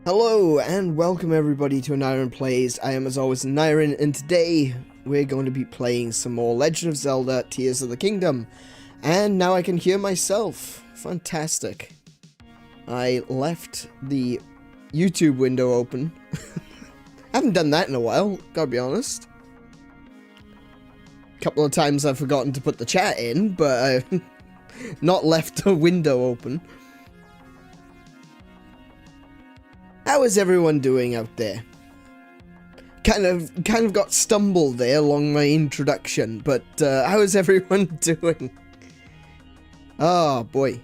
Hello and welcome everybody to AneurynPlays. I am as always Aneurin, and today we're going to be playing some more Legend of Zelda Tears of the Kingdom. And now I can hear myself. Fantastic. I left the YouTube window open. Haven't done that in a while, gotta be honest. A couple of times I've forgotten to put the chat in, but I've not left the window open. How is everyone doing out there? Kind of got stumbled there along my introduction, but how is everyone doing? Oh boy.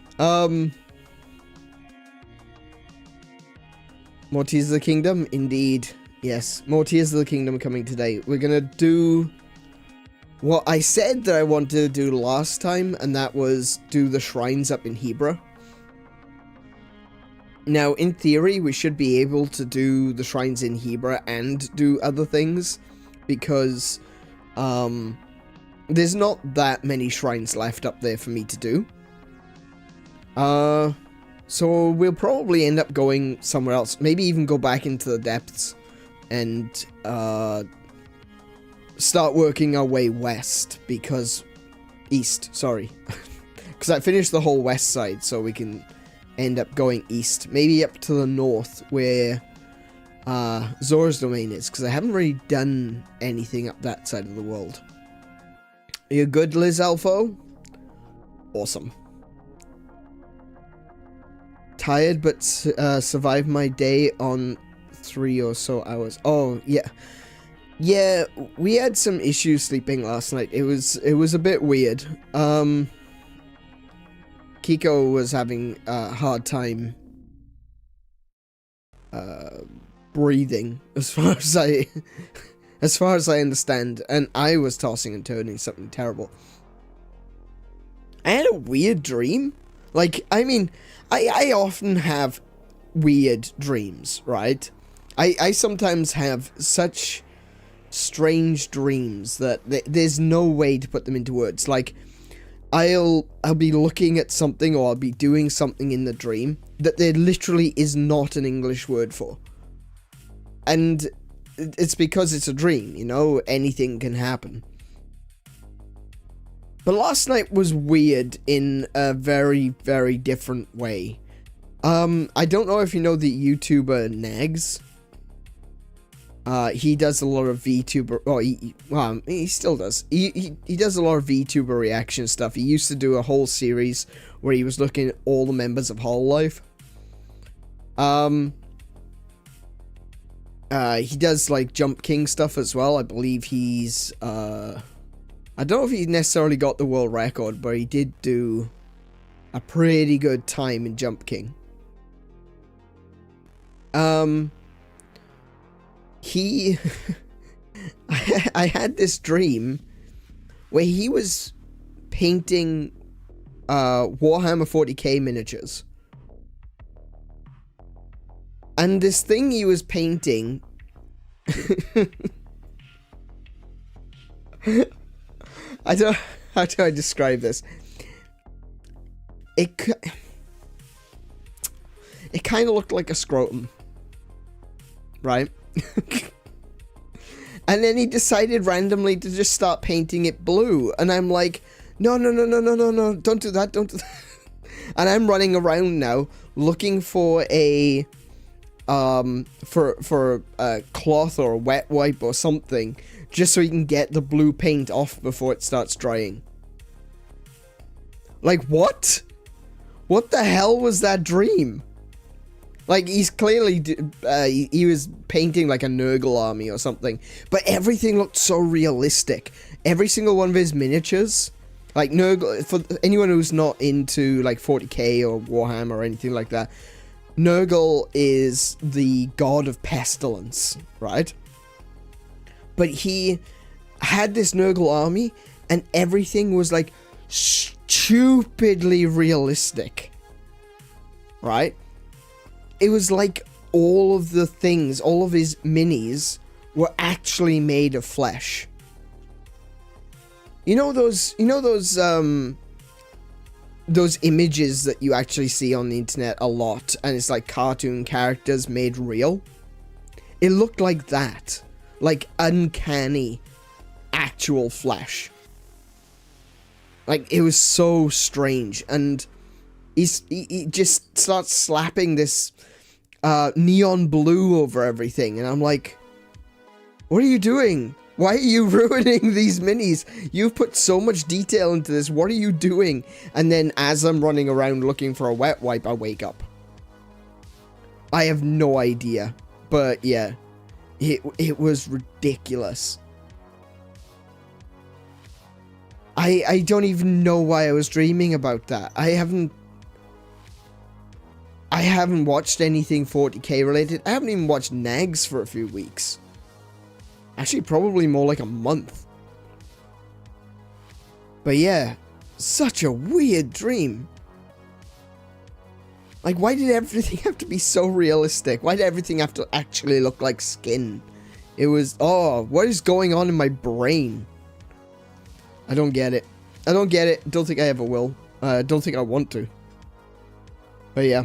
More Tears of the Kingdom? Indeed. Yes, more Tears of the Kingdom coming today. We're gonna do what I said that I wanted to do last time, and that was do the shrines up in Hebra. Now, in theory, we should be able to do the shrines in Hebra and do other things, because there's not that many shrines left up there for me to do. So we'll probably end up going somewhere else, maybe even go back into the depths and start working our way west, east, sorry. Because I finished the whole west side, so we can end up going east, maybe up to the north where Zora's domain is, because I haven't really done anything up that side of the world. Are you good, Liz Alpho? Awesome. Tired, but survived my day on 3 or so hours. Oh yeah, yeah. We had some issues sleeping last night. It was a bit weird. Kiko was having a hard time breathing, as far as I understand, and I was tossing and turning something terrible. I had a weird dream. Like, I mean, I often have weird dreams, right? I sometimes have such strange dreams that there's no way to put them into words. Like, I'll be looking at something, or I'll be doing something in the dream that there literally is not an English word for. And it's because it's a dream, you know, anything can happen. But last night was weird in a very, very different way. I don't know if you know the YouTuber Nags. He does a lot of VTuber, he still does. He does a lot of VTuber reaction stuff. He used to do a whole series where he was looking at all the members of Hololive. He does, like, Jump King stuff as well. I believe he's, I don't know if he necessarily got the world record, but he did do a pretty good time in Jump King. I had this dream where he was painting Warhammer 40k miniatures. And this thing he was painting how do I describe this? It kind of looked like a scrotum, right? And then he decided randomly to just start painting it blue, and I'm like, no, don't do that, don't do that. And I'm running around now looking for a for a cloth or a wet wipe or something, just so he can get the blue paint off before it starts drying. Like, what? What the hell was that dream? Like, he's clearly, he was painting like a Nurgle army or something, but everything looked so realistic. Every single one of his miniatures, like Nurgle, for anyone who's not into like 40k or Warhammer or anything like that, Nurgle is the god of pestilence, right? But he had this Nurgle army, and everything was like stupidly realistic, right? It was like all of the things, all of his minis were actually made of flesh. You know those those images that you actually see on the internet a lot, and it's like cartoon characters made real. It looked like that. Like uncanny actual flesh. Like, it was so strange. And he just starts slapping this neon blue over everything, and I'm like, what are you doing? Why are you ruining these minis? You've put so much detail into this. What are you doing? And then as I'm running around looking for a wet wipe, I wake up. I have no idea. But yeah, it was ridiculous. I don't even know why I was dreaming about that. I haven't watched anything 40k related. I haven't even watched Nags for a few weeks. Actually, probably more like a month. But yeah, such a weird dream. Like, why did everything have to be so realistic? Why did everything have to actually look like skin? It was, oh, what is going on in my brain? I don't get it. I don't get it. Don't think I ever will. Don't think I want to. But yeah.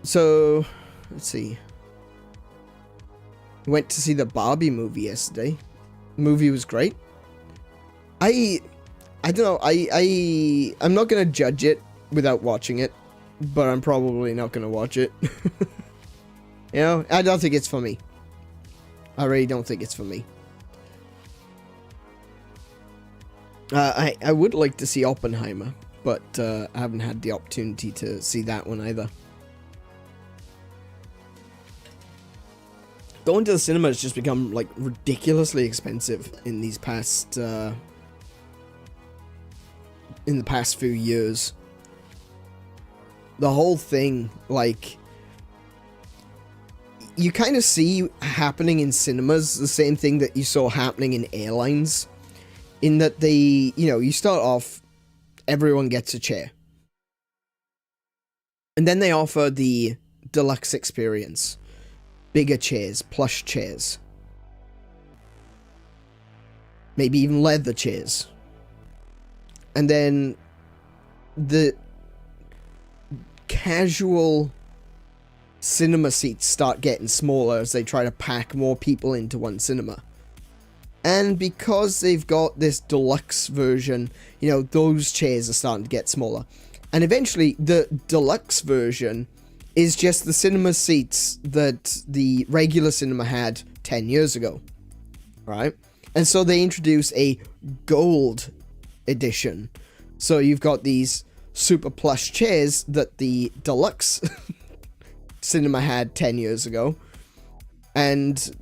So, let's see. Went to see the Barbie movie yesterday. The movie was great. I don't know. I'm not gonna judge it without watching it, but I'm probably not gonna watch it. You know, I don't think it's for me. I really don't think it's for me. I would like to see Oppenheimer, but I haven't had the opportunity to see that one either. Going to the cinema has just become, like, ridiculously expensive in these past, in the past few years. The whole thing, like, you kind of see happening in cinemas the same thing that you saw happening in airlines. In that they, you know, you start off, everyone gets a chair. And then they offer the deluxe experience. Bigger chairs, plush chairs. Maybe even leather chairs. And then the casual cinema seats start getting smaller as they try to pack more people into one cinema. And because they've got this deluxe version, you know, those chairs are starting to get smaller. And eventually, the deluxe version is just the cinema seats that the regular cinema had 10 years ago, right? And so they introduce a gold edition. So you've got these super plush chairs that the deluxe cinema had 10 years ago. And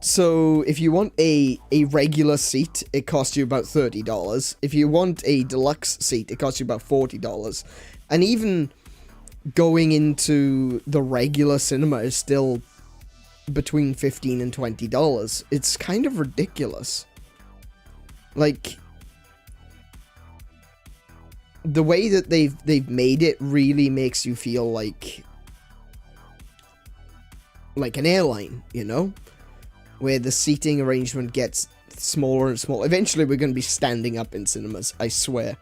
so if you want a regular seat, it costs you about $30. If you want a deluxe seat, it costs you about $40. And even going into the regular cinema is still between $15 and $20. It's kind of ridiculous. Like, the way that they've made it really makes you feel like an airline, you know? Where the seating arrangement gets smaller and smaller. Eventually we're going to be standing up in cinemas, I swear.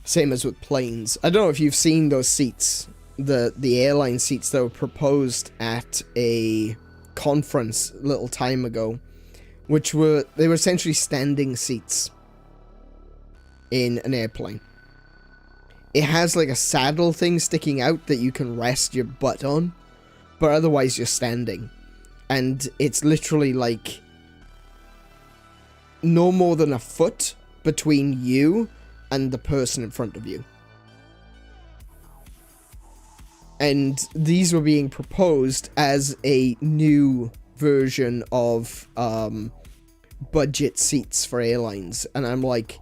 Same as with planes. I don't know if you've seen those seats, the airline seats that were proposed at a conference a little time ago, they were essentially standing seats in an airplane. It has like a saddle thing sticking out that you can rest your butt on, but otherwise you're standing. And it's literally like no more than a foot between you and the person in front of you. And these were being proposed as a new version of budget seats for airlines. And I'm like,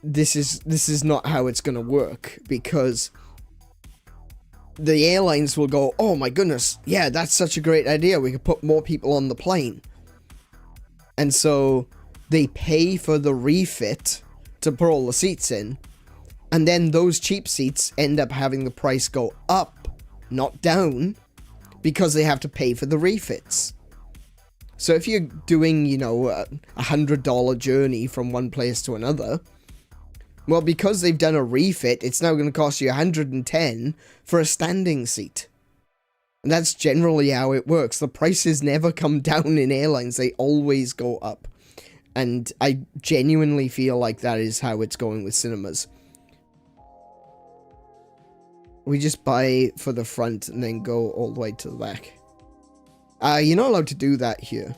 this is not how it's gonna work, because the airlines will go, oh my goodness, yeah, that's such a great idea, we could put more people on the plane. And so they pay for the refit to put all the seats in, and then those cheap seats end up having the price go up, not down, because they have to pay for the refits. So if you're doing, you know, a $100 journey from one place to another, well, because they've done a refit, it's now going to cost you $110 for a standing seat. And that's generally how it works. The prices never come down in airlines. They always go up. And I genuinely feel like that is how it's going with cinemas. We just buy for the front and then go all the way to the back. You're not allowed to do that here.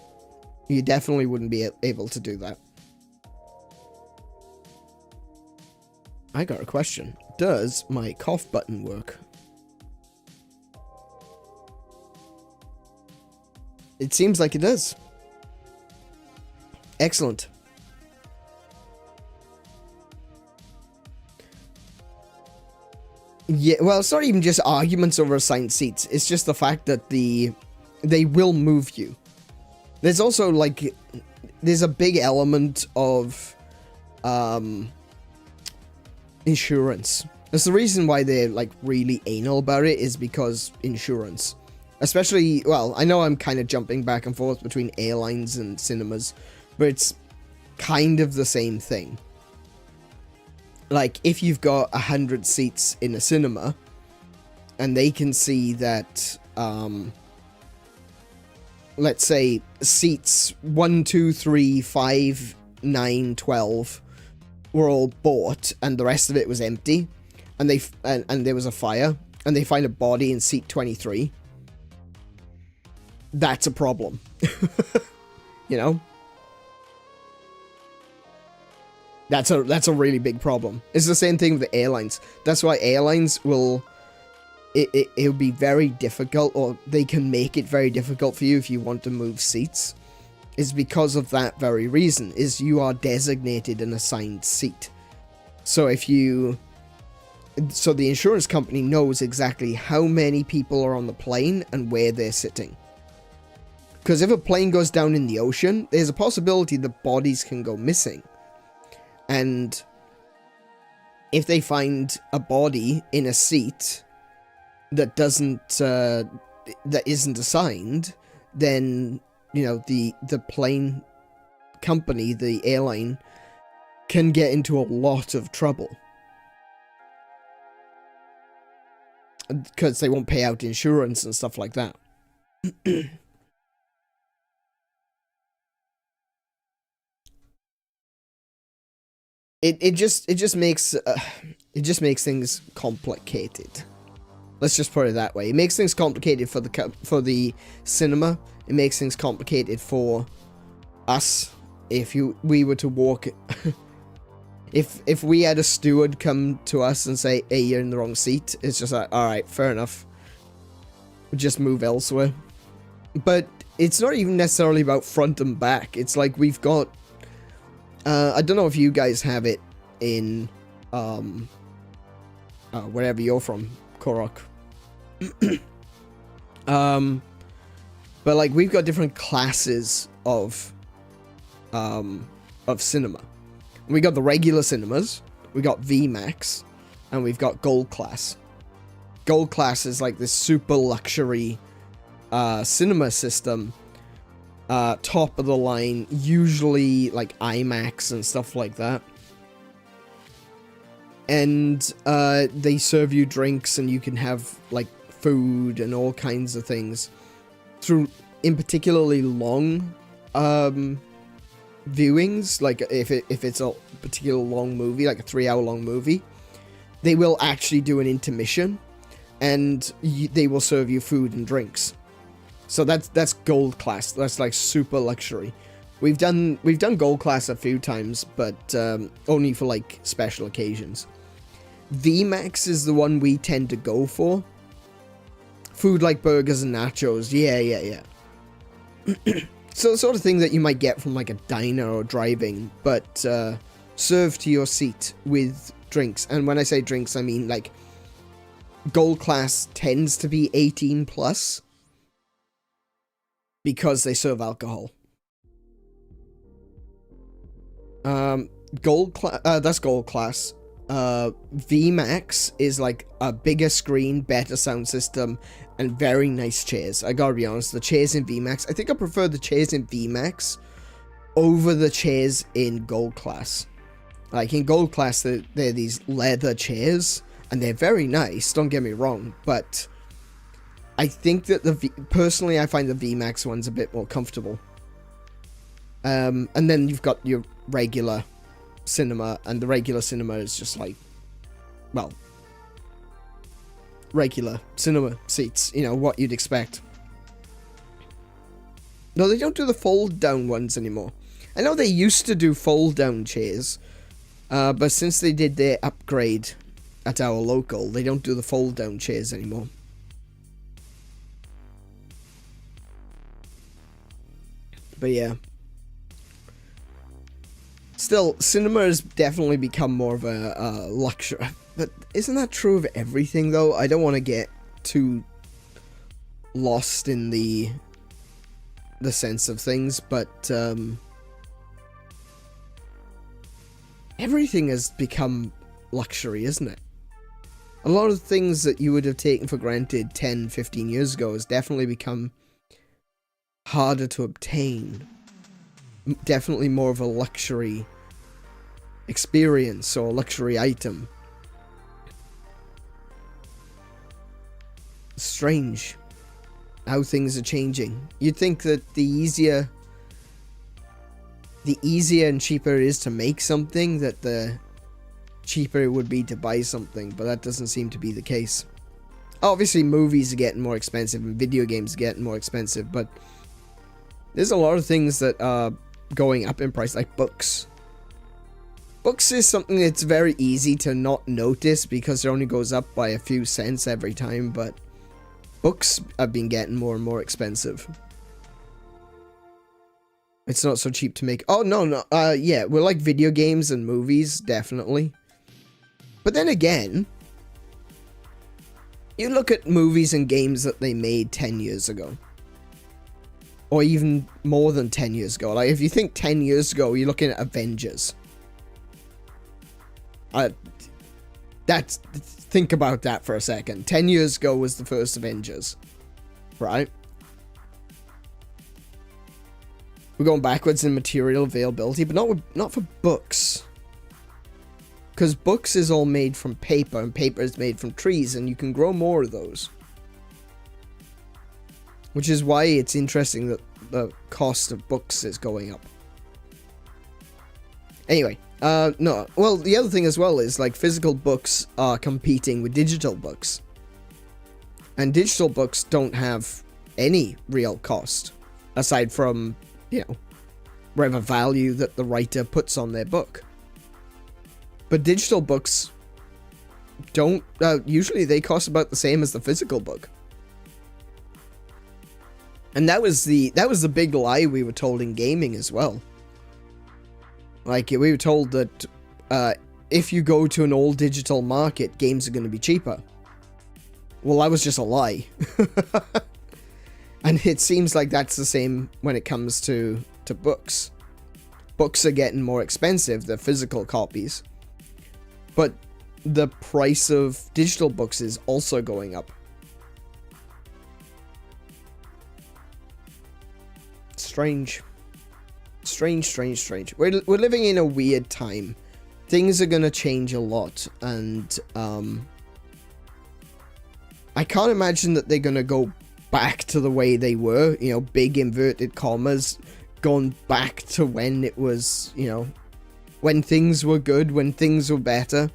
You definitely wouldn't be able to do that. I got a question. Does my cough button work? It seems like it does. Excellent. Yeah, well, it's not even just arguments over assigned seats. It's just the fact that they will move you. There's also, like, there's a big element of insurance. That's the reason why they're, like, really anal about it, is because insurance. Especially, well, I know I'm kind of jumping back and forth between airlines and cinemas, but it's kind of the same thing. Like, if you've got 100 seats in a cinema, and they can see that, let's say, seats 1, 2, 3, 5, 9, 12 were all bought, and the rest of it was empty, and and there was a fire, and they find a body in seat 23, that's a problem. You know? That's a really big problem. It's the same thing with the airlines. That's why airlines will... It'll be very difficult, or they can make it very difficult for you if you want to move seats. Is because of that very reason, is you are designated an assigned seat. So if you... So the insurance company knows exactly how many people are on the plane and where they're sitting. Because if a plane goes down in the ocean, there's a possibility the bodies can go missing. And if they find a body in a seat that that isn't assigned, then, you know, the plane company, the airline, can get into a lot of trouble. Because they won't pay out insurance and stuff like that. It just makes things complicated. Let's just put it that way. It makes things complicated for the cinema. It makes things complicated for us. If we were to walk, if we had a steward come to us and say, "Hey, you're in the wrong seat," it's just like, all right, fair enough. Just move elsewhere. But it's not even necessarily about front and back. It's like we've got. I don't know if you guys have it in, wherever you're from, Korok. But like we've got different classes of cinema. We got the regular cinemas, we got VMAX, and we've got Gold Class. Gold Class is like this super luxury cinema system. Top of the line, usually like IMAX and stuff like that. And they serve you drinks, and you can have like food and all kinds of things through in particularly long viewings. Like if it's a particular long movie, like a 3-hour long movie, they will actually do an intermission, and they will serve you food and drinks. So that's Gold Class. That's like super luxury. We've done Gold Class a few times, but only for like special occasions. VMAX is the one we tend to go for. Food like burgers and nachos. Yeah. So the sort of thing that you might get from like a diner or driving, but served to your seat with drinks. And when I say drinks, I mean like Gold Class tends to be 18 plus. Because they serve alcohol. That's Gold Class. VMAX is like a bigger screen, better sound system, and very nice chairs. I gotta be honest, the chairs in VMAX, I think I prefer the chairs in VMAX over the chairs in Gold Class. Like in Gold Class, they're these leather chairs, and they're very nice, don't get me wrong, but I think that personally I find the VMAX one's a bit more comfortable. And then you've got your regular cinema, and the regular cinema is just like, well, regular cinema seats, you know, what you'd expect. No, they don't do the fold down ones anymore. I know they used to do fold down chairs, but since they did their upgrade at our local, they don't do the fold down chairs anymore. But yeah. Still, cinema has definitely become more of a luxury. But isn't that true of everything, though? I don't want to get too lost in the sense of things, but everything has become luxury, isn't it? A lot of things that you would have taken for granted 10, 15 years ago has definitely become harder to obtain. Definitely more of a luxury experience or luxury item. Strange how things are changing. You'd think that the easier and cheaper it is to make something, that the cheaper it would be to buy something, but that doesn't seem to be the case. Obviously, movies are getting more expensive and video games are getting more expensive, but there's a lot of things that are going up in price, like books. Books is something that's very easy to not notice because it only goes up by a few cents every time, but books have been getting more and more expensive. It's not so cheap to make. Oh, no. Yeah, we're like video games and movies, definitely. But then again, you look at movies and games that they made 10 years ago. Or even more than 10 years ago. Like, if you think 10 years ago, you're looking at Avengers. Think about that for a second. 10 years ago was the first Avengers. Right? We're going backwards in material availability, but not for books. Because books is all made from paper, and paper is made from trees, and you can grow more of those. Which is why it's interesting that the cost of books is going up. Anyway, no. Well, the other thing as well is, like, physical books are competing with digital books. And digital books don't have any real cost, aside from, you know, whatever value that the writer puts on their book. But digital books don't, usually they cost about the same as the physical book. And that was the big lie we were told in gaming as well. Like, we were told that if you go to an all digital market, games are going to be cheaper. Well, that was just a lie. And it seems like that's the same when it comes to books. Books are getting more expensive, the physical copies. But the price of digital books is also going up. Strange. Strange. We're living in a weird time. Things are gonna change a lot, and I can't imagine that they're gonna go back to the way they were, you know, big inverted commas, gone back to when it was, you know, when things were good, when things were better,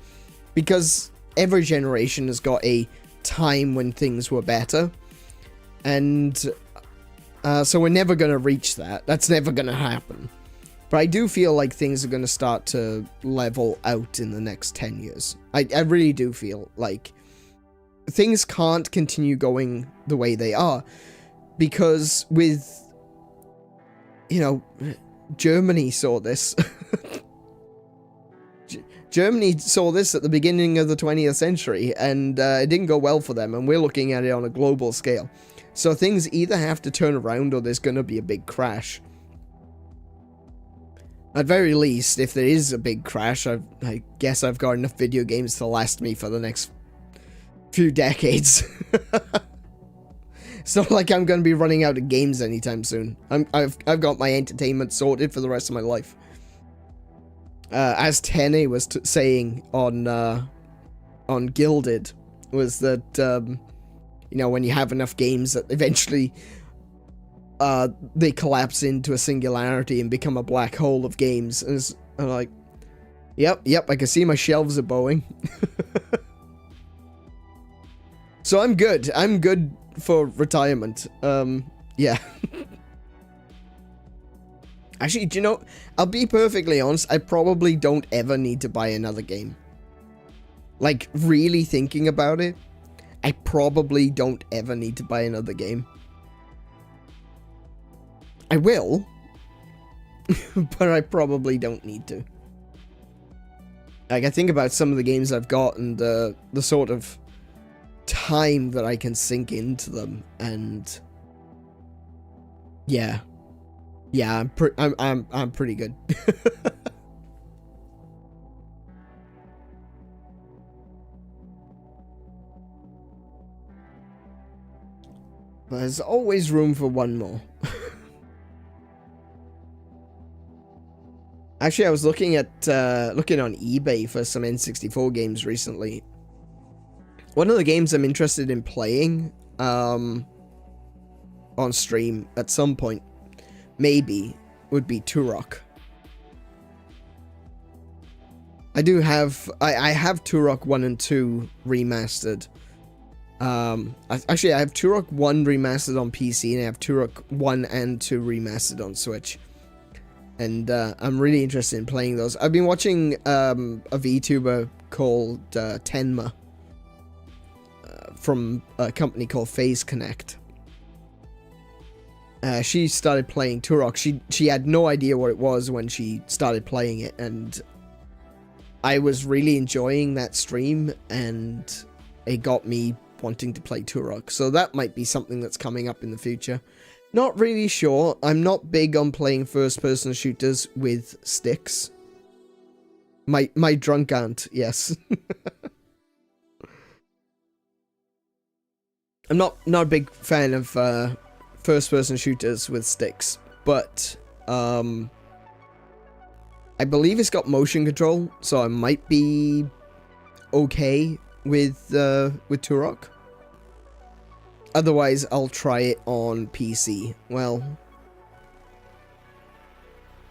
because every generation has got a time when things were better, and so we're never going to reach that. That's never going to happen. But I do feel like things are going to start to level out in the next 10 years. I really do feel like things can't continue going the way they are. Because with, you know, Germany saw this. Germany saw this at the beginning of the 20th century, and it didn't go well for them, and we're looking at it on a global scale. So things either have to turn around or there's going to be a big crash. At very least, if there is a big crash, I guess I've got enough video games to last me for the next few decades. It's not like I'm going to be running out of games anytime soon. I've got my entertainment sorted for the rest of my life. As Tenny was saying on Gilded, was that you know, when you have enough games that eventually they collapse into a singularity and become a black hole of games. And I'm like, yep, I can see my shelves are bowing. So I'm good. I'm good for retirement. Yeah. Actually, do you know, I'll be perfectly honest, I probably don't ever need to buy another game. Like, really thinking about it, I probably don't ever need to buy another game. I will, but I probably don't need to. Like, I think about some of the games I've got and the sort of time that I can sink into them, and yeah, I'm pretty good. But there's always room for one more. Actually, I was looking at looking on eBay for some N64 games recently. One of the games I'm interested in playing on stream at some point, maybe, would be Turok. I do have I have Turok 1 and 2 remastered. Actually, I have Turok 1 remastered on PC, and I have Turok 1 and 2 remastered on Switch. And I'm really interested in playing those. I've been watching a VTuber called 𝗦𝘄𝗶𝘁𝗰𝗵 from a company called Phase Connect. She started playing Turok. She had no idea what it was when she started playing it, and I was really enjoying that stream, and it got me wanting to play Turok. So that might be something that's coming up in the future. Not really sure. I'm not big on playing first-person shooters with sticks. My drunk aunt, yes. I'm not a big fan of first-person shooters with sticks, but I believe it's got motion control, so I might be okay with Turok. Otherwise, I'll try it on PC. Well,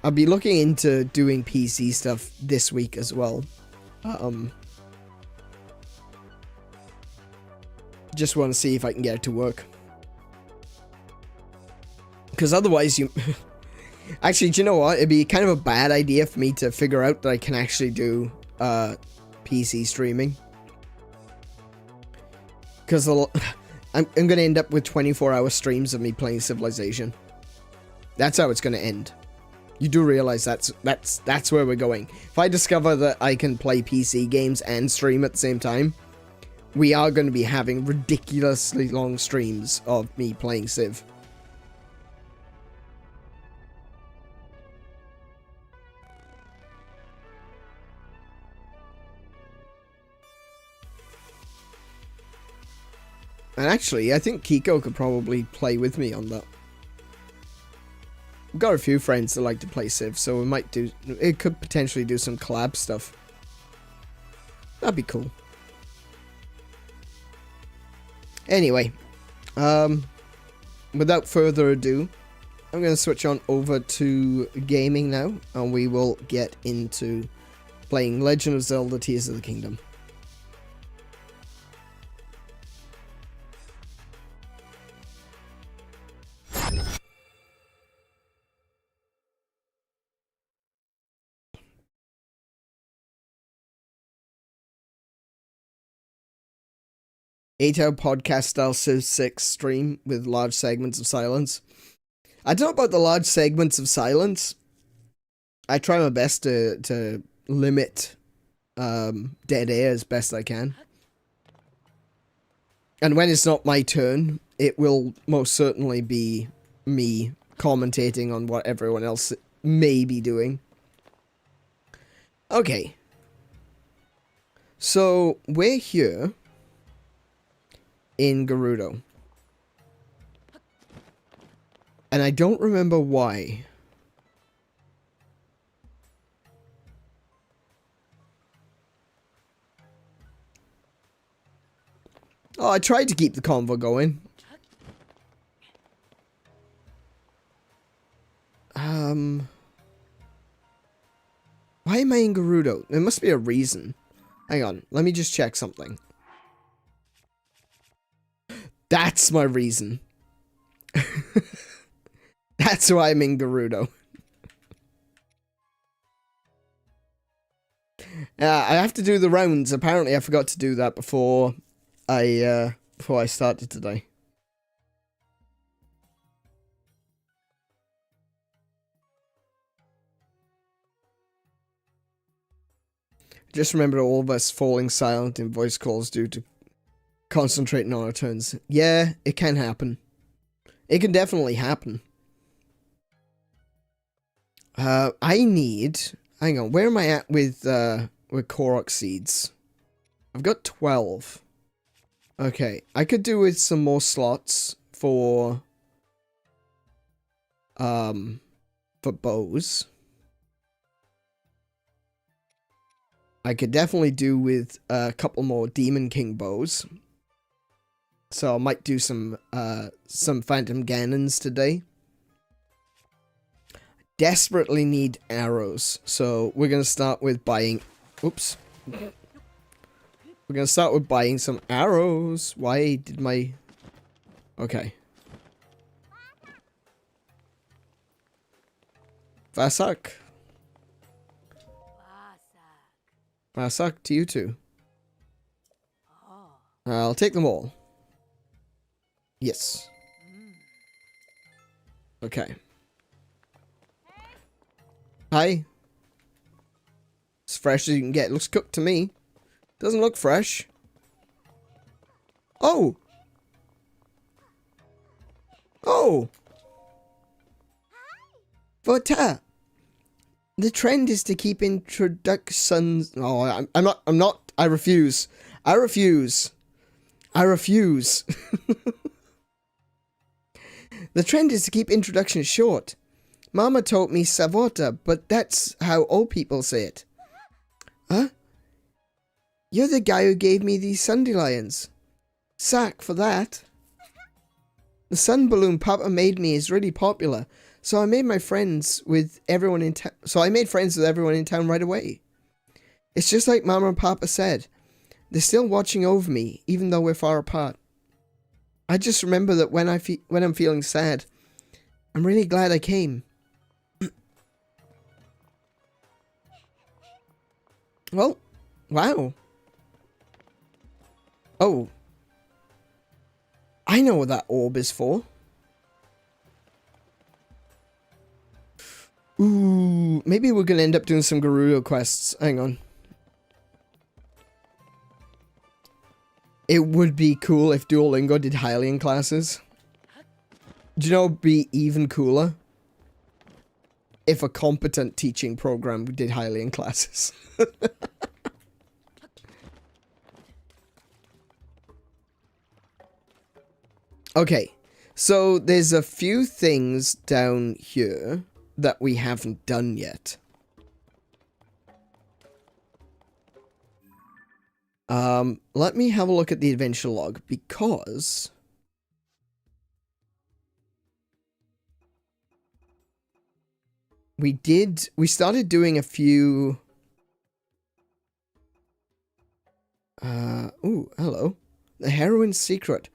I'll be looking into doing PC stuff this week as well. Just want to see if I can get it to work. Because otherwise you... Actually, do you know what? It'd be kind of a bad idea for me to figure out that I can actually do PC streaming. Because I'm going to end up with 24-hour streams of me playing Civilization. That's how it's going to end. You do realize that's where we're going. If I discover that I can play PC games and stream at the same time, we are going to be having ridiculously long streams of me playing Civ. And actually, I think Kiko could probably play with me on that. We've got a few friends that like to play Civ, so we might do... It could potentially do some collab stuff. That'd be cool. Anyway, without further ado, I'm going to switch on over to gaming now, and we will get into playing Legend of Zelda Tears of the Kingdom. Eight-hour podcast style Civ 6 stream with large segments of silence. I don't know about the large segments of silence. I try my best to limit dead air as best I can. And when it's not my turn, it will most certainly be me commentating on what everyone else may be doing. Okay. So, we're here in Gerudo. And I don't remember why. Oh, I tried to keep the convo going. Why am I in Gerudo? There must be a reason. Hang on, let me just check something. That's my reason. That's why I'm in Gerudo. I have to do the rounds. Apparently, I forgot to do that before I started today. Just remember all of us falling silent in voice calls due to concentrating on our turns. Yeah, it can happen. It can definitely happen. I need... Hang on, where am I at with Korok seeds? I've got 12. Okay, I could do with some more slots for bows. I could definitely do with a couple more Demon King bows. So I might do some Phantom Ganons today. Desperately need arrows, so we're gonna start with buying... Oops. We're gonna start with buying some arrows. Why did my... Okay. Vasak. Vasak to you too. I'll take them all. Yes. Okay. Hi. As fresh as you can get. Looks cooked to me. Doesn't look fresh. Oh! Oh! 𝗦𝘄𝗶𝘁𝗰𝗵. The trend is to keep introductions... Oh, I'm not... I refuse. I refuse. I refuse. The trend is to keep introductions short. Mama taught me savota, but that's how old people say it. Huh? You're the guy who gave me these dandelions. Sack for that. The sun balloon Papa made me is really popular, so I made friends with everyone in town. Right away. It's just like Mama and Papa said. They're still watching over me, even though we're far apart. I just remember that when I'm feeling sad, I'm really glad I came. Well, wow. Oh. I know what that orb is for. Ooh, maybe we're gonna end up doing some Gerudo quests. Hang on. It would be cool if Duolingo did Hylian classes. Do you know what would be even cooler? If a competent teaching program did Hylian classes. Okay, so there's a few things down here that we haven't done yet. Let me have a look at the adventure log, because we started doing a few... ooh, hello. The heroine's secret.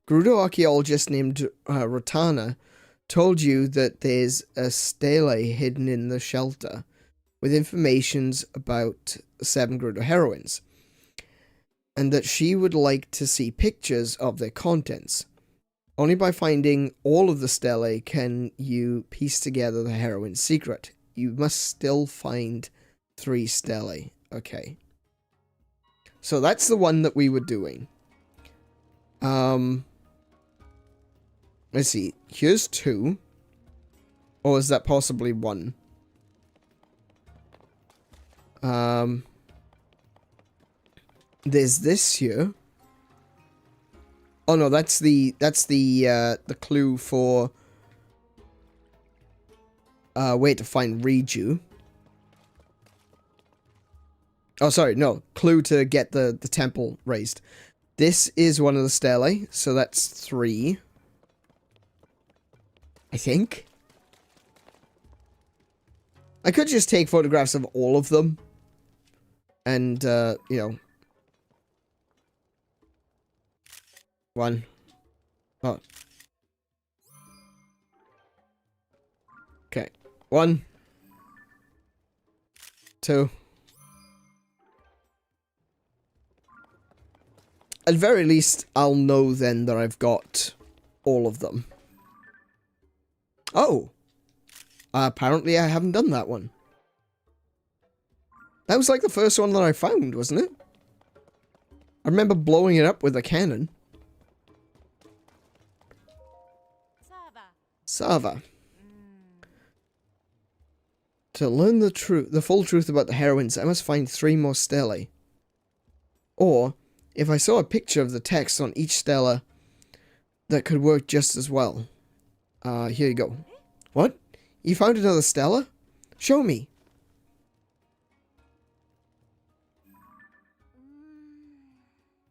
Gerudo archaeologist named Rotana told you that there's a stele hidden in the shelter with informations about the 7 Gerudo heroines, and that she would like to see pictures of their contents. Only by finding all of the stele can you piece together the heroine's secret. You must still find 3 stele. Okay. So that's the one that we were doing. Let's see. Here's 2. Or is that possibly 1? There's this here. Oh no, that's the clue for where to find Riju. Oh, sorry, no. Clue to get the temple raised. This is one of the stelae, so that's 3. I think. I could just take photographs of all of them. And, you know. 1. Oh. Okay. 1. 2. At very least, I'll know then that I've got all of them. Oh! Apparently I haven't done that one. That was like the first one that I found, wasn't it? I remember blowing it up with a cannon. Sava. To learn the full truth about the heroines, I must find 3 more stelae. Or, if I saw a picture of the text on each stela, that could work just as well. Here you go. What? You found another stela? Show me.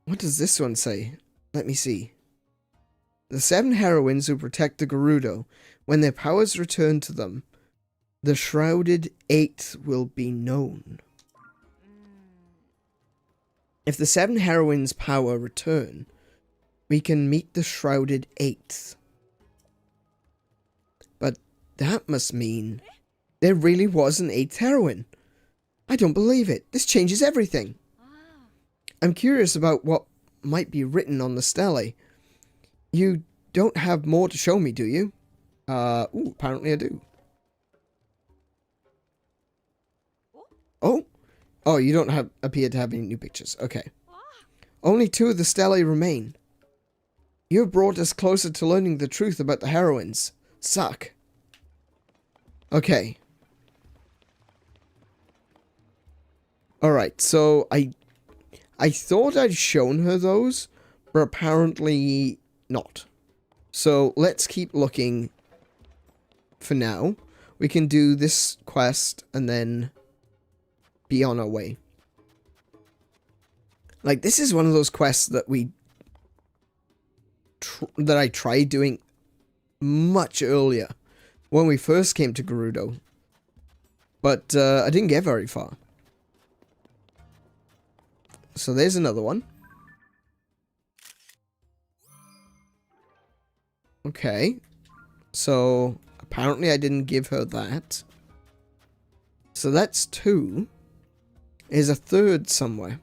What does this one say? Let me see. The 7 heroines who protect the Gerudo, when their powers return to them, the shrouded 8th will be known. If the 7 heroines' power return, we can meet the shrouded 8th. But that must mean there really was an 8th heroine. I don't believe it. This changes everything. I'm curious about what might be written on the stelae. You don't have more to show me, do you? Ooh, apparently I do. Oh? Oh, you don't appear to have any new pictures. Okay. Only 2 of the stelae remain. You have brought us closer to learning the truth about the heroines. Suck. Okay. Alright, so I thought I'd shown her those, but apparently not. So let's keep looking for now. We can do this quest and then be on our way. Like, this is one of those quests that I tried doing much earlier when we first came to Gerudo, but I didn't get very far. So there's another one. Okay, so apparently I didn't give her that. So that's 2. There's a 3rd somewhere.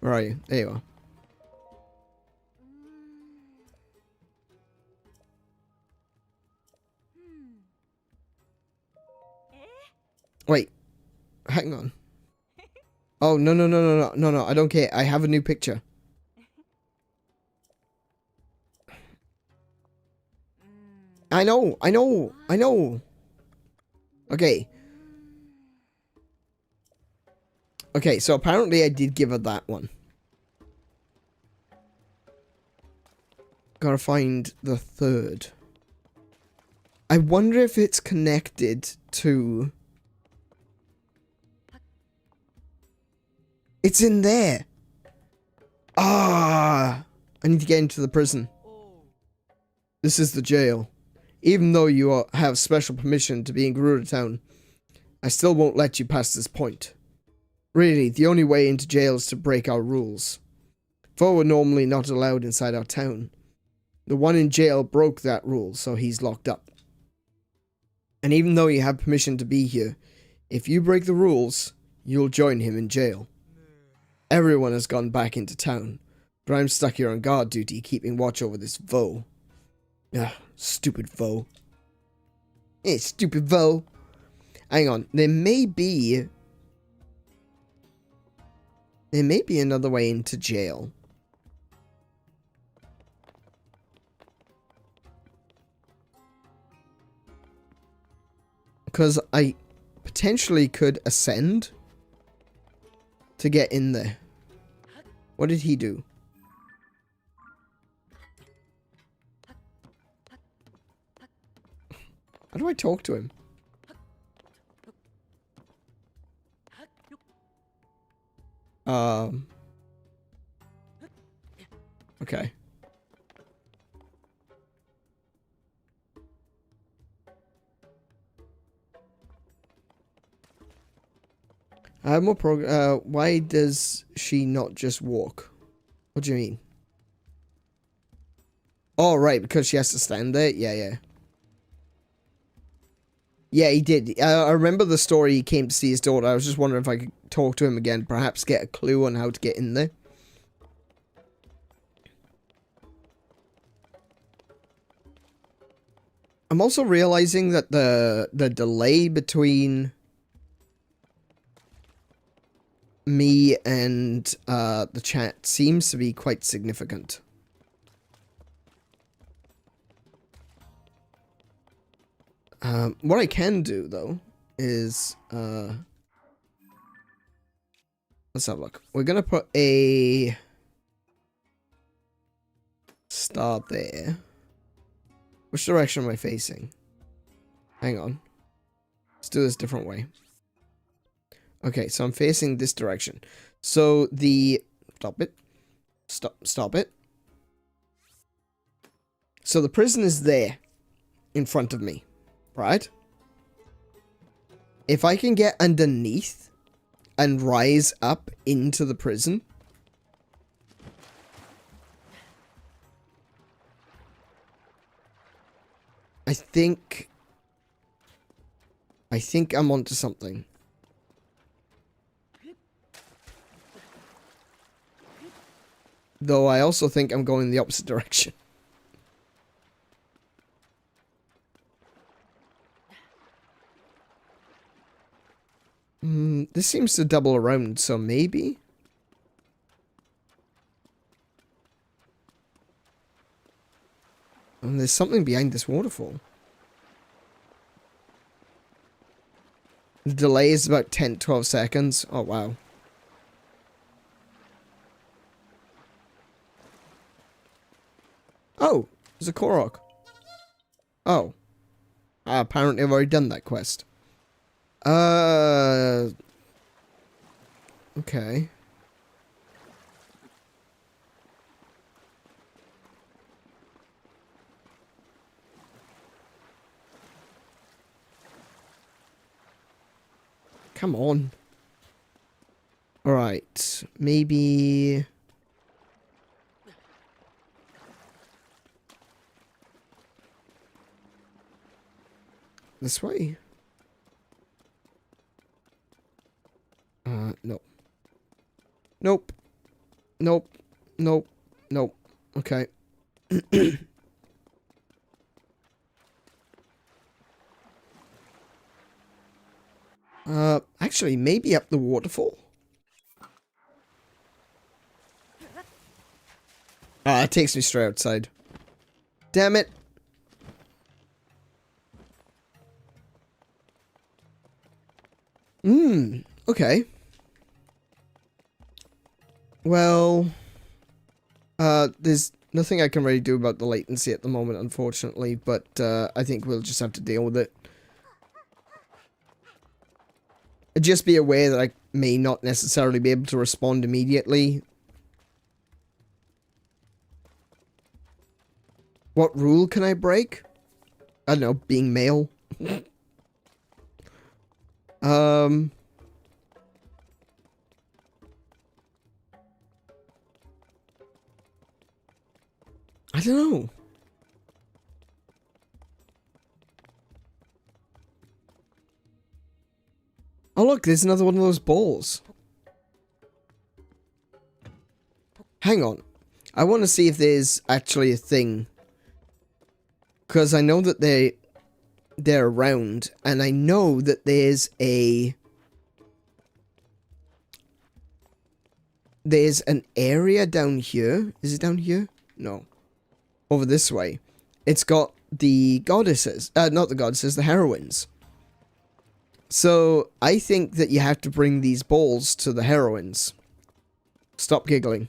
Where are you? There you are. Wait. Hang on. Oh, no, I don't care. I have a new picture. I know. Okay. Okay, so apparently I did give her that one. Gotta find the 3rd. I wonder if it's connected to... It's in there! Ah! I need to get into the prison. This is the jail. Even though you have special permission to be in Gerudo Town, I still won't let you past this point. Really, the only way into jail is to break our rules. Foe are normally not allowed inside our town. The one in jail broke that rule, so he's locked up. And even though you have permission to be here, if you break the rules, you'll join him in jail. Everyone has gone back into town, but I'm stuck here on guard duty, keeping watch over this Vo. Ah, stupid Vo. Eh, stupid Vo. Hang on, there may be another way into jail. Because I potentially could ascend to get in there. What did he do? How do I talk to him? Okay. Why does she not just walk? What do you mean? Oh, right, because she has to stand there? Yeah. Yeah, he did. I remember the story. He came to see his daughter. I was just wondering if I could talk to him again. Perhaps get a clue on how to get in there. I'm also realizing that the delay between me and the chat seems to be quite significant. What I can do, though, is, let's have a look. We're gonna put a star there. Which direction am I facing? Hang on. Let's do this a different way. Okay, so I'm facing this direction. So the... Stop it. Stop it. So the prison is there in front of me. Right? If I can get underneath and rise up into the prison... I think I'm onto something. Though I also think I'm going the opposite direction. This seems to double around, so maybe? And there's something behind this waterfall. The delay is about 10-12 seconds. Oh, wow. Oh, there's a Korok. Oh. Apparently I've already done that quest. Okay. Come on. Alright. Maybe... this way? No. Nope. Nope. Nope. Nope. Okay. Actually, maybe up the waterfall? It takes me straight outside. Damn it. Okay. Well, there's nothing I can really do about the latency at the moment, unfortunately, but I think we'll just have to deal with it. Just be aware that I may not necessarily be able to respond immediately. What rule can I break? I don't know, being male. I don't know. Oh look, there's another one of those balls. Hang on. I want to see if there's actually a thing. Because I know that they're around, and I know that there's an area down here. Is it down here? No. Over this way. It's got the goddesses. Not the goddesses, the heroines. So, I think that you have to bring these balls to the heroines. Stop giggling.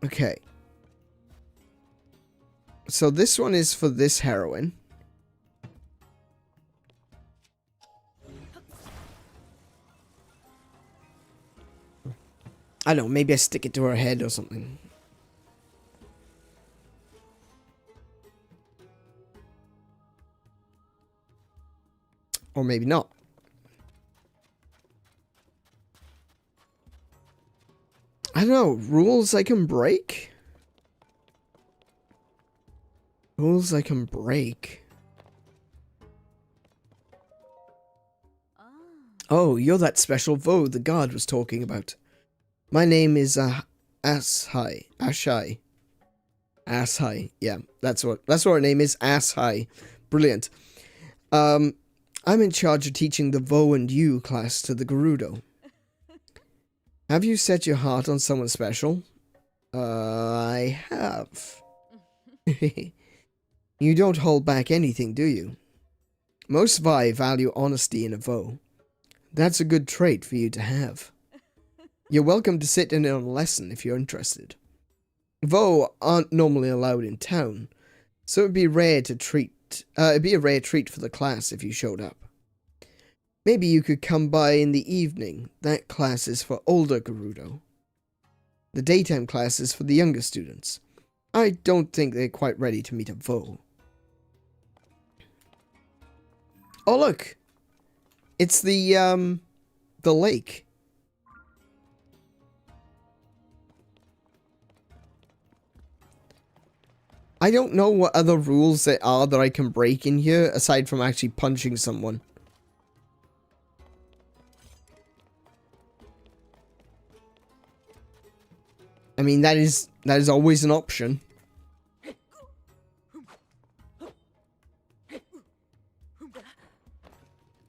Okay. So this one is for this heroine. I don't know, maybe I stick it to her head or something. Or maybe not. I don't know, rules I can break? Rules I can break. Oh, you're that special Vo the guard was talking about. My name is Ashai. Ashai. Yeah, that's what her name is. Ashai. Brilliant. I'm in charge of teaching the Vo and You class to the Gerudo. Have you set your heart on someone special? I have. You don't hold back anything, do you? Most Vi value honesty in a Vo. That's a good trait for you to have. You're welcome to sit in on a lesson if you're interested. Vo aren't normally allowed in town, so it'd be a rare treat for the class if you showed up. Maybe you could come by in the evening. That class is for older Gerudo. The daytime class is for the younger students. I don't think they're quite ready to meet a Vo. Oh look! It's the lake. I don't know what other rules there are that I can break in here, aside from actually punching someone. I mean, that is always an option.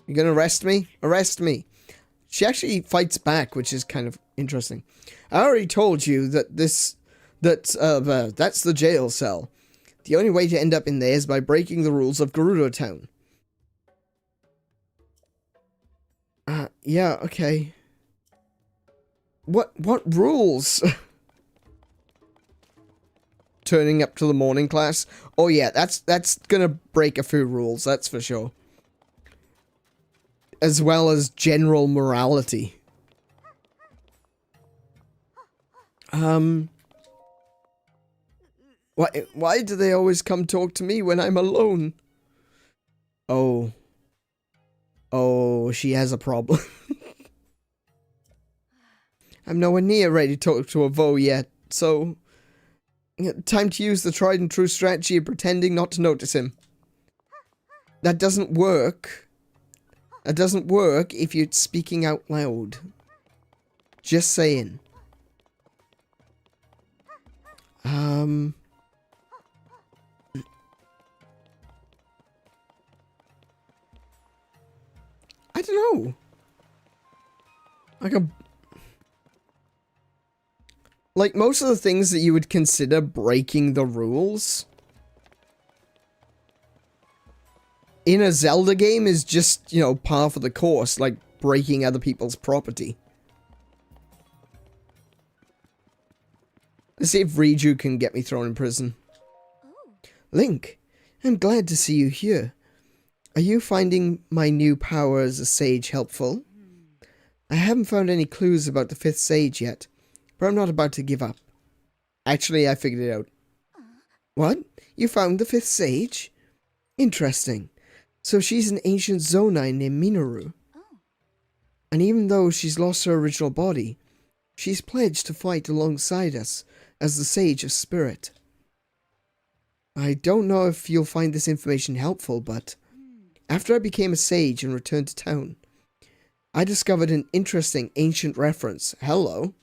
You gonna arrest me? Arrest me. She actually fights back, which is kind of interesting. I already told you that that's the jail cell. The only way to end up in there is by breaking the rules of Gerudo Town. Yeah, okay. What rules? Turning up to the morning class? Oh yeah, that's gonna break a few rules, that's for sure. As well as general morality. Why do they always come talk to me when I'm alone? Oh. Oh, she has a problem. I'm nowhere near ready to talk to a Vo yet, so... time to use the tried and true strategy of pretending not to notice him. That doesn't work. That doesn't work if you're speaking out loud. Just saying. I don't know. Like most of the things that you would consider breaking the rules in a Zelda game is just, you know, par for the course, like breaking other people's property. Let's see if Riju can get me thrown in prison. Link, I'm glad to see you here. Are you finding my new power as a sage helpful? I haven't found any clues about the 5th sage yet, but I'm not about to give up. Actually, I figured it out. What? You found the 5th sage? Interesting. So she's an ancient Zonai named Minoru. And even though she's lost her original body, she's pledged to fight alongside us as the Sage of Spirit. I don't know if you'll find this information helpful, but after I became a sage and returned to town, I discovered an interesting ancient reference. Hello.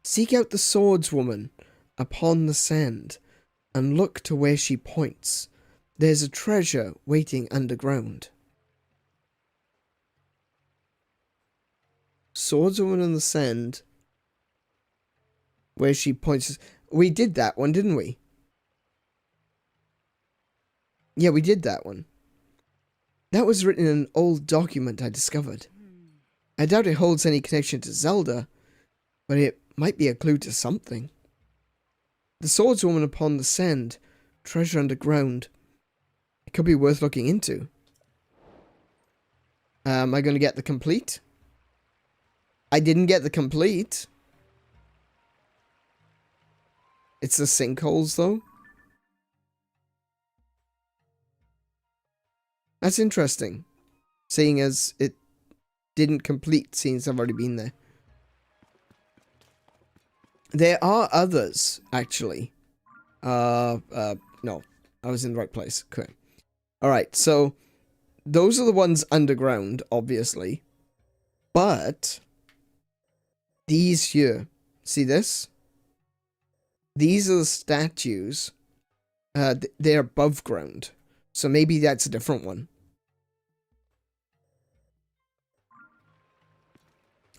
Seek out the swordswoman upon the sand and look to where she points. There's a treasure waiting underground. Swordswoman on the sand. where she points. We did that one, didn't we? Yeah, we did that one. That was written in an old document I discovered. I doubt it holds any connection to Zelda, but it might be a clue to something. The swordswoman upon the sand, treasure underground. It could be worth looking into. Am I going to get the complete? I didn't get the complete. It's the sinkholes, though. That's interesting. Seeing as it didn't complete, since I've already been there. There are others, actually. No. I was in the right place. Okay. Alright, so those are the ones underground, obviously. But these here, see this? These are the statues. They're above ground. So maybe that's a different one.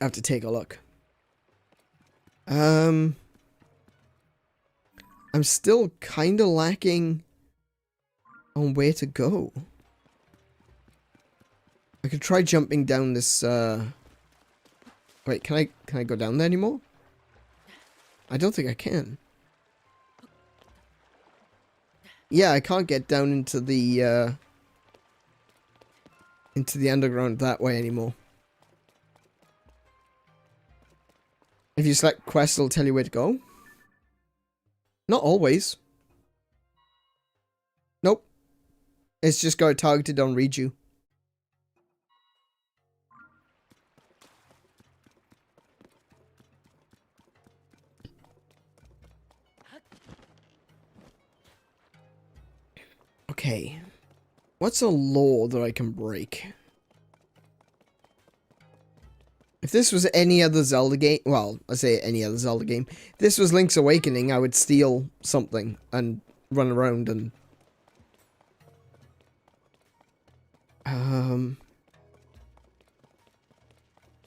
I have to take a look. I'm still kind of lacking on where to go. I could try jumping down this, Wait, can I go down there anymore? I don't think I can. Yeah, I can't get down into the underground that way anymore. If you select quest, it'll tell you where to go. Not always. Nope. It's just got it targeted on Riju. Okay. What's a law that I can break? If this was any other Zelda game, well, I say any other Zelda game, if this was Link's Awakening, I would steal something and run around and...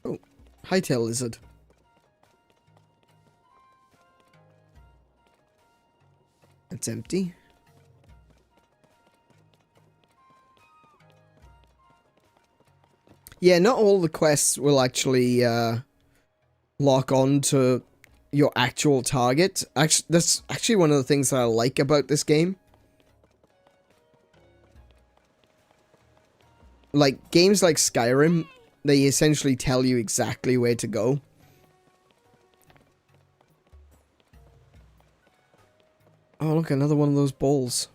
Oh, hightail lizard. It's empty. Yeah, not all the quests will actually lock on to your actual target. Actually, that's actually one of the things that I like about this game. Like, games like Skyrim, they essentially tell you exactly where to go. Oh, look, another one of those balls.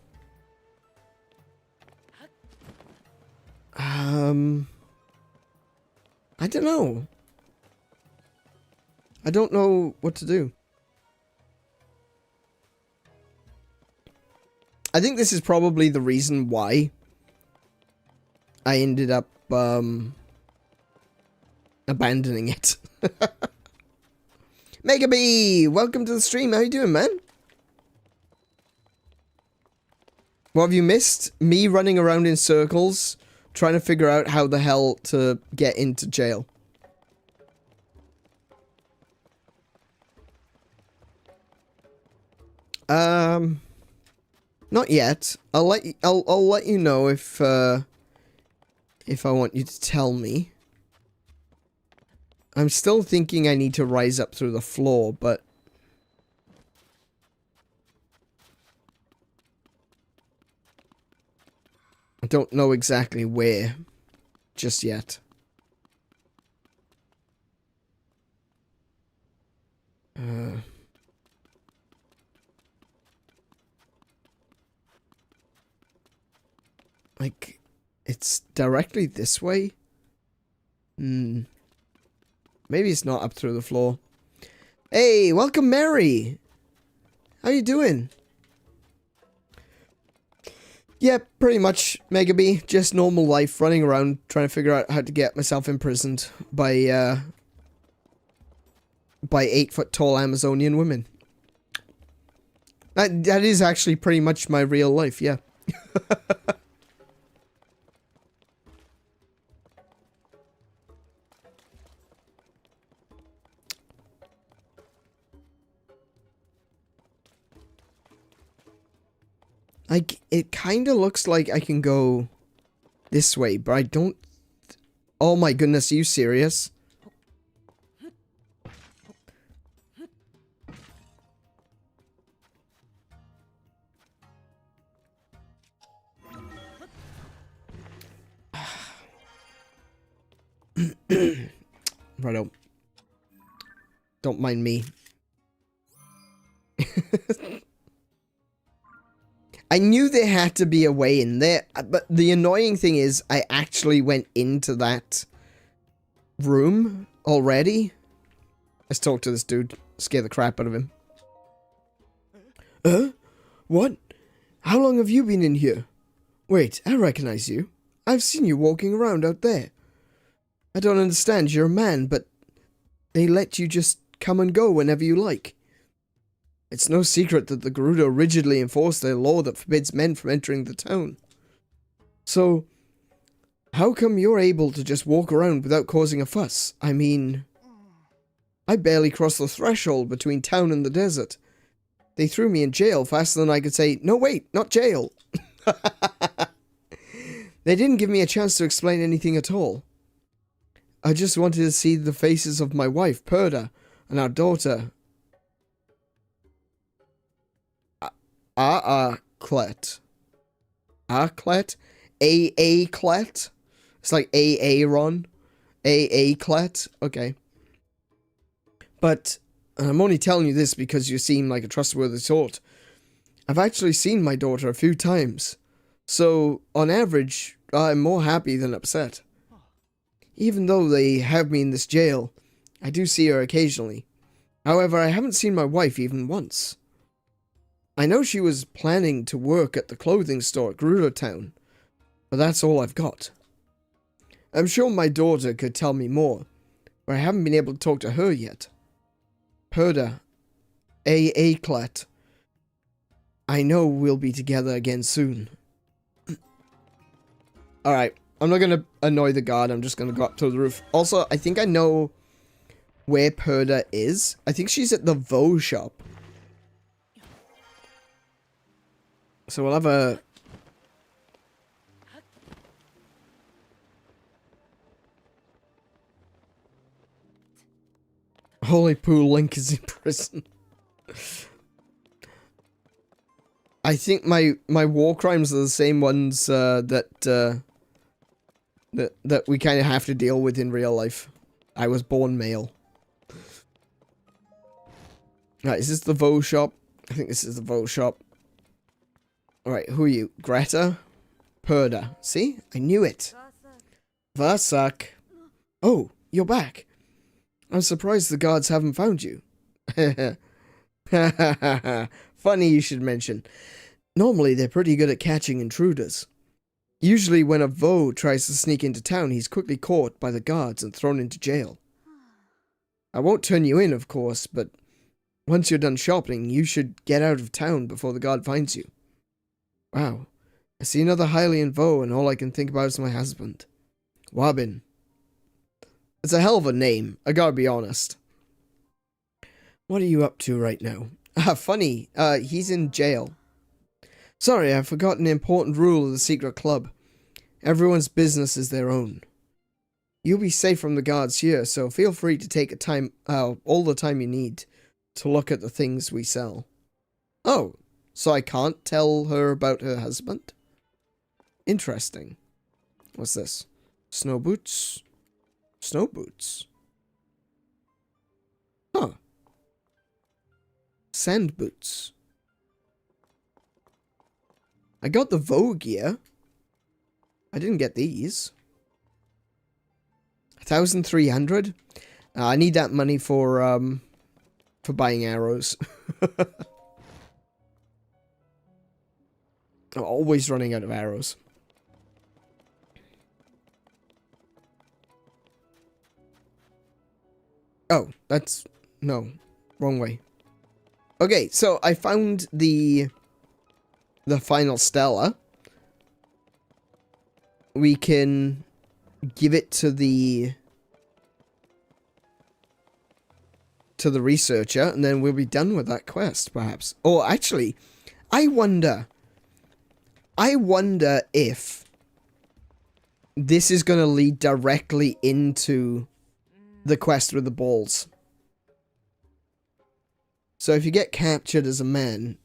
I don't know. I don't know what to do. I think this is probably the reason why I ended up abandoning it. 𝗦𝘄𝗶𝘁𝗰𝗵, welcome to the stream. How you doing, man? What have you missed? Me running around in circles, trying to figure out how the hell to get into jail. Not yet. I'll let you know if I want you to tell me. I'm still thinking I need to rise up through the floor, but I don't know exactly where just yet. Like, it's directly this way? Maybe it's not up through the floor. Hey, welcome, Mary! How you doing? Yeah, pretty much, 𝗦𝘄𝗶𝘁. Just normal life, running around, trying to figure out how to get myself imprisoned by 8-foot-tall Amazonian women. That is actually pretty much my real life, yeah. Like, it kind of looks like I can go this way, but I don't... Oh my goodness, are you serious? Righto. Don't mind me. I knew there had to be a way in there, but the annoying thing is I actually went into that room already. Let's talk to this dude. Scare the crap out of him. What? How long have you been in here? Wait, I recognize you. I've seen you walking around out there. I don't understand, you're a man, but they let you just come and go whenever you like. It's no secret that the Gerudo rigidly enforce their law that forbids men from entering the town. So, how come you're able to just walk around without causing a fuss? I mean, I barely crossed the threshold between town and the desert. They threw me in jail faster than I could say, no wait, not jail. They didn't give me a chance to explain anything at all. I just wanted to see the faces of my wife, Perda, and our daughter, Clet. Clet? Clet? It's like Ron. Clet? Okay. But I'm only telling you this because you seem like a trustworthy sort. I've actually seen my daughter a few times. So, on average, I'm more happy than upset. Even though they have me in this jail, I do see her occasionally. However, I haven't seen my wife even once. I know she was planning to work at the clothing store at Gerudo Town, but that's all I've got. I'm sure my daughter could tell me more, but I haven't been able to talk to her yet. Perda, Clet. I know we'll be together again soon. Alright, I'm not gonna annoy the guard, I'm just gonna go up to the roof. Also, I think I know where Perda is. I think she's at the Vo shop. So we'll have a... Holy poo, Link is in prison. I think my war crimes are the same ones that we kind of have to deal with in real life. I was born male. Right, is this the Vo shop? I think this is the Vo shop. Alright, who are you? Greta? Perda. See? I knew it. Varsak. Oh, you're back. I'm surprised the guards haven't found you. Funny you should mention. Normally, they're pretty good at catching intruders. Usually, when a Vo tries to sneak into town, he's quickly caught by the guards and thrown into jail. I won't turn you in, of course, but once you're done shopping, you should get out of town before the guard finds you. Wow. I see another Hylian Vo, and all I can think about is my husband. Wabin. It's a hell of a name, I gotta be honest. What are you up to right now? Funny. He's in jail. Sorry, I forgot an important rule of the secret club. Everyone's business is their own. You'll be safe from the guards here, so feel free to take all the time you need to look at the things we sell. Oh, so I can't tell her about her husband? Interesting. What's this? Snow boots? Snow boots. Huh. Sand boots. I got the Vo gear. I didn't get these. 1,300. I need that money for buying arrows. I'm always running out of arrows. Oh, that's... no. Wrong way. Okay, so I found the final Stella. We can give it to the researcher, and then we'll be done with that quest, perhaps. Or actually, I wonder I wonder if this is going to lead directly into the quest with the balls. So if you get captured as a man,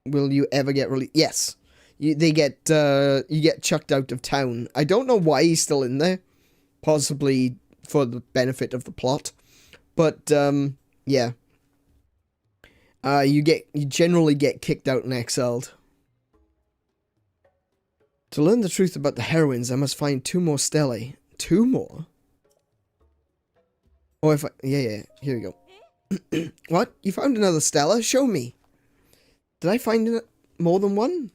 will you ever get released? Yes. You get chucked out of town. I don't know why he's still in there. Possibly for the benefit of the plot. But, yeah. You generally get kicked out and exiled. To learn the truth about the heroines, I must find 2 more stelae. 2 more? Oh, if I... Yeah, here we go. What? You found another stela? Show me. Did I find more than one?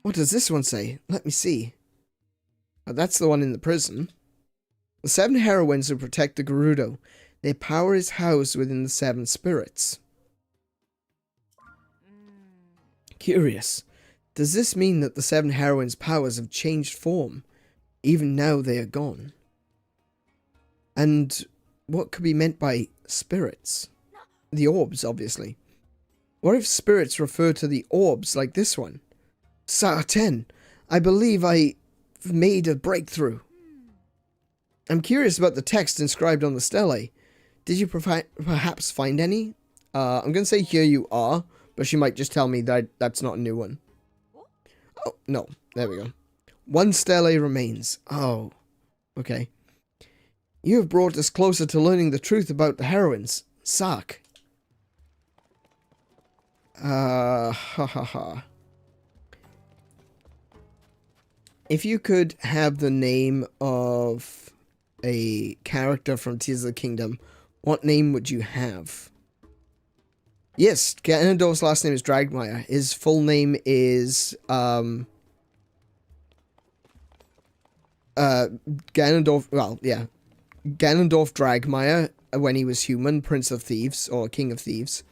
What does this one say? Let me see. Oh, that's the one in the prison. The 7 heroines who protect the Gerudo. Their power is housed within the 7 spirits. Curious. Does this mean that the 7 heroines' powers have changed form? Even now they are gone. And what could be meant by spirits? The orbs, obviously. What if spirits refer to the orbs like this one? Sarten, I believe I've made a breakthrough. I'm curious about the text inscribed on the stelae. Did you perhaps find any? I'm going to say here you are, but she might just tell me that that's not a new one. Oh, no. There we go. 1 stela remains. Oh, okay. You have brought us closer to learning the truth about the heroines. Sark. Ha ha ha. If you could have the name of a character from Tears of the Kingdom, what name would you have? Yes, Ganondorf's last name is Dragmire. His full name is Ganondorf. Well, yeah, Ganondorf Dragmire when he was human, Prince of Thieves or King of Thieves,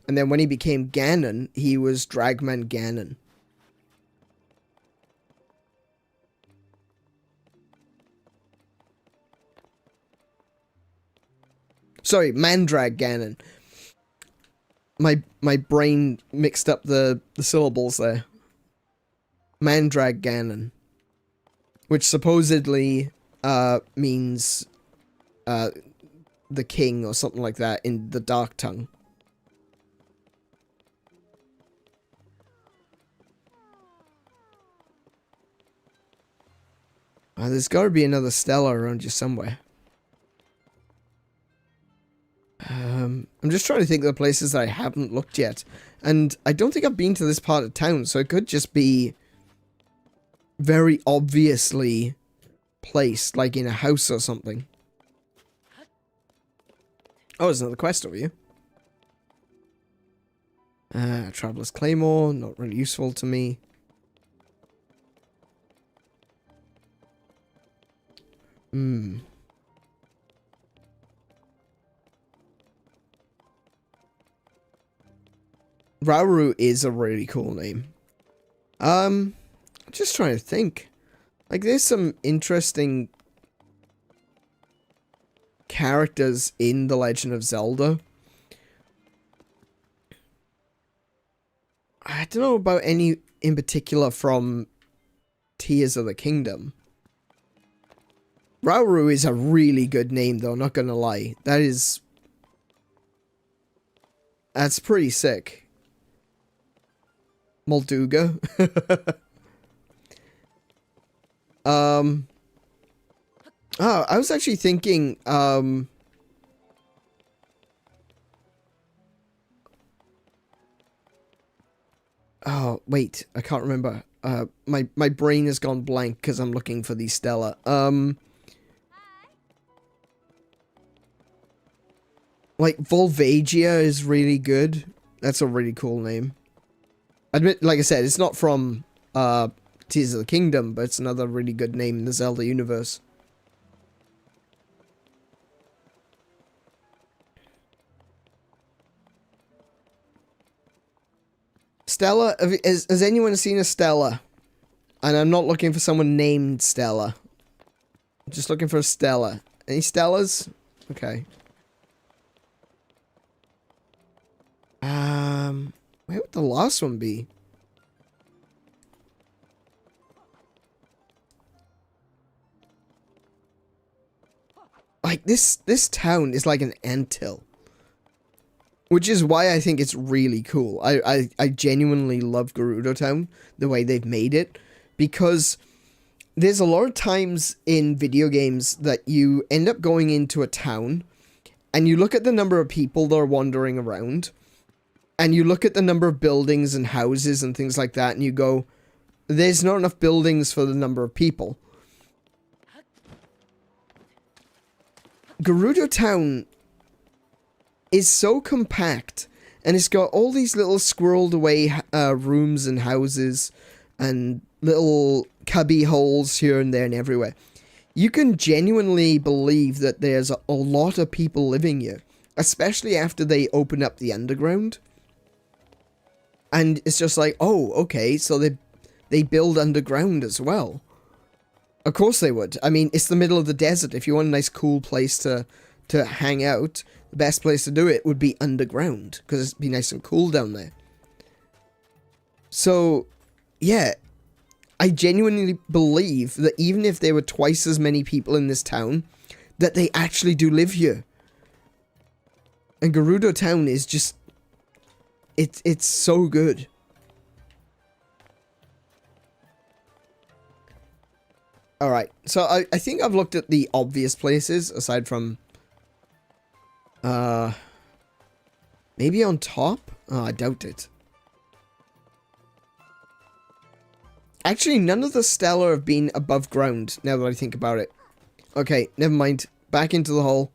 and then when he became Ganon, he was Dragman Ganon. Sorry, Mandrag Ganon. My brain mixed up the syllables there. Mandrag Ganon. Which supposedly means the king or something like that in the Dark Tongue. There's gotta be another stela around you somewhere. I'm just trying to think of the places that I haven't looked yet. And I don't think I've been to this part of town, so it could just be very obviously placed, like in a house or something. Oh, there's another quest over here. Traveler's Claymore, not really useful to me. Rauru is a really cool name. Just trying to think. Like, there's some interesting characters in The Legend of Zelda. I don't know about any in particular from Tears of the Kingdom. Rauru is a really good name, though, not gonna lie. That's pretty sick. Molduga. Oh, I was actually thinking, oh, wait, I can't remember. My brain has gone blank because I'm looking for these stela. Like, Volvagia is really good. That's a really cool name. Admit, like I said, it's not from, Tears of the Kingdom, but it's another really good name in the Zelda universe. Stella, has anyone seen a Stella? And I'm not looking for someone named Stella. I'm just looking for a Stella. Any Stellas? Okay. Where would the last one be? like, this town is like an anthill. Which is why I think it's really cool. I genuinely love Gerudo Town, the way they've made it. Because there's a lot of times in video games that you end up going into a town, and you look at the number of people that are wandering around, and you look at the number of buildings and houses and things like that, and you go, there's not enough buildings for the number of people. Gerudo Town is so compact, and it's got all these little squirreled away rooms and houses and little cubby holes here and there and everywhere. You can genuinely believe that there's a lot of people living here, especially after they open up the underground. And it's just like, oh, okay, so they build underground as well. Of course they would. I mean, it's the middle of the desert. If you want a nice cool place to hang out, the best place to do it would be underground, because it'd be nice and cool down there. So, yeah, I genuinely believe that even if there were twice as many people in this town, that they actually do live here. And Gerudo Town is just, it's so good. Alright, so I think I've looked at the obvious places, aside from maybe on top? Oh, I doubt it. Actually, none of the Stellar have been above ground, now that I think about it. Okay, never mind. Back into the hole.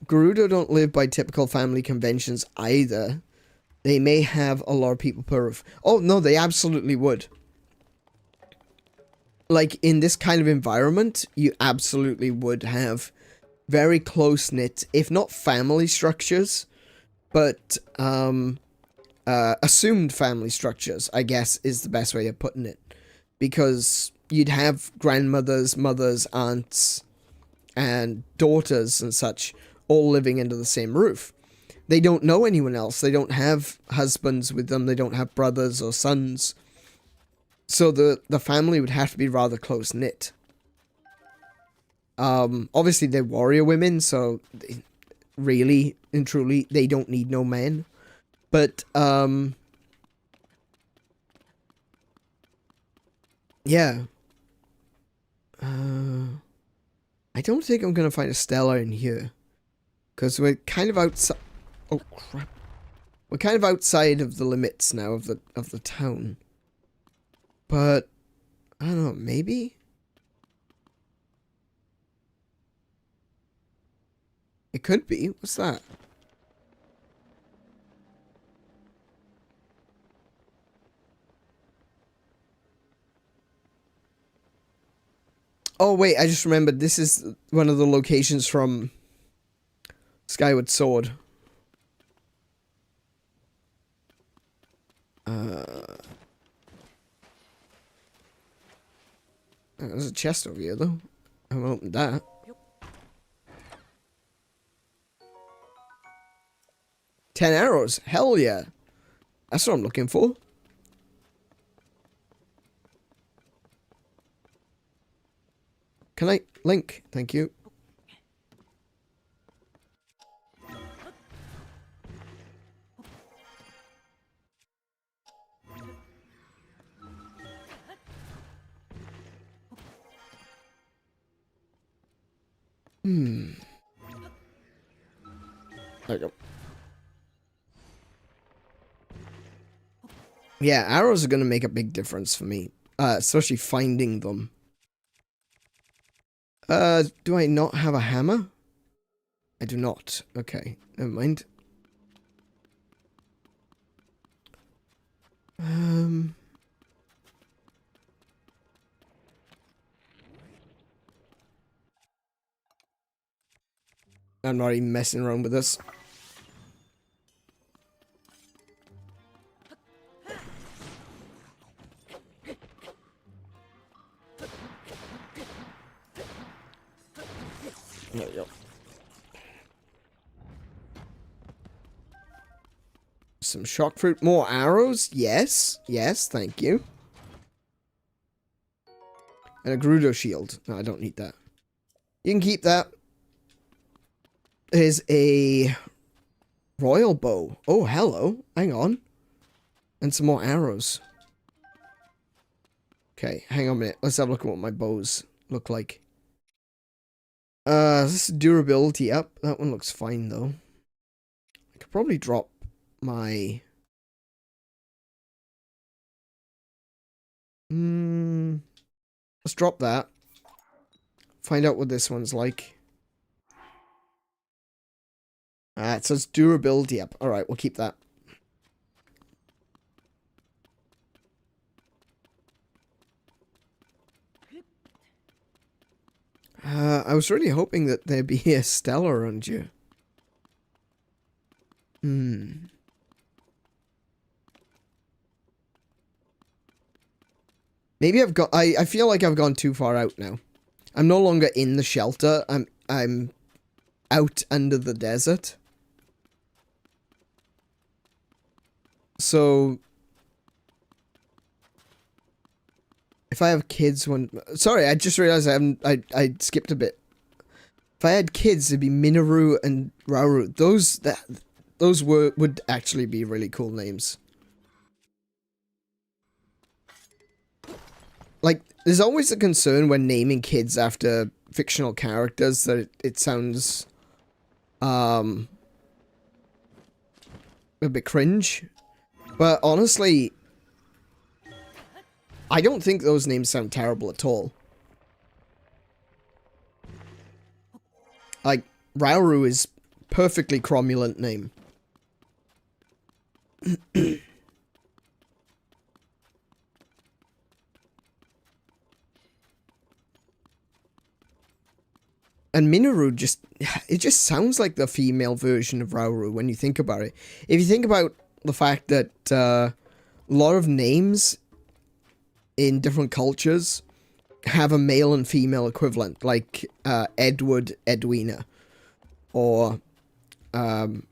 Gerudo don't live by typical family conventions either. They may have a lot of people per roof. Oh, no, they absolutely would. Like, in this kind of environment, you absolutely would have very close-knit, if not family structures, but, assumed family structures, I guess, is the best way of putting it. Because you'd have grandmothers, mothers, aunts, and daughters and such, all living under the same roof. They don't know anyone else. They don't have husbands with them. They don't have brothers or sons. So the family would have to be rather close-knit. Obviously, they're warrior women, so really and truly, they don't need no men. But, yeah. I don't think I'm gonna find a Stellar in here. Because we're kind of outside... Oh, crap. We're kind of outside of the limits now of the town. But, I don't know, maybe? It could be. What's that? Oh, wait, I just remembered. This is one of the locations from Skyward Sword. There's a chest over here, though. I haven't opened that. Yep. 10 arrows. Hell yeah. That's what I'm looking for. Can I... Link. Thank you. There you go. Yeah, arrows are going to make a big difference for me. Especially finding them. Do I not have a hammer? I do not. Okay, never mind. I'm not even messing around with this. There we go. Some shock fruit. More arrows? Yes. Yes, thank you. And a Gerudo shield. No, I don't need that. You can keep that. There's a royal bow. Oh, hello. Hang on. And some more arrows. Okay, hang on a minute. Let's have a look at what my bows look like. This is durability up. That one looks fine, though. I could probably drop my... Let's drop that. Find out what this one's like. It says durability up. Alright, we'll keep that. I was really hoping that there'd be a Stella around you. Maybe I've got... I feel like I've gone too far out now. I'm no longer in the shelter. I'm out under the desert. So... If I have kids when... Sorry, I just realized I skipped a bit. If I had kids, it'd be Minoru and Rauru. Those would actually be really cool names. Like, there's always a concern when naming kids after fictional characters that it sounds a bit cringe. But honestly, I don't think those names sound terrible at all. Like, Rauru is perfectly cromulent name. And Minoru it just sounds like the female version of Rauru when you think about it. If you think about the fact that a lot of names in different cultures have a male and female equivalent, like Edward, Edwina, or Rond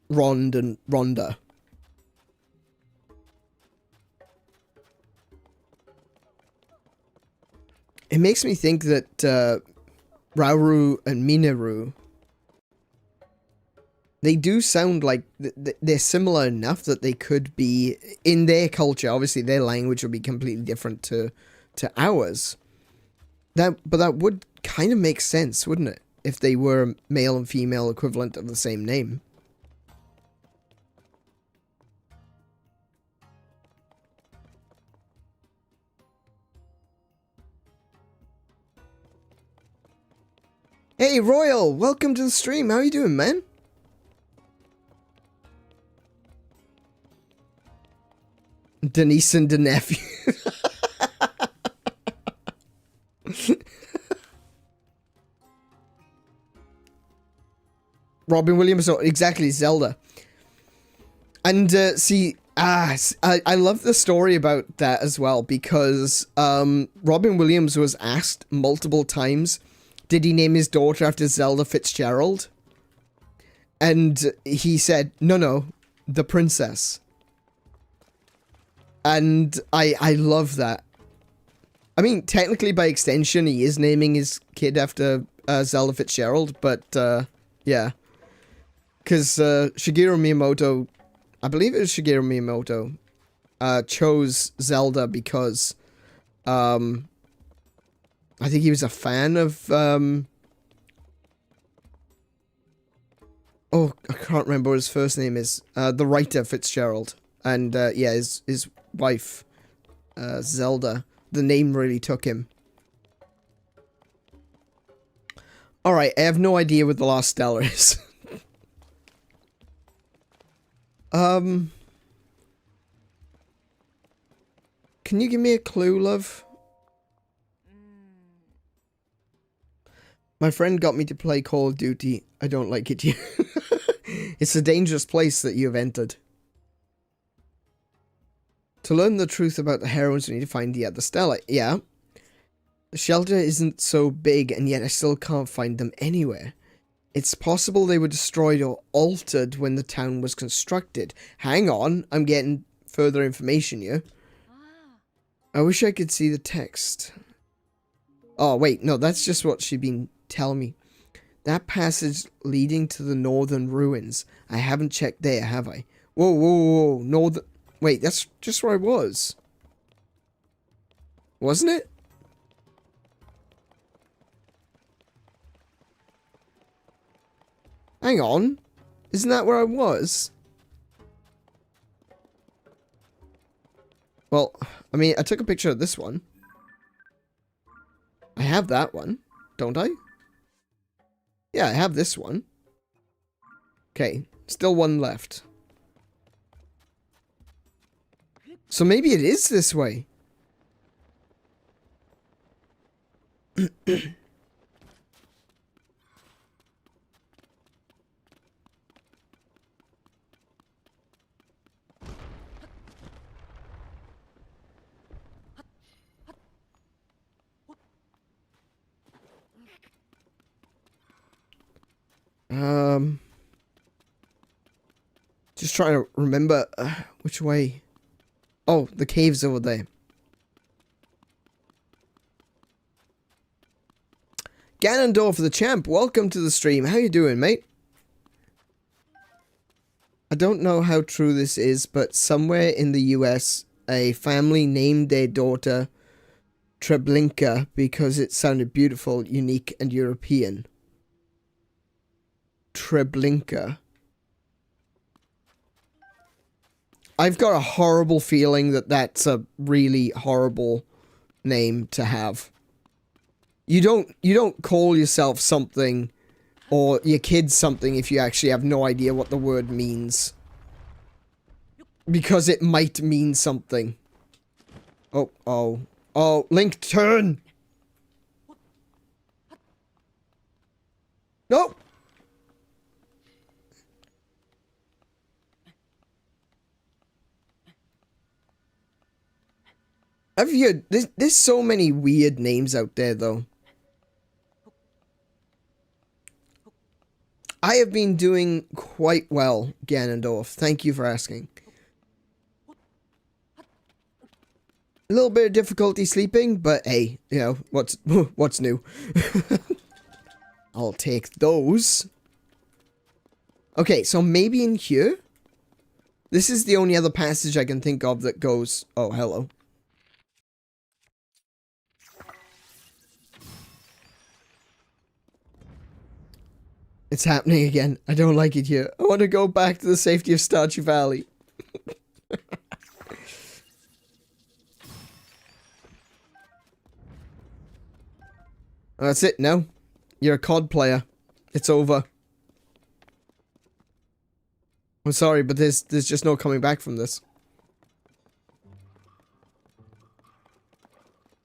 and Rhonda. It makes me think that Rauru and Minoru, they do sound like they're similar enough that they could be, in their culture, obviously their language would be completely different to ours. But that would kind of make sense, wouldn't it? If they were a male and female equivalent of the same name. Hey, Royal! Welcome to the stream. How are you doing, man? Denise and the nephew. Robin Williams, exactly, Zelda. And, see, I love the story about that as well, because, Robin Williams was asked multiple times, did he name his daughter after Zelda Fitzgerald? And he said, no, the princess. And I love that. I mean, technically by extension, he is naming his kid after Zelda Fitzgerald, but yeah. Because Shigeru Miyamoto, I believe it was Shigeru Miyamoto, chose Zelda because I think he was a fan of oh, I can't remember what his first name is. The writer Fitzgerald. And yeah, his wife, Zelda. The name really took him. Alright, I have no idea what the last Stella is. Can you give me a clue, love? My friend got me to play Call of Duty. I don't like it yet. It's a dangerous place that you have entered. To learn the truth about the heroines, we need to find the other Stella. Yeah. The shelter isn't so big, and yet I still can't find them anywhere. It's possible they were destroyed or altered when the town was constructed. Hang on, I'm getting further information here. I wish I could see the text. Oh, wait, no, that's just what she'd been telling me. That passage leading to the northern ruins. I haven't checked there, have I? Whoa, whoa, whoa, northern... Wait, that's just where I was. Wasn't it? Hang on. Isn't that where I was? Well, I mean, I took a picture of this one. I have that one, don't I? Yeah, I have this one. Okay, still one left. So maybe it is this way. Just trying to remember which way. Oh, the cave's over there. Ganondorf the champ, welcome to the stream. How you doing, mate? I don't know how true this is, but somewhere in the US, a family named their daughter 𝗬𝗏𝗰𝗵 because it sounded beautiful, unique, and European. 𝗬𝗏𝗰𝗵. I've got a horrible feeling that that's a really horrible name to have. You don't call yourself something or your kids something if you actually have no idea what the word means. Because it might mean something. Oh, Link, turn! Nope! There's so many weird names out there, though. I have been doing quite well, Ganondorf. Thank you for asking. A little bit of difficulty sleeping, but hey, you know, what's new? I'll take those. Okay, so maybe in here? This is the only other passage I can think of that goes... Oh, hello. It's happening again. I don't like it here. I want to go back to the safety of Stardew Valley. That's it, no. You're a COD player. It's over. I'm sorry, but there's just no coming back from this.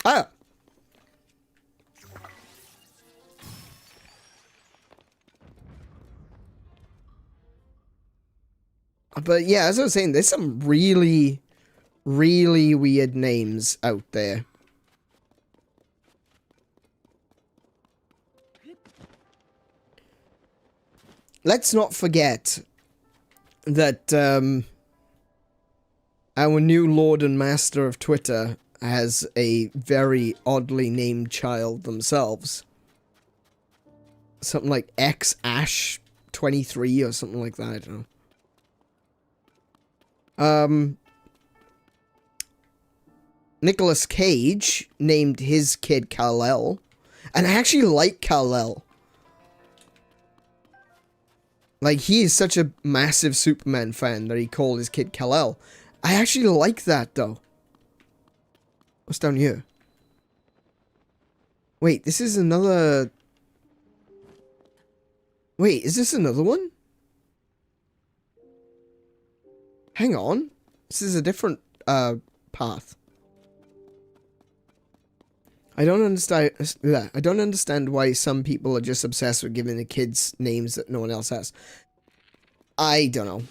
Ah! But yeah, as I was saying, there's some really, really weird names out there. Let's not forget that our new Lord and Master of Twitter has a very oddly named child themselves. Something like XAsh23 or something like that, I don't know. Nicolas Cage named his kid Kal-El. And I actually like Kal-El. Like, he is such a massive Superman fan that he called his kid Kal-El. I actually like that, though. What's down here? Wait, this is another... Wait, is this another one? Hang on. This is a different, path. I don't understand why some people are just obsessed with giving the kids names that no one else has. I don't know.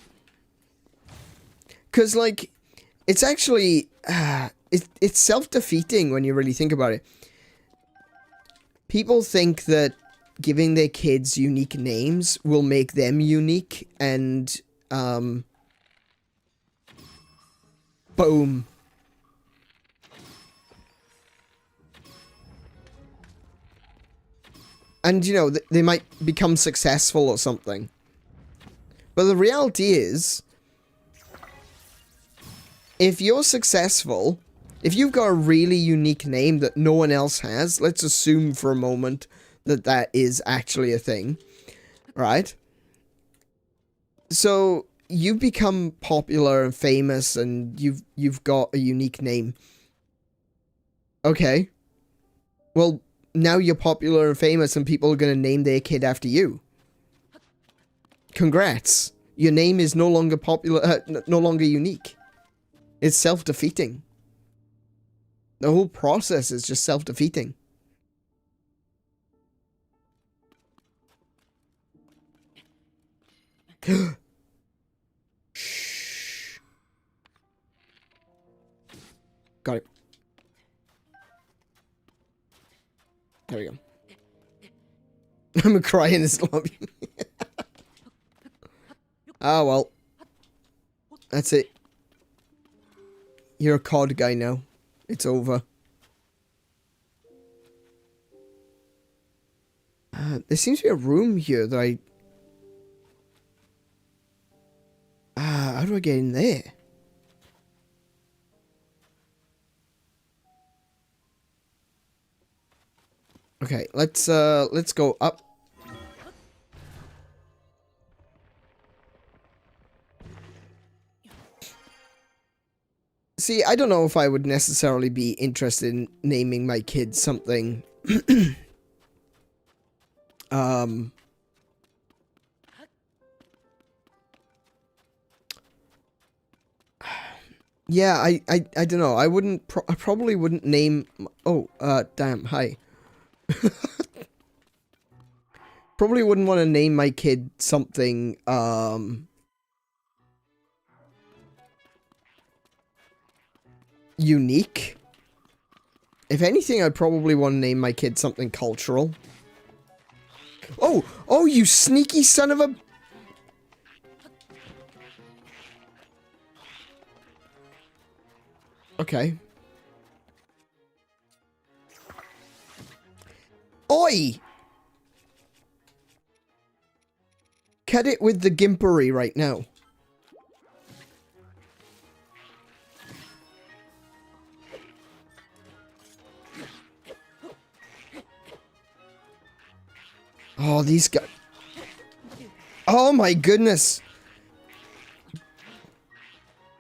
Because, like, it's actually, it's self-defeating when you really think about it. People think that giving their kids unique names will make them unique, and, boom. And, you know, they might become successful or something. But the reality is, if you're successful, if you've got a really unique name that no one else has, let's assume for a moment that that is actually a thing, right? So you become popular and famous, and you've got a unique name. Okay. Well, now you're popular and famous, and people are going to name their kid after you. Congrats. Your name is no longer popular, no longer unique. It's self-defeating. The whole process is just self-defeating. Shh. Got it. There we go. I'm crying in this lobby. Ah, well. That's it. You're a COD guy now. It's over. There seems to be a room here that I... how do I get in there? Okay, let's go up. See, I don't know if I would necessarily be interested in naming my kid something. Yeah, I don't know. I probably wouldn't name... Oh, damn, hi. Probably wouldn't want to name my kid something, unique. If anything, I'd probably want to name my kid something cultural. Oh, you sneaky son of a... Okay. Oi! Cut it with the gimpery right now. Oh, these guys. Oh my goodness.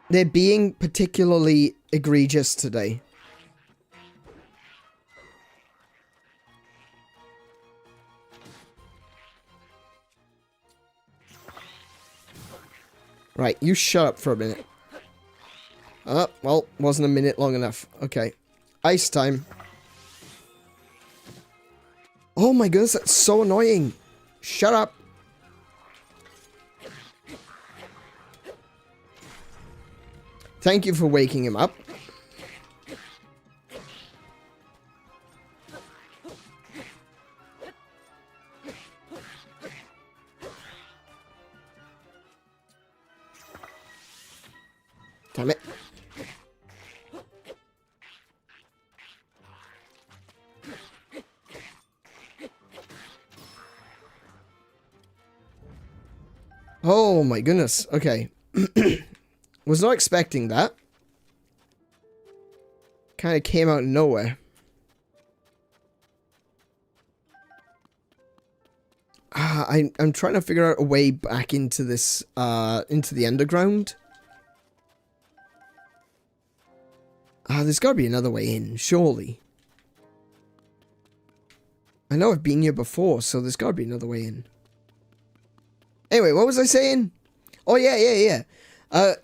They're being particularly egregious today. Right, you shut up for a minute. Oh, well, wasn't a minute long enough. Okay. Ice time. Oh my goodness, that's so annoying. Shut up. Thank you for waking him up. Damn it. Oh my goodness. Okay. Was not expecting that. Kind of came out of nowhere. I'm trying to figure out a way back into this, into the underground. There's gotta be another way in, surely. I know I've been here before, so there's gotta be another way in. Anyway, what was I saying? Oh, yeah. I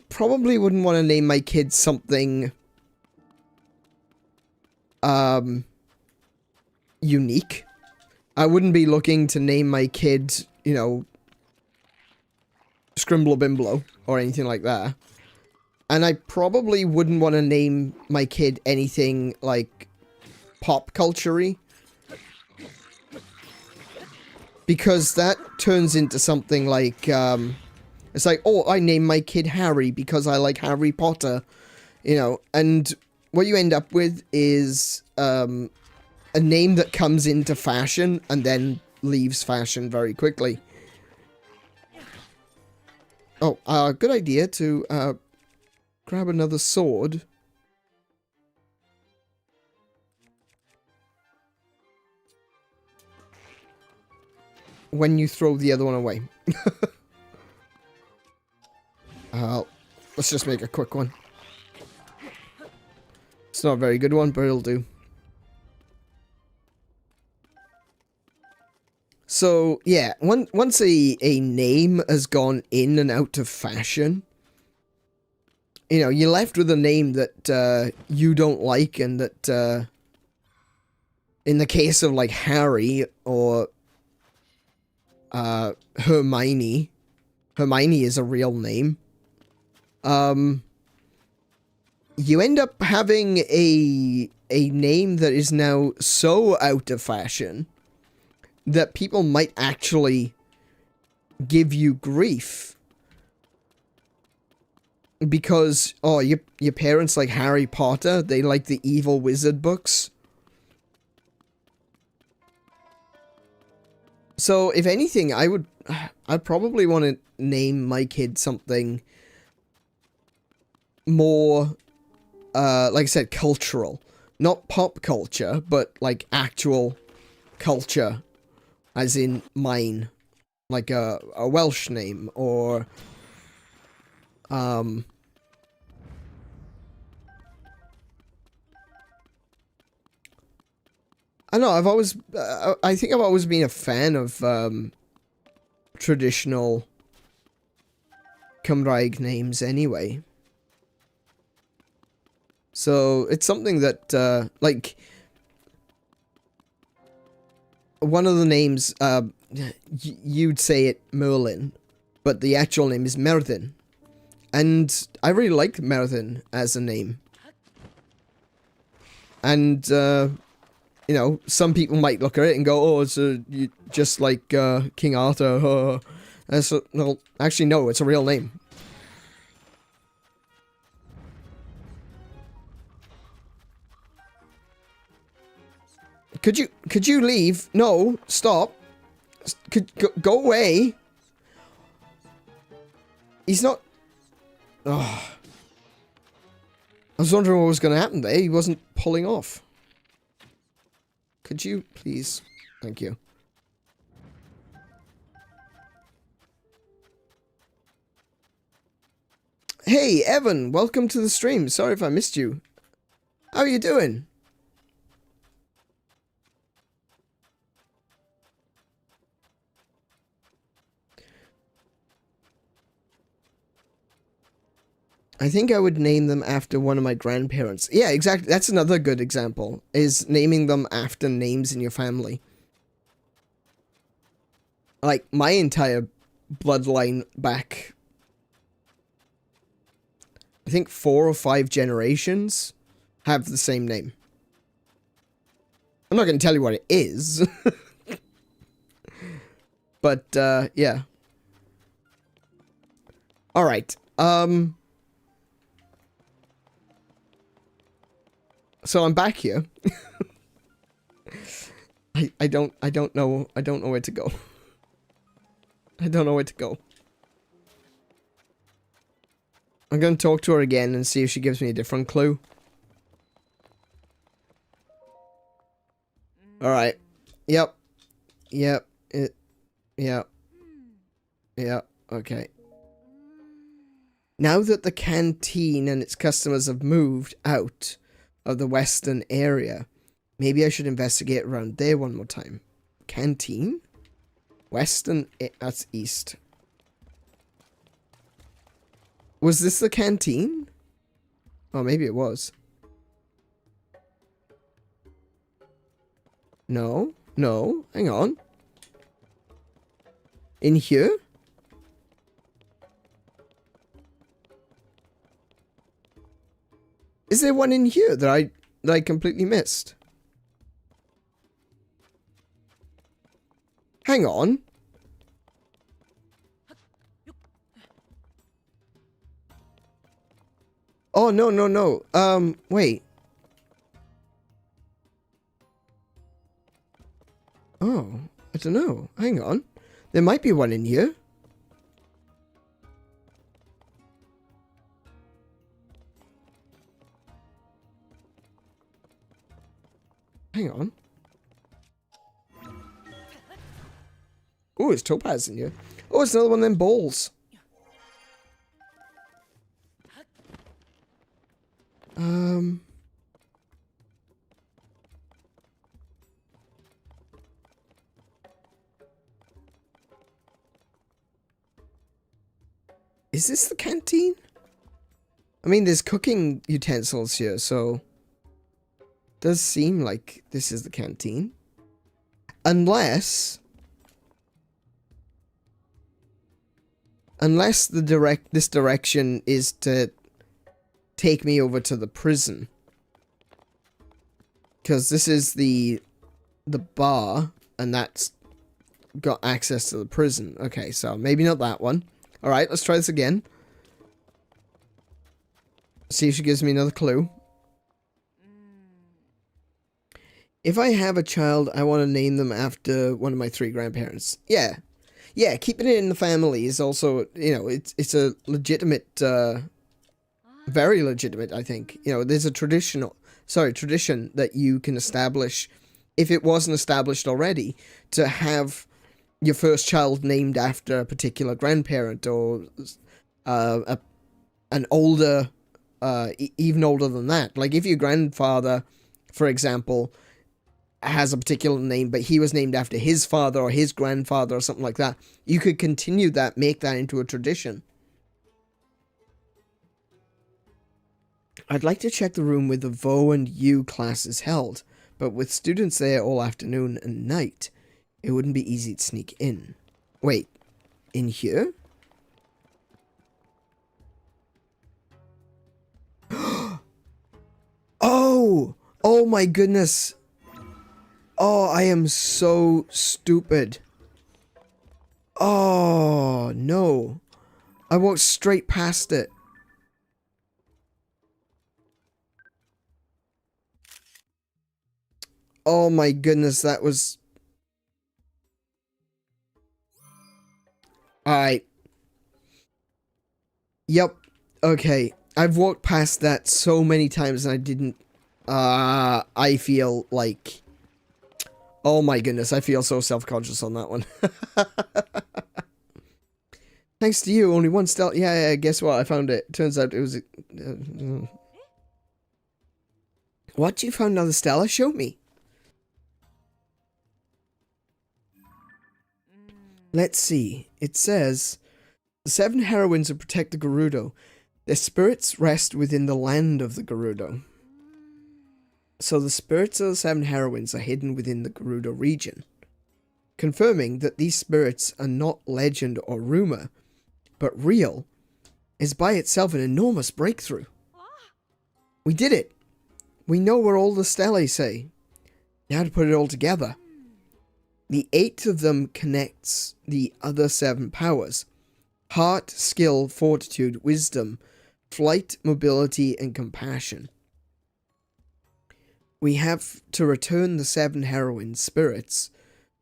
probably wouldn't want to name my kid something, unique. I wouldn't be looking to name my kid, you know, Scrimblow or anything like that. And I probably wouldn't want to name my kid anything like pop culture-y. Because that turns into something like, it's like, oh, I named my kid Harry because I like Harry Potter. You know, and what you end up with is, a name that comes into fashion and then leaves fashion very quickly. Oh, good idea to grab another sword. When you throw the other one away. Let's just make a quick one. It's not a very good one, but it'll do. So, yeah, once a name has gone in and out of fashion, you know, you're left with a name that you don't like, and that, in the case of, like, Harry or Hermione is a real name. You end up having a name that is now so out of fashion that people might actually give you grief because, oh, your parents like Harry Potter, they like the evil wizard books. So, if anything, I'd probably want to name my kid something more, like I said, cultural. Not pop culture, but, like, actual culture. As in mine. Like a Welsh name, or... I don't know, I've always... I think I've always been a fan of, traditional Cymraeg names anyway. So, it's something that, like... One of the names, you'd say it Merlin, but the actual name is Merddin. And I really like Merddin as a name. And, you know, some people might look at it and go, oh, it's just like King Arthur. Well, actually, no, it's a real name. Could you leave? No, stop. Go away. He's not... Oh. I was wondering what was going to happen there. He wasn't pulling off. Could you please? Thank you. Hey, Evan. Welcome to the stream. Sorry if I missed you. How are you doing? I think I would name them after one of my grandparents. Yeah, exactly. That's another good example, is naming them after names in your family. Like, my entire bloodline back, I think 4 or 5 generations have the same name. I'm not going to tell you what it is. But, yeah. Alright, so I'm back here. I don't know where to go. I don't know where to go. I'm gonna talk to her again and see if she gives me a different clue. Alright. Yep. Yep. Yep. Yep. Okay. Now that the canteen and its customers have moved out of the western area, maybe I should investigate around there one more time. Canteen? Western, that's east. Was this the canteen? Oh, maybe it was. No, no, hang on. In here? Is there one in here that I completely missed? Hang on. Oh, no, no, no. Wait. Oh, I don't know. Hang on. There might be one in here. Hang on. Oh, it's Topaz in here. Oh, it's another one of them balls. Is this the canteen? I mean, there's cooking utensils here, so... Does seem like this is the canteen. Unless this direction is to take me over to the prison. Because this is the bar, and that's got access to the prison. Okay, so maybe not that one. Alright, let's try this again. See if she gives me another clue. If I have a child, I want to name them after one of my 3 grandparents. Yeah. Yeah, keeping it in the family is also, you know, it's a legitimate, very legitimate, I think. You know, there's a tradition that you can establish, if it wasn't established already, to have your first child named after a particular grandparent or an older, even older than that. Like, if your grandfather, for example, has a particular name, but he was named after his father or his grandfather or something like that, you could continue that, make that into a tradition. I'd like to check the room where the Vo and U class is held, but with students there all afternoon and night, it wouldn't be easy to sneak in. Wait, in here? Oh! Oh my goodness! Oh, I am so stupid. Oh, no. I walked straight past it. Oh my goodness, that was... Alright. Yep. Okay. I've walked past that so many times and I didn't... I feel like... Oh my goodness, I feel so self-conscious on that one. Thanks to you, only one Stella... Yeah, guess what? I found it. Turns out it was... What? You found another Stella? Show me. Let's see. It says... The 7 heroines who protect the Gerudo. Their spirits rest within the land of the Gerudo. So the spirits of the 7 heroines are hidden within the Gerudo region, confirming that these spirits are not legend or rumor, but real, is by itself an enormous breakthrough. We did it! We know where all the stellae say. Now to put it all together. The 8th of them connects the other 7 powers. Heart, skill, fortitude, wisdom, flight, mobility, and compassion. We have to return the 7 heroine spirits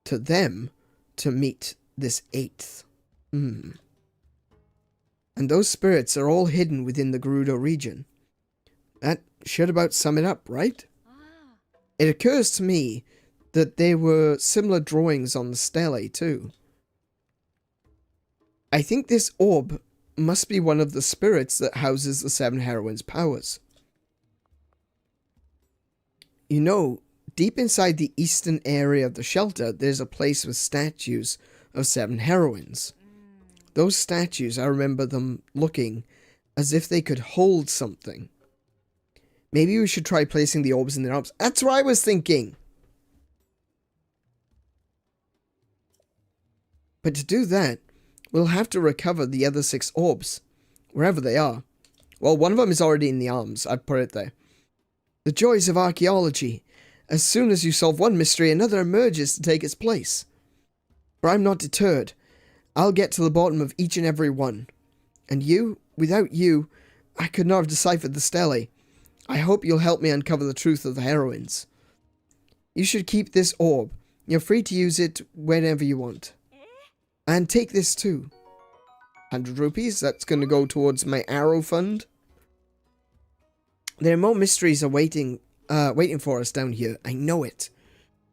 to them to meet this 8th. And those spirits are all hidden within the Gerudo region. That should about sum it up, right? It occurs to me that there were similar drawings on the stelae too. I think this orb must be one of the spirits that houses the 7 heroines' powers. You know, deep inside the eastern area of the shelter, there's a place with statues of 7 heroines. Those statues, I remember them looking as if they could hold something. Maybe we should try placing the orbs in their arms. That's what I was thinking! But to do that, we'll have to recover the other 6 orbs, wherever they are. Well, one of them is already in the arms. I've put it there. The joys of archaeology. As soon as you solve one mystery, another emerges to take its place. But I'm not deterred. I'll get to the bottom of each and every one. And you, without you, I could not have deciphered the stelae. I hope you'll help me uncover the truth of the heroines. You should keep this orb. You're free to use it whenever you want. And take this too. 100 rupees, that's going to go towards my arrow fund. There are more mysteries awaiting for us down here. I know it.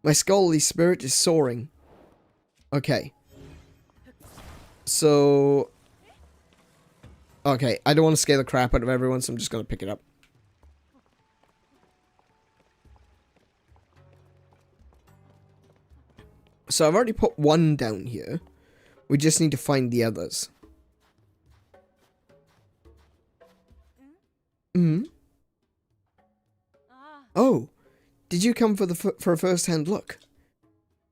My scholarly spirit is soaring. Okay. So... Okay, I don't want to scare the crap out of everyone, so I'm just going to pick it up. So I've already put one down here. We just need to find the others. Oh, did you come for a first-hand look?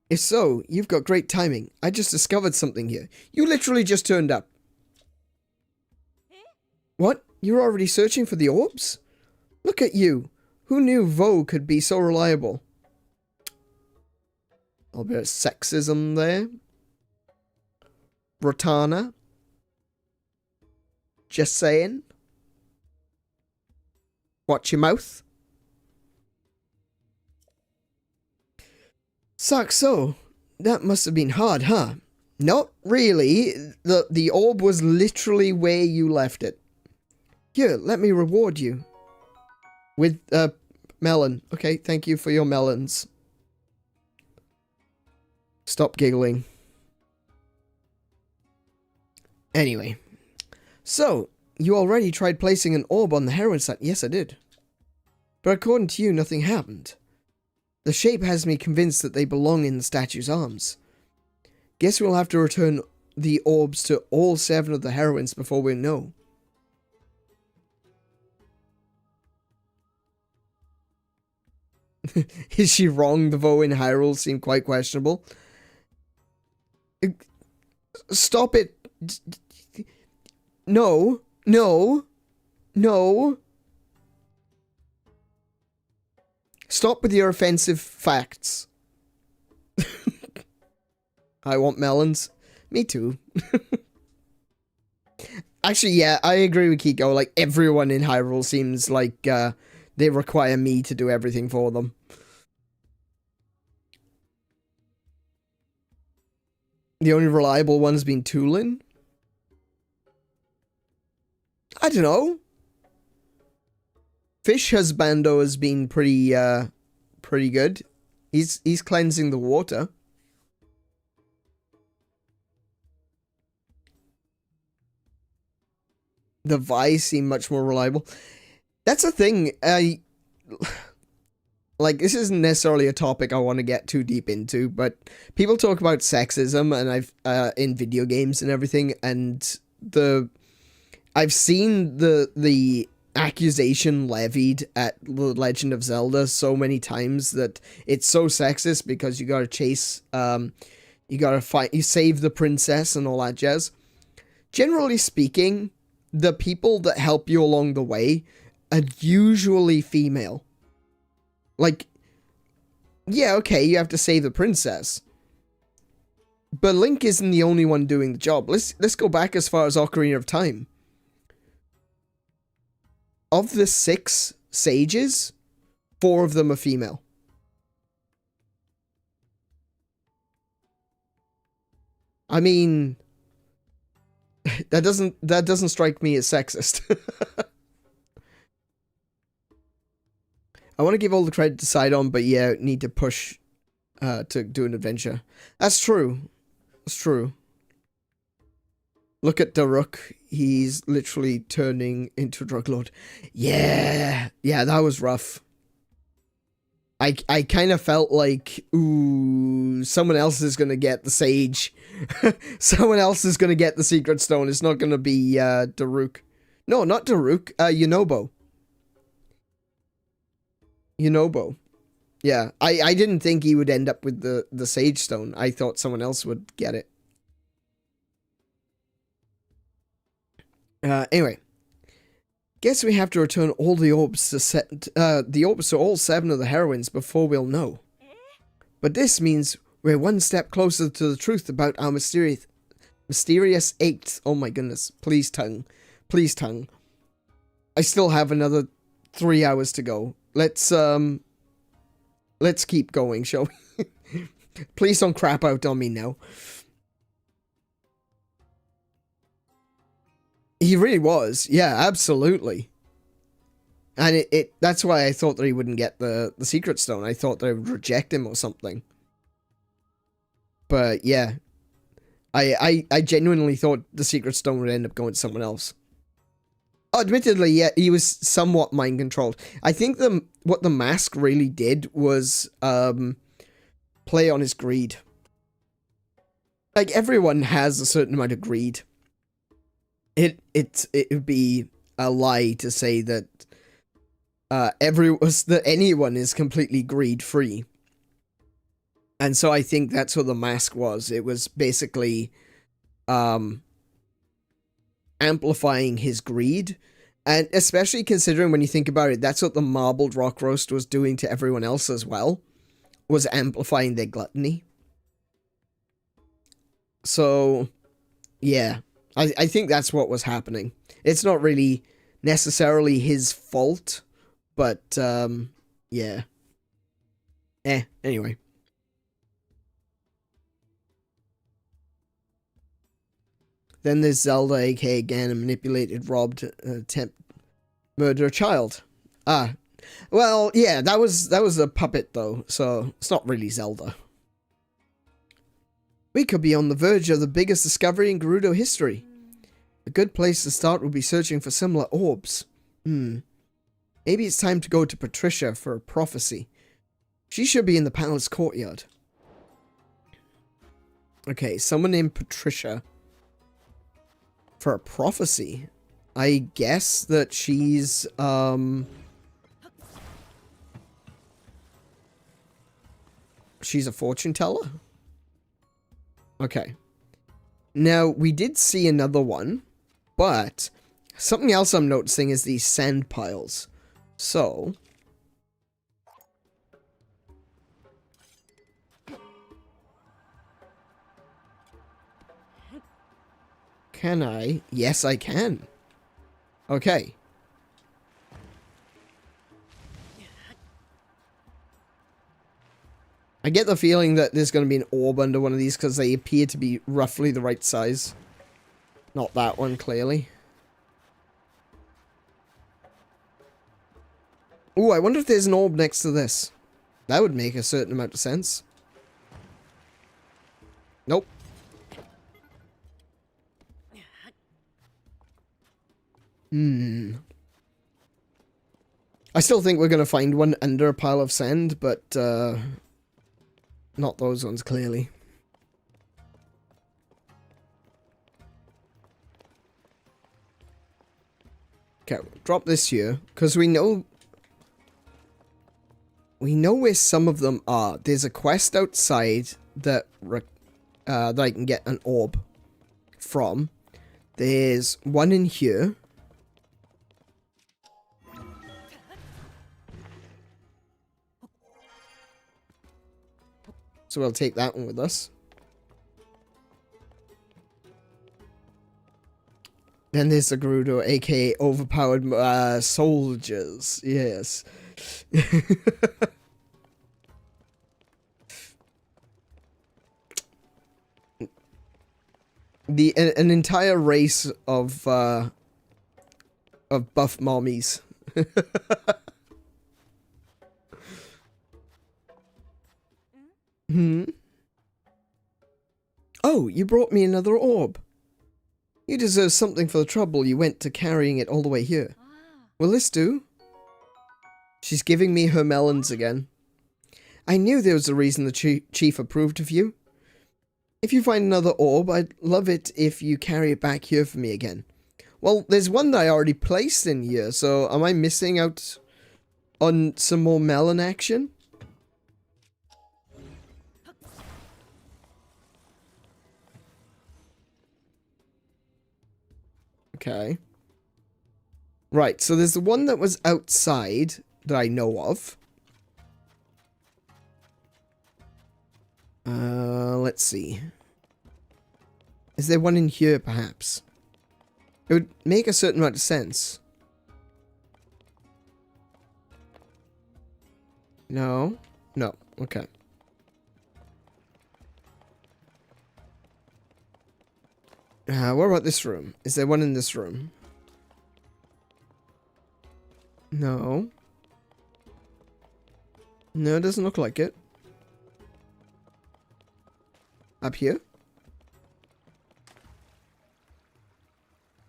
If so, you've got great timing. I just discovered something here. You literally just turned up. What? You're already searching for the orbs? Look at you. Who knew Vo could be so reliable? A little bit of sexism there. Rotana. Just saying. Watch your mouth. Sucks so. That must have been hard, huh? Not really. The orb was literally where you left it. Here, let me reward you. With a melon. Okay, thank you for your melons. Stop giggling. Anyway. So, you already tried placing an orb on the heroine site. Yes, I did. But according to you, nothing happened. The shape has me convinced that they belong in the statue's arms. Guess we'll have to return the orbs to all 7 of the heroines before we know. Is she wrong? The Vo in Hyrule seem quite questionable. Stop it. No. No. No. Stop with your offensive facts. I want melons. Me too. Actually, yeah, I agree with Kiko. Like, everyone in Hyrule seems like they require me to do everything for them. The only reliable one's been Tulin? I don't know. Fish Husbando has been pretty good. He's cleansing the water. The Vice seem much more reliable. That's the thing. Like, this isn't necessarily a topic I want to get too deep into, but people talk about sexism and I've in video games and everything, and I've seen the accusation levied at the Legend of Zelda so many times that it's so sexist because you gotta chase, you gotta fight, you save the princess and all that jazz. Generally speaking, the people that help you along the way are usually female. Like, yeah, okay, you have to save the princess. But Link isn't the only one doing the job. Let's go back as far as Ocarina of Time. Of the 6 sages, 4 of them are female. I mean, that doesn't strike me as sexist. I want to give all the credit to Sidon, but yeah, need to push to do an adventure. That's true. That's true. Look at Daruk. He's literally turning into a drug lord. Yeah. Yeah, that was rough. I kind of felt like, ooh, someone else is going to get the sage. Someone else is going to get the secret stone. It's not going to be Daruk. No, not Daruk. Yunobo. Yunobo. Yeah, I didn't think he would end up with the sage stone. I thought someone else would get it. Anyway, guess we have to return all the orbs to all 7 of the heroines before we'll know. But this means we're one step closer to the truth about our mysterious 8th. Oh my goodness! Please tongue, please tongue. I still have another 3 hours to go. Let's keep going, shall we? Please don't crap out on me now. He really was. Yeah, absolutely. And that's why I thought that he wouldn't get the secret stone. I thought they would reject him or something. But yeah. I genuinely thought the secret stone would end up going to someone else. Admittedly, yeah, he was somewhat mind controlled. I think what the mask really did was play on his greed. Like, everyone has a certain amount of greed. It would be a lie to say that anyone is completely greed free. And so I think that's what the mask was. It was basically amplifying his greed. And especially considering when you think about it, that's what the marbled rock roast was doing to everyone else as well. Was amplifying their gluttony. So, yeah. I think that's what was happening. It's not really necessarily his fault, but, yeah. Anyway. Then there's Zelda, aka Ganon, manipulated, robbed, attempt murder a child. Well, yeah, that was a puppet though, so it's not really Zelda. We could be on the verge of the biggest discovery in Gerudo history. A good place to start would be searching for similar orbs. Maybe it's time to go to Patricia for a prophecy. She should be in the palace courtyard. Okay, someone named Patricia for a prophecy. I guess that she's, she's a fortune teller? Okay. Now, we did see another one, but something else I'm noticing is these sand piles. So, can I? Yes, I can. Okay. I get the feeling that there's going to be an orb under one of these because they appear to be roughly the right size. Not that one, clearly. Ooh, I wonder if there's an orb next to this. That would make a certain amount of sense. Nope. I still think we're going to find one under a pile of sand, but, not those ones, clearly. Okay, drop this here, because we know where some of them are. There's a quest outside that that I can get an orb from. There's one in here. So we'll take that one with us. Then there's the Gerudo, aka overpowered soldiers. Yes. An entire race of buff mommies. Oh, you brought me another orb. You deserve something for the trouble you went to carrying it all the way here. Will this do? She's giving me her melons again. I knew there was a reason the chief approved of you. If you find another orb, I'd love it if you carry it back here for me again. Well, there's one that I already placed in here, so am I missing out on some more melon action? Okay. Right, so there's the one that was outside that I know of. Let's see. Is there one in here, perhaps? It would make a certain amount of sense. No? No. Okay. What about this room? Is there one in this room? No. No, it doesn't look like it. Up here?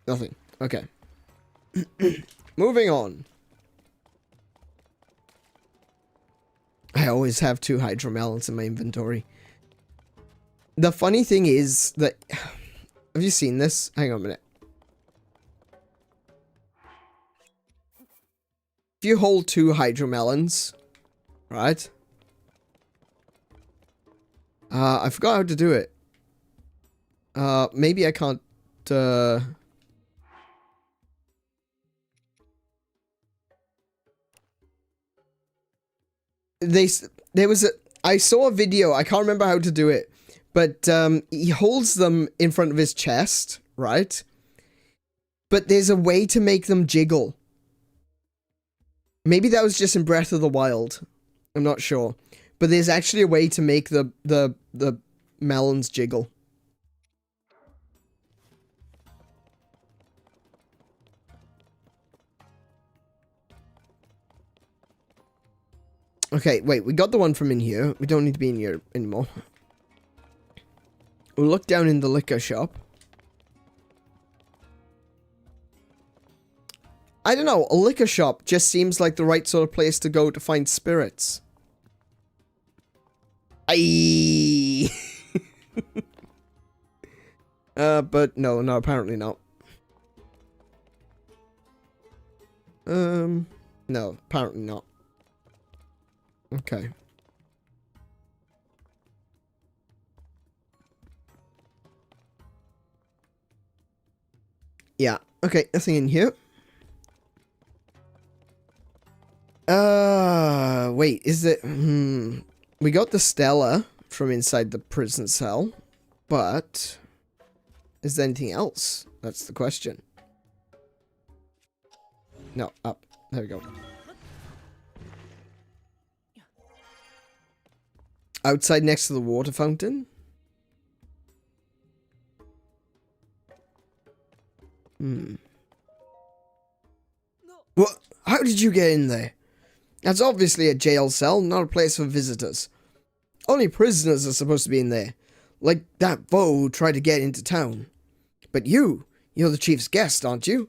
Nothing. Okay. Moving on. I always have 2 hydromelons in my inventory. The funny thing is that... Have you seen this? Hang on a minute. If you hold 2 hydromelons, right? I forgot how to do it. Maybe I can't, There was I saw a video, I can't remember how to do it, but, he holds them in front of his chest, right? But there's a way to make them jiggle. Maybe that was just in Breath of the Wild. I'm not sure. But there's actually a way to make the melons jiggle. Okay, wait, we got the one from in here. We don't need to be in here anymore. We'll look down in the liquor shop. I don't know, a liquor shop just seems like the right sort of place to go to find spirits. Aye. But no, apparently not. No, apparently not. Okay. Yeah, okay, nothing in here. Wait, is it... We got the Stella from inside the prison cell, but... Is there anything else? That's the question. No, up. There we go. Outside next to the water fountain? What? How did you get in there? That's obviously a jail cell, not a place for visitors. Only prisoners are supposed to be in there. Like that Vo who tried to get into town. But you're the chief's guest, aren't you?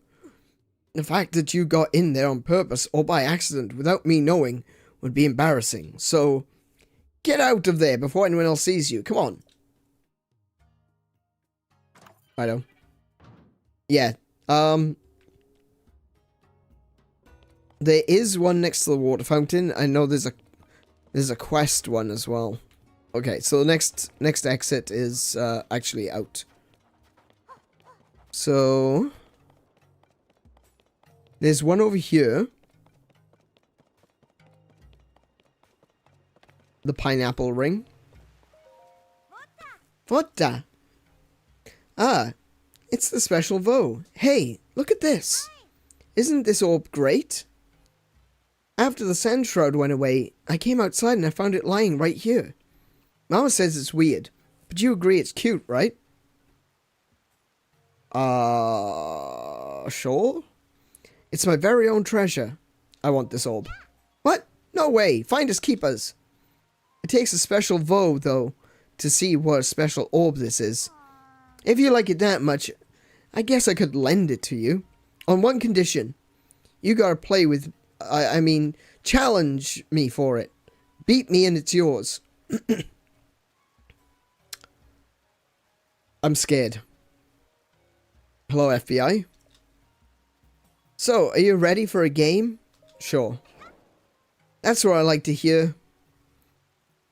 The fact that you got in there on purpose or by accident without me knowing would be embarrassing. So, get out of there before anyone else sees you. Come on. Righto. Yeah. There is one next to the water fountain. I know there's a quest one as well. Okay, so the next exit is actually out. So there's one over here. The pineapple ring. What? Ah, it's the special Vo. Hey, look at this. Isn't this orb great? After the sand shroud went away, I came outside and I found it lying right here. Mama says it's weird, but you agree it's cute, right? Sure? It's my very own treasure. I want this orb. What? No way. Finders keepers. It takes a special Vo, though, to see what a special orb this is. If you like it that much, I guess I could lend it to you. On one condition. You gotta play with... I mean, challenge me for it. Beat me and it's yours. I'm scared. Hello, FBI. So, are you ready for a game? Sure. That's what I like to hear.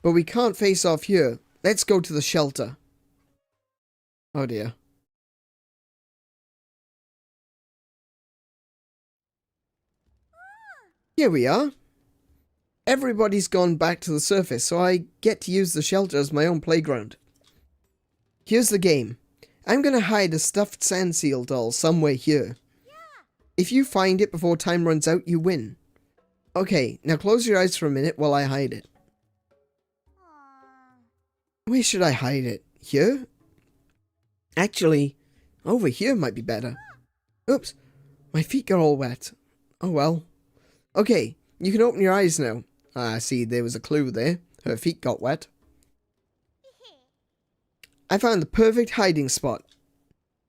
But we can't face off here. Let's go to the shelter. Oh dear. Here we are. Everybody's gone back to the surface, so I get to use the shelter as my own playground. Here's the game. I'm gonna hide a stuffed sand seal doll somewhere here. If you find it before time runs out, you win. Okay, now close your eyes for a minute while I hide it. Where should I hide it? Here? Actually, Over here might be better. Oops. My feet got all wet. Oh well. Okay, you can open your eyes now. Ah, see, there was a clue there. Her feet got wet. I found the perfect hiding spot.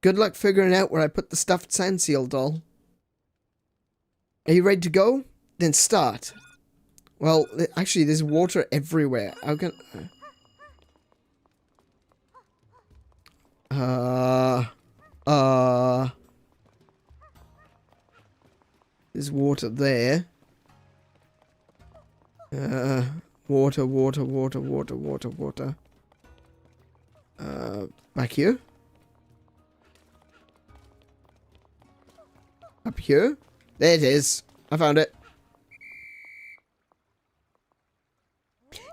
Good luck figuring out where I put the stuffed sand seal doll. Are you ready to go? Then start. Well, actually, there's water everywhere. How can... There's water there. Water. Back here? Up here? There it is. I found it.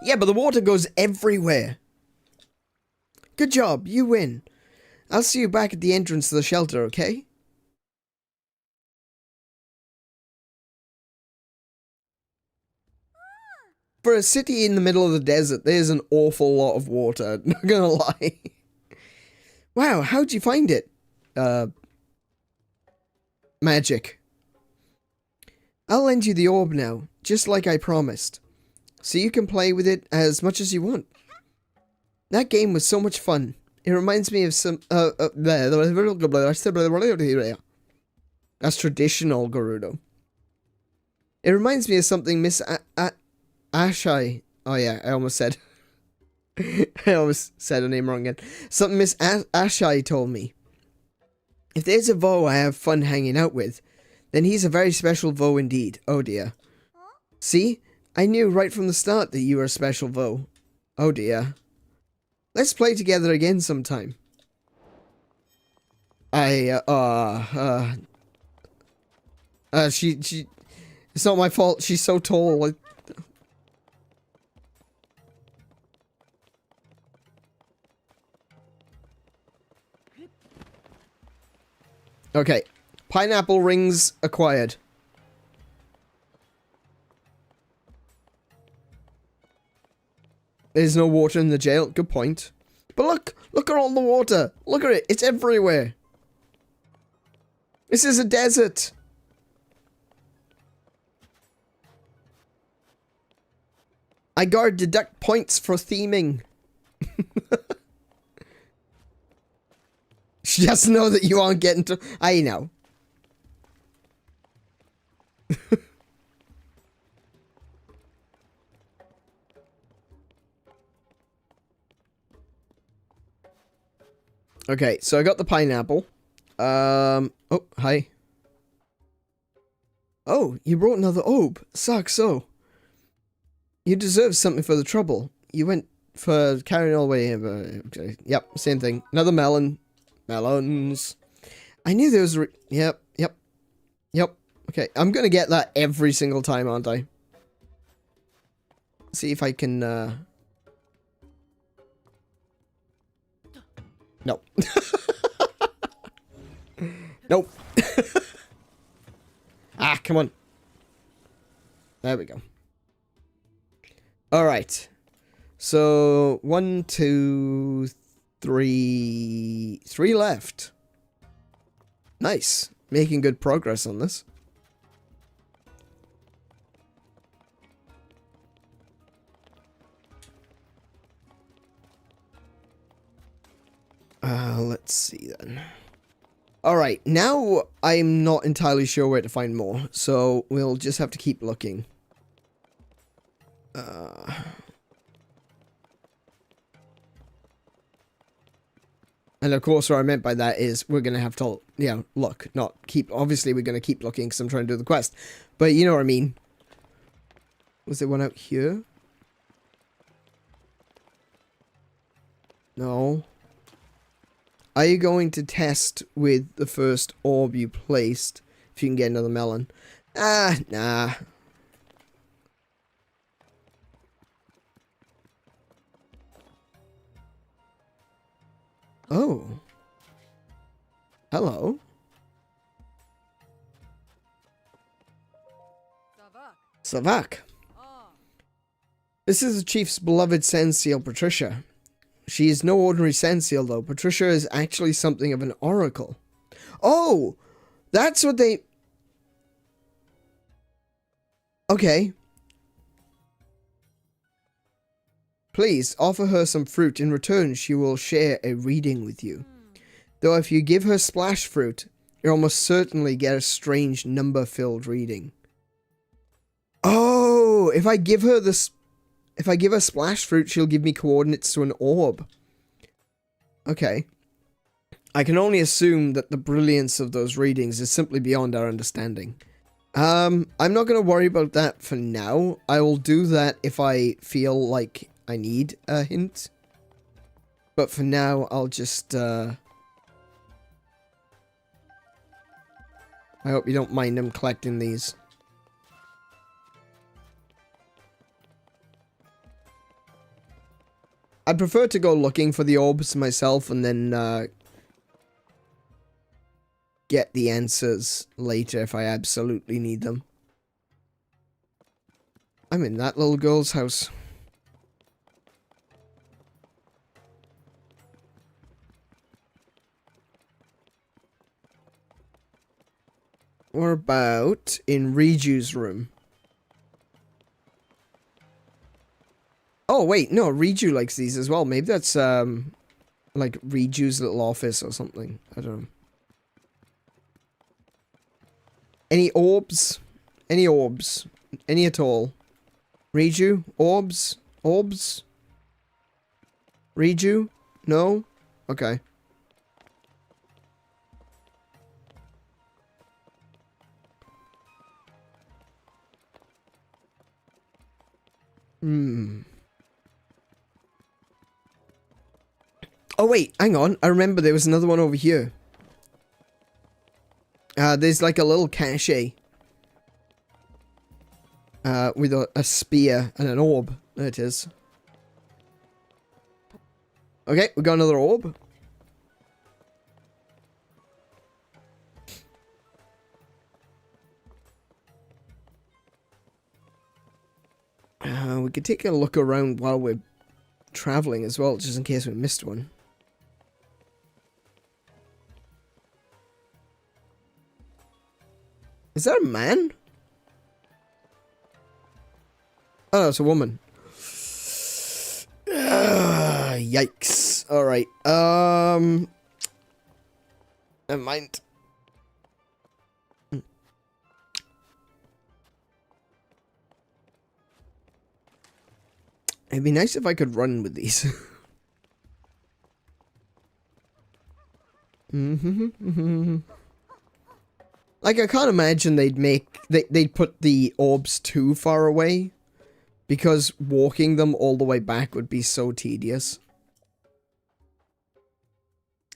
Yeah, but the water goes everywhere. Good job. You win. I'll see you back at the entrance to the shelter, okay? For a city in the middle of the desert, there's an awful lot of water. Not gonna lie. Wow, how'd you find it? Magic. I'll lend you the orb now, just like I promised. So you can play with it as much as you want. That game was so much fun. It reminds me of some... That's traditional Gerudo. It reminds me of something Miss Ashai... Oh yeah, I almost said... I almost said her name wrong again. Something Miss Ashai told me. If there's a Vo I have fun hanging out with, then he's a very special Vo indeed. Oh dear. See? I knew right from the start that you were a special Vo. Oh dear. Let's play together again sometime. She, it's not my fault, she's so tall. Okay. Pineapple rings acquired. There's no water in the jail. Good point. But look! Look at all the water! Look at it! It's everywhere! This is a desert! I guard deduct points for theming. She doesn't know that you aren't getting to... I know. Okay, so I got the pineapple. Oh, hi. Oh, you brought another orb. Sucks so. You deserve something for the trouble. You went for carrying all the way here. Okay. Yep, same thing. Another melon. Melons. I knew there was Yep. Okay, I'm gonna get that every single time, aren't I? See if I can, Nope. Nope. Ah, come on. There we go. Alright. So, 1, 2, 3... 3 left. Nice. Making good progress on this. Let's see then. Alright, now I'm not entirely sure where to find more, so we'll just have to keep looking. And of course what I meant by that is we're going to have to, look, not keep, obviously we're going to keep looking because I'm trying to do the quest. But you know what I mean. Was there one out here? No. Are you going to test with the first orb you placed if you can get another melon? Ah, nah. Oh. Hello. Savak. This is the chief's beloved sand seal, Patricia. She is no ordinary Sensial, though. Patricia is actually something of an oracle. Oh! That's what they... Okay. Please, offer her some fruit. In return, she will share a reading with you. Though if you give her splash fruit, you'll almost certainly get a strange number-filled reading. Oh! If I give her this... If I give her splash fruit, she'll give me coordinates to an orb. Okay. I can only assume that the brilliance of those readings is simply beyond our understanding. I'm not going to worry about that for now. I will do that if I feel like I need a hint. But for now, I'll just, I hope you don't mind them collecting these. I'd prefer to go looking for the orbs myself and then, get the answers later if I absolutely need them. I'm in that little girl's house. What about in Riju's room? Oh wait, no, Riju likes these as well. Maybe that's like Riju's little office or something. I don't know. Any orbs? Any orbs? Any at all? Riju? Orbs? Orbs? Riju? No? Okay. Oh wait, hang on. I remember there was another one over here. There's like a little cache. With a spear and an orb. There it is. Okay, we got another orb. We could take a look around while we're traveling as well, just in case we missed one. Is that a man? Oh, no, it's a woman. Yikes. Alright. Never mind. It'd be nice if I could run with these. Like, I can't imagine they'd put the orbs too far away, because walking them all the way back would be so tedious.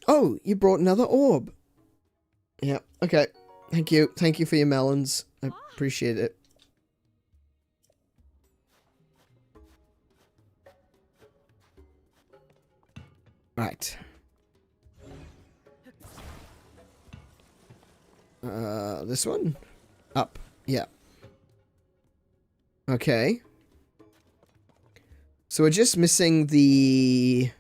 Oh, you brought another orb. Yeah, okay. Thank you. Thank you for your melons. I appreciate it. Right. This one? Up. Yeah. Okay. So we're just missing the...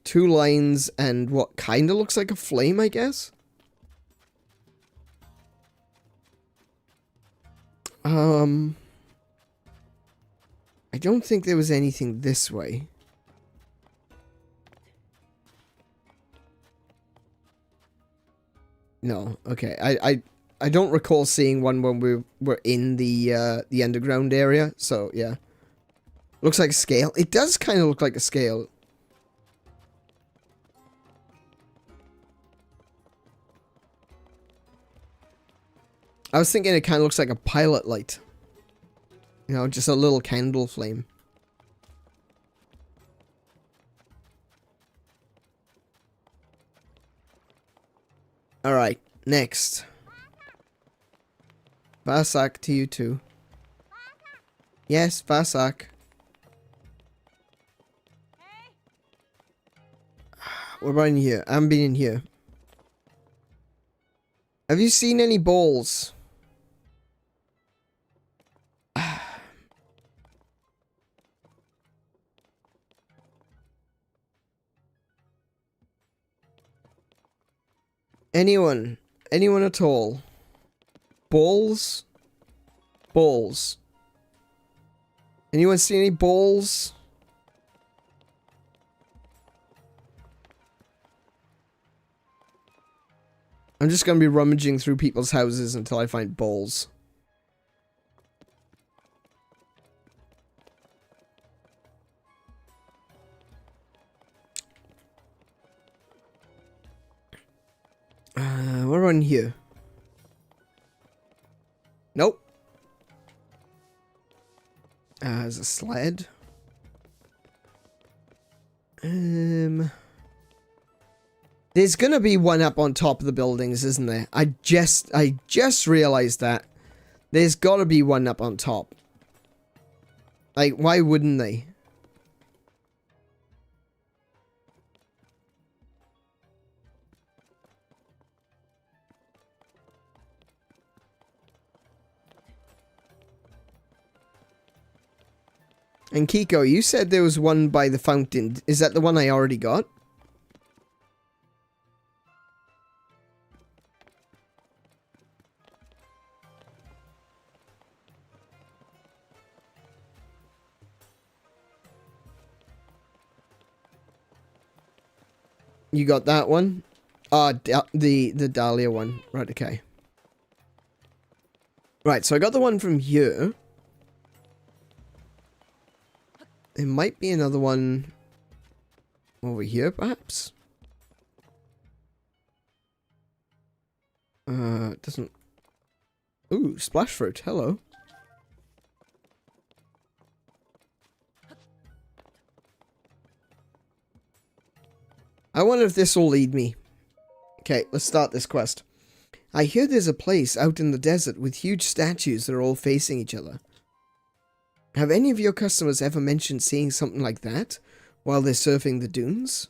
2 lines and what kind of looks like a flame, I guess? I don't think there was anything this way. No, okay. I don't recall seeing one when we were in the underground area, so yeah. Looks like a scale. It does kind of look like a scale. I was thinking it kind of looks like a pilot light. You know, just a little candle flame. Alright, next. Vasak to you too. Yes, Vasak. What about in here? I haven't been in here. Have you seen any balls? Anyone? Anyone at all? Balls? Balls. Anyone see any balls? I'm just going to be rummaging through people's houses until I find balls. We're on here. Nope. There's a sled. There's gonna be one up on top of the buildings, isn't there? I just realized that. There's gotta be one up on top. Like, why wouldn't they? And Kiko, you said there was one by the fountain. Is that the one I already got? You got that one? The Dahlia one. Right, okay. Right, so I got the one from here. There might be another one over here, perhaps? It doesn't... Ooh, splash fruit. Hello. I wonder if this will lead me. Okay, let's start this quest. I hear there's a place out in the desert with huge statues that are all facing each other. Have any of your customers ever mentioned seeing something like that while they're surfing the dunes?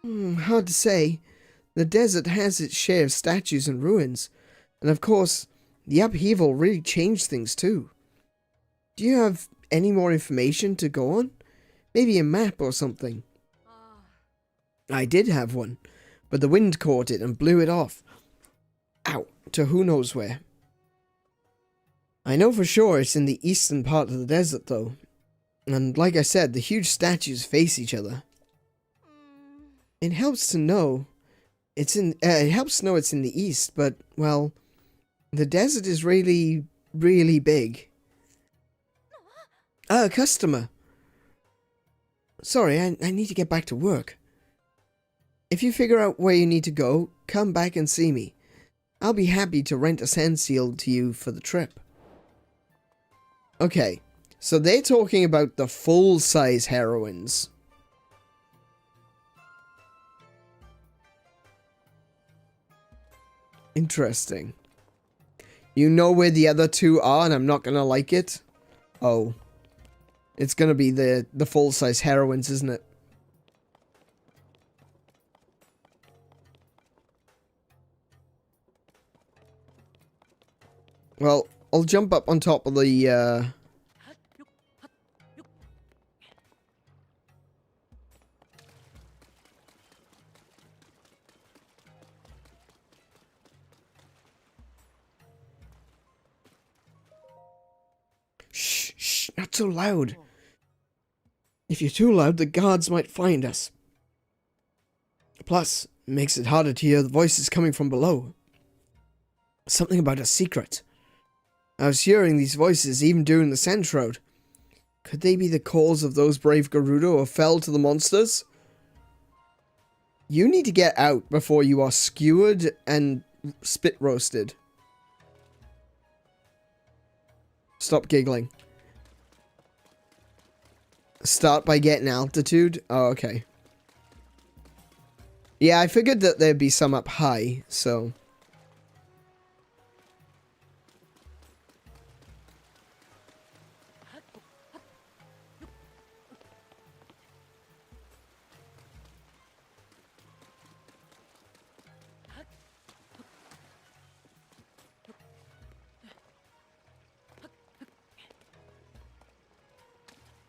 Hard to say. The desert has its share of statues and ruins, and of course, the upheaval really changed things too. Do you have any more information to go on? Maybe a map or something? I did have one, but the wind caught it and blew it off. Out to who knows where. I know for sure it's in the eastern part of the desert, though. And like I said, the huge statues face each other. It helps to know it's in the east, but, well, the desert is really, really big. A customer. Sorry, I need to get back to work. If you figure out where you need to go, come back and see me. I'll be happy to rent a sand seal to you for the trip. Okay, so they're talking about the full-size heroines. Interesting. You know where the other two are and I'm not gonna like it? Oh. It's gonna be the full-size heroines, isn't it? Well, I'll jump up on top of the, Shh, not so loud. If you're too loud, the guards might find us. Plus, it makes it harder to hear the voices coming from below. Something about a secret. I was hearing these voices even during the Sand Road. Could they be the calls of those brave Gerudo who fell to the monsters? You need to get out before you are skewered and spit roasted. Stop giggling. Start by getting altitude? Oh, okay. Yeah, I figured that there'd be some up high, so...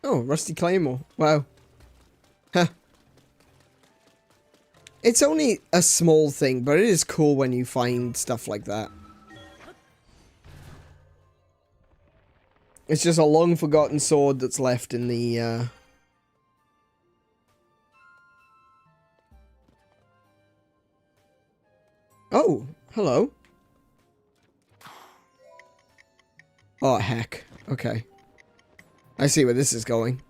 Oh, Rusty Claymore. Wow. Huh. It's only a small thing, but it is cool when you find stuff like that. It's just a long forgotten sword that's left in the, Oh, hello. Oh, heck. Okay. I see where this is going.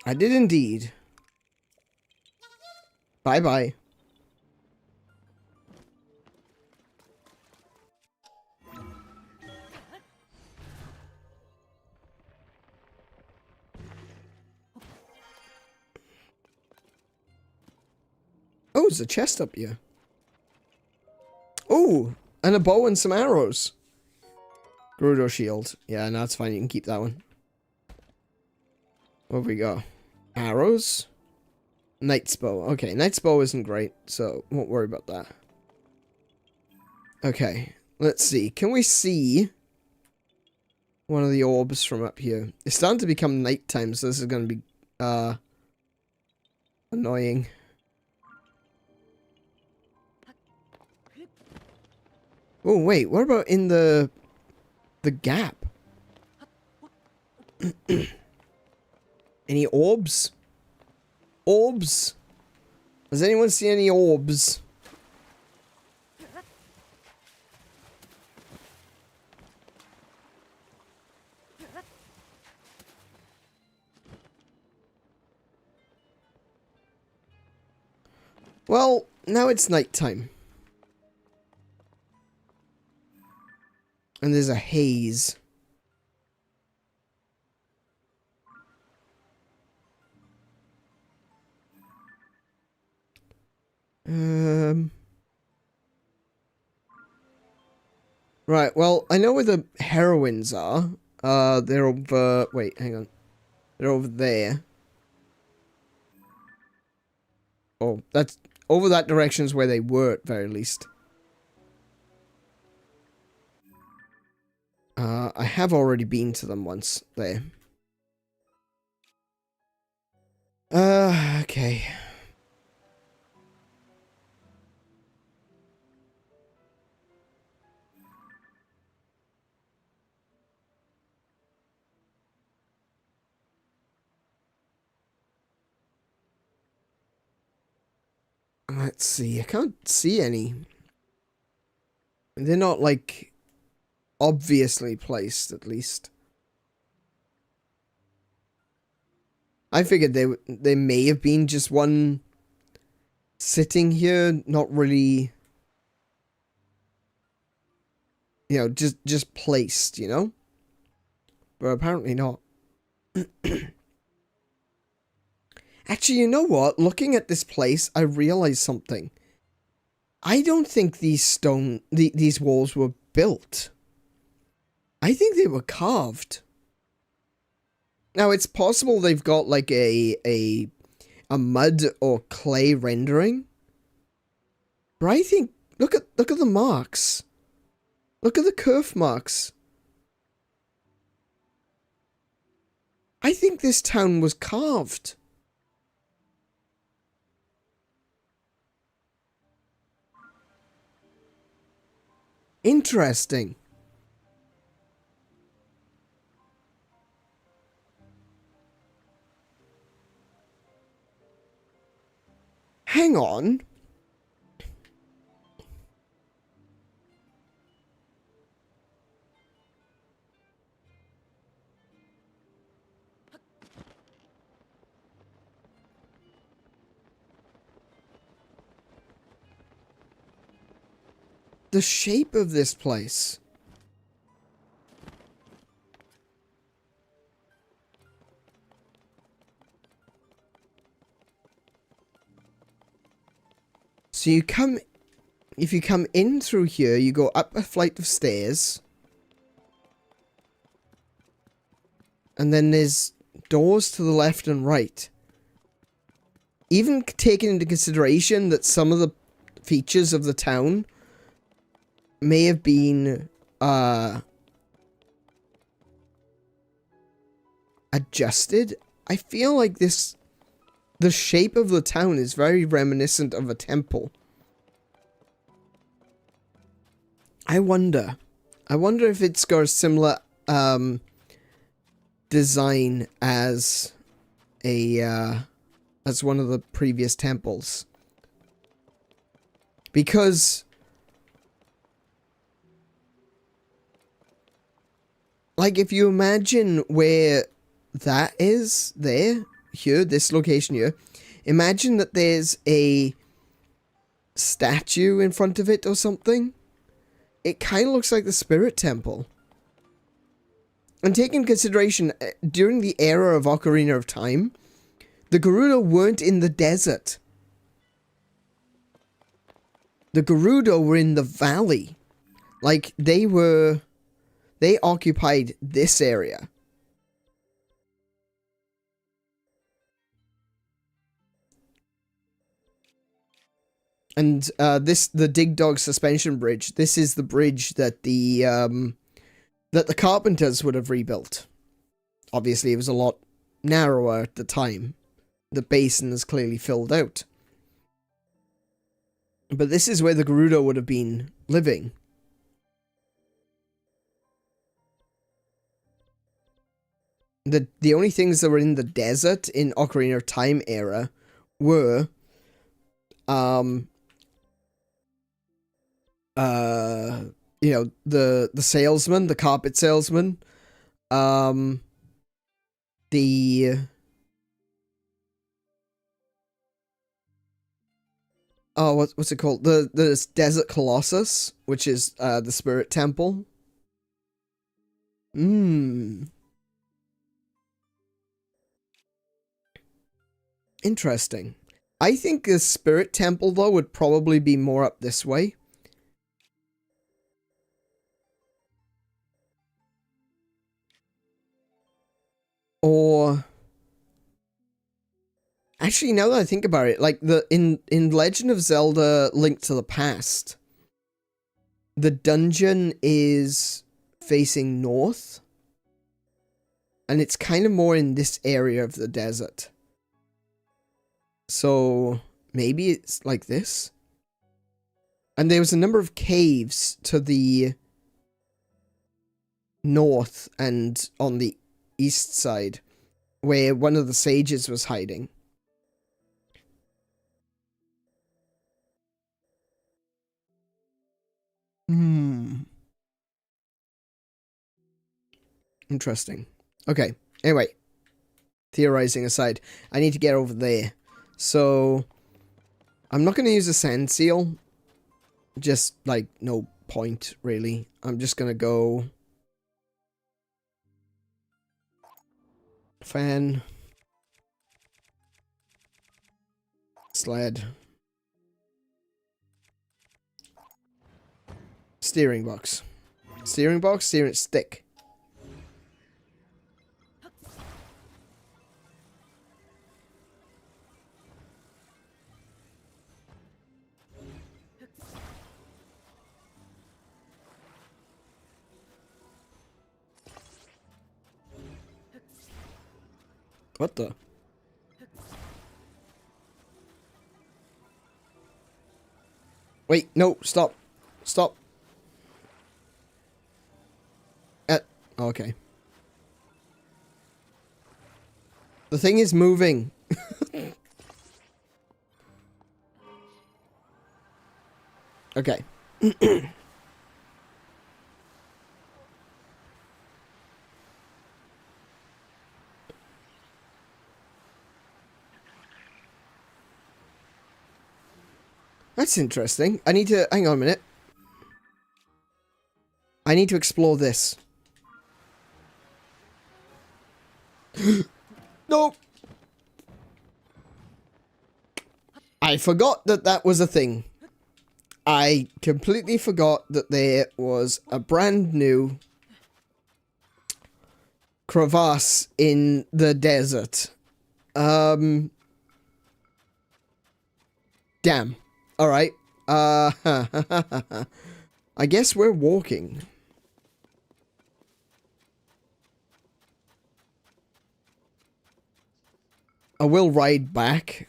I did indeed. Bye-bye. Oh, there's a chest up here. Oh, and a bow and some arrows. Gerudo shield. Yeah, no, that's fine. You can keep that one. Where we go? Arrows? Knight's bow. Okay, Knight's bow isn't great, so won't worry about that. Okay, let's see. Can we see one of the orbs from up here? It's starting to become nighttime, so this is going to be, annoying. Oh, wait, what about in the gap? Any orbs? Orbs? Does anyone see any orbs? Well, now it's nighttime. And there's a haze. Right, well, I know where the heroines are. They're over... Wait, hang on. They're over there. Oh, that's... Over that direction is where they were, at very least. I have already been to them once there. Okay. Let's see. I can't see any. They're not, like, obviously placed, at least. I figured they may have been just one sitting here, not really, you know, just placed, you know? But apparently not. Actually, you know what? Looking at this place, I realized something. I don't think these these walls were built. I think they were carved. Now, it's possible they've got, like, a mud or clay rendering. But I think, look at the marks. Look at the kerf marks. I think this town was carved. Interesting. Hang on. The shape of this place. So you come, if you come in through here, you go up a flight of stairs. And then there's doors to the left and right. even taking into consideration that some of the features of the town may have been adjusted, I feel like the shape of the town is very reminiscent of a temple. I wonder if it's got a similar design as one of the previous temples. Because like if you imagine where that is here, this location here, imagine that there's a statue in front of it or something. It kind of looks like the Spirit Temple. And take in consideration, during the era of Ocarina of Time, the Gerudo weren't in the desert. The Gerudo were in the valley. Like, they occupied this area. And the Dig Dog suspension bridge, this is the bridge that the carpenters would have rebuilt. Obviously, it was a lot narrower at the time. The basin is clearly filled out. But this is where the Gerudo would have been living. The only things that were in the desert in Ocarina of Time era were you know, the salesman, the carpet salesman, what's it called? The Desert Colossus, which is the Spirit Temple. Interesting. I think the Spirit Temple, though, would probably be more up this way. Or... actually, now that I think about it, like, in Legend of Zelda Link to the Past, the dungeon is facing north. And it's kind of more in this area of the desert. So, maybe it's like this? And there was a number of caves to the north and on the east side, where one of the sages was hiding. Interesting. Okay, anyway. Theorizing aside, I need to get over there. So, I'm not going to use a sand seal. Just, like, no point, really. I'm just going to go... fan. Sled. Steering box. Steering box, steering stick. What the? Wait, no, stop. Stop. Okay. The thing is moving. Okay. That's interesting. I need to... hang on a minute. I need to explore this. No! I forgot that that was a thing. I completely forgot that there was a brand new crevasse in the desert. Damn. Alright. I guess we're walking. I will ride back.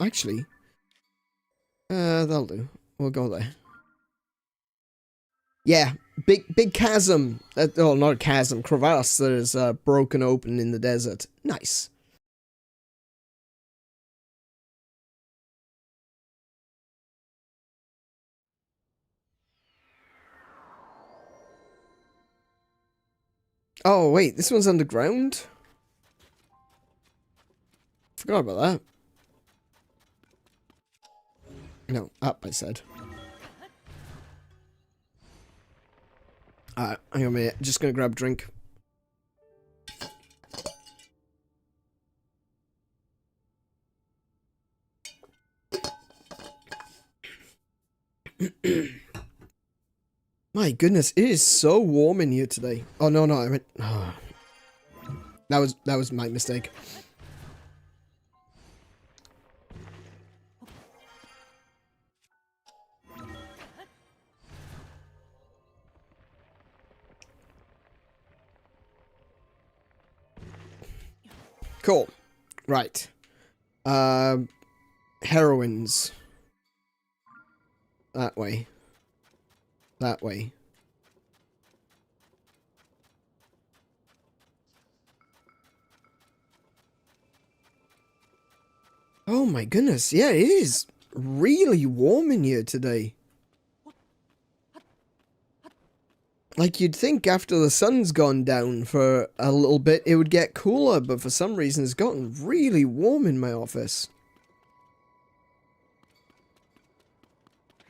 Actually. That'll do. We'll go there. Yeah, big chasm. Oh, not a chasm, crevasse that is broken open in the desert. Nice. Oh, wait, this one's underground? Forgot about that. No, up, I said. Hang on a minute. Just gonna grab a drink. My goodness, it is so warm in here today. Oh, no, I meant... Oh. That was my mistake. Cool. Right. Heroines. That way. That way. Oh my goodness, yeah, it is really warm in here today. Like, you'd think after the sun's gone down for a little bit, it would get cooler, but for some reason it's gotten really warm in my office.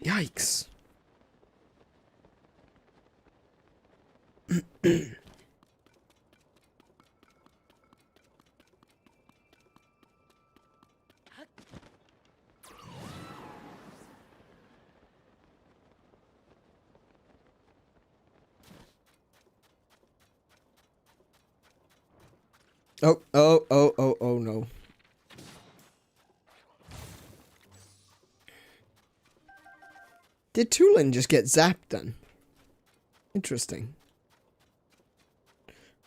Yikes. Oh no. Did Tulin just get zapped then? Interesting.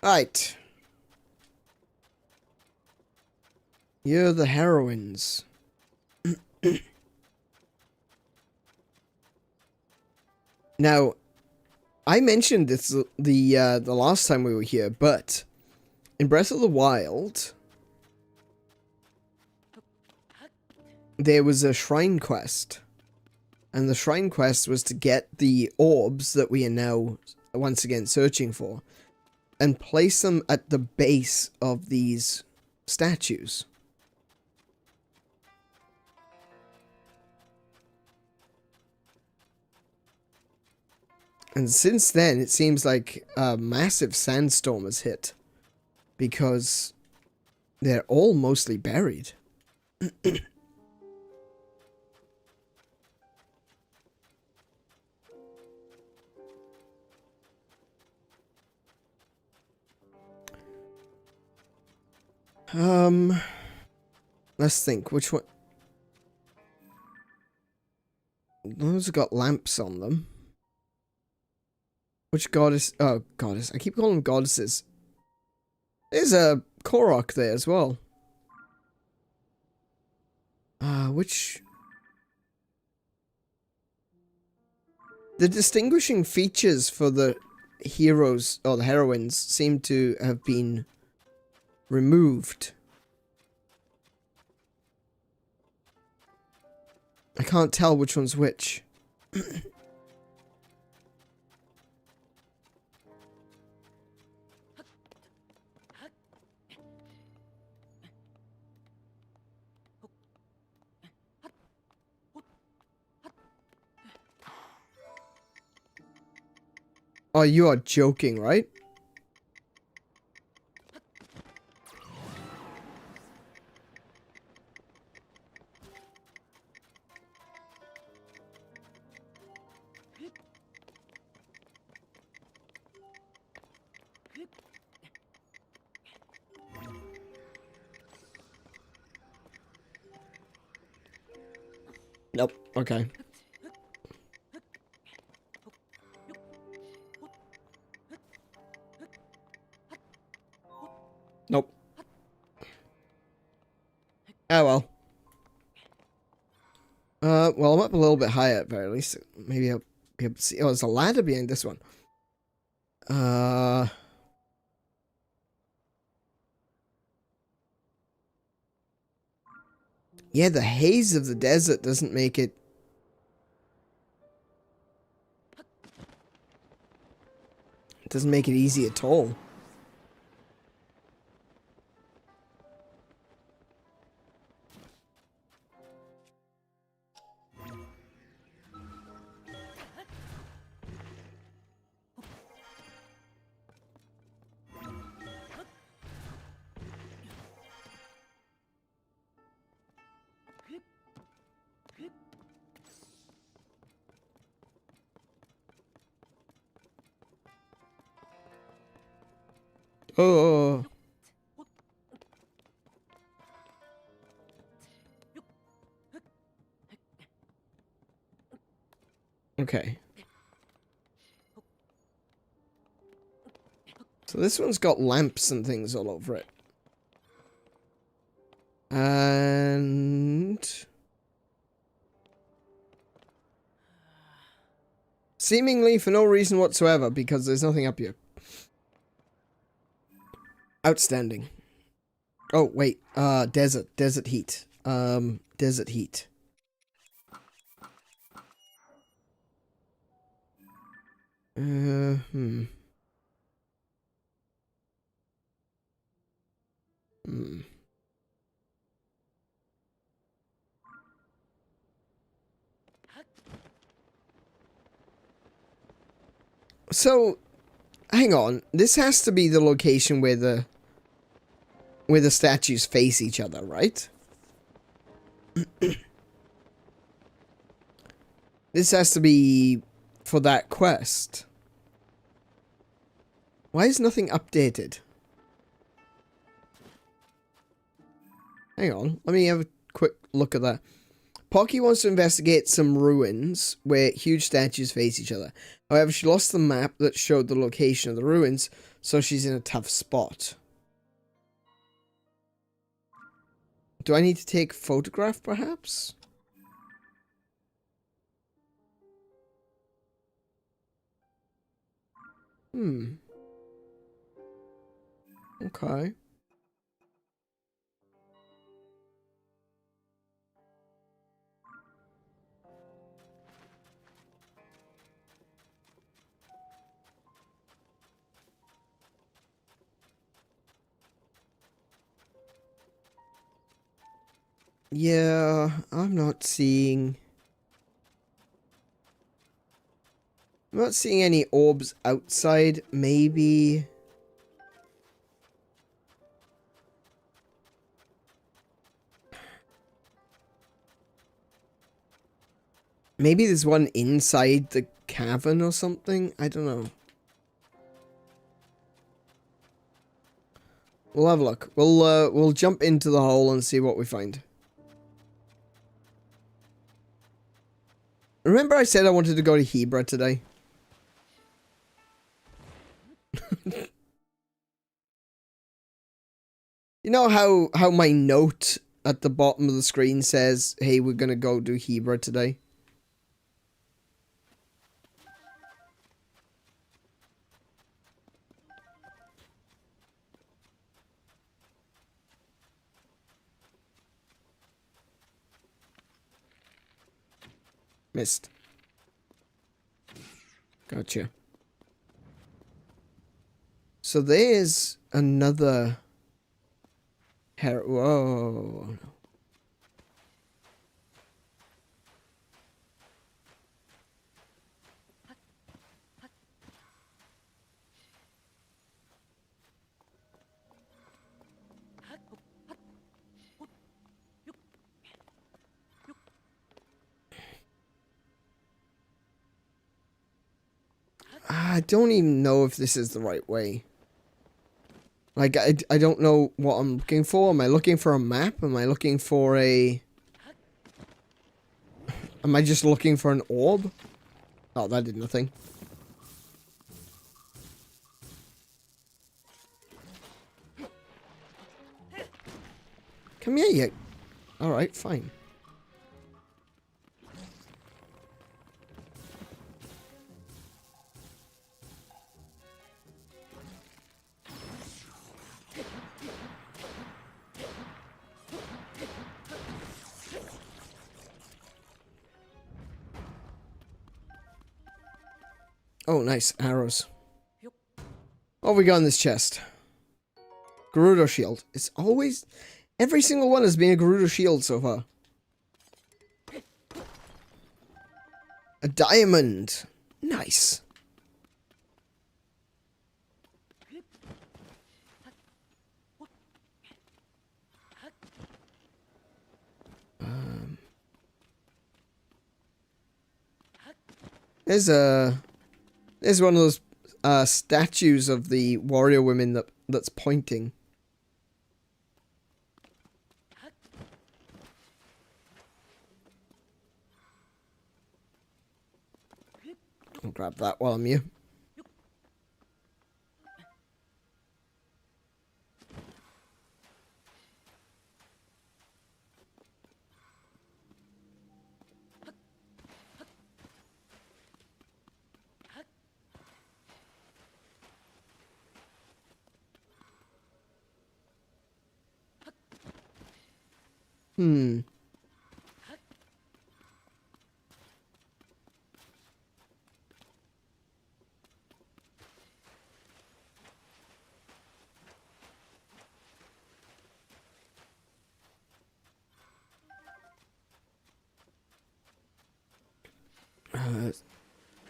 Right. You're the heroines. Now, I mentioned this the last time we were here, but in Breath of the Wild, there was a shrine quest. And the shrine quest was to get the orbs that we are now once again searching for and place them at the base of these statues. And since then, it seems like a massive sandstorm has hit because they're all mostly buried. Let's think, which one? Those have got lamps on them. Which goddess? Oh, goddess. I keep calling them goddesses. There's a Korok there as well. Which... The distinguishing features for the heroes, or the heroines, seem to have been removed. I can't tell which one's which. Oh, you are joking, right? Nope. Okay. Nope. Oh well. Well, I'm up a little bit higher at very least. Maybe I'll be able to see. Oh, there's a ladder behind this one. Yeah, the haze of the desert doesn't make it... It doesn't make it easy at all. Oh. Okay. So this one's got lamps and things all over it. And... seemingly for no reason whatsoever, because there's nothing up here. Outstanding. Oh, wait. Desert. Desert heat. Desert heat. So, hang on. This has to be the location where the statues face each other, right? This has to be for that quest. Why is nothing updated? Hang on, let me have a quick look at that. Pocky wants to investigate some ruins where huge statues face each other. However, she lost the map that showed the location of the ruins, so she's in a tough spot. Do I need to take a photograph, perhaps? Okay. Yeah, I'm not seeing any orbs outside. Maybe there's one inside the cavern or something. I don't know. We'll have a look. We'll jump into the hole and see what we find. Remember I said I wanted to go to Hebra today? You know how my note at the bottom of the screen says, hey, we're gonna go do Hebra today? Missed. Gotcha. So there's another... Whoa. I don't even know if this is the right way. Like, I don't know what I'm looking for. Am I looking for a map? Am I looking for a... Am I just looking for an orb? Oh, that did nothing. Come here, you. Alright, fine. Oh, nice. Arrows. What have we got in this chest? Gerudo shield. It's always... Every single one has been a Gerudo shield so far. A diamond. Nice. There's one of those statues of the warrior women that's pointing. I'll grab that while I'm here.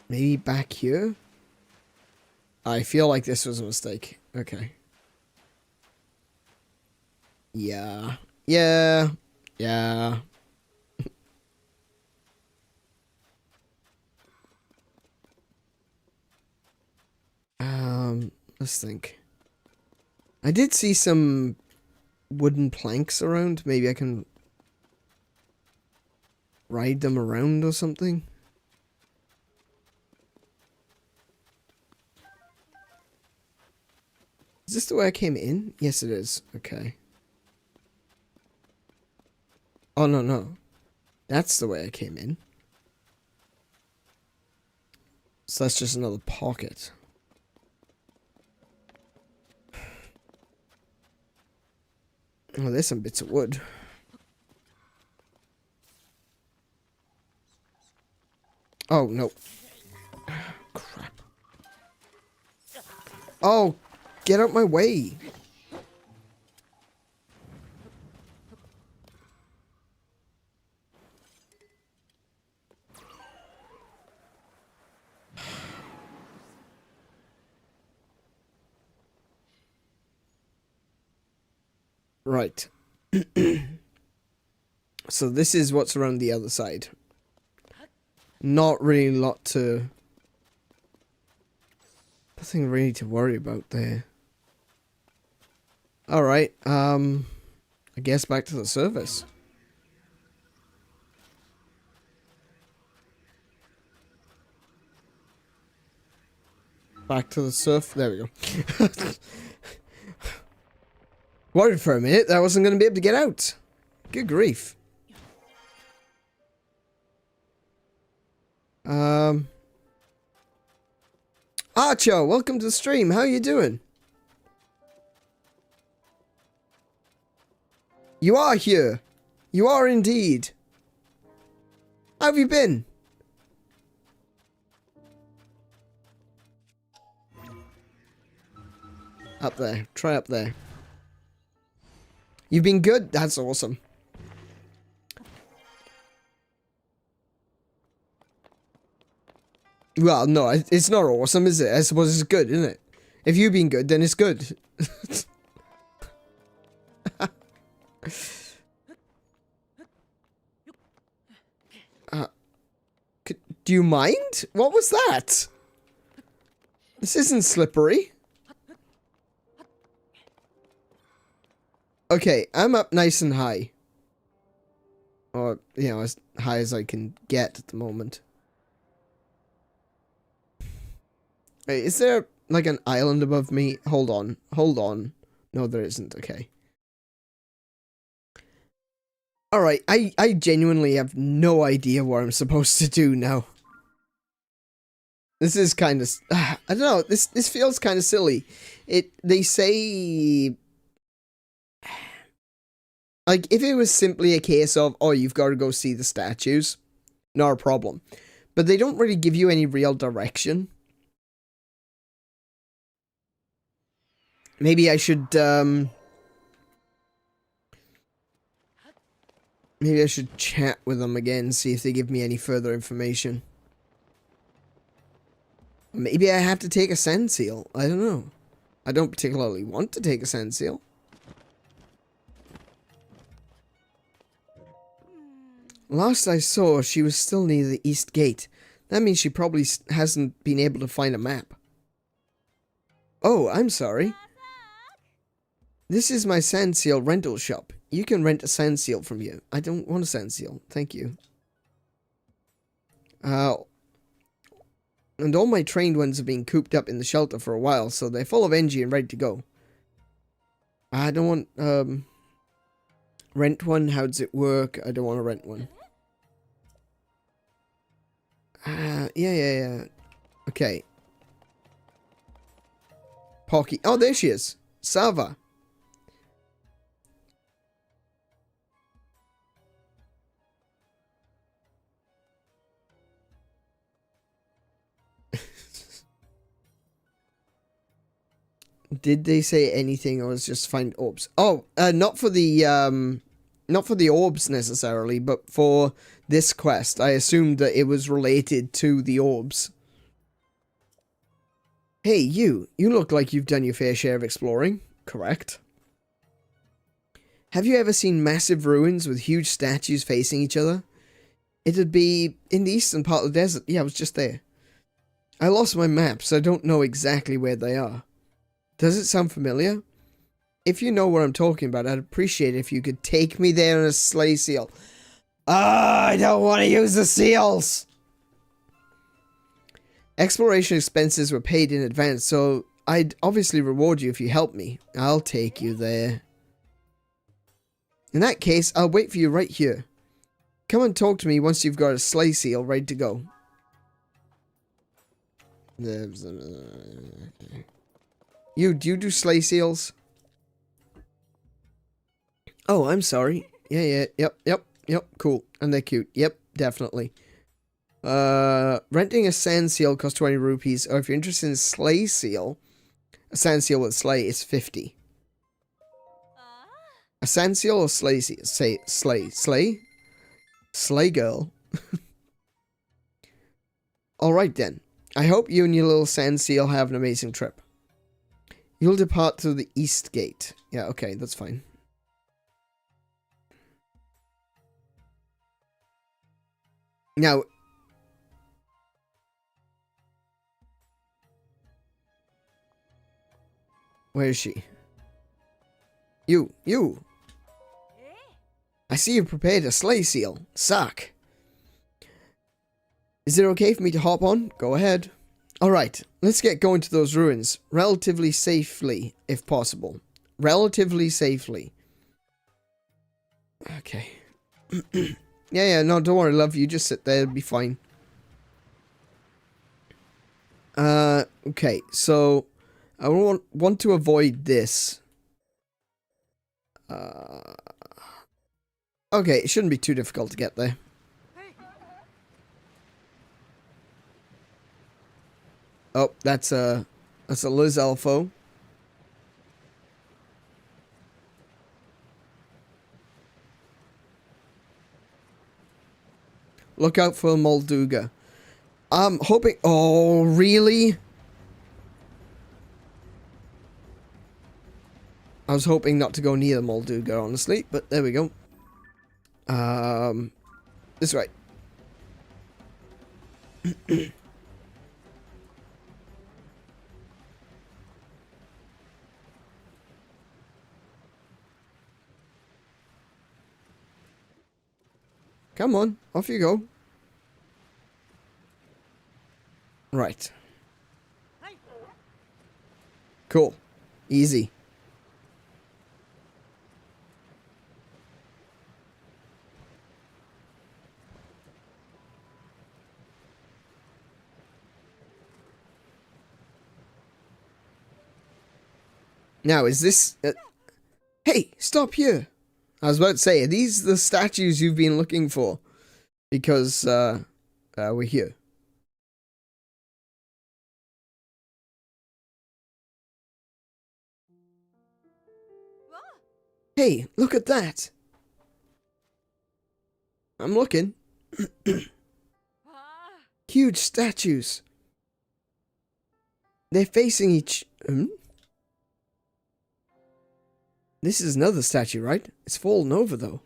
Maybe back here? I feel like this was a mistake. Okay. Yeah. Yeah. Yeah. Let's think. I did see some wooden planks around. Maybe I can ride them around or something. Is this the way I came in? Yes, it is. Okay. Oh, no, no. That's the way I came in. So that's just another pocket. Oh, there's some bits of wood. Oh, no. Crap. Oh, get out my way. Right. So this is what's around the other side. Not really a lot to... Nothing really to worry about there. Alright, I guess back to the surface. Back to the surf. There we go. Worried for a minute that I wasn't going to be able to get out. Good grief. Archo, welcome to the stream. How you doing? You are here. You are indeed. How have you been? Up there. Try up there. You've been good? That's awesome. Well, no, it's not awesome, is it? I suppose it's good, isn't it? If you've been good, then it's good. Do you mind? What was that? This isn't slippery. Okay, I'm up nice and high. Or, you know, as high as I can get at the moment. Wait, is there, like, an island above me? Hold on. Hold on. No, there isn't. Okay. Alright, I genuinely have no idea what I'm supposed to do now. This is kind of... I don't know. This feels kind of silly. They say... Like, if it was simply a case of, oh, you've got to go see the statues, not a problem. But they don't really give you any real direction. Maybe I should, maybe I should chat with them again, see if they give me any further information. Maybe I have to take a sand seal. I don't know. I don't particularly want to take a sand seal. Last I saw, she was still near the east gate. That means she probably hasn't been able to find a map. Oh, I'm sorry. This is my sand seal rental shop. You can rent a sand seal from you. I don't want a sand seal. Thank you. And all my trained ones have been cooped up in the shelter for a while, so they're full of energy and ready to go. I don't want, rent one? How does it work? I don't want to rent one. Yeah. Okay. Pocky. Oh, there she is. Sava. Did they say anything, or was just find orbs? Oh, not for the orbs necessarily, but for this quest. I assumed that it was related to the orbs. Hey, you look like you've done your fair share of exploring, correct? Have you ever seen massive ruins with huge statues facing each other? It'd be in the eastern part of the desert. Yeah, I was just there. I lost my map, so I don't know exactly where they are. Does it sound familiar? If you know what I'm talking about, I'd appreciate it if you could take me there in a sleigh seal. I don't want to use the seals! Exploration expenses were paid in advance, so I'd obviously reward you if you help me. I'll take you there. In that case, I'll wait for you right here. Come and talk to me once you've got a sleigh seal ready to go. Do you do sleigh seals? Oh, I'm sorry. Yep, cool. And they're cute. Yep, definitely. Renting a sand seal costs 20 rupees, or if you're interested in a sleigh seal, a sand seal with sleigh is 50. A sand seal or sleigh seal? Say, sleigh? Sleigh girl. Alright then. I hope you and your little sand seal have an amazing trip. You'll depart through the east gate. Yeah, okay, that's fine. Now... Where is she? You! I see you prepared a sleigh seal. Suck. Is it okay for me to hop on? Go ahead. Alright, let's get going to those ruins. Relatively safely, if possible. Relatively safely. Okay. Yeah, no, don't worry, love. You just sit there, it'll be fine. Okay, so... I want to avoid this. Okay, it shouldn't be too difficult to get there. Oh, that's a Liz Elfo. Look out for Molduga. I'm hoping... Oh, really? I was hoping not to go near the Molduga, honestly, but there we go. This way. Come on, off you go. Right. Cool. Easy. Now, is this... hey, stop here. I was about to say, are these the statues you've been looking for? Because, we're here. Hey, look at that. I'm looking. Huge statues. They're facing each... This is another statue, right? It's fallen over, though.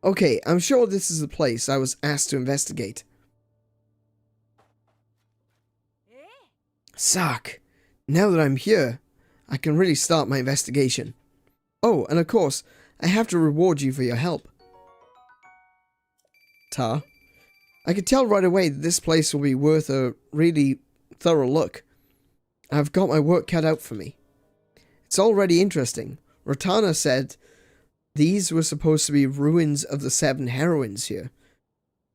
Okay, I'm sure this is the place I was asked to investigate. Sark, now that I'm here, I can really start my investigation. Oh, and of course, I have to reward you for your help. Tar, I could tell right away that this place will be worth a really thorough look. I've got my work cut out for me. It's already interesting. Rotana said these were supposed to be ruins of the 7 heroines here.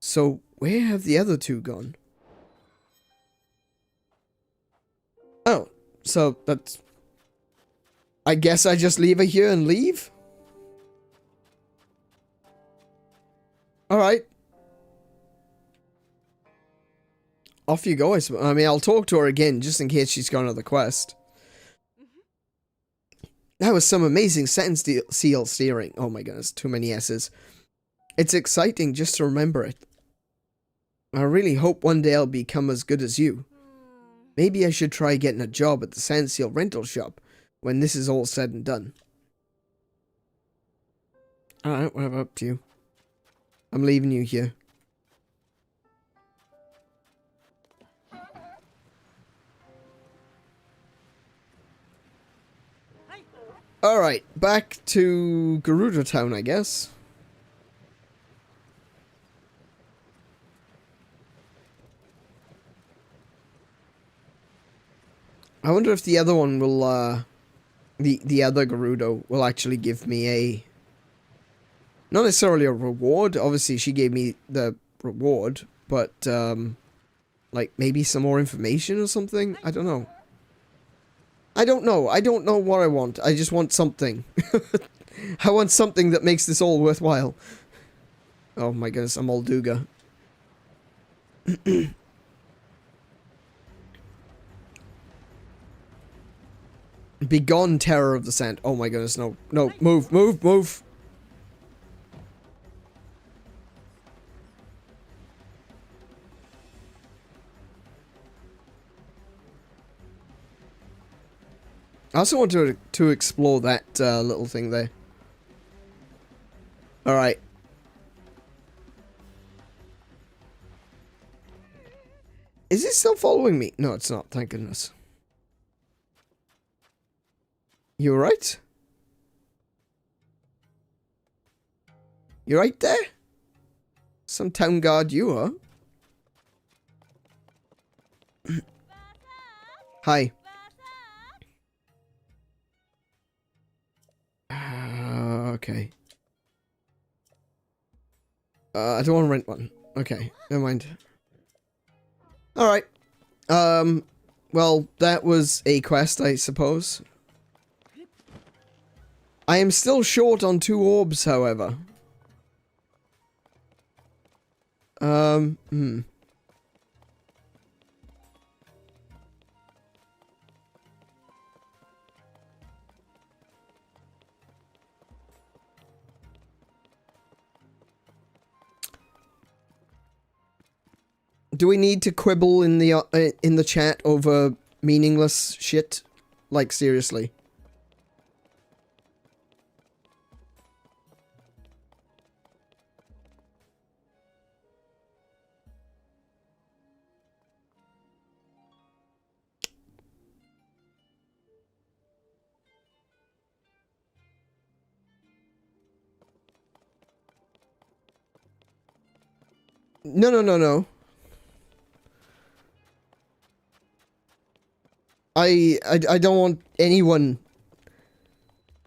So, where have the other 2 gone? Oh, so that's... I guess I just leave her here and leave? Alright. Off you go, I suppose. I mean, I'll talk to her again, just in case she's got another quest. That was some amazing seal steering. Oh my goodness, too many S's. It's exciting just to remember it. I really hope one day I'll become as good as you. Maybe I should try getting a job at the sand seal rental shop when this is all said and done. Alright, whatever, up to you. I'm leaving you here. Alright, back to Gerudo Town, I guess. I wonder if the other one will, the other Gerudo will actually give me a... Not necessarily a reward. Obviously, she gave me the reward, but, like, maybe some more information or something? I don't know. I don't know. I don't know what I want. I just want something. I want something that makes this all worthwhile. Oh my goodness, I'm all Duga. Begone, terror of the sand. Oh my goodness, no. No, move, move, move. I also want to explore that little thing there. Alright. Is it still following me? No, it's not, thank goodness. You alright? You right there? Some town guard you are. Hi. Okay. I don't want to rent one. Okay, never mind. Alright. Well, that was a quest, I suppose. I am still short on 2 orbs, however. Do we need to quibble in the chat over meaningless shit? Like, seriously. No, no, no, no. I don't want anyone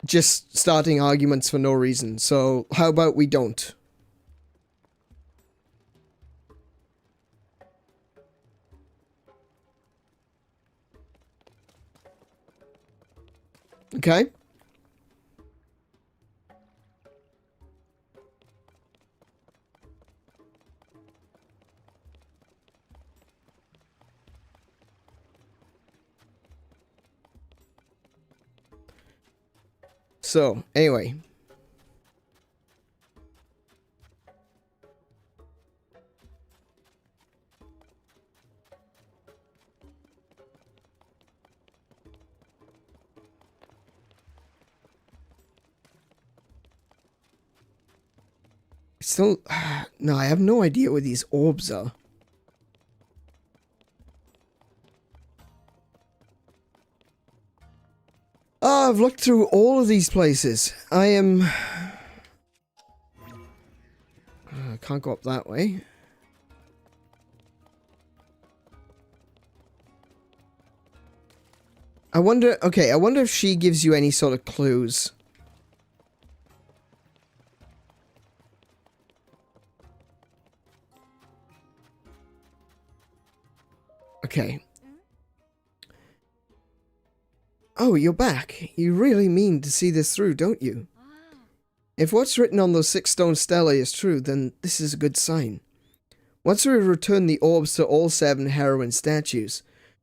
just starting arguments for no reason, so how about we don't? Okay? So, anyway. Still, no, I have no idea where these orbs are. Oh, I've looked through all of these places. I am... I can't go up that way. I wonder... Okay, I wonder if she gives you any sort of clues. Okay. Oh, you're back. You really mean to see this through, don't you? If what's written on those 6 stone stelae is true, then this is a good sign. Once we return the orbs to all 7 heroine statues,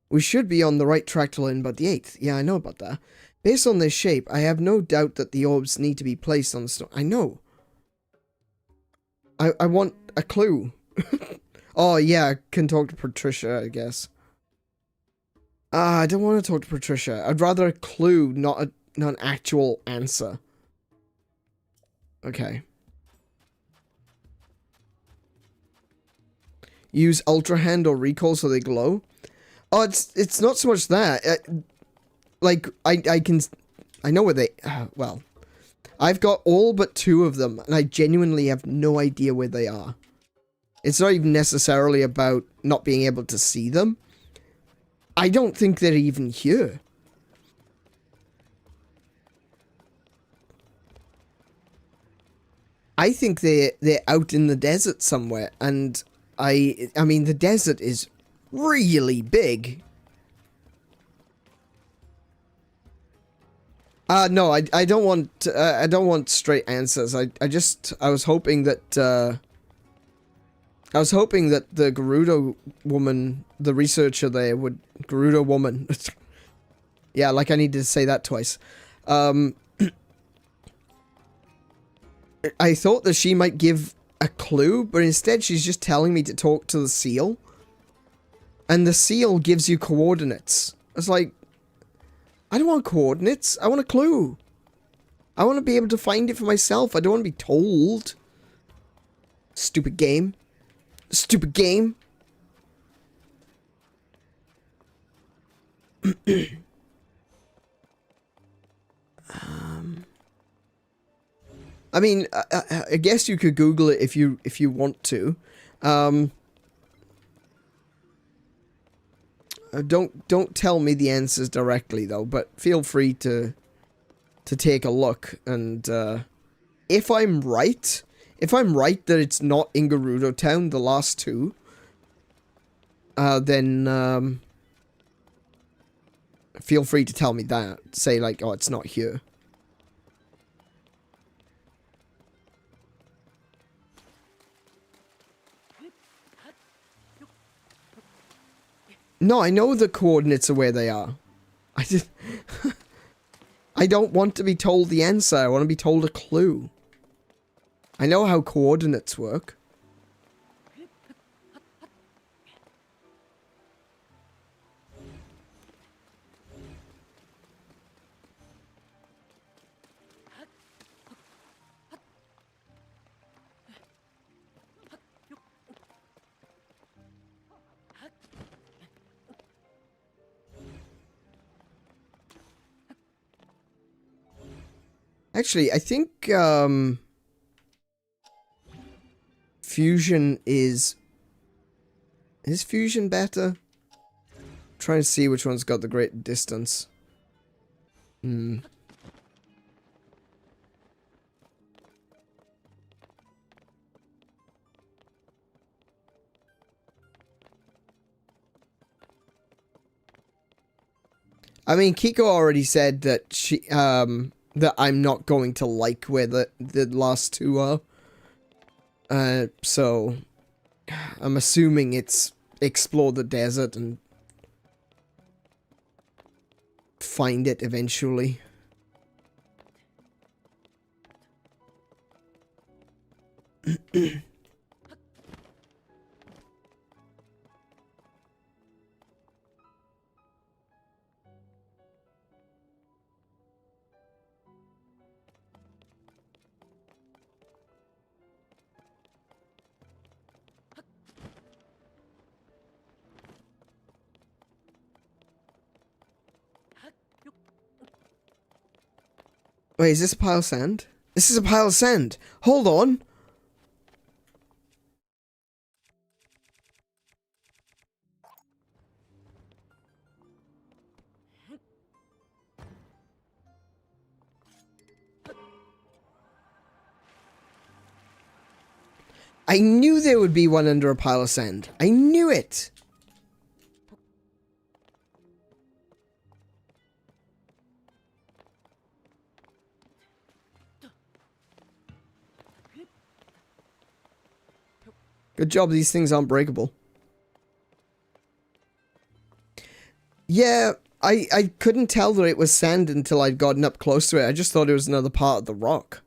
we should be on the right track to learn about the 8th. Yeah, I know about that. Based on their shape, I have no doubt that the orbs need to be placed on the stone. I know. I want a clue. Oh, yeah, I can talk to Patricia, I guess. I don't want to talk to Patricia. I'd rather a clue, not an actual answer. Okay. Use Ultra Hand or Recall so they glow. Oh, it's not so much that. Like, I know where they... well, I've got all but 2 of them, and I genuinely have no idea where they are. It's not even necessarily about not being able to see them. I don't think they're even here. I think they're out in the desert somewhere, and I mean the desert is really big. No, I don't want straight answers. I was hoping that the Gerudo woman, the researcher there, would... Gerudo woman. Yeah, like I needed to say that twice. I thought that she might give a clue, but instead she's just telling me to talk to the seal. And the seal gives you coordinates. It's like, I don't want coordinates. I want a clue. I want to be able to find it for myself. I don't want to be told. Stupid game. Stupid game. I mean, I guess you could Google it if you want to. Don't tell me the answers directly though, but feel free to take a look. And if I'm right that it's not in Gerudo Town, the last 2, then feel free to tell me that. Say like, oh, it's not here. No, I know the coordinates are where they are. I just... I don't want to be told the answer. I want to be told a clue. I know how coordinates work. Actually, I think, fusion is Is fusion better? Trying to see which one's got the great distance. Hmm. I mean, Kiko already said that she, that I'm not going to like where the last two are. So I'm assuming it's explore the desert and find it eventually. Wait, is this a pile of sand? This is a pile of sand. Hold on. I knew there would be one under a pile of sand. I knew it. Good job, these things aren't breakable. Yeah, I couldn't tell that it was sand until I'd gotten up close to it. I just thought it was another part of the rock.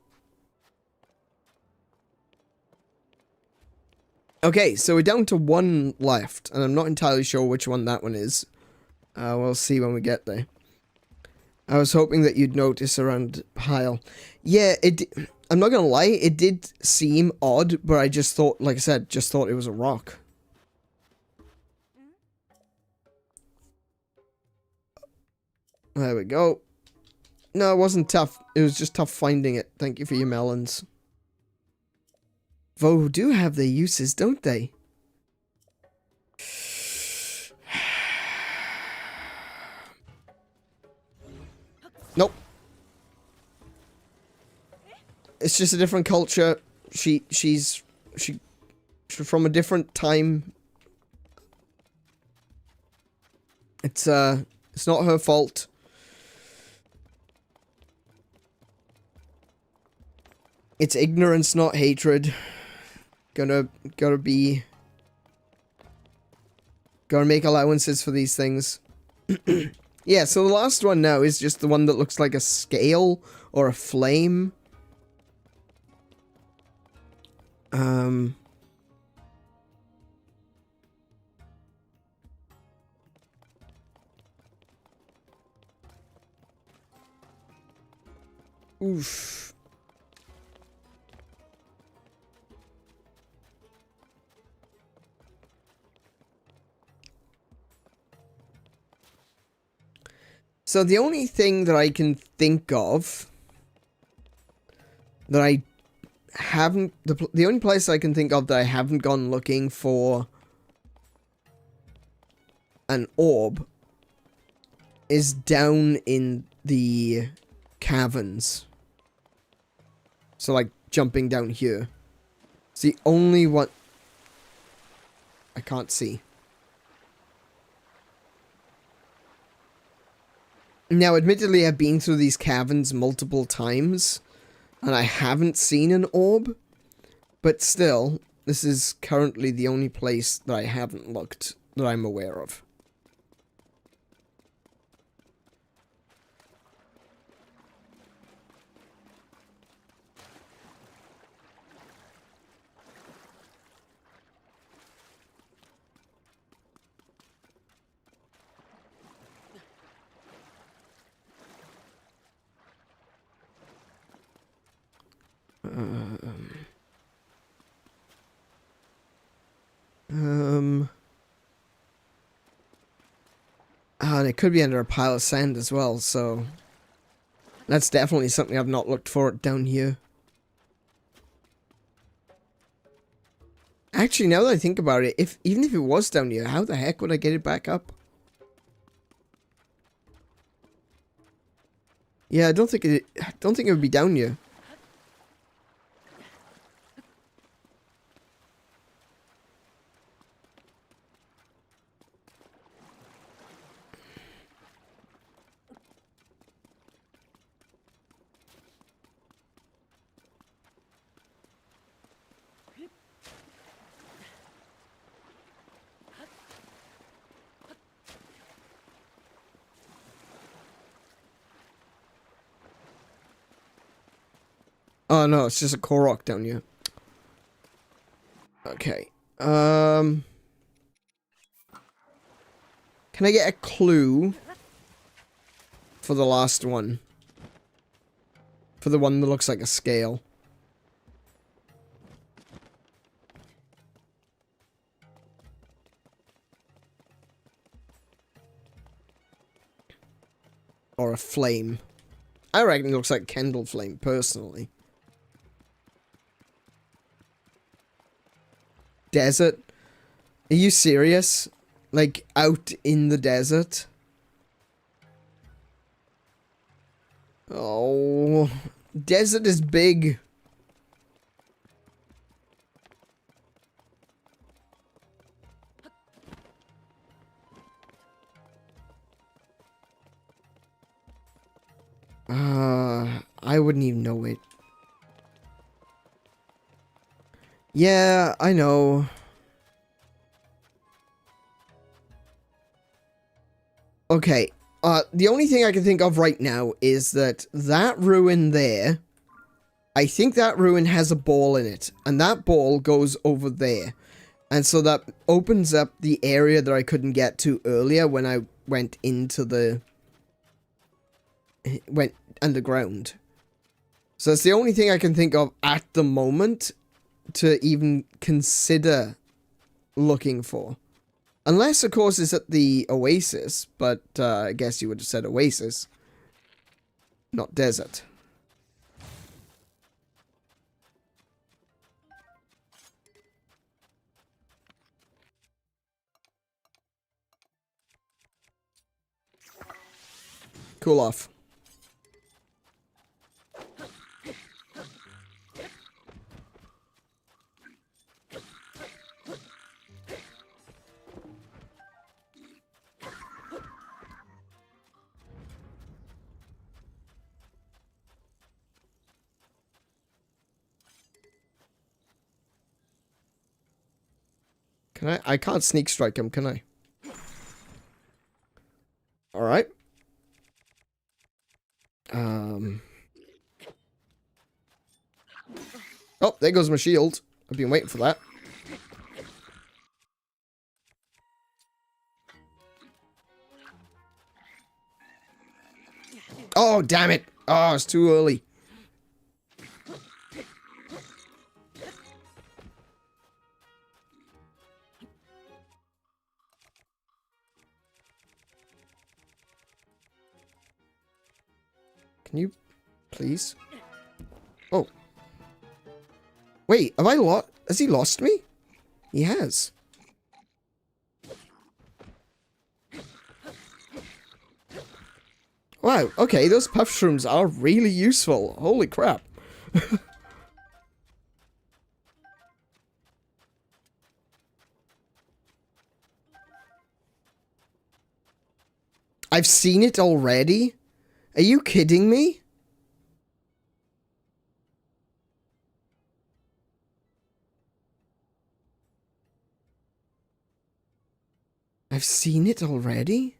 Okay, so we're down to one left, and I'm not entirely sure which one that one is. We'll see when we get there. I was hoping that you'd notice around pile. Yeah, I'm not gonna lie, it did seem odd, but I just thought, like I said, just thought it was a rock. There we go. No, it wasn't tough. It was just tough finding it. Thank you for your melons. Though do have their uses, don't they? Nope. It's just a different culture. She's from a different time. It's not her fault. It's ignorance, not hatred. Gotta make allowances for these things. Yeah, so the last one now is just the one that looks like a scale or a flame. Oof. So the only thing that I can think of that I haven't, the only place I can think of that I haven't gone looking for an orb is down in the caverns. So like jumping down here. It's the only one I can't see. Now, admittedly, I've been through these caverns multiple times, and I haven't seen an orb, but still, this is currently the only place that I haven't looked that I'm aware of. And it could be under a pile of sand as well, so that's definitely something I've not looked for down here. Actually, now that I think about it, even if it was down here, how the heck would I get it back up? Yeah, I don't think it would be down here. Oh no, it's just a Korok down here. Okay. Can I get a clue for the last one? For the one that looks like a scale. Or a flame. I reckon it looks like Kendall flame, personally. Desert? Are you serious? Like, out in the desert? Oh, desert is big. I wouldn't even know it. Yeah, I know. Okay, the only thing I can think of right now is that ruin there, I think that ruin has a ball in it, and that ball goes over there. And so that opens up the area that I couldn't get to earlier when I went into the... went underground. So that's the only thing I can think of at the moment to even consider looking for. Unless, of course, it's at the oasis, but I guess you would have said oasis, not desert. Cool off. Can I? I can't sneak strike him, can I? Alright. Oh, there goes my shield. I've been waiting for that. Oh, damn it. Oh, it's too early. Can you please? Oh. Wait, have I lost? Has he lost me? He has. Wow, okay, those puff shrooms are really useful. Holy crap. I've seen it already? Are you kidding me? I've seen it already?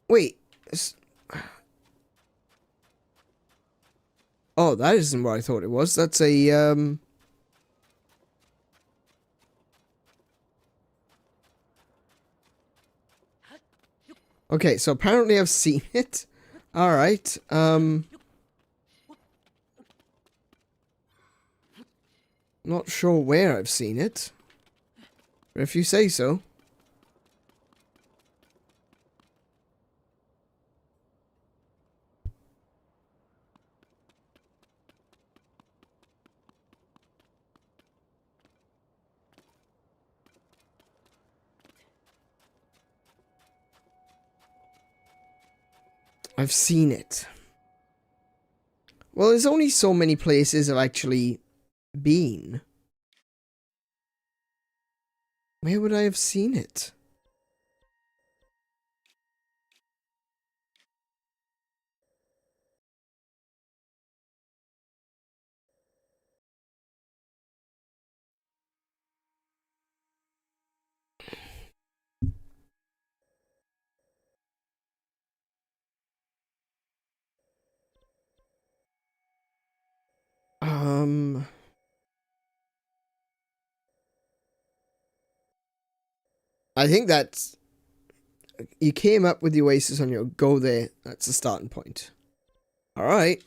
Wait. Oh, that isn't what I thought it was. That's a, Okay, so apparently I've seen it. Alright, not sure where I've seen it. But if you say so. I've seen it. Well, there's only so many places I've actually been. Where would I have seen it? I think that's... You came up with the oasis on your go there. That's the starting point. Alright.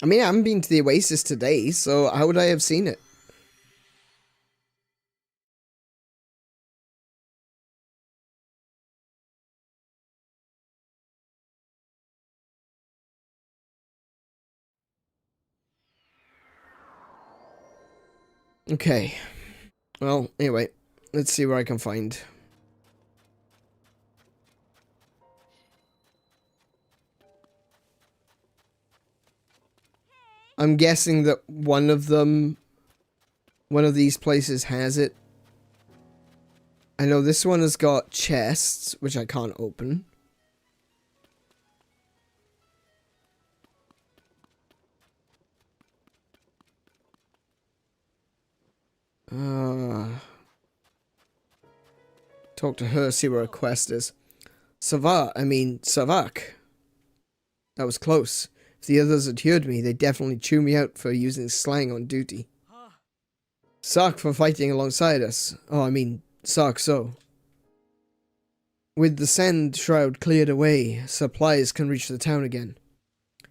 I mean, I haven't been to the oasis today, so how would I have seen it? Okay. Well, anyway. Let's see where I can find. I'm guessing that one of these places has it. I know this one has got chests, which I can't open. Talk to her, see where her quest is. Savak. That was close. If the others had heard me, they'd definitely chew me out for using slang on duty. Sark for fighting alongside us. Sark so. With the sand shroud cleared away, supplies can reach the town again.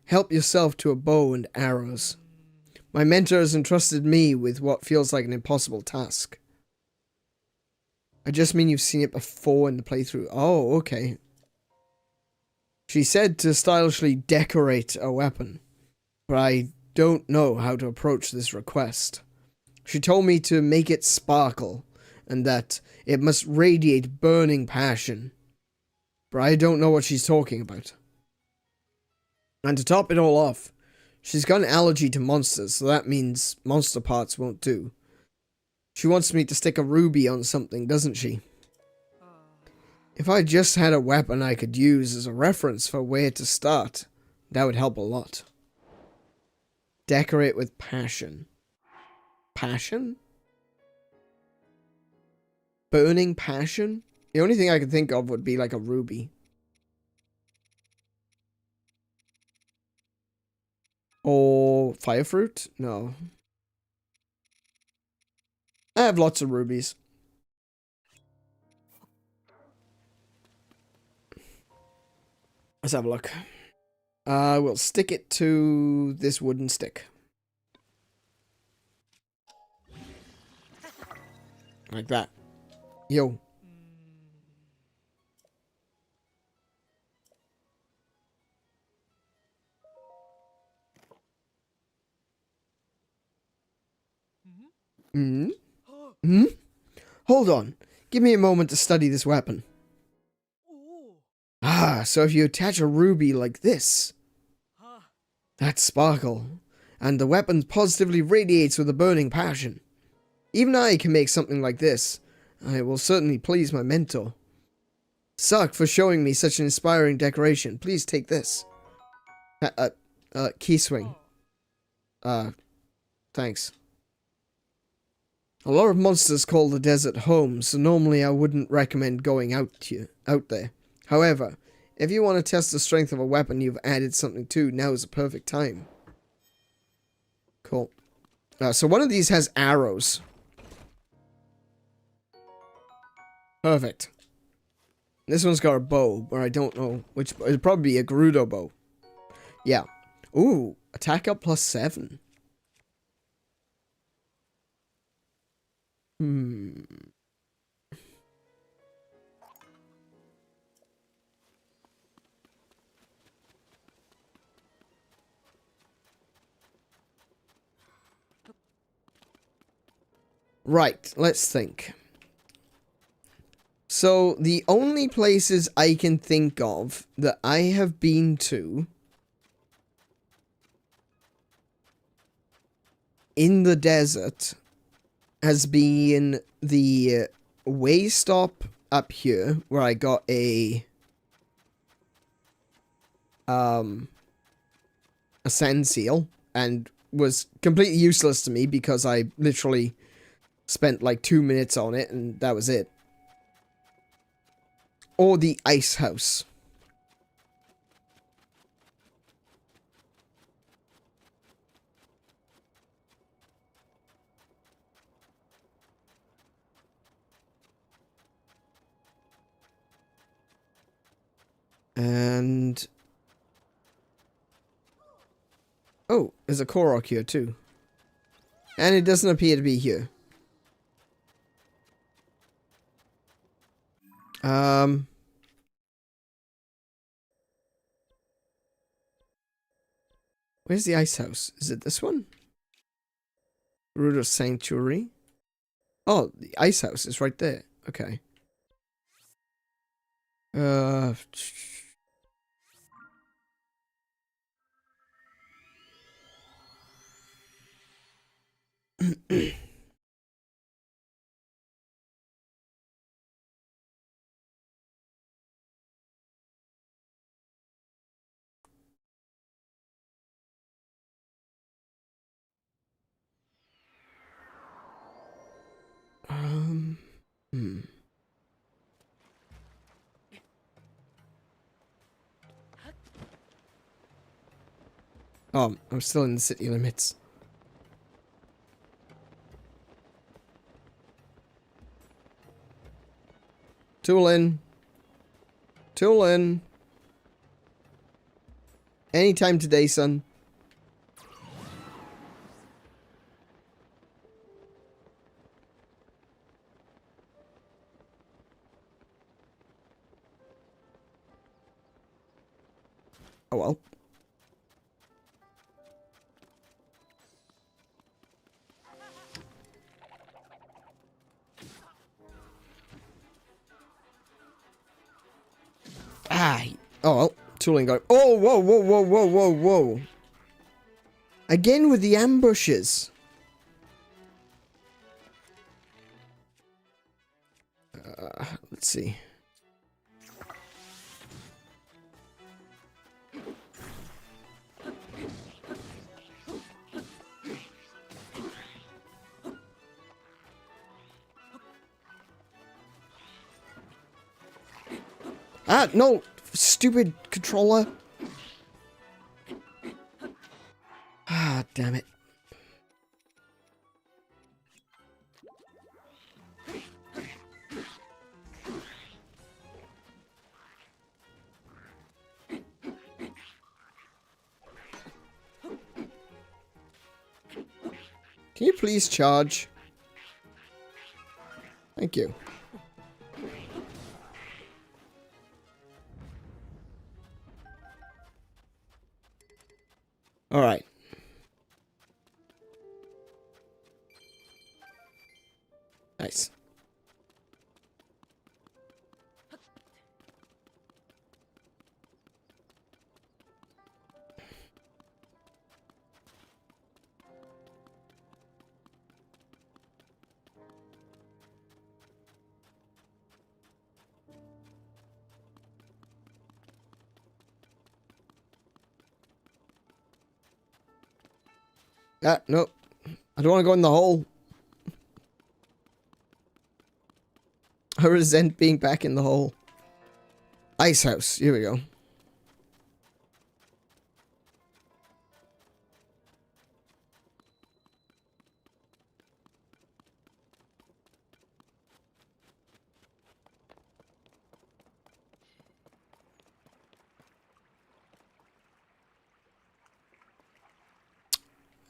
Help yourself to a bow and arrows. My mentor has entrusted me with what feels like an impossible task. I just mean you've seen it before in the playthrough. Oh, okay. She said to stylishly decorate a weapon, but I don't know how to approach this request. She told me to make it sparkle, and that it must radiate burning passion. But I don't know what she's talking about. And to top it all off, she's got an allergy to monsters, so that means monster parts won't do. She wants me to stick a ruby on something, doesn't she? If I just had a weapon I could use as a reference for where to start, that would help a lot. Decorate with passion. Passion? Burning passion? The only thing I could think of would be like a ruby. Or fire fruit? No. I have lots of rubies. Let's have a look. We'll stick it to this wooden stick. Like that. Yo. Hmm? Hmm? Hold on. Give me a moment to study this weapon. Ah, so if you attach a ruby like this, that sparkle, and the weapon positively radiates with a burning passion. Even I can make something like this. I will certainly please my mentor. Suck for showing me such an inspiring decoration. Please take this. Key swing. Thanks. A lot of monsters call the desert home, so normally I wouldn't recommend going out there. However, if you want to test the strength of a weapon you've added something to, now is the perfect time. Cool. So one of these has arrows. Perfect. This one's got a bow, but I don't know which. It'll probably be a Gerudo bow. Yeah. Ooh, attack up +7. Right, let's think. So, the only places I can think of that I have been to in the desert has been the way stop up here, where I got a sand seal, and was completely useless to me because I literally spent like 2 minutes on it, and that was it. Or the ice house. And... oh, there's a Korok here too. And it doesn't appear to be here. Where's the ice house? Is it this one? Root of Sanctuary. Oh, the ice house is right there. Okay. Hmm. Oh, I'm still in the city limits. Toolin. Toolin. Anytime today, son. Oh well. Ah. Oh well. Tooling going. Oh, whoa, whoa, whoa, whoa, whoa, whoa. Again with the ambushes. Let's see. Ah, no! Stupid controller! Ah, damn it. Can you please charge? Thank you. Alright. Nice. Ah, no. I don't want to go in the hole. I resent being back in the hole. Ice house. Here we go.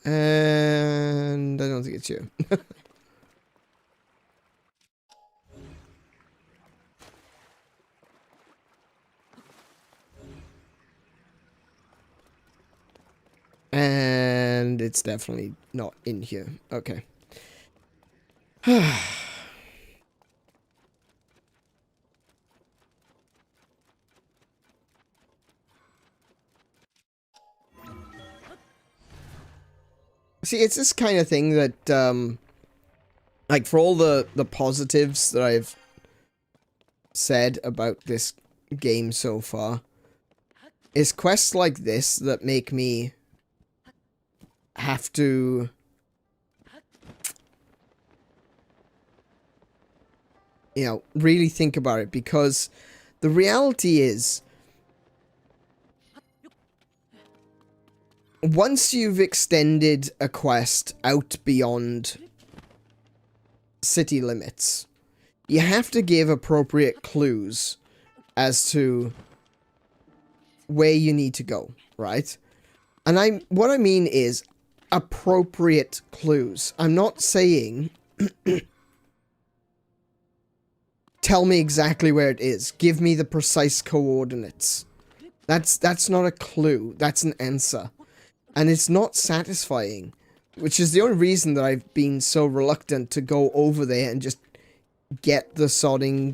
And I don't think it's you. And it's definitely not in here. Okay. See, it's this kind of thing that, like, for all the positives that I've said about this game so far, it's quests like this that make me have to really think about it, because the reality is, once you've extended a quest out beyond city limits, you have to give appropriate clues as to where you need to go, right? And what I mean is appropriate clues. I'm not saying tell me exactly where it is. Give me the precise coordinates. That's not a clue. That's an answer. And it's not satisfying, which is the only reason that I've been so reluctant to go over there and just get the sodding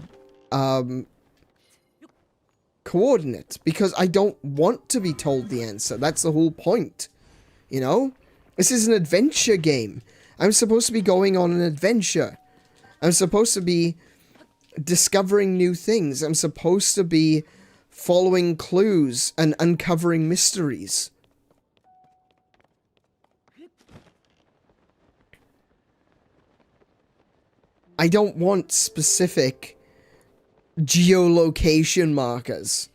coordinates, because I don't want to be told the answer. That's the whole point, you know? This is an adventure game. I'm supposed to be going on an adventure. I'm supposed to be discovering new things. I'm supposed to be following clues and uncovering mysteries. I don't want specific geolocation markers.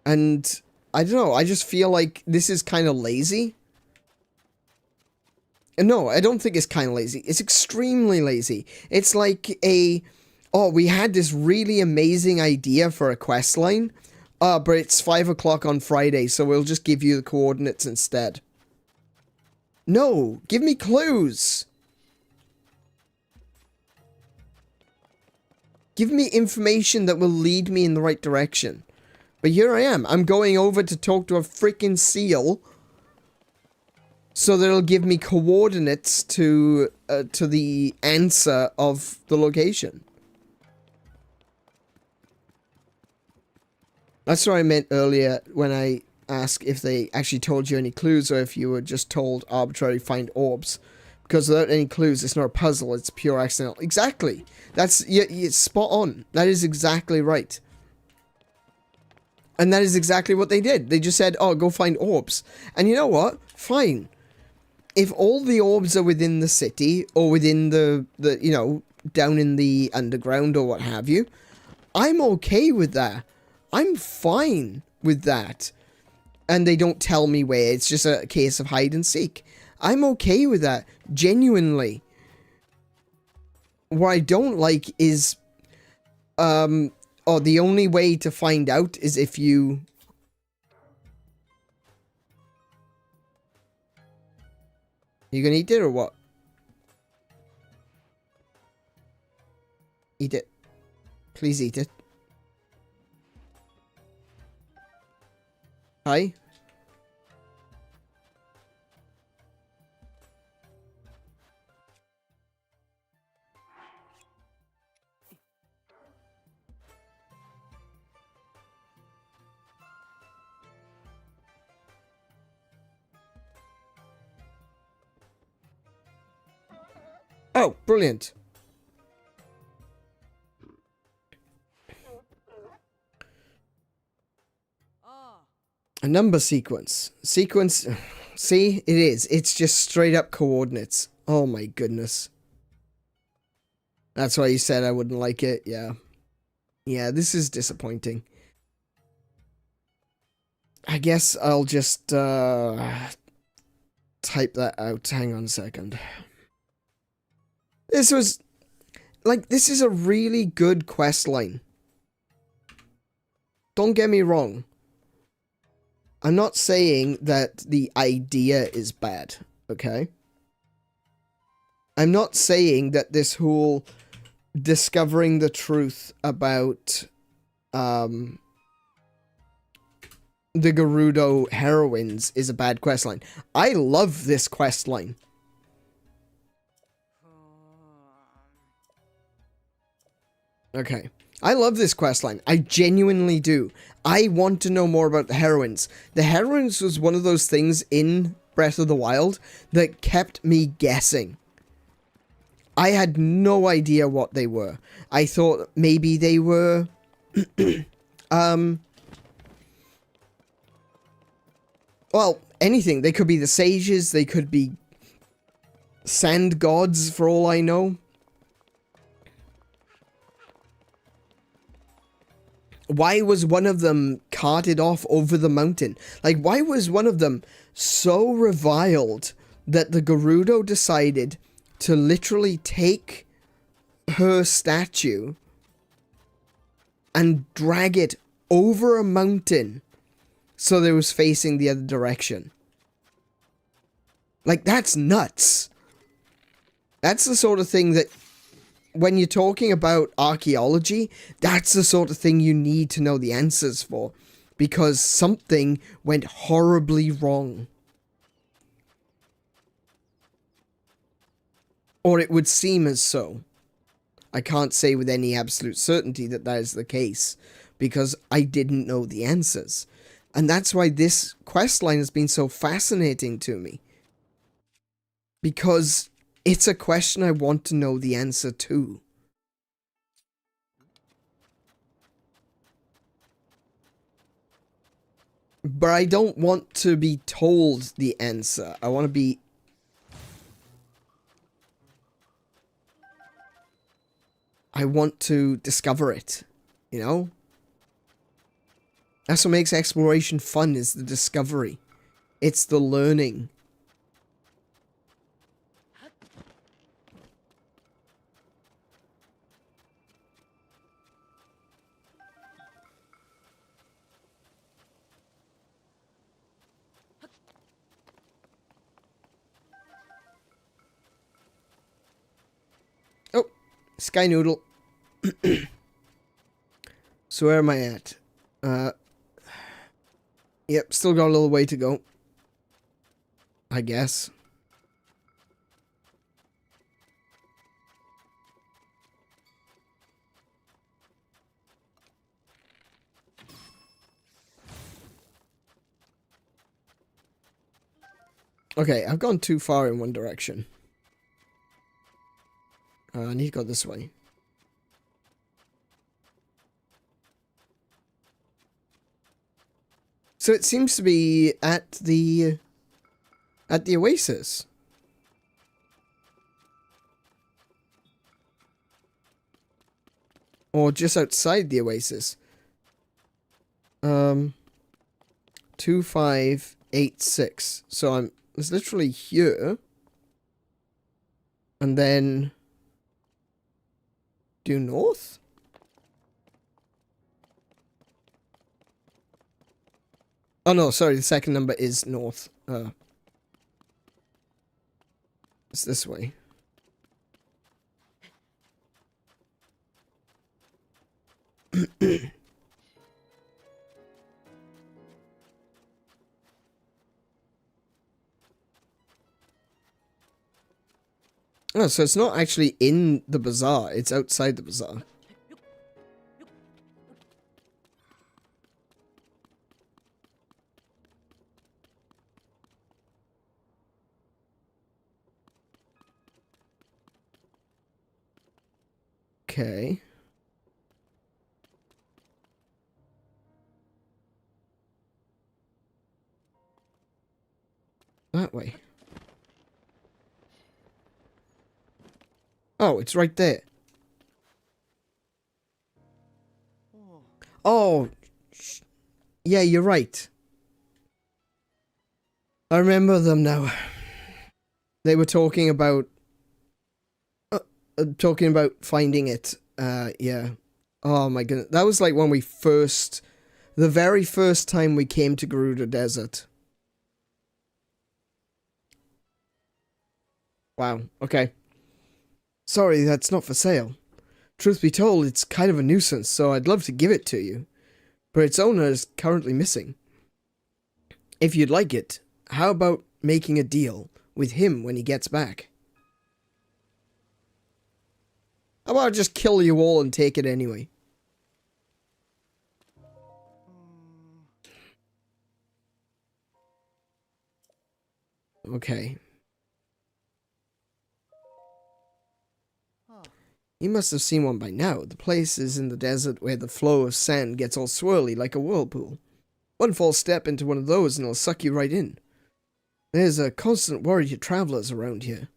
And I don't know, I just feel like this is kind of lazy. No, I don't think it's kind of lazy. It's extremely lazy. It's like oh, we had this really amazing idea for a quest line, but it's 5 o'clock on Friday, so we'll just give you the coordinates instead. No, give me clues. Give me information that will lead me in the right direction. But here I am. I'm going over to talk to a freaking seal, so that it'll give me coordinates to the answer of the location. That's what I meant earlier when I asked if they actually told you any clues, or if you were just told arbitrarily find orbs. Because without any clues, it's not a puzzle, it's pure accidental. Exactly! That's, you're spot on. That is exactly right. And that is exactly what they did. They just said, oh, go find orbs. And you know what? Fine. If all the orbs are within the city, or within the you know, down in the underground, or what have you, I'm okay with that. I'm fine with that. And they don't tell me where. It's just a case of hide and seek. I'm okay with that. Genuinely. What I don't like is, oh, the only way to find out is if you... You gonna eat it or what? Eat it. Please eat it. Hi? Oh, brilliant. A number sequence. Sequence. See, it is. It's just straight up coordinates. Oh my goodness. That's why you said I wouldn't like it. Yeah. Yeah, this is disappointing. I guess I'll just type that out. Hang on a second. This was, like, this is a really good quest line. Don't get me wrong. I'm not saying that the idea is bad, okay? I'm not saying that this whole discovering the truth about the Gerudo heroines is a bad quest line. I love this quest line. Okay. I love this questline. I genuinely do. I want to know more about the heroines. The heroines was one of those things in Breath of the Wild that kept me guessing. I had no idea what they were. I thought maybe they were... well, anything. They could be the sages. They could be sand gods, for all I know. Why was one of them carted off over the mountain? Like, why was one of them so reviled that the Gerudo decided to literally take her statue and drag it over a mountain so that it was facing the other direction? Like, that's nuts. That's the sort of thing that, when you're talking about archaeology, that's the sort of thing you need to know the answers for. Because something went horribly wrong. Or it would seem as so. I can't say with any absolute certainty that that is the case, because I didn't know the answers. And that's why this questline has been so fascinating to me. Because it's a question I want to know the answer to. But I don't want to be told the answer. I want to be... I want to discover it, you know? That's what makes exploration fun, is the discovery. It's the learning. Oh, Sky Noodle. So where am I at? Yep, still got a little way to go, I guess. Okay, I've gone too far in one direction. I need to go this way. So it seems to be at the oasis. Or just outside the oasis. 2586. So it's literally here. And then due north? Oh no, sorry, the second number is north. It's this way. Oh, so it's not actually in the bazaar, it's outside the bazaar. Okay. That way. Oh, it's right there. Oh. Yeah, you're right. I remember them now. They were talking about finding it. Yeah. Oh my goodness. That was like when we first... the very first time we came to Gerudo Desert. Wow. Okay. Sorry, that's not for sale. Truth be told, it's kind of a nuisance, so I'd love to give it to you. But its owner is currently missing. If you'd like it, how about making a deal with him when he gets back? How about I just kill you all and take it anyway? Okay. You must have seen one by now. The place is in the desert where the flow of sand gets all swirly like a whirlpool. One false step into one of those and it'll suck you right in. There's a constant worry of travelers around here.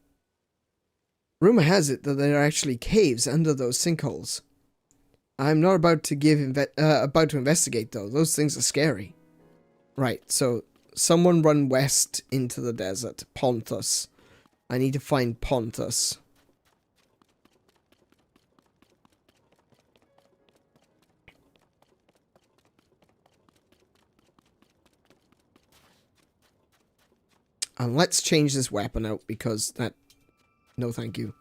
Rumor has it that there are actually caves under those sinkholes. I'm not about to investigate though. Those things are scary. Right, so someone run west into the desert. Pontus. I need to find Pontus. And let's change this weapon out because that... No, thank you.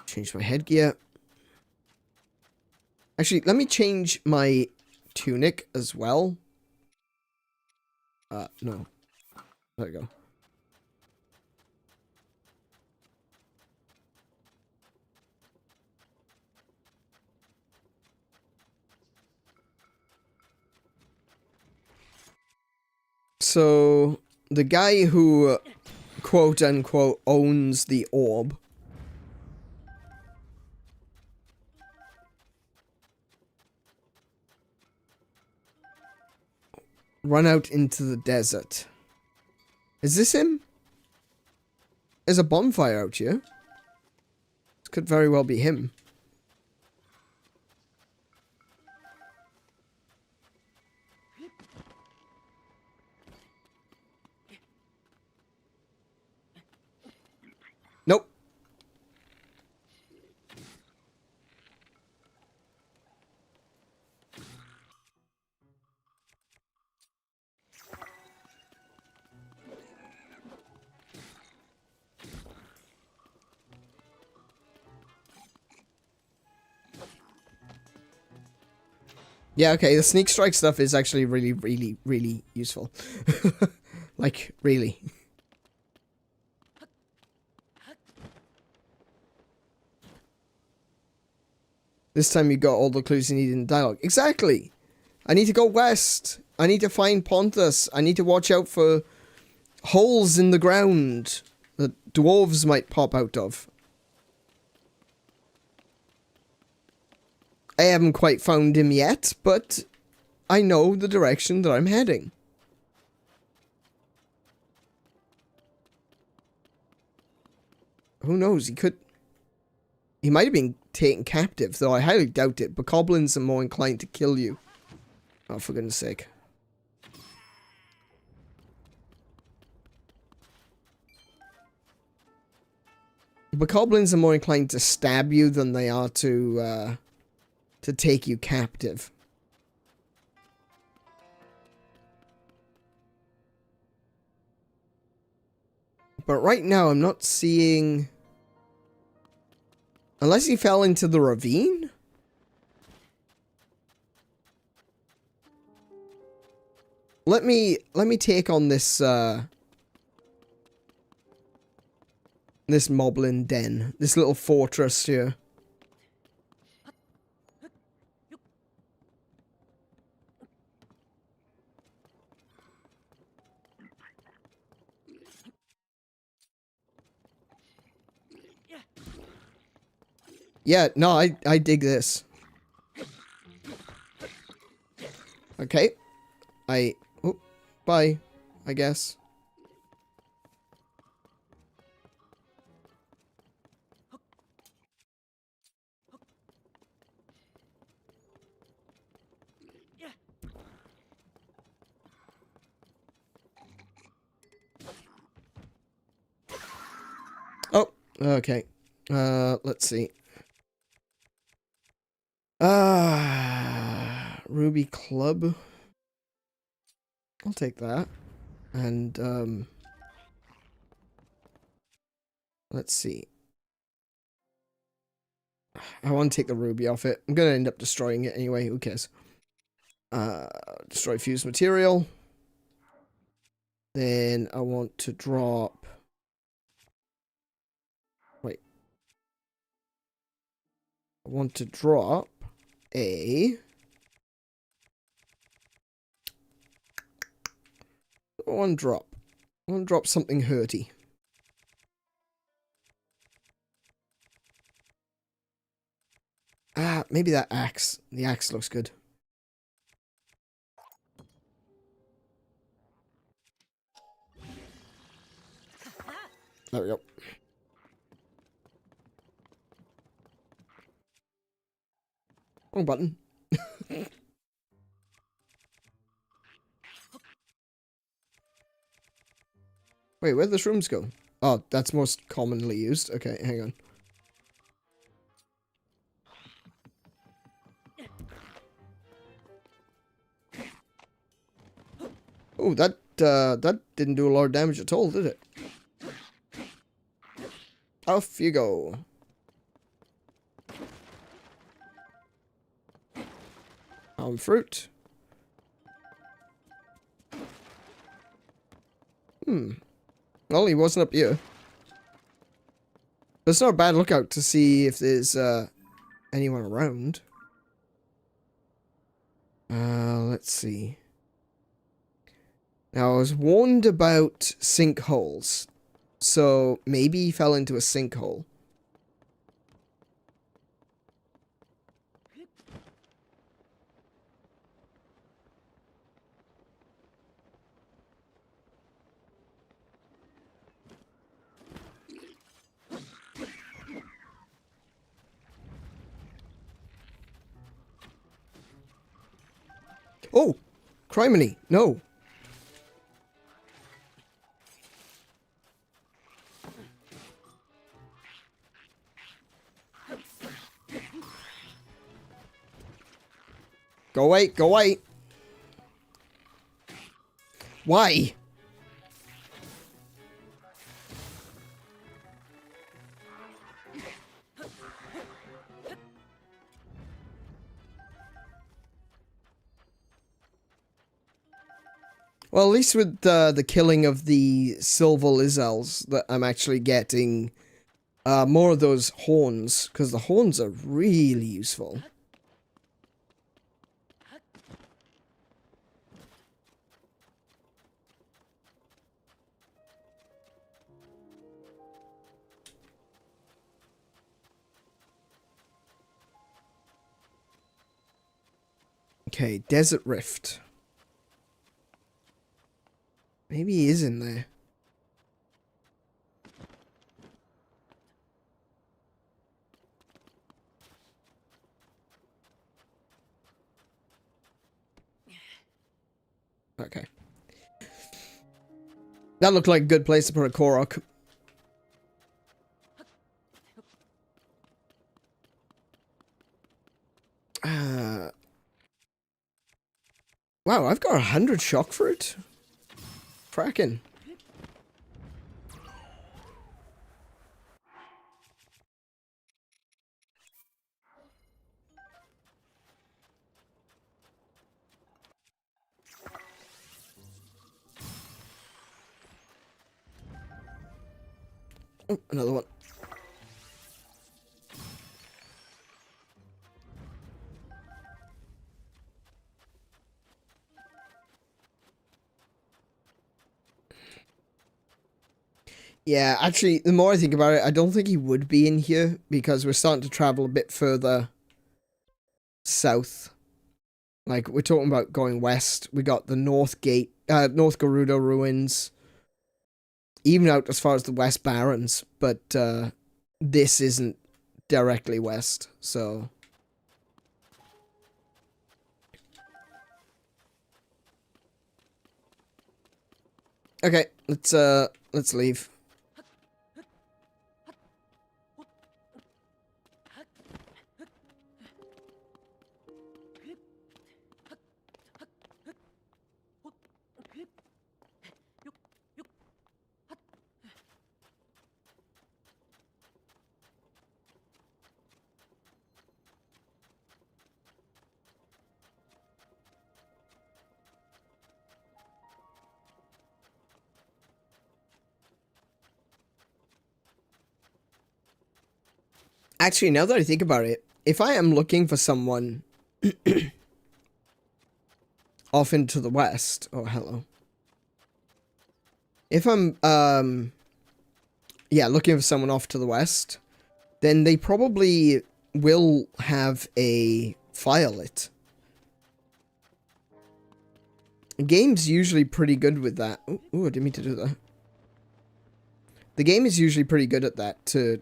Change my headgear. Actually, let me change my tunic as well. No. There we go. So, the guy who, quote-unquote, owns the orb run out into the desert. Is this him? There's a bonfire out here. This could very well be him. Nope. Yeah, okay, the sneak strike stuff is actually really, really, really useful. Like, really. This time you got all the clues you need in the dialogue. Exactly! I need to go west. I need to find Pontus. I need to watch out for holes in the ground that dwarves might pop out of. I haven't quite found him yet, but I know the direction that I'm heading. Who knows? He might have been taken captive, though I highly doubt it. But goblins are more inclined to kill you. Oh, for goodness sake. But goblins are more inclined to stab you than they are to take you captive. But right now, I'm not seeing... Unless he fell into the ravine? Let me take on this, this moblin den. This little fortress here. Yeah, no, I dig this. Okay. Oh, bye, I guess. Oh, okay. Let's see. Ruby Club. I'll take that. And, let's see. I want to take the ruby off it. I'm going to end up destroying it anyway. Who cares? Destroy fused material. Then I want to drop... Wait. I want to drop a... I want to drop? I want to drop something hurty. Ah, maybe that axe. The axe looks good. There we go. Wrong button. Wait, where'd the shrooms go? Oh, that's most commonly used. Okay, hang on. Oh, that didn't do a lot of damage at all, did it? Off you go. Fruit. Well, he wasn't up here. But it's not a bad lookout to see if there's anyone around. Let's see. Now, I was warned about sinkholes. So, maybe he fell into a sinkhole. Oh! Criminy! No! Go away! Go away! Why? Well, at least with the killing of the silver lizels, that I'm actually getting more of those horns, because the horns are really useful. Okay, Desert Rift. Maybe he is in there. Okay. That looked like a good place to put a Korok. Wow, I've got 100 shock fruit. Frackin'. Oh, another one. Yeah, actually, the more I think about it, I don't think he would be in here because we're starting to travel a bit further south. Like, we're talking about going west. We got the North Gerudo ruins, even out as far as the West Barrens, but this isn't directly west, so... Okay, let's leave. Actually, now that I think about it, if I am looking for someone off into the west... Oh, hello. If I'm, yeah, looking for someone off to the west, then they probably will have a fire lit. The game's usually pretty good with that. Oh, I didn't mean to do that. The game is usually pretty good at that, to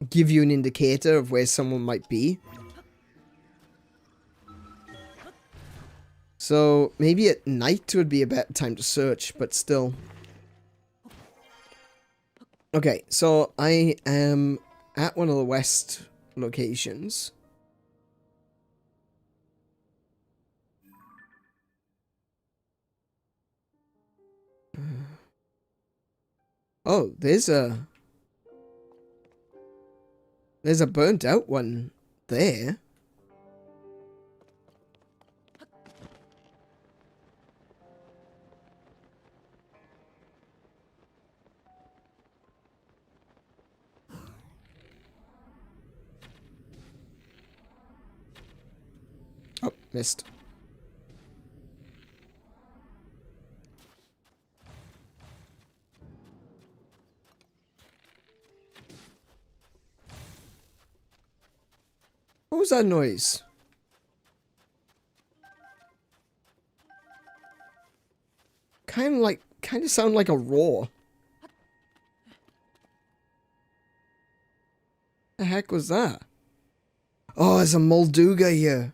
give you an indicator of where someone might be. So maybe at night would be a better time to search, but still. Okay, so I am at one of the west locations. Oh, there's a burnt out one there. Oh, missed. What was that noise? Kind of sound like a roar. The heck was that? Oh, there's a Molduga here.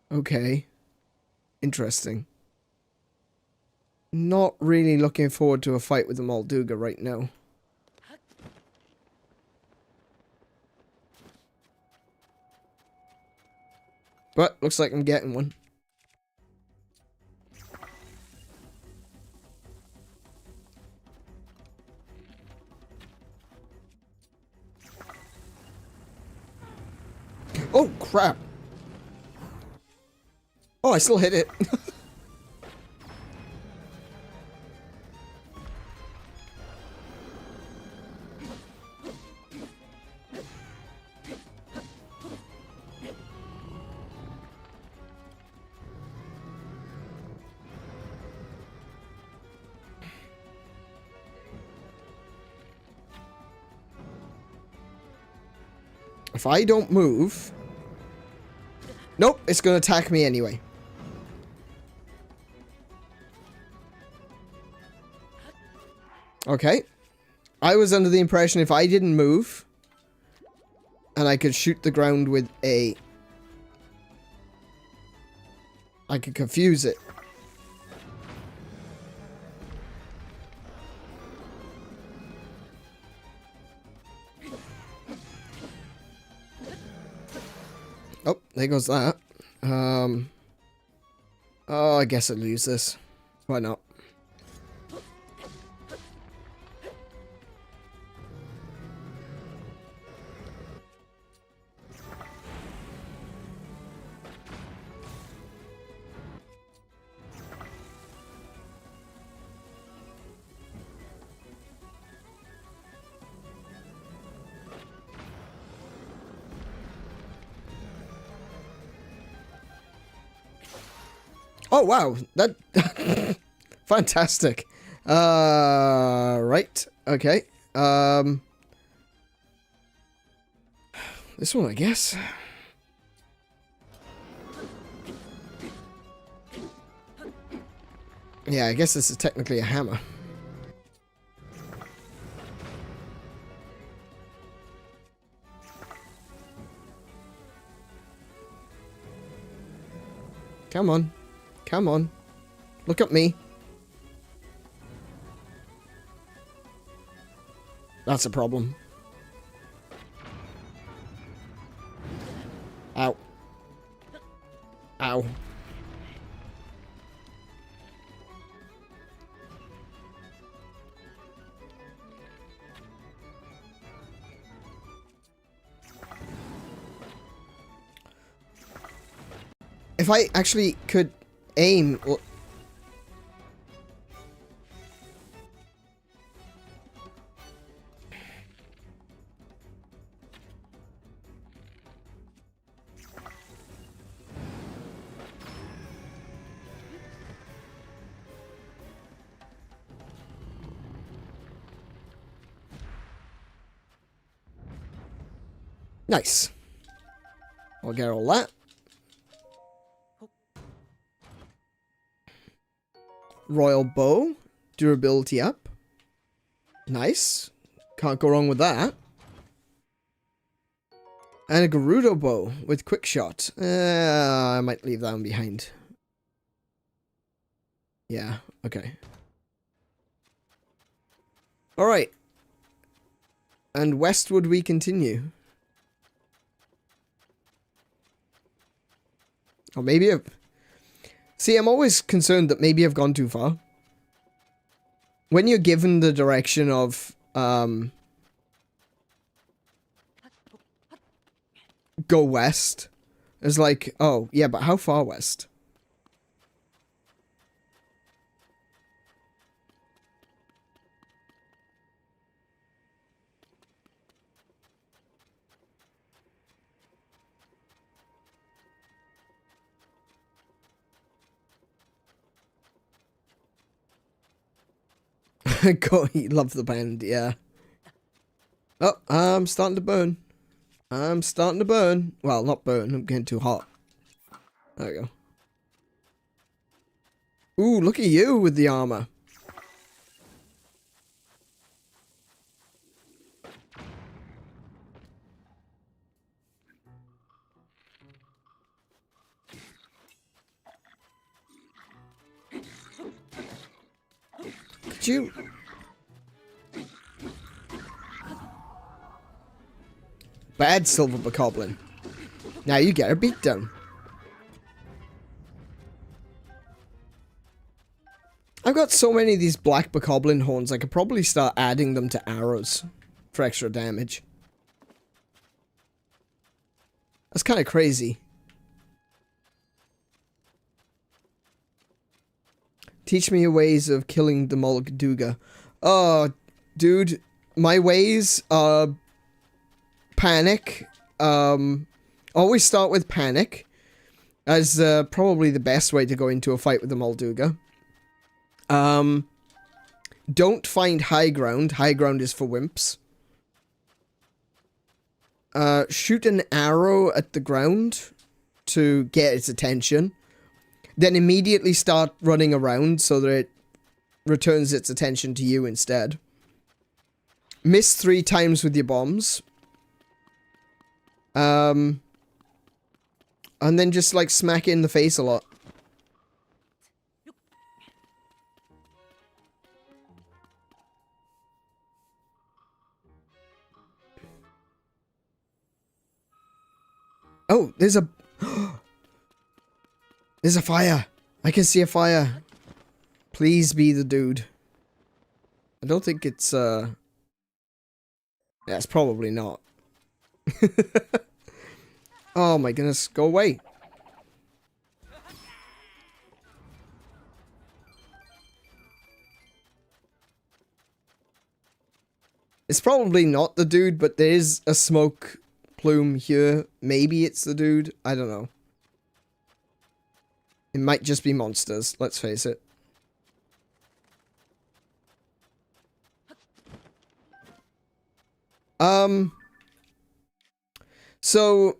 Okay. Interesting. Not really looking forward to a fight with the Molduga right now. But looks like I'm getting one. Oh, crap. Oh, I still hit it. If I don't move... Nope, it's going to attack me anyway. Okay. I was under the impression if I didn't move... and I could shoot the ground with a... I could confuse it. Oh, there goes that. Oh, I guess I'll use this. Why not? Oh, wow. That... Fantastic. Right. Okay. This one, I guess. Yeah, I guess this is technically a hammer. Come on. Come on. Look at me. That's a problem. Ow. Ow. If I actually could aim... Nice. I'll get all that. Royal bow. Durability up. Nice. Can't go wrong with that. And a Gerudo bow with quick shot. I might leave that one behind. Yeah, okay. Alright. And westward we continue. Or maybe I've... See, I'm always concerned that maybe I've gone too far. When you're given the direction of, go west, it's like, oh, yeah, but how far west? God, you love the band, yeah. Oh, I'm starting to burn. I'm starting to burn. Well, not burn, I'm getting too hot. There we go. Ooh, look at you with the armor. Could you... Bad silver bokoblin. Now you get a beatdown. I've got so many of these black bokoblin horns, I could probably start adding them to arrows for extra damage. That's kind of crazy. Teach me your ways of killing the Molduga. Oh, dude, my ways are panic. Always start with panic as probably the best way to go into a fight with the Molduga. Don't find high ground. High ground is for wimps. Shoot an arrow at the ground to get its attention. Then immediately start running around so that it returns its attention to you instead. Miss 3 times with your bombs. And then just like smack it in the face a lot. Oh, there's a... There's a fire. I can see a fire. Please be the dude. I don't think it's, Yeah, it's probably not. Oh my goodness, go away. It's probably not the dude, but there is a smoke plume here. Maybe it's the dude. I don't know. It might just be monsters, let's face it. So...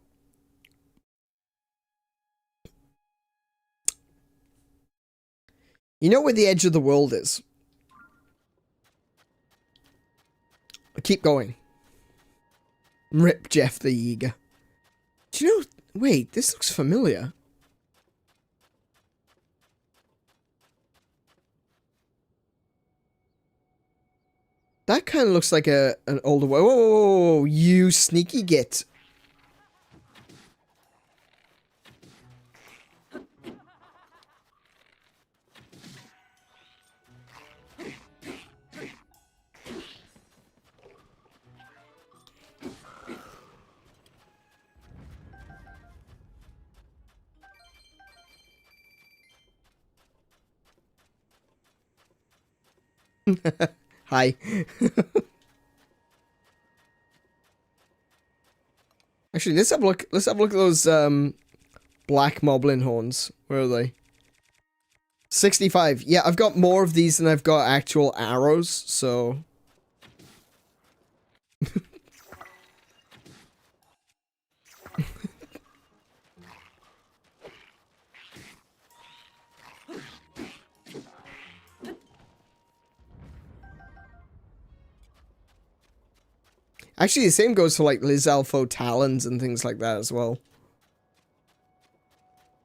You know where the edge of the world is? Keep going. Rip Jeff the Eager. Do you know... Wait, this looks familiar. That kind of looks like an older... Whoa, whoa, whoa, whoa, you sneaky git. Hi. Actually, let's have a look. Let's have a look at those black moblin horns. Where are they? 65. Yeah, I've got more of these than I've got actual arrows, so Actually, the same goes for like Lizalfo talons and things like that as well.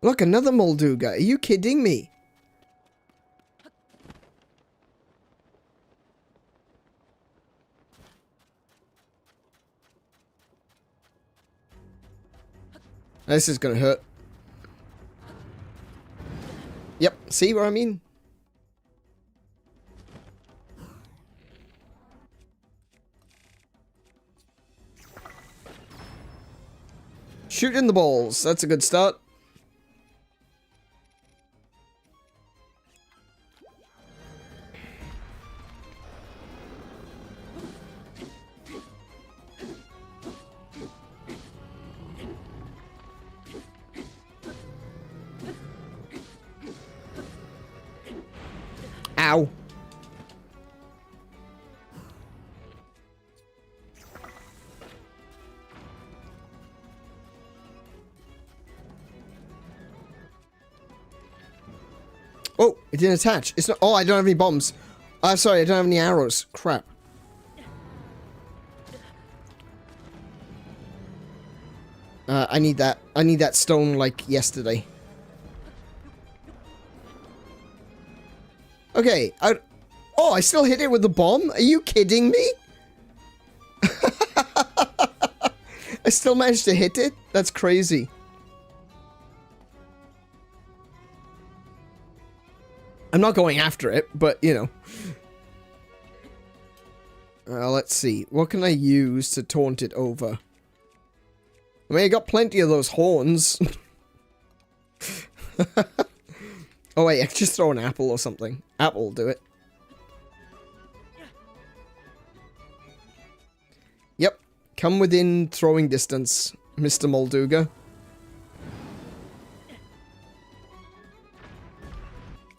Look, another Molduga. Are you kidding me? This is gonna hurt. Yep, see what I mean? Shooting the balls. That's a good start. Ow. Oh, it didn't attach. It's not. Oh, I don't have any bombs. Sorry, I don't have any arrows. Crap. I need that. I need that stone like yesterday. Okay. Oh, I still hit it with the bomb? Are you kidding me? I still managed to hit it? That's crazy. I'm not going after it, but, you know. Let's see. What can I use to taunt it over? I mean, I got plenty of those horns. Oh, wait, I can just throw an apple or something. Apple will do it. Yep. Come within throwing distance, Mr. Molduga.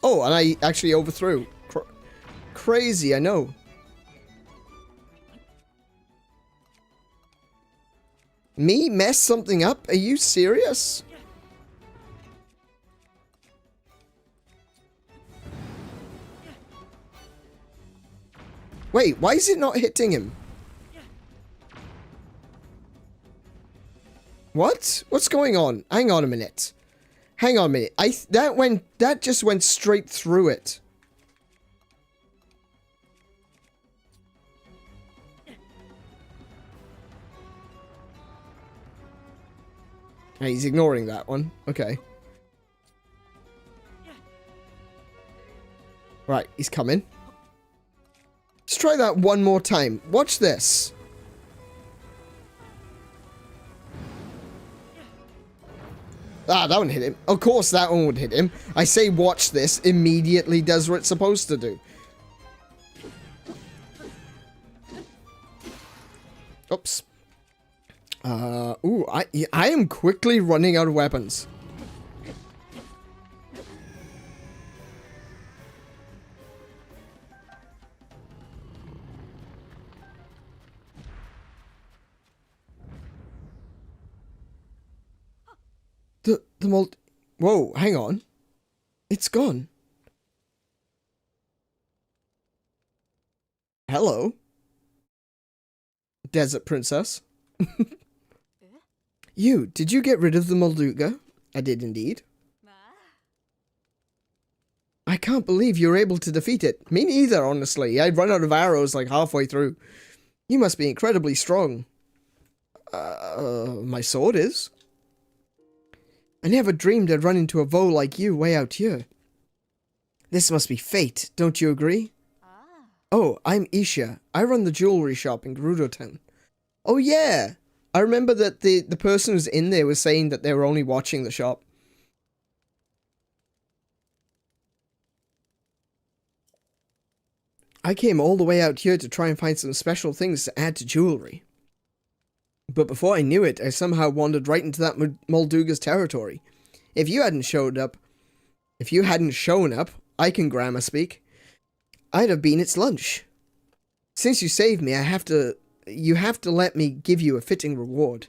Oh, and I actually overthrew. Crazy, I know. Me mess something up? Are you serious? Wait, why is it not hitting him? What? What's going on? Hang on a minute. Hang on a minute. That just went straight through it. Hey, he's ignoring that one. Okay. Right, he's coming. Let's try that one more time. Watch this. Ah, that one hit him. Of course that one would hit him. I say watch this, immediately does what it's supposed to do. Oops. Ooh, I am quickly running out of weapons. The mold... Whoa, hang on. It's gone. Hello. Desert Princess. Did you get rid of the Molduga? I did indeed. I can't believe you were able to defeat it. Me neither, honestly. I'd run out of arrows like halfway through. You must be incredibly strong. My sword is. I never dreamed I'd run into a foe like you way out here. This must be fate, don't you agree? Oh, I'm Isha. I run the jewelry shop in Gerudo Town. Oh yeah! I remember that the person who's in there was saying that they were only watching the shop. I came all the way out here to try and find some special things to add to jewelry. But before I knew it, I somehow wandered right into that Molduga's territory. If you hadn't shown up, I can grammar speak, I'd have been its lunch. Since you saved me, you have to let me give you a fitting reward.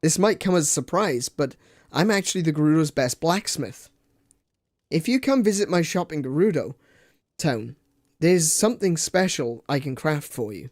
This might come as a surprise, but I'm actually the Gerudo's best blacksmith. If you come visit my shop in Gerudo Town, there's something special I can craft for you.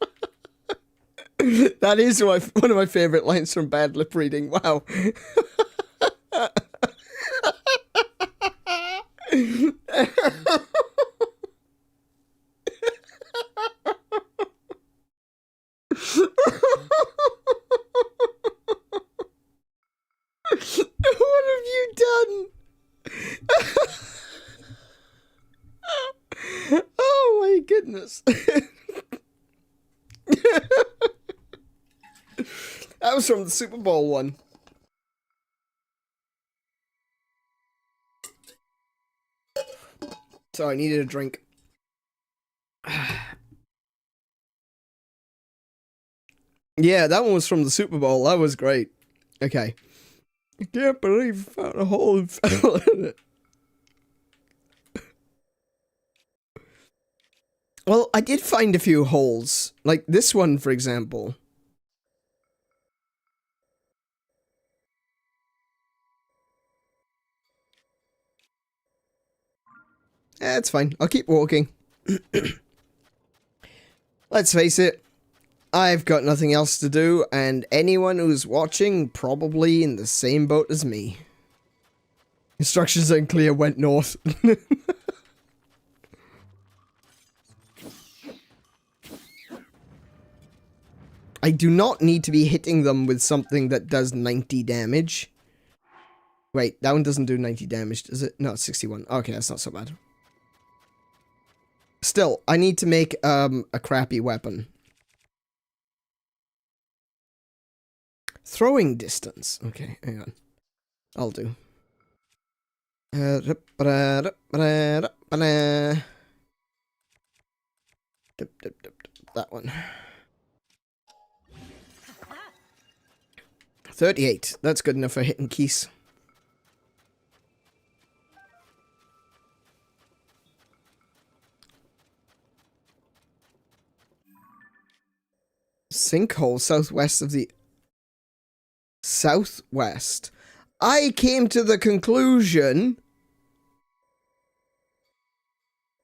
That is one of my favorite lines from bad lip reading. Wow. What have you done? Oh my goodness. That was from the Super Bowl one. Sorry, I needed a drink. Yeah, that one was from the Super Bowl. That was great. Okay. I can't believe I found a hole and fell in it. Well, I did find a few holes. Like this one, for example. Eh, it's fine. I'll keep walking. Let's face it. I've got nothing else to do, and anyone who's watching probably in the same boat as me. Instructions unclear, went north. I do not need to be hitting them with something that does 90 damage. Wait, that one doesn't do 90 damage, does it? No, it's 61. Okay, that's not so bad. Still, I need to make a crappy weapon. Throwing distance. Okay, hang on. I'll do. That one. 38. That's good enough for hitting keys. Sinkhole southwest of the... Southwest. I came to the conclusion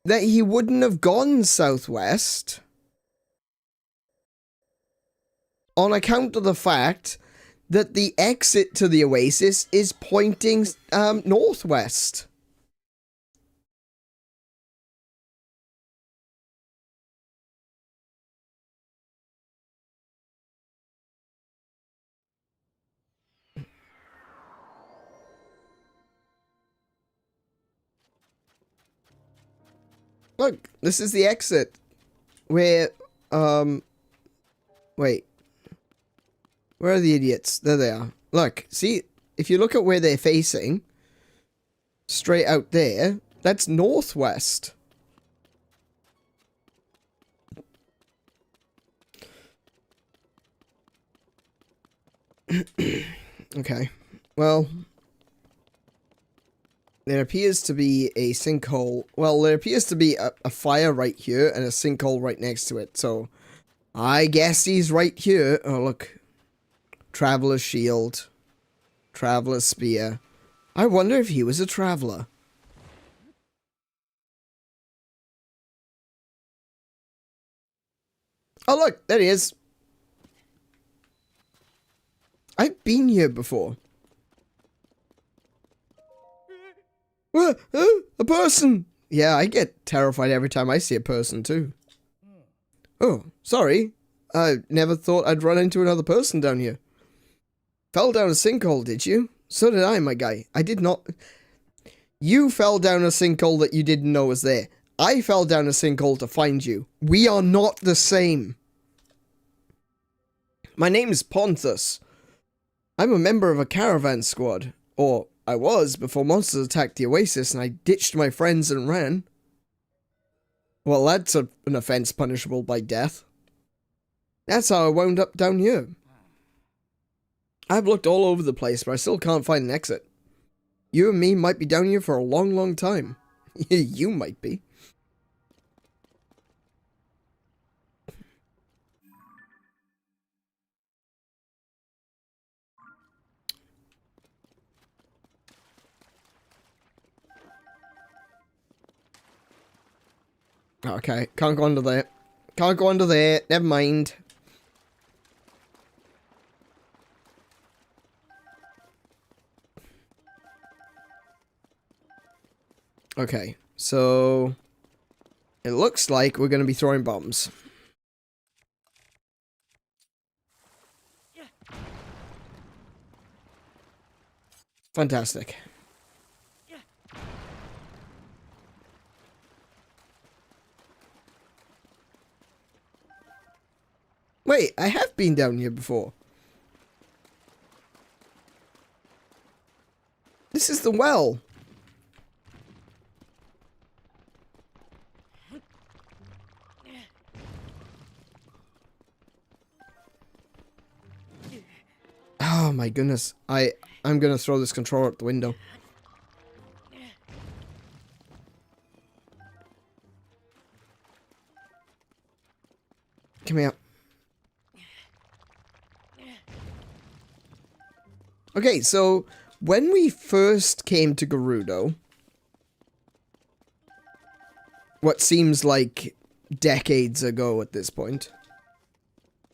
that he wouldn't have gone southwest on account of the fact that the exit to the oasis is pointing northwest. Look, this is the exit. Where, wait. Where are the idiots? There they are. Look, see, if you look at where they're facing, straight out there, that's northwest. Okay, well... There appears to be a sinkhole. Well, there appears to be a fire right here and a sinkhole right next to it. So, I guess he's right here. Oh, look. Traveler's shield. Traveler's spear. I wonder if he was a traveler. Oh, look. There he is. I've been here before. A person! Yeah, I get terrified every time I see a person, too. Oh, sorry. I never thought I'd run into another person down here. Fell down a sinkhole, did you? So did I, my guy. I did not... You fell down a sinkhole that you didn't know was there. I fell down a sinkhole to find you. We are not the same. My name is Ponthus. I'm a member of a caravan squad. Or... I was, before monsters attacked the oasis and I ditched my friends and ran. Well, that's an offense punishable by death. That's how I wound up down here. I've looked all over the place, but I still can't find an exit. You and me might be down here for a long, long time. You might be. Okay, can't go under there. Can't go under there. Never mind. Okay, so it looks like we're going to be throwing bombs. Fantastic. Wait, I have been down here before. This is the well. Oh my goodness. I'm gonna throw this controller out the window. Come here. Okay, so when we first came to Gerudo, what seems like decades ago at this point,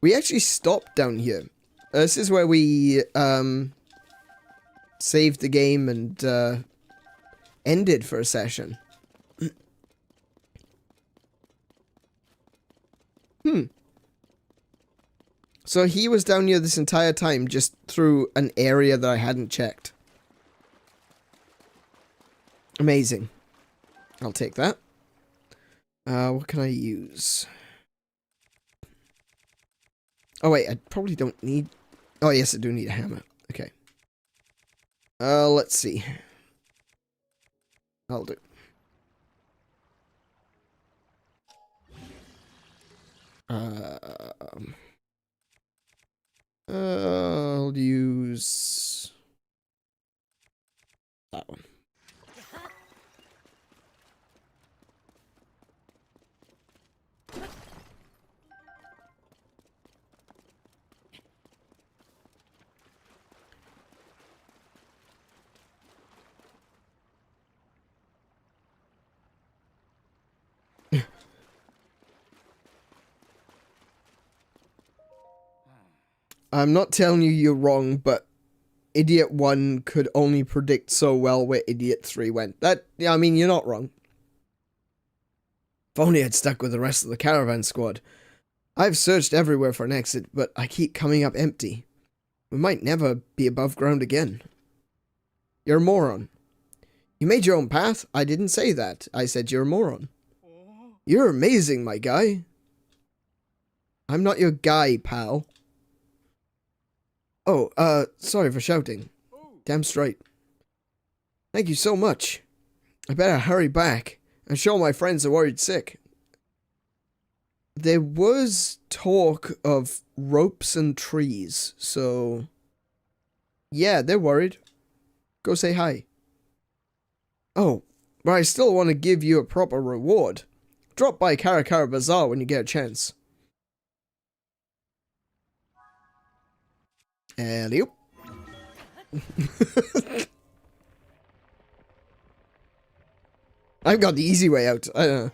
we actually stopped down here. This is where we saved the game and ended for a session. So he was down here this entire time, just through an area that I hadn't checked. Amazing. I'll take that. What can I use? Oh wait, I probably don't need... Oh yes, I do need a hammer. Okay. Let's see. I'll do. I'll use that one. I'm not telling you you're wrong, but Idiot 1 could only predict so well where Idiot 3 went. Yeah, I mean, you're not wrong. If only I'd stuck with the rest of the caravan squad. I've searched everywhere for an exit, but I keep coming up empty. We might never be above ground again. You're a moron. You made your own path? I didn't say that. I said you're a moron. You're amazing, my guy. I'm not your guy, pal. Oh, sorry for shouting. Damn straight. Thank you so much. I better hurry back and show my friends are worried sick. There was talk of ropes and trees, so... Yeah, they're worried. Go say hi. Oh, but I still want to give you a proper reward. Drop by 𝗏𝗏𝗏𝗏 when you get a chance. Alley-oop. I've got the easy way out. I don't know.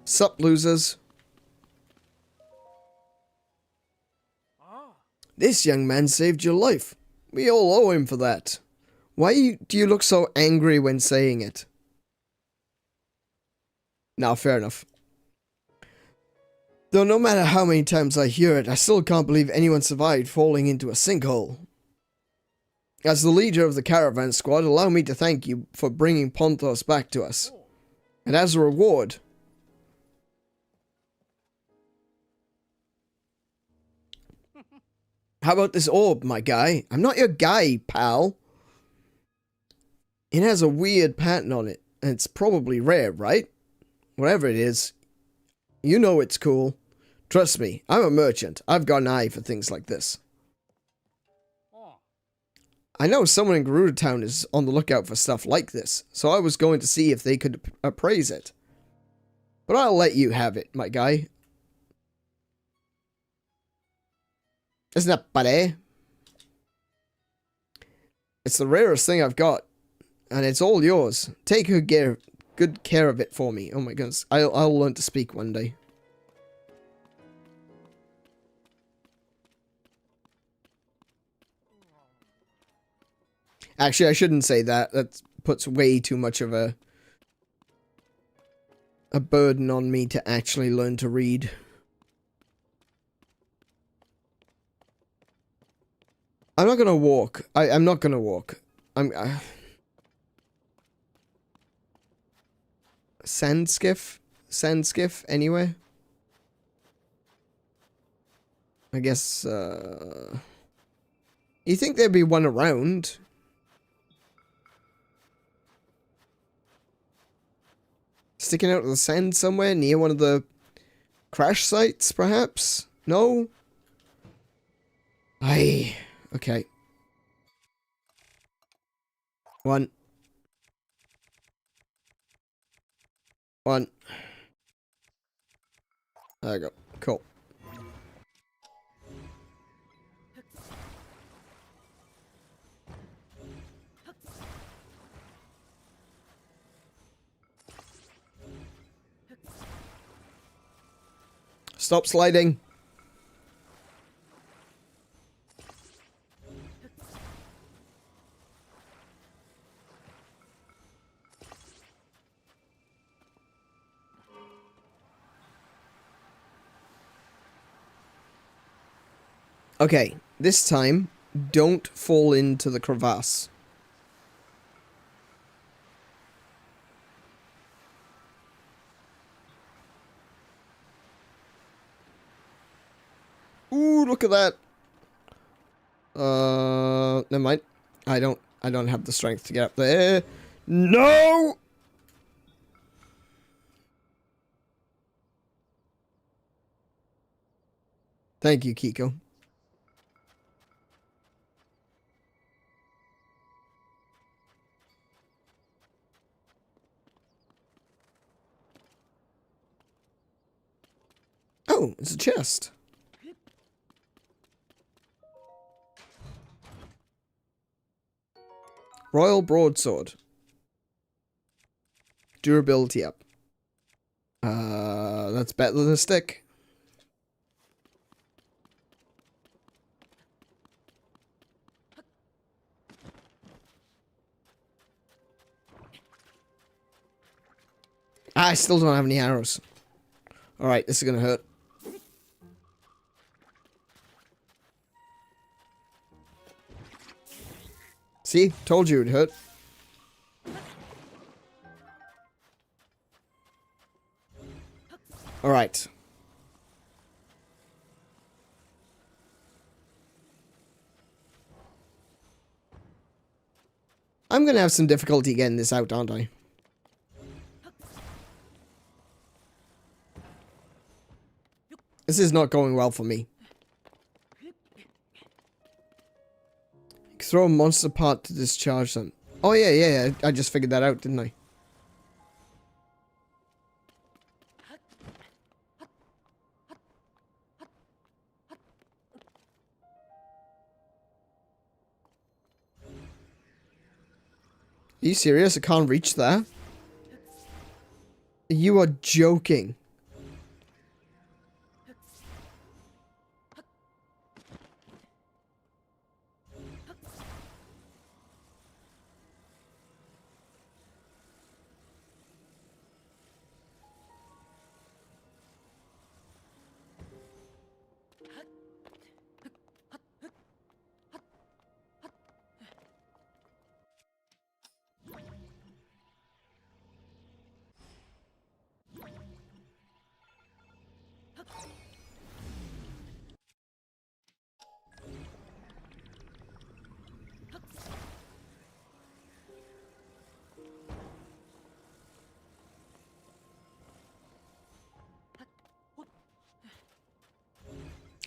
Sup, losers? This young man saved your life. We all owe him for that. Why do you look so angry when saying it? Now, fair enough. Though no matter how many times I hear it, I still can't believe anyone survived falling into a sinkhole. As the leader of the caravan squad, allow me to thank you for bringing Ponthos back to us. And as a reward... How about this orb, my guy? I'm not your guy, pal. It has a weird pattern on it, and it's probably rare, right? Whatever it is, you know it's cool. Trust me, I'm a merchant. I've got an eye for things like this. I know someone in Gerudo Town is on the lookout for stuff like this, so I was going to see if they could appraise it. But I'll let you have it, my guy. Isn't that buddy? It's the rarest thing I've got. And it's all yours. Take good care of it for me. Oh my goodness. I'll learn to speak one day. Actually, I shouldn't say that. That puts way too much of a burden on me to actually learn to read. I'm not gonna walk. I'm not gonna walk. Sand skiff? Sand skiff, anyway? I guess, you think there'd be one around? Sticking out of the sand somewhere near one of the crash sites, perhaps? No? Aye. Okay. One. There we go. Cool. Stop sliding. Okay, this time, don't fall into the crevasse. Ooh, look at that. Never mind. I don't have the strength to get up there. No! Thank you, Kiko. Oh, it's a chest. Royal Broadsword. Durability up. That's better than a stick. I still don't have any arrows. Alright, this is gonna hurt. See? Told you it'd hurt. Alright. I'm gonna have some difficulty getting this out, aren't I? This is not going well for me. Throw a monster part to discharge them. Oh yeah, I just figured that out, didn't I? Are you serious? I can't reach there? You are joking.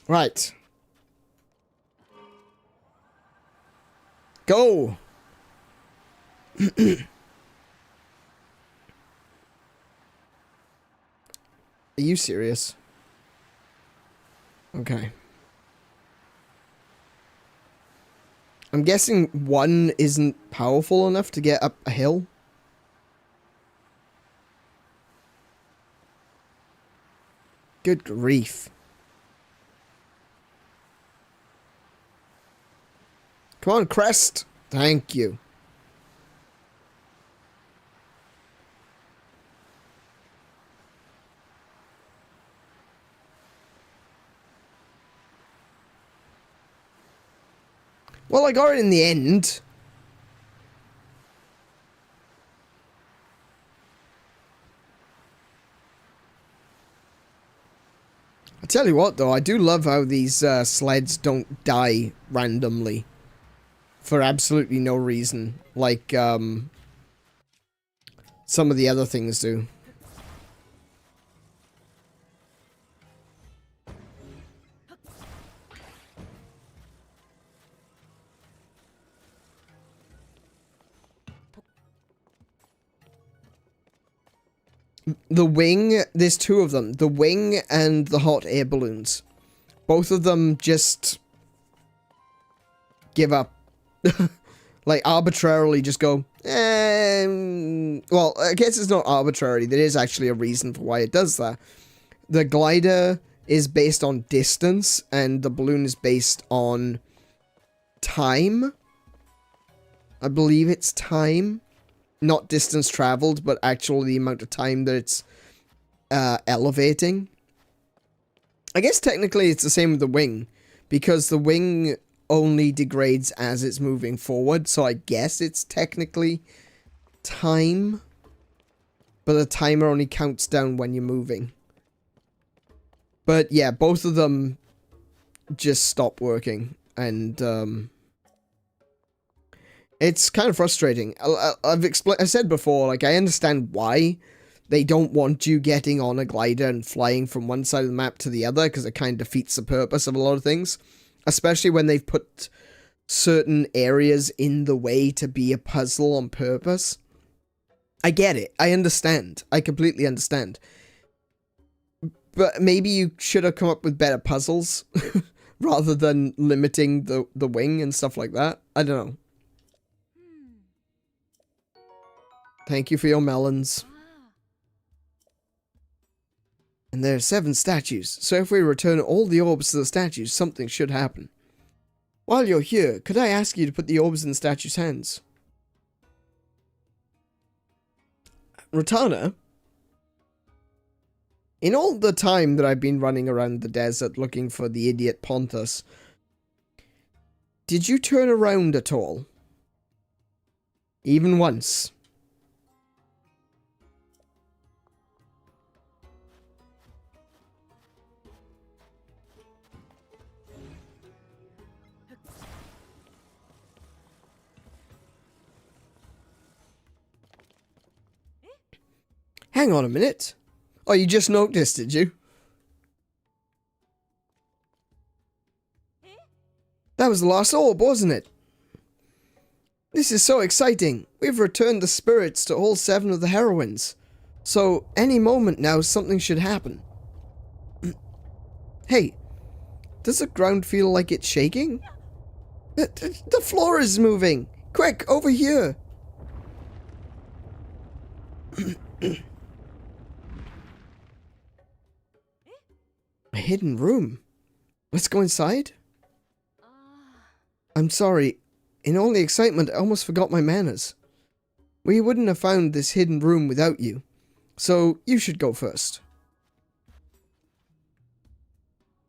Right. Go! Are you serious? Okay. I'm guessing one isn't powerful enough to get up a hill. Good grief. Come on, Crest. Thank you. Well, I got it in the end. I tell you what, though, I do love how these sleds don't die randomly for absolutely no reason, like some of the other things do. The wing, there's two of them. The wing and the hot air balloons. Both of them just give up. Like, arbitrarily just go, well, I guess it's not arbitrary. There is actually a reason for why it does that. The glider is based on distance, and the balloon is based on time. I believe it's time. Not distance traveled, but actually the amount of time that it's elevating. I guess technically it's the same with the wing, because the wing only degrades as it's moving forward, so I guess it's technically time, but the timer only counts down when you're moving. But yeah, both of them just stop working, and it's kind of frustrating. I said before, like, I understand why they don't want you getting on a glider and flying from one side of the map to the other, because it kind of defeats the purpose of a lot of things. Especially when they've put certain areas in the way to be a puzzle on purpose. I get it. I understand. I completely understand. But maybe you should have come up with better puzzles rather than limiting the wing and stuff like that. I don't know. Thank you for your melons. And there are 7 statues, so if we return all the orbs to the statues, something should happen. While you're here, could I ask you to put the orbs in the statue's hands? Ratana? In all the time that I've been running around the desert looking for the idiot Ponthus, did you turn around at all? Even once? Hang on a minute. Oh, you just noticed, did you? That was the last orb, wasn't it? This is so exciting. We've returned the spirits to all 7 of the heroines. So, any moment now, something should happen. Hey, does the ground feel like it's shaking? The floor is moving. Quick, over here. A hidden room. Let's go inside. I'm sorry. In all the excitement, I almost forgot my manners. We wouldn't have found this hidden room without you. So, you should go first.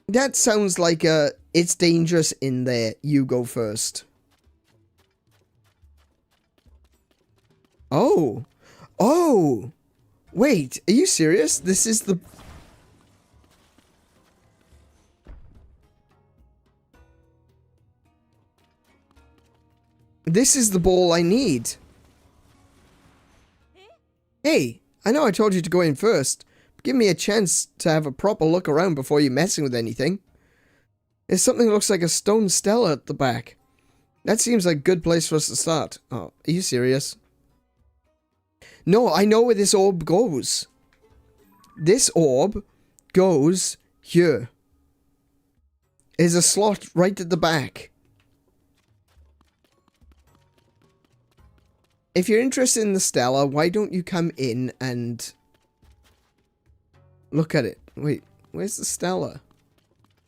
That sounds like a, it's dangerous in there, you go first. Oh. Oh. Wait, are you serious? This is the... This is the ball I need. Hey, I know I told you to go in first, but give me a chance to have a proper look around before you're messing with anything. There's something that looks like a stone stela at the back. That seems like a good place for us to start. Oh, are you serious? No, I know where this orb goes. This orb goes here. There's a slot right at the back. if you're interested in the Stella, why don't you come in and look at it? Wait, where's the Stella?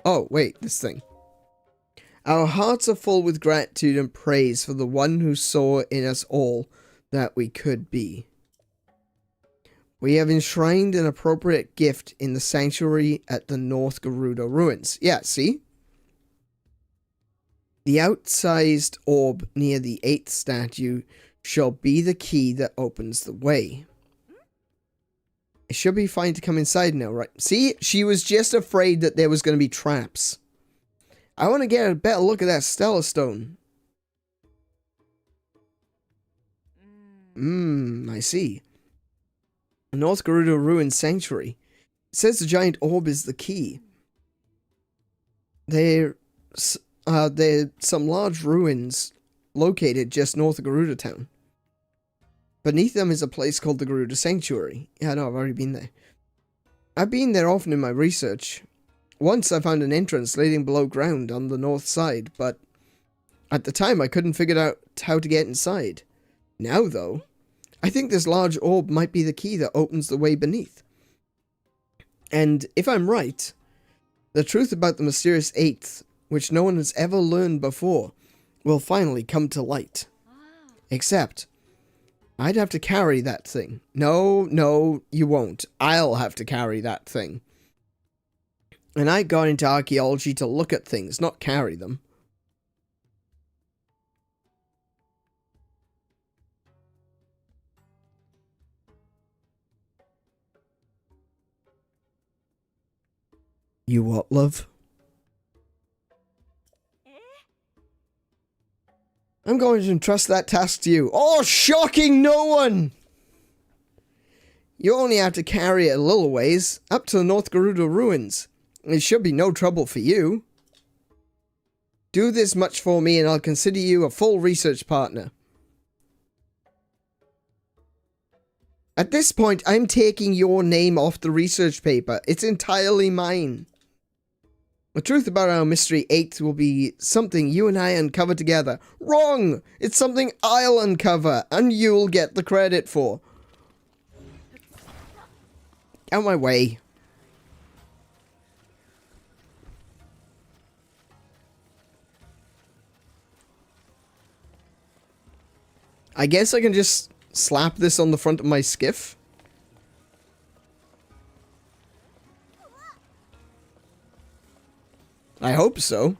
Oh, wait, this thing. Our hearts are full with gratitude and praise for the one who saw in us all that we could be. We have enshrined an appropriate gift in the sanctuary at the North Gerudo ruins. Yeah, see? The outsized orb near the 8th statue shall be the key that opens the way. It should be fine to come inside now, right? See? She was just afraid that there was going to be traps. I want to get a better look at that Stellar Stone. I see. North Gerudo Ruins Sanctuary. It says the giant orb is the key. There's some large ruins located just north of Gerudo Town. Beneath them is a place called the Gerudo Sanctuary. Yeah, I know, I've already been there. I've been there often in my research. Once I found an entrance leading below ground on the north side, but at the time I couldn't figure out how to get inside. Now, though, I think this large orb might be the key that opens the way beneath. And if I'm right, the truth about the mysterious 8th, which no one has ever learned before, will finally come to light. Except, I'd have to carry that thing. No, you won't. I'll have to carry that thing. And I got into archaeology to look at things, not carry them. You what, love? I'm going to entrust that task to you. Oh, shocking no one! You only have to carry it a little ways, up to the North Gerudo ruins. It should be no trouble for you. Do this much for me and I'll consider you a full research partner. At this point, I'm taking your name off the research paper. It's entirely mine. The truth about our mystery 8th will be something you and I uncover together. Wrong! It's something I'll uncover, and you'll get the credit for. Out my way. I guess I can just slap this on the front of my skiff. I hope so.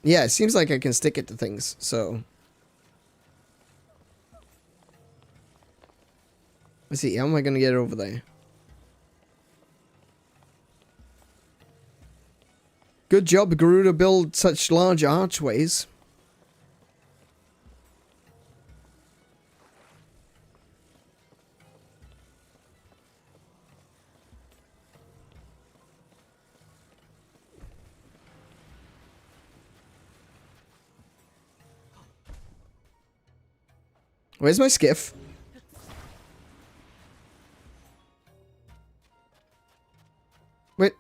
Yeah, it seems like I can stick it to things, so. Let's see, how am I gonna get over there? Good job, Gerudo, to build such large archways. Where's my skiff? Wait.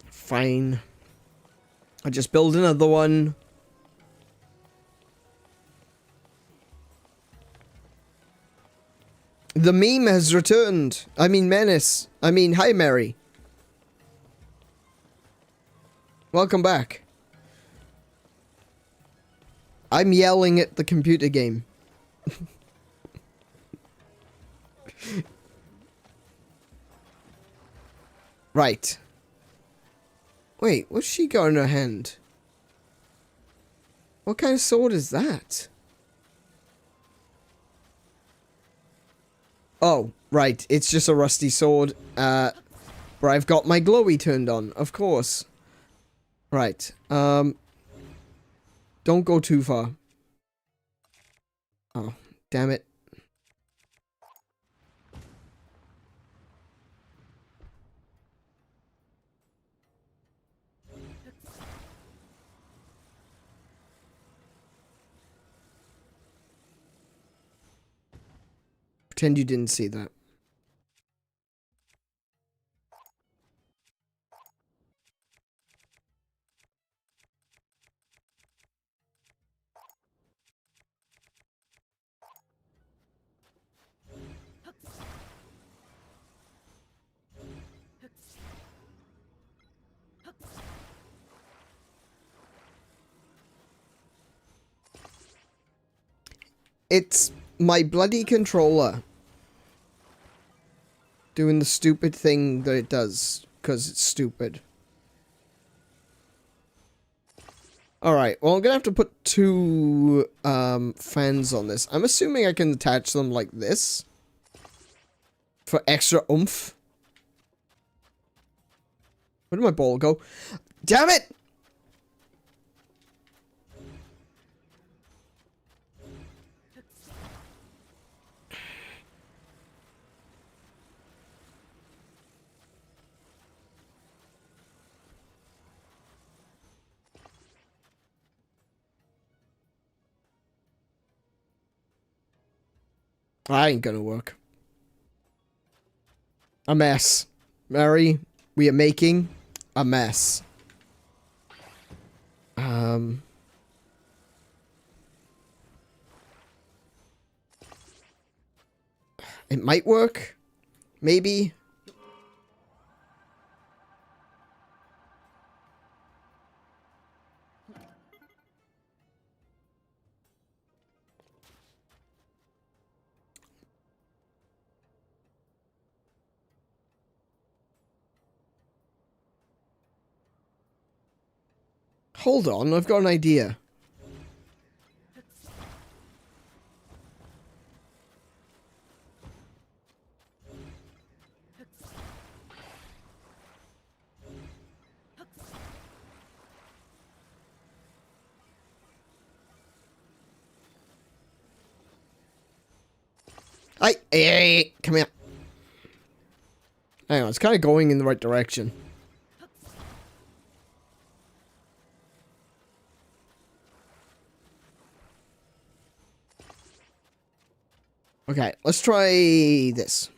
Fine. I'll just build another one. The meme has returned. I mean, Menace. I mean, hi, Mary. Welcome back. I'm yelling at the computer game. Right. Wait, what's she got in her hand? What kind of sword is that? Oh, right. It's just a rusty sword. But I've got my glowy turned on, of course. Right. Don't go too far. Oh, damn it. Pretend you didn't see that. It's my bloody controller doing the stupid thing that it does, because it's stupid. Alright, well I'm gonna have to put two fans on this. I'm assuming I can attach them like this. For extra oomph. Where did my ball go? Damn it! I ain't gonna work. A mess. Mary, we are making a mess. It might work. Maybe. Hold on, I've got an idea. Hey, come here. Hang on, it's kind of going in the right direction. Okay, let's try this.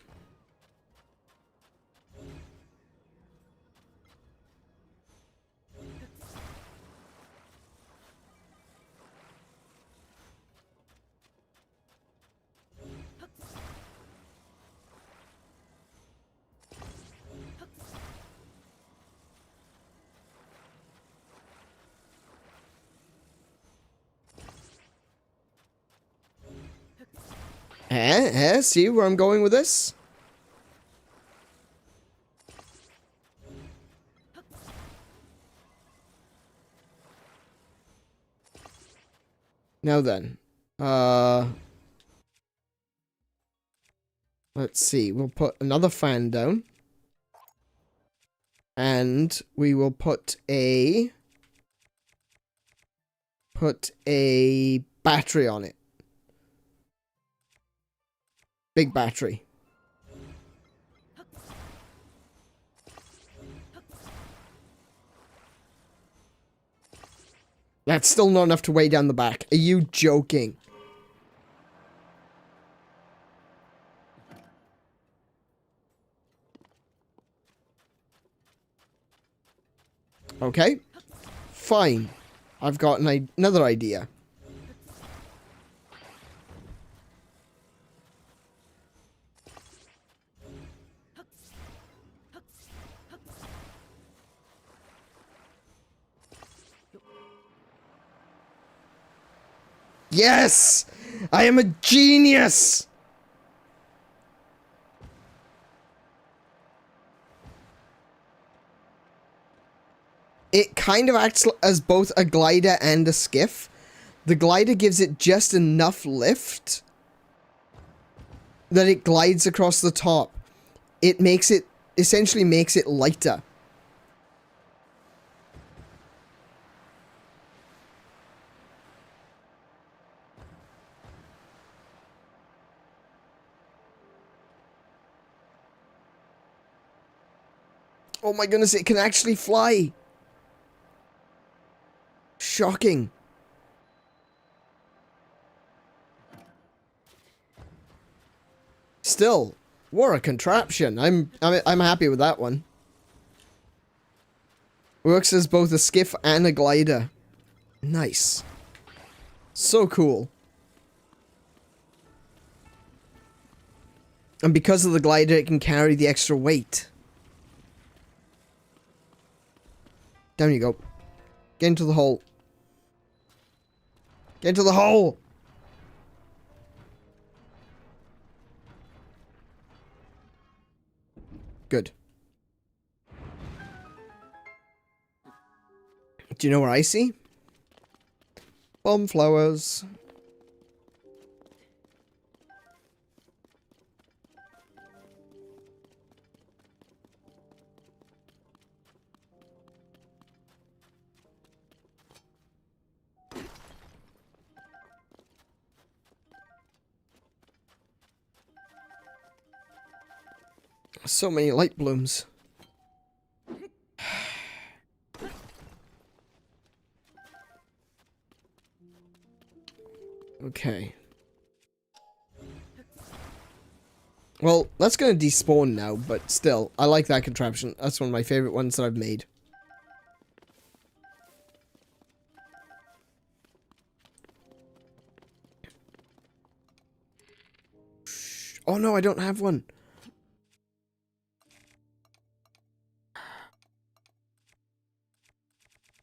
See where I'm going with this? Now then, let's see, we'll put another fan down. And we will put a battery on it. Big battery. That's still not enough to weigh down the back. Are you joking? Okay. Fine. I've got another idea. Yes! I am a genius! It kind of acts as both a glider and a skiff. The glider gives it just enough lift that it glides across the top. It makes it, essentially makes it lighter. Oh my goodness, it can actually fly. Shocking. still, what a contraption. I'm happy with that one. Works as both a skiff and a glider. Nice. So cool. And because of the glider, it can carry the extra weight. Down you go. Get into the hole. Get into the hole! Good. Do you know where I see? Bomb flowers. So many light blooms. Okay. Well, that's gonna despawn now, but still, I like that contraption. That's one of my favorite ones that I've made. Oh no, I don't have one.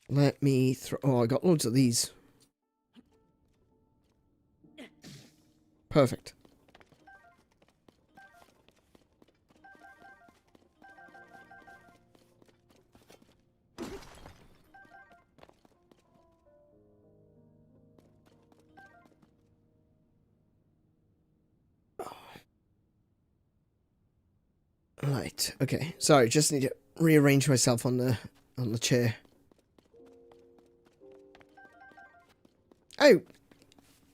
Let me throw... Oh, I got loads of these. Perfect. Right, okay. Sorry, just need to rearrange myself on the chair. Oh!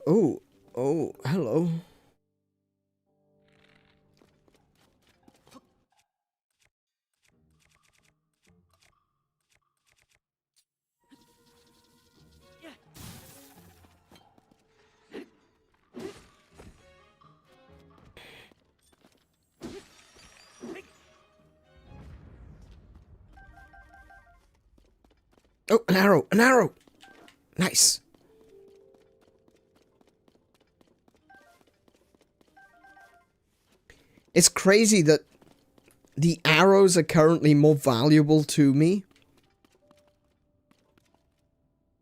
Oh, oh, hello. Oh, an arrow! An arrow! Nice. It's crazy that the arrows are currently more valuable to me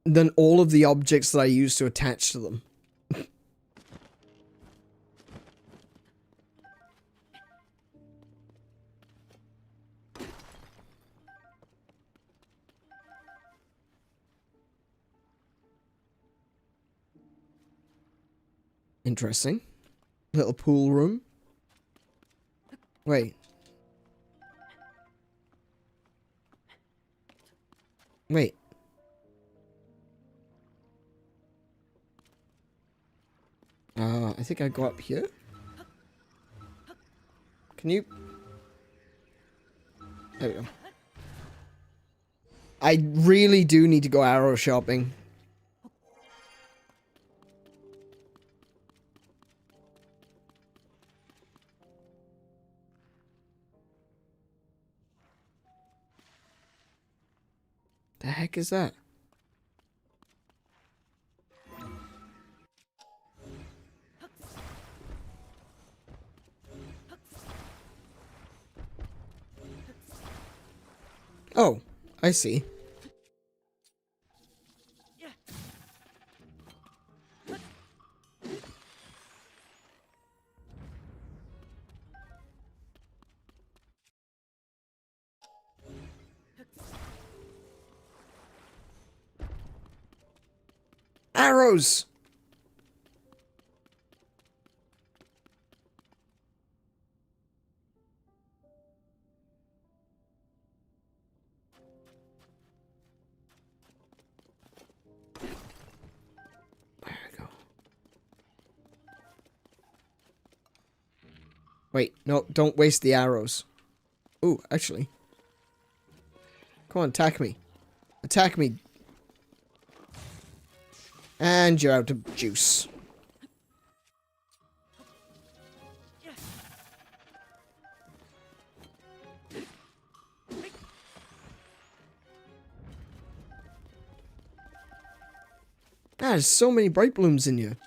than all of the objects that I use to attach to them. Interesting. Little pool room. Wait. Wait. I think I go up here. Can you... There we go. I really do need to go arrow shopping. The heck is that? Oh, I see. Arrows! There we go. Wait, no, don't waste the arrows. Ooh, actually. Come on, attack me. Attack me. And you're out of juice. Ah, there's so many bright blooms in here.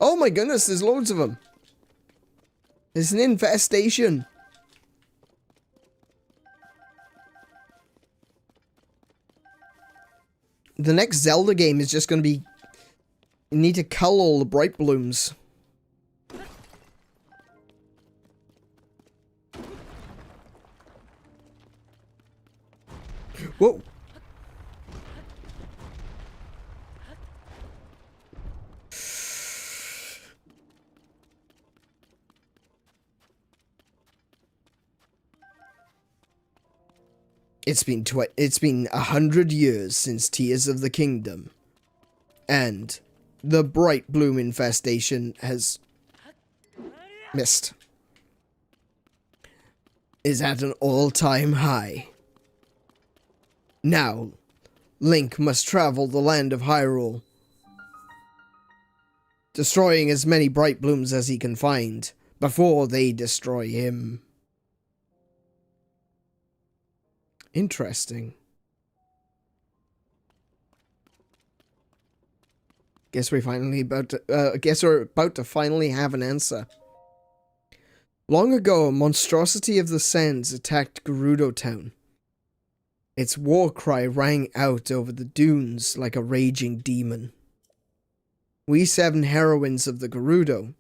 Oh my goodness, there's loads of them. There's an infestation. The next Zelda game is just going to be... You need to cull all the bright blooms. Whoa. It's been 100 years since Tears of the Kingdom, and the bright bloom infestation has missed. Is at an all-time high. Now, Link must travel the land of Hyrule, destroying as many bright blooms as he can find before they destroy him. Interesting. Guess we're about to finally have an answer. Long ago, a monstrosity of the sands attacked Gerudo Town. Its war cry rang out over the dunes like a raging demon. We 7 heroines of the Gerudo,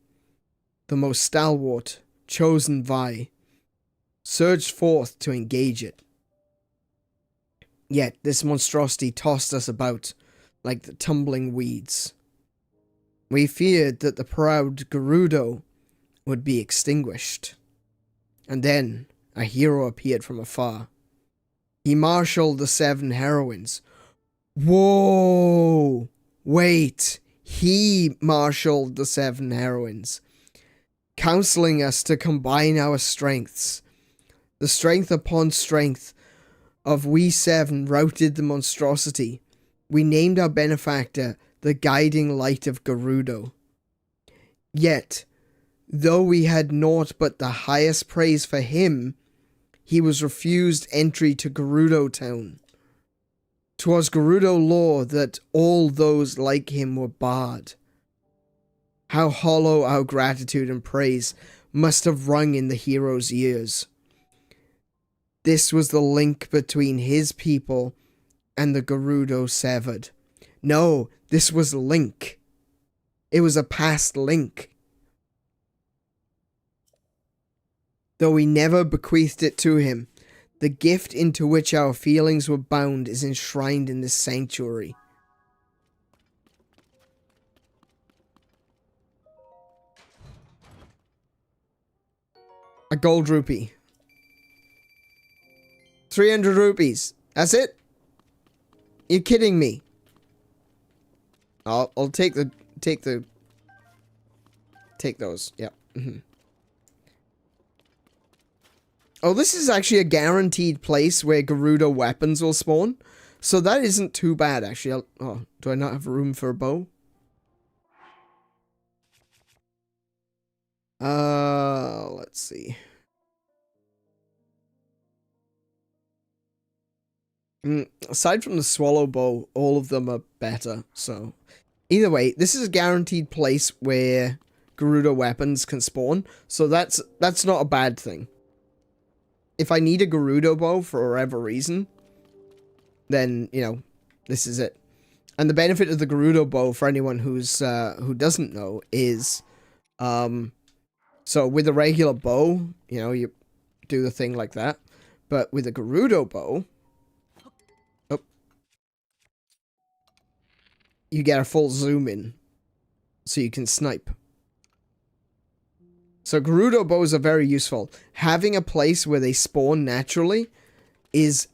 the most stalwart, chosen Vi, surged forth to engage it. Yet this monstrosity tossed us about like the tumbling weeds. We feared that the proud Gerudo would be extinguished. And then a hero appeared from afar. He marshaled the 7 heroines. Whoa! Wait! He marshaled the 7 heroines, counseling us to combine our strengths. The strength upon strength of we 7 routed the monstrosity. We named our benefactor the guiding light of Gerudo. Yet, though we had naught but the highest praise for him, he was refused entry to Gerudo Town. 'Twas Gerudo law that all those like him were barred. How hollow our gratitude and praise must have rung in the hero's ears. This was the link between his people and the Gerudo severed. No, this was Link. It was a past link. Though we never bequeathed it to him, the gift into which our feelings were bound is enshrined in this sanctuary. A gold rupee. 300 rupees. That's it? You're kidding me. I'll take those. Yeah. Oh, this is actually a guaranteed place where Gerudo weapons will spawn. So that isn't too bad, actually. Oh, do I not have room for a bow? Let's see. Aside from the swallow bow, all of them are better, so... Either way, this is a guaranteed place where Gerudo weapons can spawn, so that's not a bad thing. If I need a Gerudo bow for whatever reason, then, you know, this is it. And the benefit of the Gerudo bow, for anyone who's who doesn't know, is... So, with a regular bow, you know, you do the thing like that. But with a Gerudo bow... you get a full zoom in, so you can snipe. So Gerudo bows are very useful. Having a place where they spawn naturally is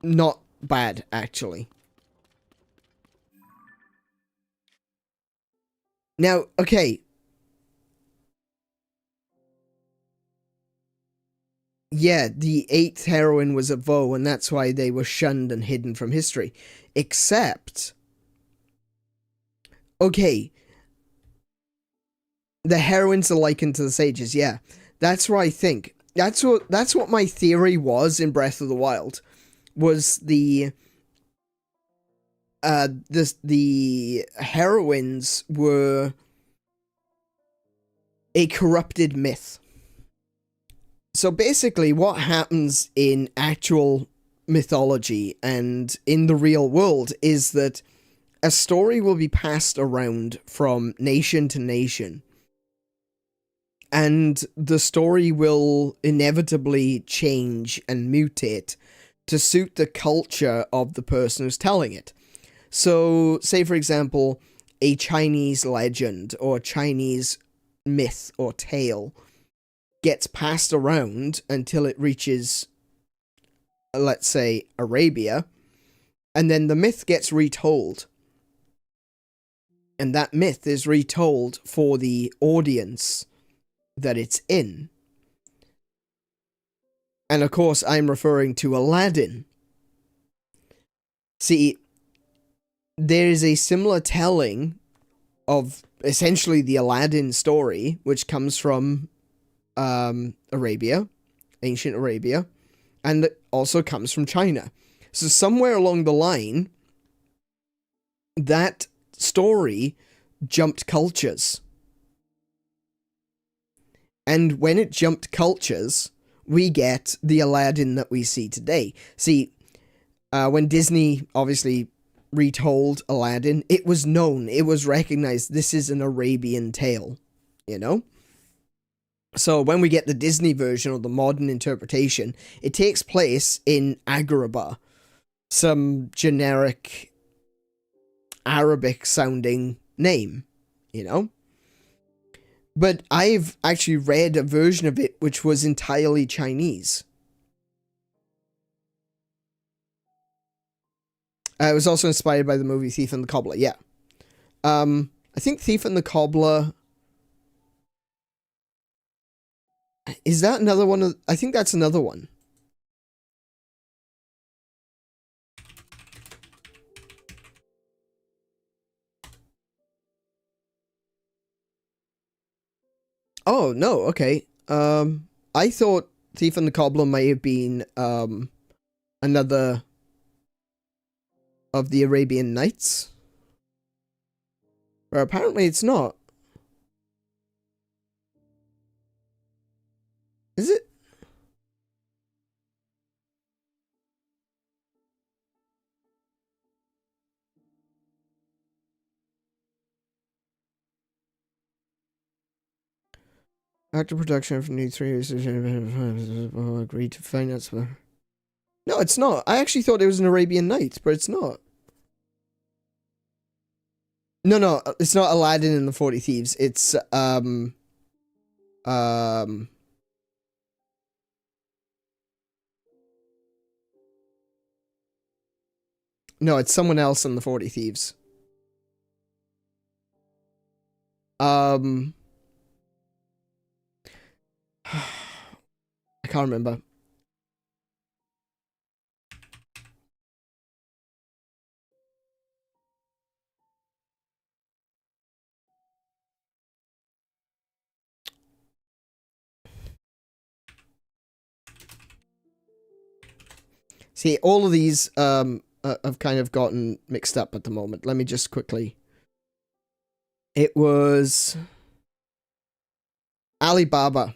not bad, actually. Now, okay. Yeah, the 8th heroine was a Vo, and that's why they were shunned and hidden from history. Except... okay, the heroines are likened to the sages, yeah. That's what I think. That's what my theory was in Breath of the Wild. Was the... the heroines were a corrupted myth. So basically what happens in actual mythology and in the real world is that a story will be passed around from nation to nation, and the story will inevitably change and mutate to suit the culture of the person who's telling it. So, say for example, a Chinese legend or Chinese myth or tale gets passed around until it reaches, let's say, Arabia, and then the myth gets retold. And that myth is retold for the audience that it's in. And of course, I'm referring to Aladdin. See, there is a similar telling of essentially the Aladdin story, which comes from Arabia, ancient Arabia, and it also comes from China. So somewhere along the line, that story jumped cultures. And when it jumped cultures, we get the Aladdin that we see today. See, when Disney obviously retold Aladdin, it was known, it was recognized, this is an Arabian tale, you know? So when we get the Disney version or the modern interpretation, it takes place in Agrabah, some generic Arabic sounding name, you know? But I've actually read a version of it which was entirely Chinese. It was also inspired by the movie Thief and the Cobbler, yeah. I think Thief and the Cobbler... Is that another one of... I think that's another one. Oh, no, okay. I thought Thief and the Cobbler may have been, another of the Arabian Nights. But apparently it's not. Is it? Actor production for new 3 years agreed to finance. No, it's not. I actually thought it was an Arabian Nights, but it's not. No, it's not Aladdin and the 40 Thieves. It's, no, it's someone else in the 40 Thieves. I can't remember. See, all of these have kind of gotten mixed up at the moment. Let me just quickly... It was... Alibaba.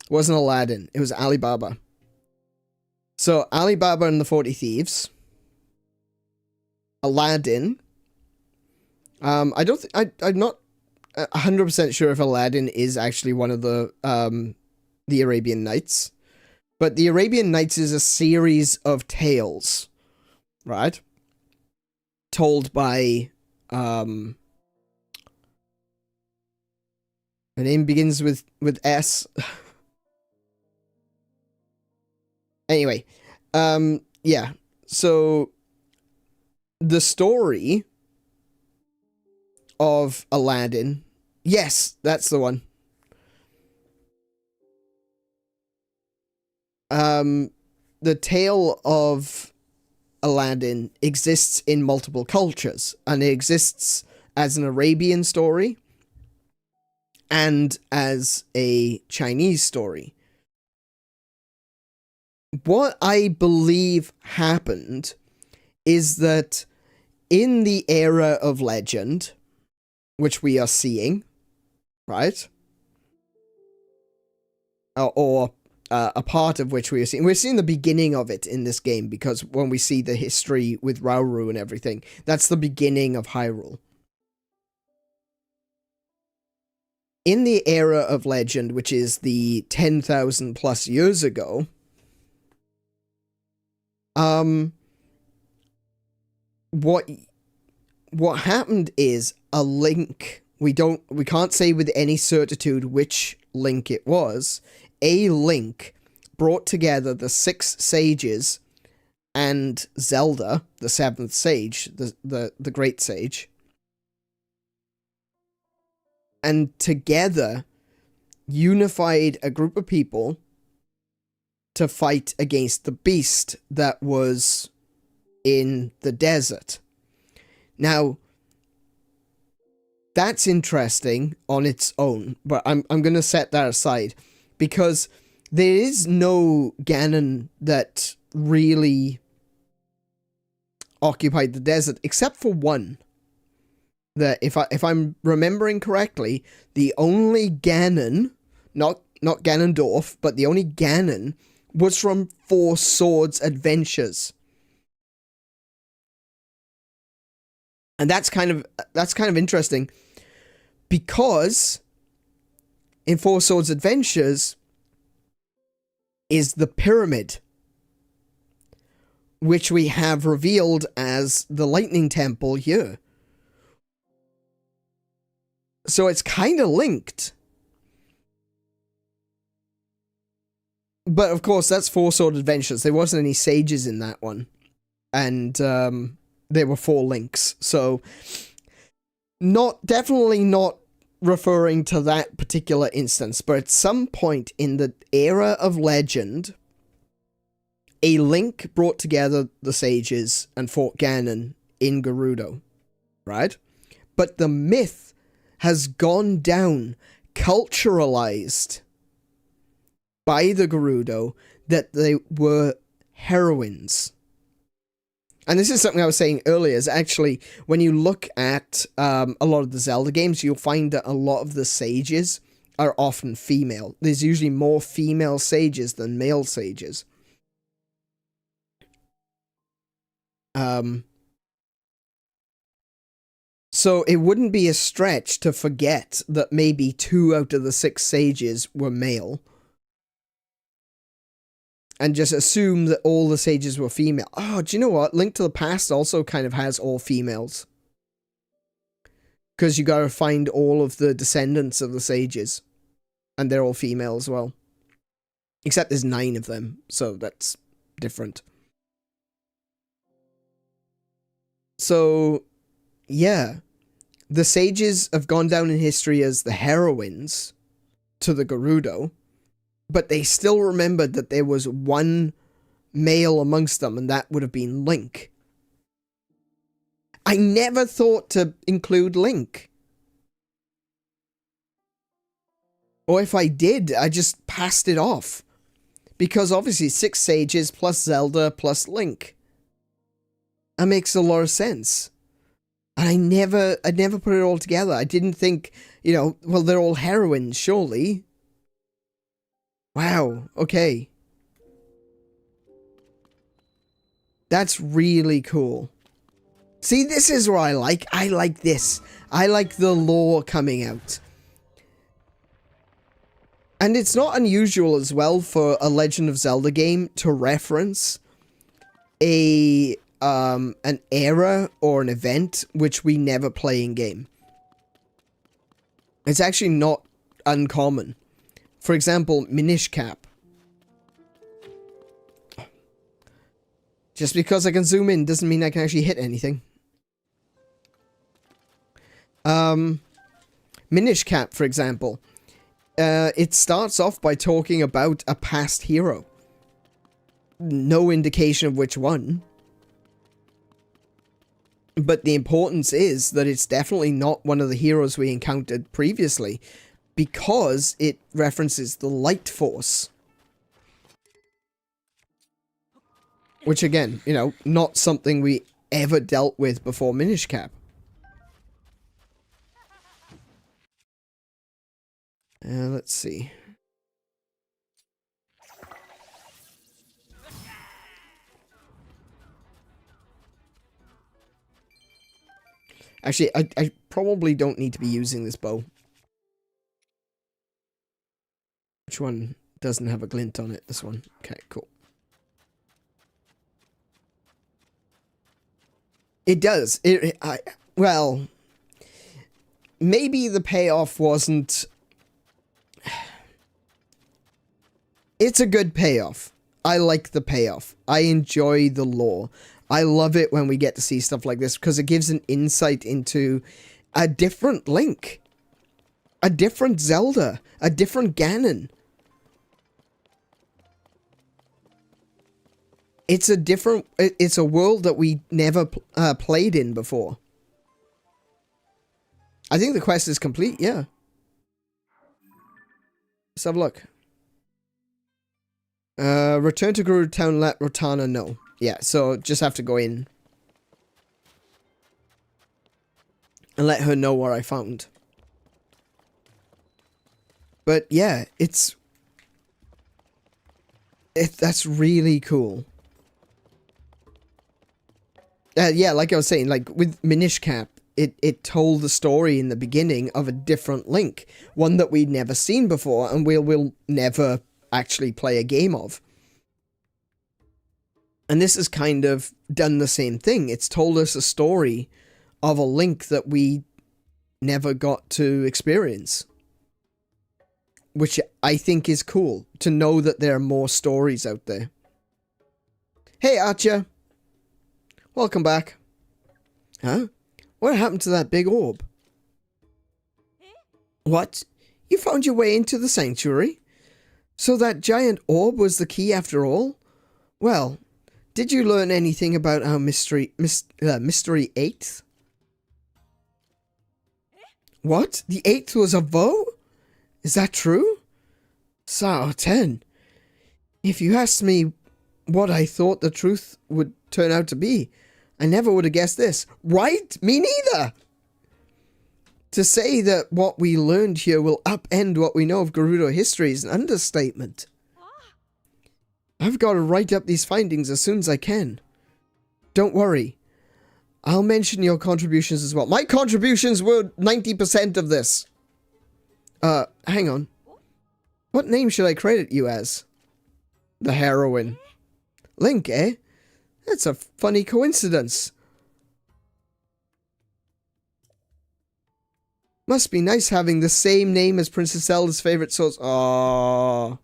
It wasn't Aladdin. It was Alibaba. So, Alibaba and the 40 Thieves. Aladdin. I'm not 100% sure if Aladdin is actually one of the Arabian Nights. But the Arabian Nights is a series of tales, right? Told by, her name begins with S. Anyway, yeah. So, the story of Aladdin, yes, that's the one. The tale of Aladdin exists in multiple cultures, and it exists as an Arabian story and as a Chinese story. What I believe happened is that in the era of Legend, which we are seeing, right? Or a part of which we are seeing. We're seeing the beginning of it in this game, because when we see the history with Rauru and everything, that's the beginning of Hyrule. In the era of Legend, which is the 10,000 plus years ago, what happened is a Link, we can't say with any certitude which Link it was, a Link brought together the 6 sages and Zelda, the 7th sage, the great sage, and together unified a group of people to fight against the beast that was in the desert. Now, that's interesting on its own, but I'm going to set that aside, because there is no Ganon that really occupied the desert, except for one. That if I'm remembering correctly, the only Ganon, not Ganondorf, but the only Ganon was from Four Swords Adventures. And that's kind of interesting, because in Four Swords Adventures is the pyramid, which we have revealed as the Lightning Temple here. So it's kind of linked. But of course, that's Four Sword Adventures. There wasn't any sages in that one. And there were 4 links. So definitely not referring to that particular instance. But at some point in the era of Legend, a Link brought together the sages and fought Ganon in Gerudo. Right? But the myth has gone down, culturalized by the Gerudo, that they were heroines. And this is something I was saying earlier, is actually, when you look at a lot of the Zelda games, you'll find that a lot of the sages are often female. There's usually more female sages than male sages. So it wouldn't be a stretch to forget that maybe 2 out of the 6 sages were male. And just assume that all the sages were female. Oh, do you know what? Link to the Past also kind of has all females. Because you gotta find all of the descendants of the sages. And they're all female as well. Except there's 9 of them, so that's different. So, yeah. The sages have gone down in history as the heroines to the Gerudo, but they still remembered that there was one male amongst them, and that would have been Link. I never thought to include Link. Or if I did, I just passed it off. Because obviously 6 sages plus Zelda plus Link. That makes a lot of sense. And I never put it all together. I didn't think, you know, well, they're all heroines, surely. Wow, okay. That's really cool. See, this is what I like. I like this. I like the lore coming out. And it's not unusual as well for a Legend of Zelda game to reference an era or an event which we never play in game. It's actually not uncommon. For example, Minish Cap. Just because I can zoom in doesn't mean I can actually hit anything. Minish Cap, for example. It starts off by talking about a past hero. No indication of which one. But the importance is that it's definitely not one of the heroes we encountered previously, because it references the Light Force. Which again, you know, not something we ever dealt with before Minish Cap. Let's see. Actually, I probably don't need to be using this bow. Which one doesn't have a glint on it? This one. Okay, cool. It does. Well, maybe the payoff wasn't... It's a good payoff. I like the payoff. I enjoy the lore. I love it when we get to see stuff like this because it gives an insight into a different Link. A different Zelda. A different Ganon. It's a different... It's a world that we never played in before. I think the quest is complete, yeah. Let's have a look. Return to Gerudo Town, let Rotana know. Yeah, so just have to go in. And let her know what I found. But yeah, that's really cool. Yeah, like I was saying, like with Minish Cap, it told the story in the beginning of a different Link. One that we'd never seen before and we'll never actually play a game of. And this has kind of done the same thing. It's told us a story of a Link that we never got to experience. Which I think is cool, to know that there are more stories out there. Hey Archer! Welcome back. Huh? What happened to that big orb? What? You found your way into the sanctuary? So that giant orb was the key after all? Well, did you learn anything about our mystery 8th? What? The 8th was a vote? Is that true? So, 10. If you asked me what I thought the truth would turn out to be, I never would have guessed this. Right? Me neither! To say that what we learned here will upend what we know of Gerudo history is an understatement. I've got to write up these findings as soon as I can. Don't worry. I'll mention your contributions as well. My contributions were 90% of this. Hang on. What name should I credit you as? The heroine. Link, eh? That's a funny coincidence. Must be nice having the same name as Princess Zelda's favorite source. Aww.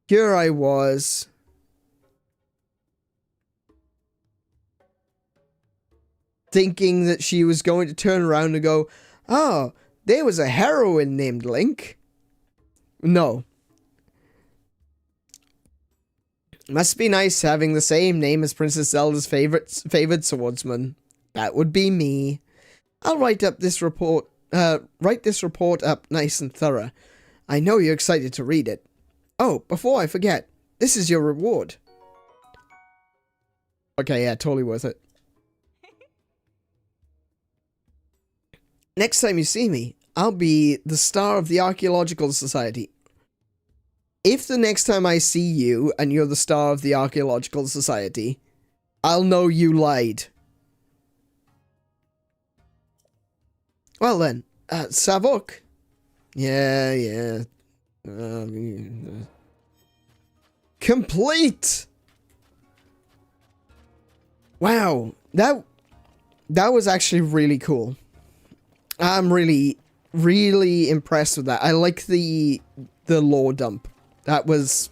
Here I was. Thinking that she was going to turn around and go, oh, there was a heroine named Link. No. Must be nice having the same name as Princess Zelda's favored swordsman. That would be me. I'll write this report up nice and thorough. I know you're excited to read it. Oh, before I forget, this is your reward. Okay, yeah, totally worth it. Next time you see me, I'll be the star of the Archaeological Society. If the next time I see you and you're the star of the Archaeological Society, I'll know you lied. Well then, Savok. Yeah. Complete! Wow, that was actually really cool. I'm really impressed with that. I like the lore dump. That was...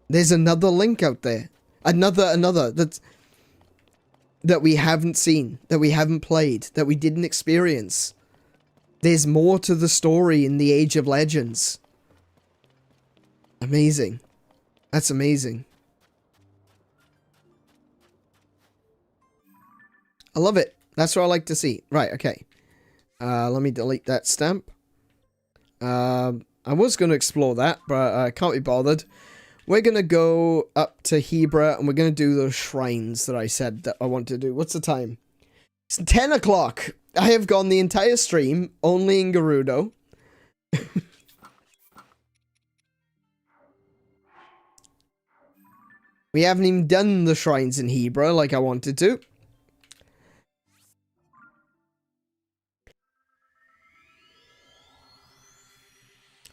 There's another Link out there. Another that we haven't seen, that we haven't played, that we didn't experience. There's more to the story in the Age of Legends. Amazing. That's amazing. I love it. That's what I like to see. Right, okay. Let me delete that stamp. I was going to explore that, but I can't be bothered. we're gonna go up to Hebra and we're gonna do those shrines that I said that I want to do. What's the time? It's 10 o'clock. I have gone the entire stream only in Gerudo. We haven't even done the shrines in Hebra like I wanted to.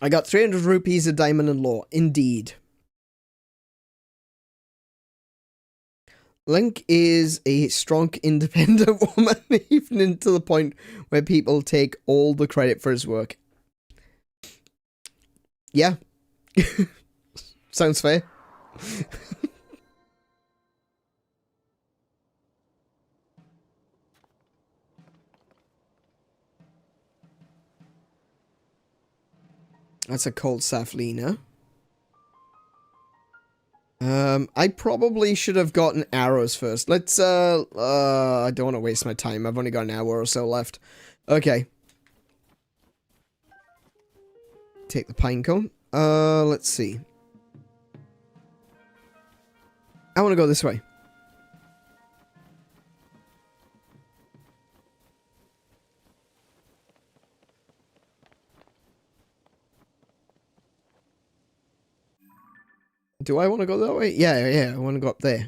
I got 300 rupees of diamond and lore. Indeed. Link is a strong, independent woman, even to the point where people take all the credit for his work. Yeah. Sounds fair. That's a cold Saflina. I probably should have gotten arrows first. Let's, I don't want to waste my time. I've only got an hour or so left. Okay. Take the pine cone. Let's see. I want to go this way. Do I want to go that way? Yeah, I want to go up there.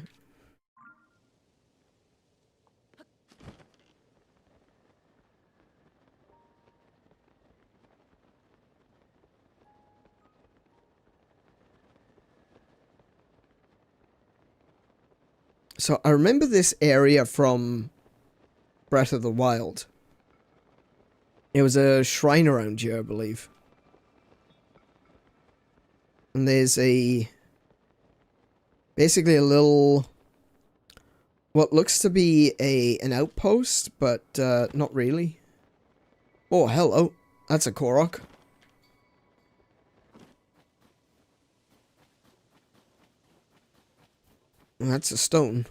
So, I remember this area from Breath of the Wild. It was a shrine around here, I believe. And there's a... basically a little... what looks to be an outpost, but not really. Oh, hello. That's a Korok. That's a stone.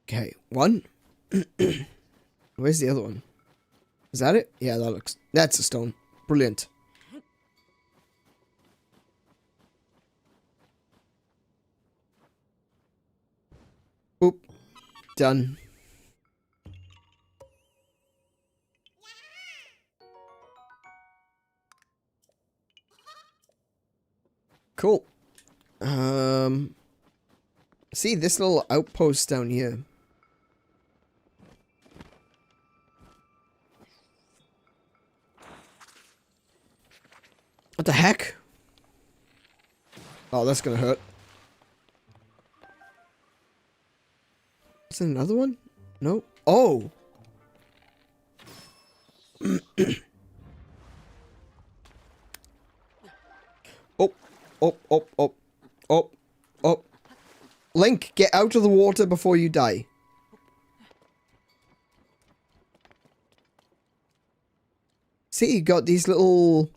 Okay, one. Where's the other one? Is that it? Yeah, that's a stone. Brilliant. Boop. Done. Cool. See this little outpost down here. What the heck? Oh, that's gonna hurt. Is there another one? No. Oh! Oh, oh, oh, oh, oh, oh. Link, get out of the water before you die. See, you got these little...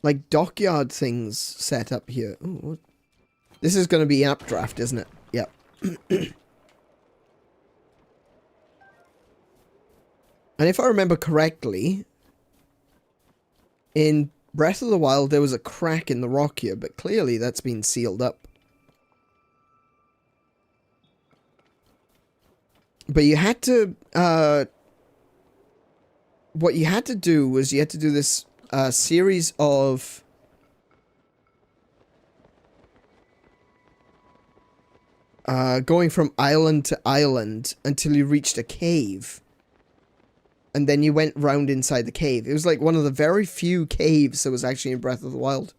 like, dockyard things set up here. Ooh, what? This is going to be an updraft, isn't it? Yep. And if I remember correctly, in Breath of the Wild, there was a crack in the rock here, but clearly that's been sealed up. But you had to, what you had to do was you had to do this series of going from island to island until you reached a cave. And then you went round inside the cave. It was like one of the very few caves that was actually in Breath of the Wild.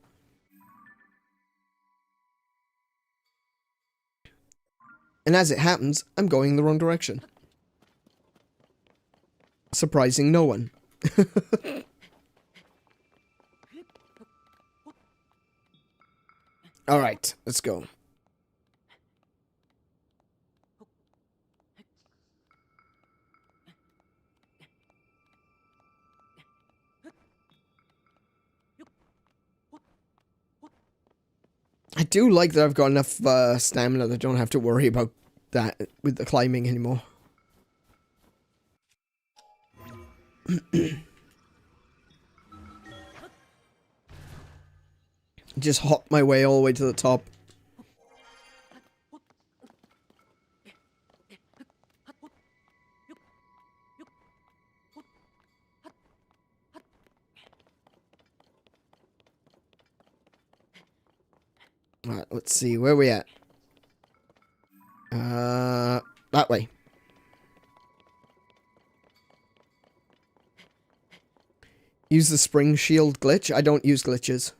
And as it happens, I'm going the wrong direction. Surprising no one. Alright, let's go. do like that I've got enough stamina that I don't have to worry about that with the climbing anymore. Just hop my way all the way to the top. Alright, let's see, where are we at? That way. Use the spring shield glitch. I don't use glitches.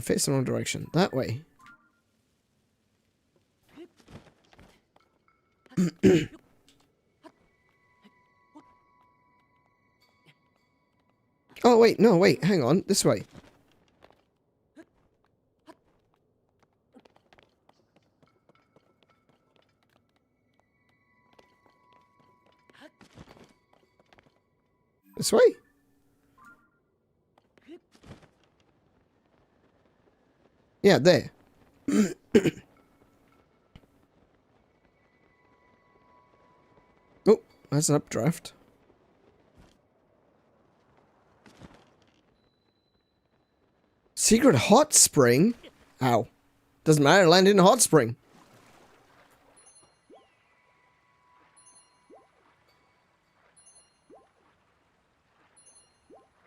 Face the wrong direction. That way. Oh, wait, no, wait, hang on. This way. This way? Yeah, there. Oh, that's an updraft. Secret hot spring? Ow. Doesn't matter, land in a hot spring.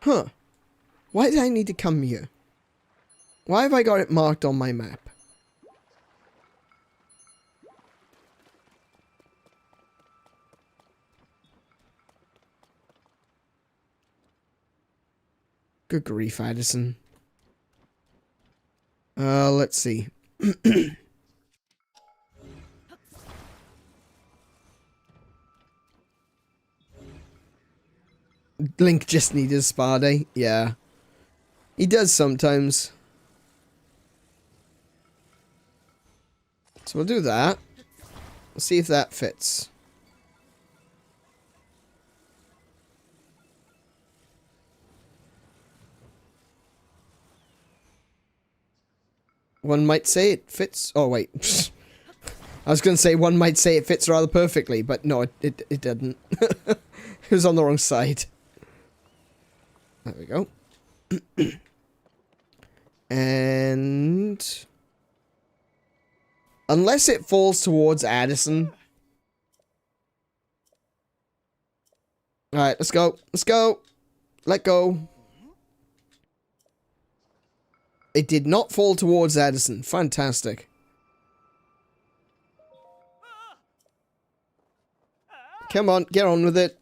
Huh. Why did I need to come here? Why have I got it marked on my map? Good grief, Addison. Let's see. Link just needed a spa day. Yeah. He does sometimes. So we'll do that. We'll see if that fits. One might say it fits. Oh, wait. I was going to say one might say it fits rather perfectly, but no, it didn't. It was on the wrong side. There we go. And unless it falls towards Addison. Alright, let's go. Let's go. Let go. It did not fall towards Addison. Fantastic. Come on, get on with it.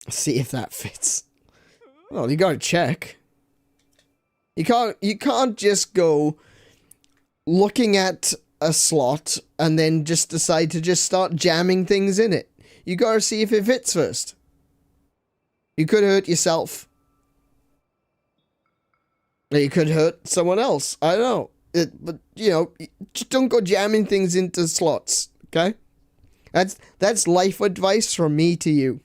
See if that fits. Well, you gotta check. You can't just go looking at a slot and then just decide to just start jamming things in it. You gotta see if it fits first. You could hurt yourself. Or you could hurt someone else. I don't know. But, you know, just don't go jamming things into slots, okay? That's life advice from me to you.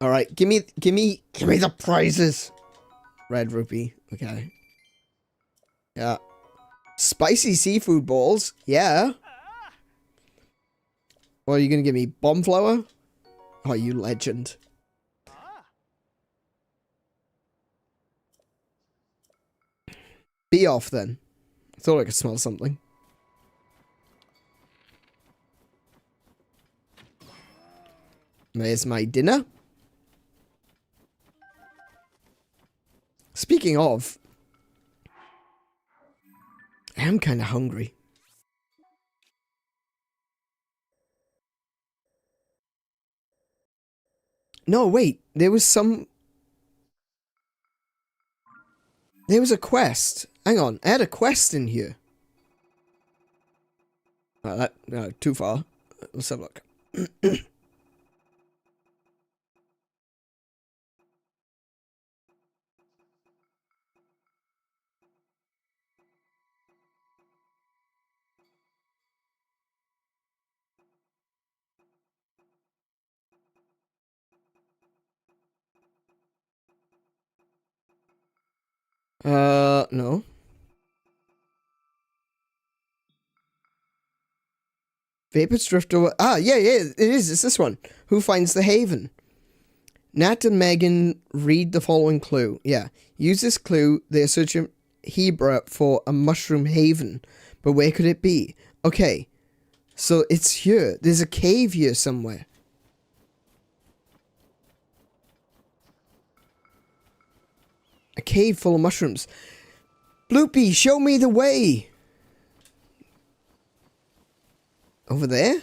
Alright, give me the prizes. Red rupee, okay. Yeah. Spicy seafood balls, yeah. What are you gonna give me? Bomb flower? Oh, you legend. Be off then. I thought I could smell something. There's my dinner. Speaking of, I am kind of hungry. No, wait. There was a quest. Hang on. I had a quest in here. Oh, no, too far. Let's have a look. Vapors drift over. Ah, yeah, it is. It's this one. Who finds the haven? Nat and Megan read the following clue. Yeah. Use this clue. They are searching Hebrew for a mushroom haven. But where could it be? Okay. So it's here. There's a cave here somewhere. A cave full of mushrooms. Bloopy, show me the way. Over there?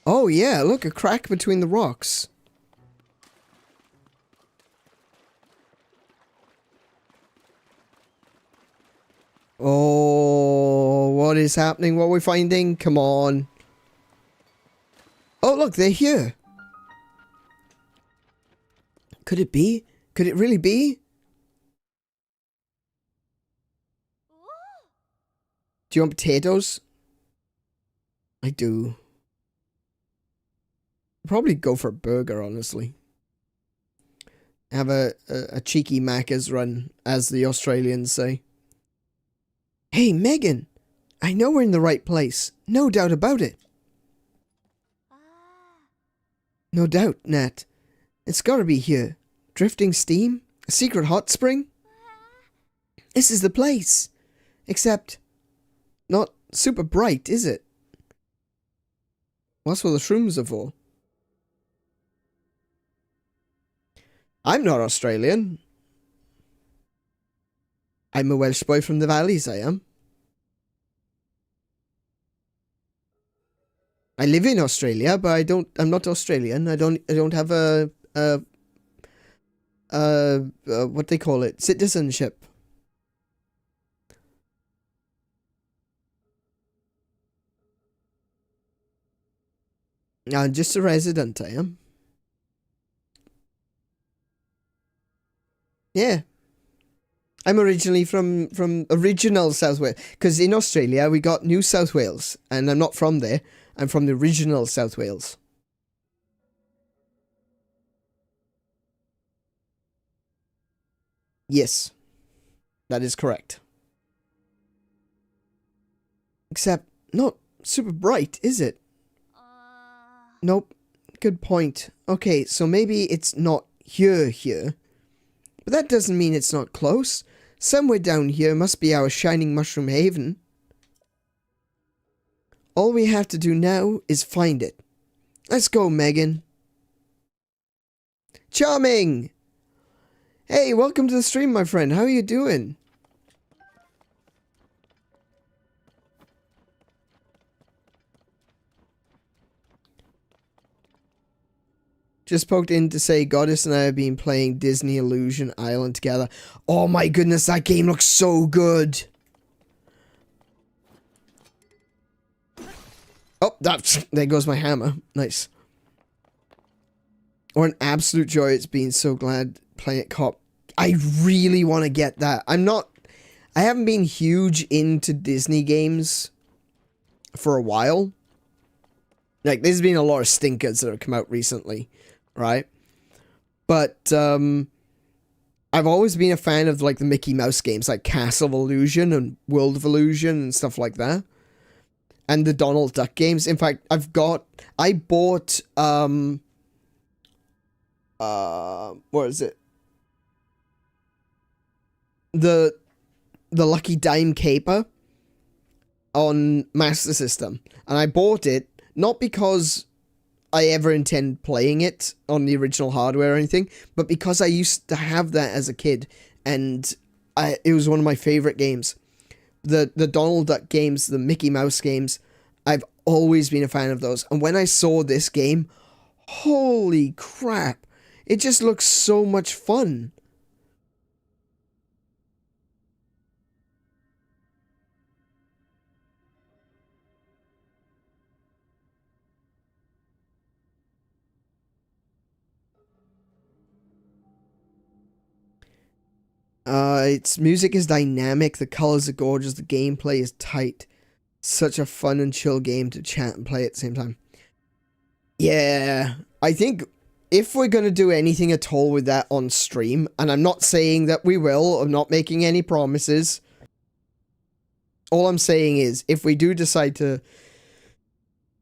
Oh yeah, look, a crack between the rocks. Oh, what is happening? What are we finding? Come on. Oh, look, they're here. Could it be? Could it really be? Do you want potatoes? I do. Probably go for a burger, honestly. Have a cheeky Macca's run, as the Australians say. Hey, Megan! I know we're in the right place. No doubt about it. No doubt, Nat. It's gotta be here. Drifting steam? A secret hot spring? This is the place. Except, not super bright, is it? What's what the shrooms are for? I'm not Australian. I'm a Welsh boy from the valleys, I am. I live in Australia, but I'm not Australian. I don't have what they call it, citizenship. I'm just a resident, I am. Yeah. I'm originally from original South Wales. Because in Australia, we got New South Wales. And I'm not from there. I'm from the original South Wales. Yes. That is correct. Except, not super bright, is it? Nope. Good point. Okay, so maybe it's not here. But that doesn't mean it's not close. Somewhere down here must be our shining mushroom haven. All we have to do now is find it. Let's go, Megan. Charming! Hey, welcome to the stream, my friend. How are you doing? Just poked in to say Goddess and I have been playing Disney Illusion Island together. Oh my goodness, that game looks so good. Oh, there goes my hammer. Nice. Or an absolute joy. It's been so glad playing it co-op. I really want to get that. I haven't been huge into Disney games for a while. Like, there's been a lot of stinkers that have come out recently, right? But, I've always been a fan of, like, the Mickey Mouse games, like Castle of Illusion and World of Illusion and stuff like that. And the Donald Duck games. In fact, I bought, what is it? The Lucky Dime Caper on Master System. And I bought it not because I ever intend playing it on the original hardware or anything, but because I used to have that as a kid, and it was one of my favorite games. The Donald Duck games, the Mickey Mouse games, I've always been a fan of those. And when I saw this game, holy crap, it just looks so much fun. Its music is dynamic, the colors are gorgeous, the gameplay is tight. Such a fun and chill game to chat and play at the same time. Yeah, I think if we're going to do anything at all with that on stream, and I'm not saying that we will, I'm not making any promises, all I'm saying is, if we do decide to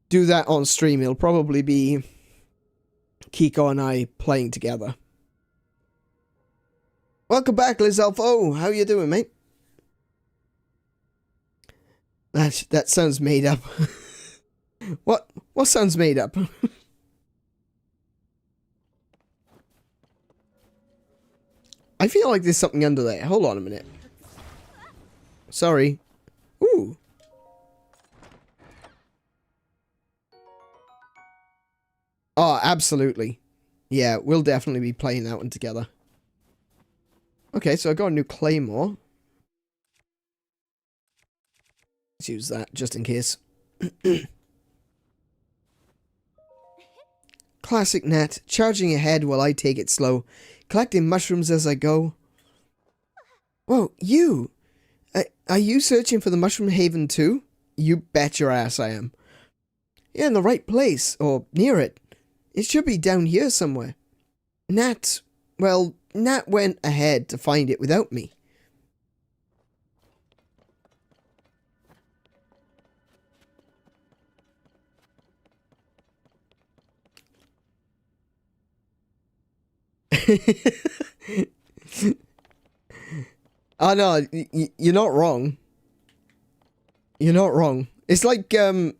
do that on stream, it'll probably be Kiko and I playing together. Welcome back, Liz Alpha. How you doing, mate? That sounds made up. What sounds made up? I feel like there's something under there. Hold on a minute. Sorry. Ooh. Oh, absolutely. Yeah, we'll definitely be playing that one together. Okay, so I got a new claymore. Let's use that just in case. Classic Nat, charging ahead while I take it slow, collecting mushrooms as I go. Whoa, you! Are you searching for the Mushroom Haven too? You bet your ass I am. You're in the right place, or near it. It should be down here somewhere. Nat went ahead to find it without me. Oh no, you're not wrong. You're not wrong. It's like, if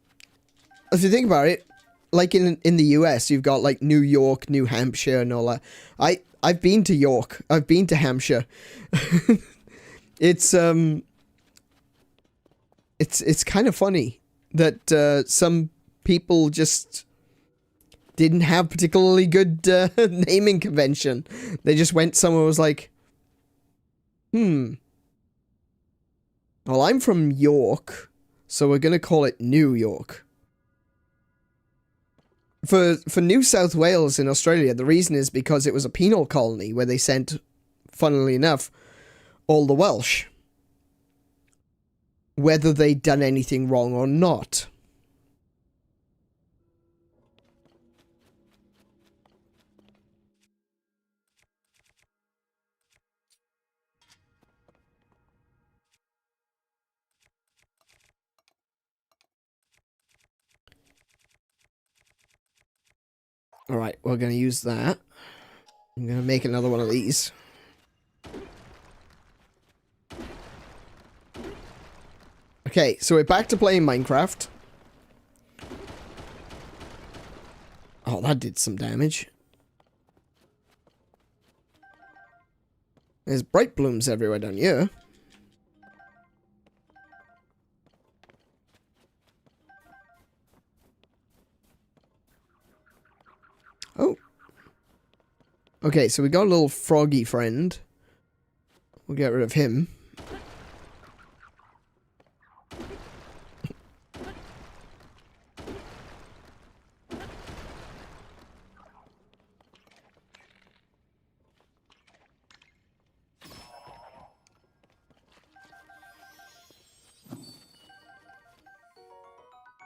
you think about it, like in the US, you've got like New York, New Hampshire, and all that. I've been to York. I've been to Hampshire. It's kind of funny that some people just didn't have particularly good naming convention. They just went somewhere and was like, well, I'm from York, so we're gonna call it New York. For New South Wales in Australia, the reason is because it was a penal colony where they sent, funnily enough, all the Welsh. Whether they'd done anything wrong or not. Alright, we're going to use that. I'm going to make another one of these. Okay, so we're back to playing Minecraft. Oh, that did some damage. There's bright blooms everywhere down here. Oh. Okay, so we got a little froggy friend. We'll get rid of him.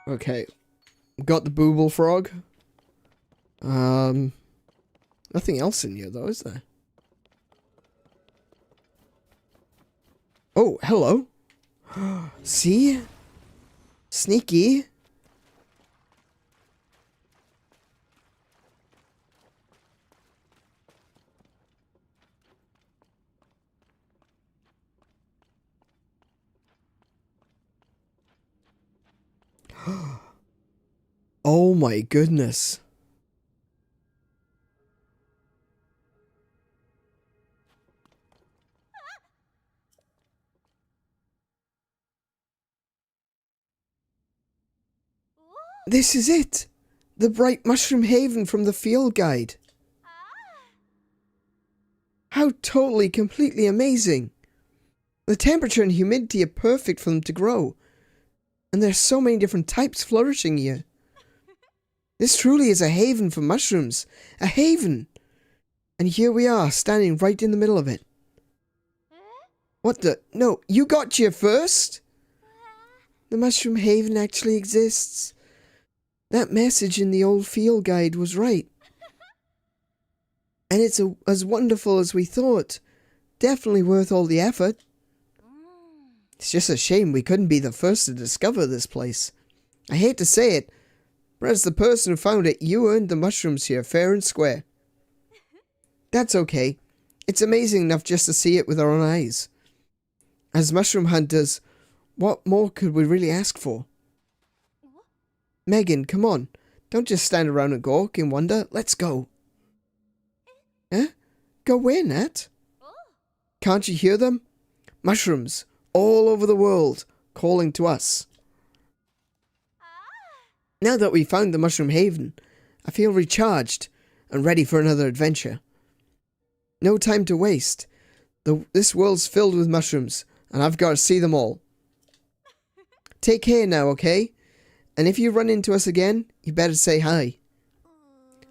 Okay. Got the booble frog. Nothing else in here though, is there? Oh, hello. See? Sneaky. Oh my goodness. This is it! The bright mushroom haven from the field guide. How totally, completely amazing. The temperature and humidity are perfect for them to grow. And there's so many different types flourishing here. This truly is a haven for mushrooms. A haven! And here we are, standing right in the middle of it. What the? No, you got here first? The mushroom haven actually exists. That message in the old field guide was right. And it's as wonderful as we thought. Definitely worth all the effort. It's just a shame we couldn't be the first to discover this place. I hate to say it, but as the person who found it, you earned the mushrooms here fair and square. That's okay. It's amazing enough just to see it with our own eyes. As mushroom hunters, what more could we really ask for? Megan, come on. Don't just stand around and gawk and wonder. Let's go. Huh? Go where, Nat? Can't you hear them? Mushrooms, all over the world, calling to us. Now that we've found the Mushroom Haven, I feel recharged and ready for another adventure. No time to waste. This world's filled with mushrooms, and I've got to see them all. Take care now, okay? And if you run into us again, you better say hi.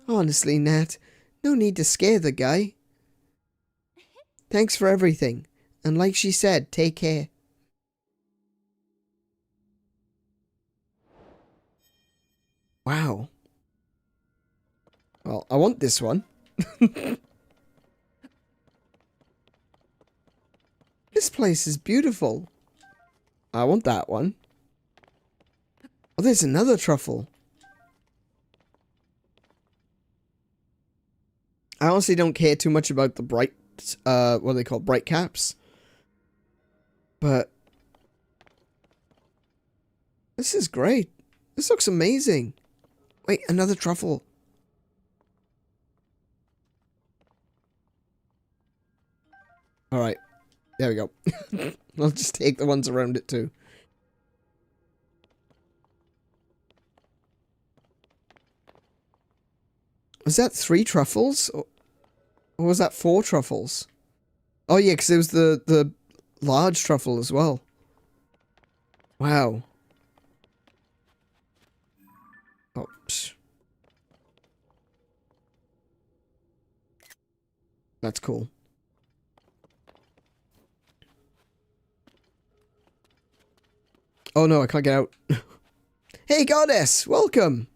Honestly, Nat, no need to scare the guy. Thanks for everything, and like she said, take care. Wow. Well, I want this one. This place is beautiful. I want that one. Oh, there's another truffle. I honestly don't care too much about the bright, what are they called? Bright caps. But this is great. This looks amazing. Wait, another truffle. Alright. There we go. I'll just take the ones around it too. Was that 3 truffles? Or was that 4 truffles? Oh yeah, because it was the large truffle as well. Wow. Oh, psh. That's cool. Oh no, I can't get out. Hey Goddess, welcome!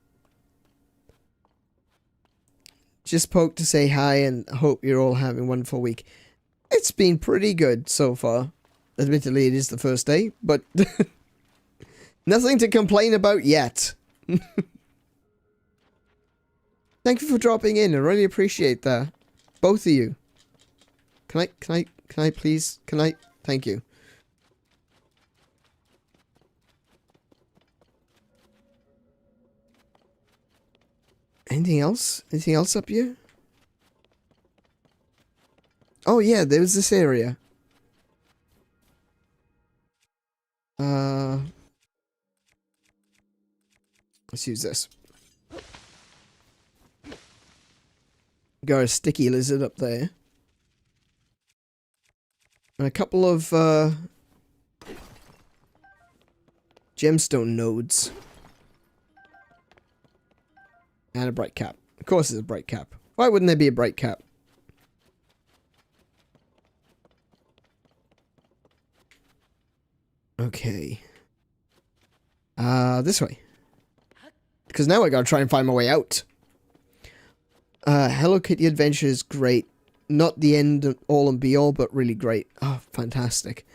Just poked to say hi and hope you're all having a wonderful week. It's been pretty good so far. Admittedly, it is the first day, but nothing to complain about yet. Thank you for dropping in. I really appreciate that. Both of you. Can I please? Thank you. Anything else? Anything else up here? Oh yeah, there was this area. Let's use this. Got a sticky lizard up there. And a couple of gemstone nodes. And a bright cap. Of course it's a bright cap. Why wouldn't there be a bright cap? Okay. This way. Because now I gotta try and find my way out. Hello Kitty Adventure is great. Not the end all and be all, but really great. Oh, fantastic.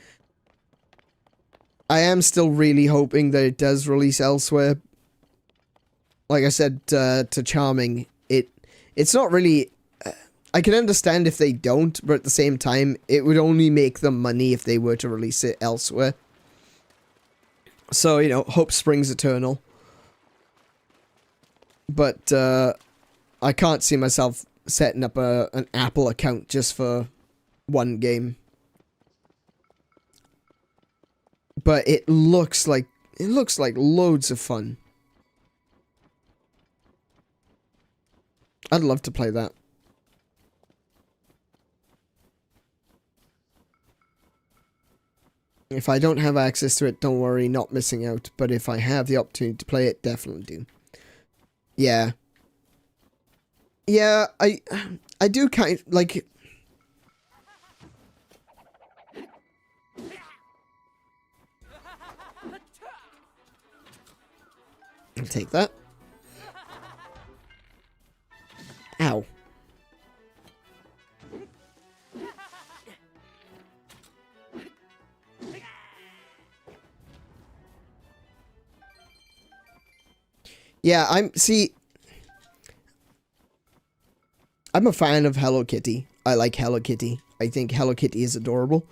I am still really hoping that it does release elsewhere. Like I said to Charming, it's not really... I can understand if they don't, but at the same time, it would only make them money if they were to release it elsewhere. So, you know, hope springs eternal. But, I can't see myself setting up an Apple account just for one game. But it looks like loads of fun. I'd love to play that. If I don't have access to it, don't worry, not missing out. But if I have the opportunity to play it, definitely do. Yeah. Yeah, I do kind of, like... I'll take that. Ow. Yeah, I'm a fan of Hello Kitty. I like Hello Kitty. I think Hello Kitty is adorable.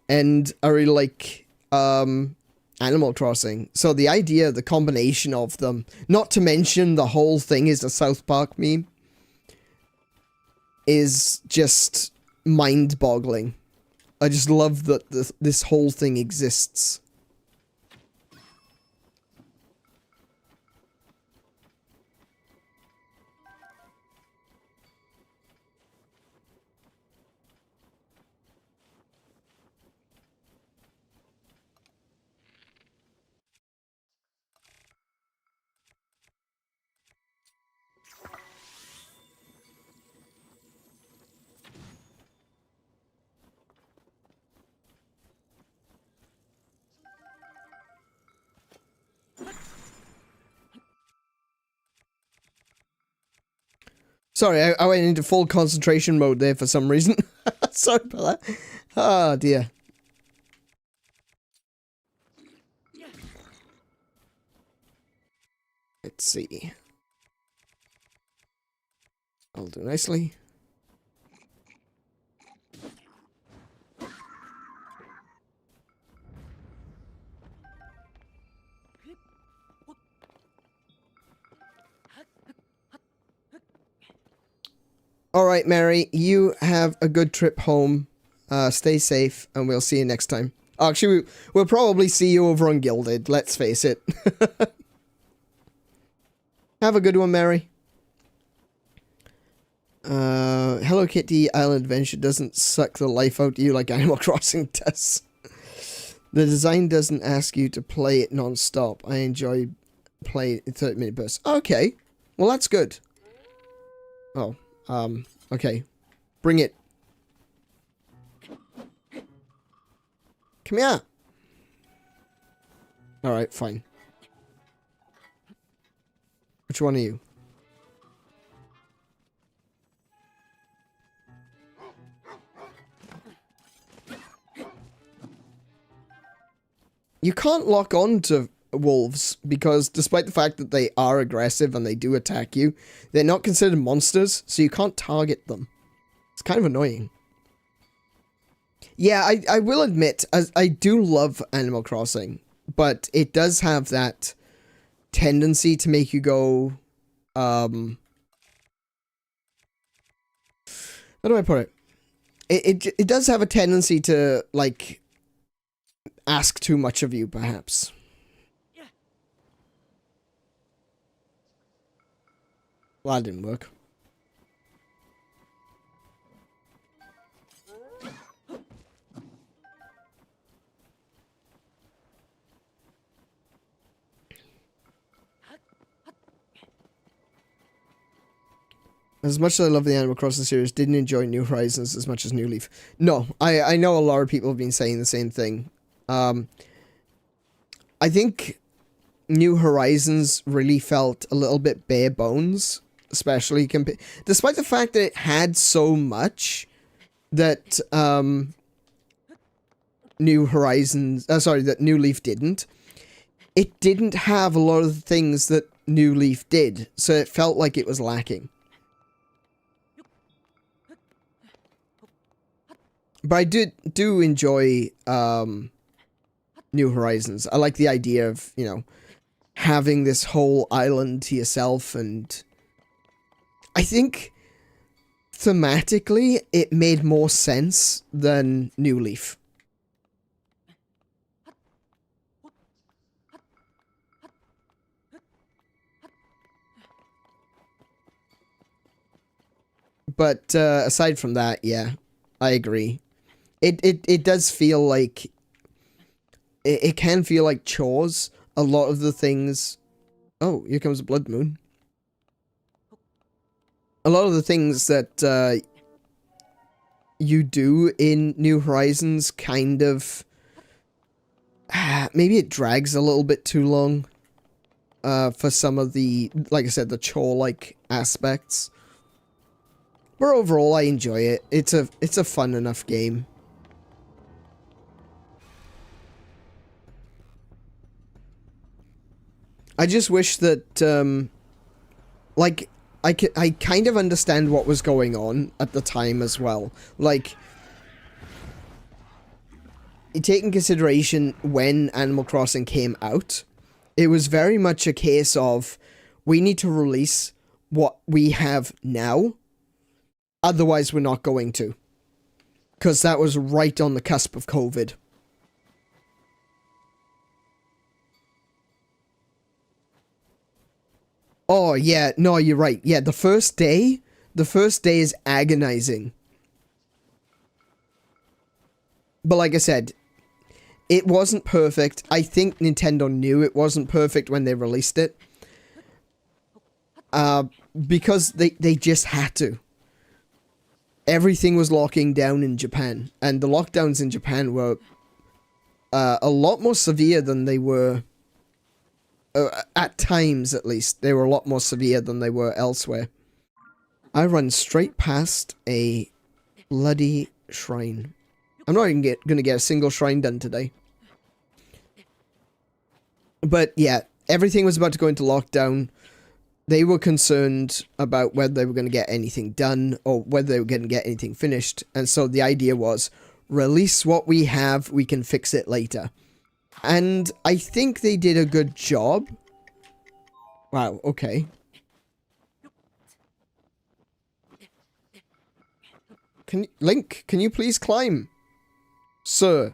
And I really like Animal Crossing. So the idea, the combination of them, not to mention the whole thing is a South Park meme, is just mind-boggling. I just love that this whole thing exists. Sorry, I went into full concentration mode there for some reason. Sorry about that. Oh, dear. Let's see. I'll do nicely. Alright, Mary, you have a good trip home. Stay safe, and we'll see you next time. Actually, we'll probably see you over on Gilded, let's face it. Have a good one, Mary. Hello Kitty Island Adventure doesn't suck the life out of you like Animal Crossing does. The design doesn't ask you to play it non-stop. I enjoy playing 30-minute bursts. Okay, well that's good. Oh. Okay. Bring it. Come here. Alright, fine. Which one are you? You can't lock on to wolves because despite the fact that they are aggressive and they do attack you, they're not considered monsters, so you can't target them. It's kind of annoying. Yeah, I will admit, I do love Animal Crossing, but it does have that tendency to make you go, how do I put it? It does have a tendency to, like, ask too much of you, perhaps. Well, that didn't work. As much as I love the Animal Crossing series, didn't enjoy New Horizons as much as New Leaf. No, I know a lot of people have been saying the same thing. I think New Horizons really felt a little bit bare bones, especially despite the fact that it had so much that New Horizons, that New Leaf didn't. It didn't have a lot of the things that New Leaf did, so it felt like it was lacking. But I do enjoy New Horizons. I like the idea of, you know, having this whole island to yourself, and I think thematically it made more sense than New Leaf. But aside from that, yeah, I agree. It does feel like it can feel like chores. A lot of the things. Oh, here comes a blood moon. A lot of the things that you do in New Horizons kind of maybe it drags a little bit too long for some of the, like I said, the chore-like aspects. But overall, I enjoy it. It's a fun enough game. I just wish that, like, I kind of understand what was going on at the time as well. Like, you take in consideration when Animal Crossing came out, it was very much a case of, we need to release what we have now, otherwise we're not going to. Because that was right on the cusp of COVID. Oh, yeah, no, you're right. Yeah, the first day is agonizing. But like I said, it wasn't perfect. I think Nintendo knew it wasn't perfect when they released it. Because they just had to. Everything was locking down in Japan. And the lockdowns in Japan were a lot more severe than they were... at times, at least. They were a lot more severe than they were elsewhere. I run straight past a bloody shrine. I'm not even gonna get a single shrine done today. But yeah, everything was about to go into lockdown. They were concerned about whether they were going to get anything done or whether they were going to get anything finished. And so the idea was, release what we have, we can fix it later. And I think they did a good job. Wow, okay. Link, can you please climb? Sir.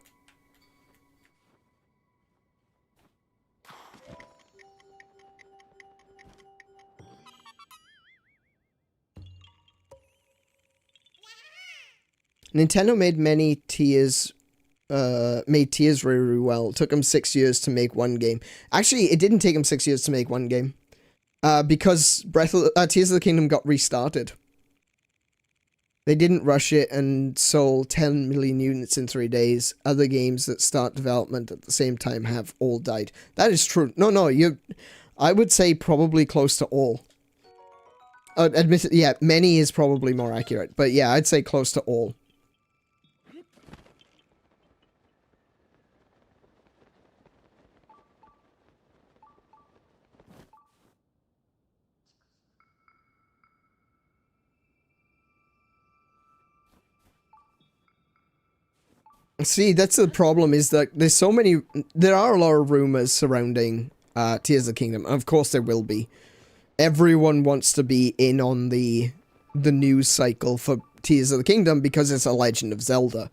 Nintendo made many tiers, made tiers very, very well. It took them 6 years to make one game. Actually, it didn't take them 6 years to make one game. Because Tears of the Kingdom got restarted. They didn't rush it and sold 10 million units in 3 days. Other games that start development at the same time have all died. That is true. No, I would say probably close to all. Admittedly, yeah, many is probably more accurate. But yeah, I'd say close to all. See, that's the problem, is that there are a lot of rumors surrounding Tears of the Kingdom. Of course there will be. Everyone wants to be in on the news cycle for Tears of the Kingdom because it's a Legend of Zelda.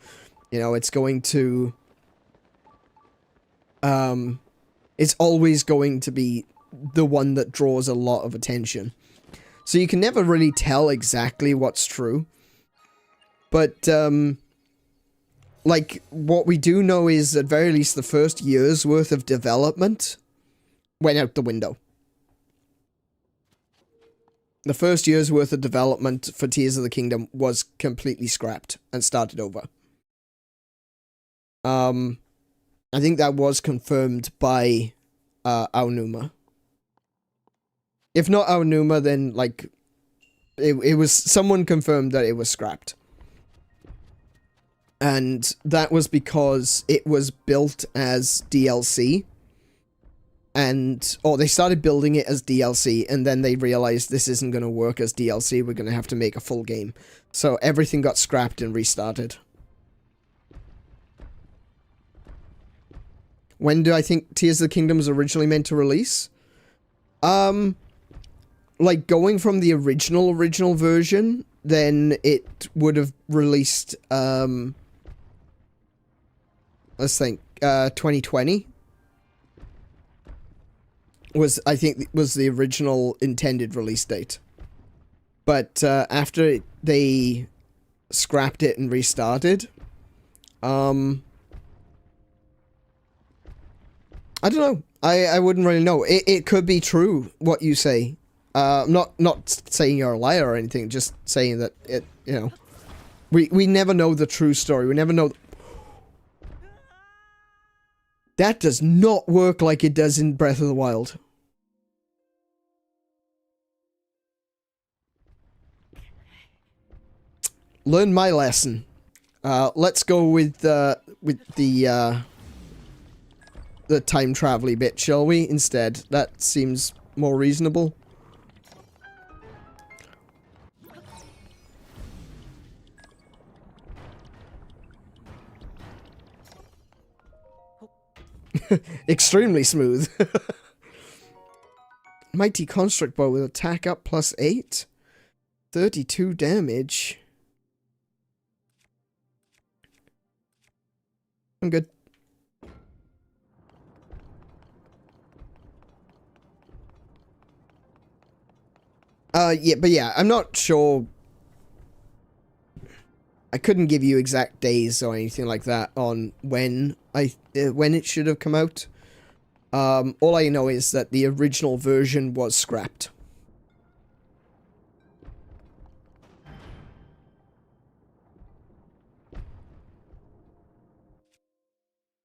You know, it's going to... it's always going to be the one that draws a lot of attention. So you can never really tell exactly what's true. But, like, what we do know is, at very least, the first year's worth of development went out the window. The first year's worth of development for Tears of the Kingdom was completely scrapped and started over. I think that was confirmed by Aonuma. If not Aonuma, then, like, it was... someone confirmed that it was scrapped. And that was because it was built as DLC. And... oh, they started building it as DLC, and then they realized this isn't going to work as DLC, we're going to have to make a full game. So everything got scrapped and restarted. When do I think Tears of the Kingdom was originally meant to release? Like, going from the original version, then it would have released, let's think, 2020 was, I think, was the original intended release date. But, after they scrapped it and restarted, I don't know. I wouldn't really know. It could be true, what you say. Not saying you're a liar or anything, just saying that it, you know, we never know the true story. We never know. That does not work like it does in Breath of the Wild. Learn my lesson. Let's go with the the time travel-y bit, shall we? Instead, that seems more reasonable. Extremely smooth. Mighty construct bow with attack up +8. 32 damage. I'm good. Yeah, but yeah, I'm not sure. I couldn't give you exact days or anything like that on when it should have come out. All I know is that the original version was scrapped.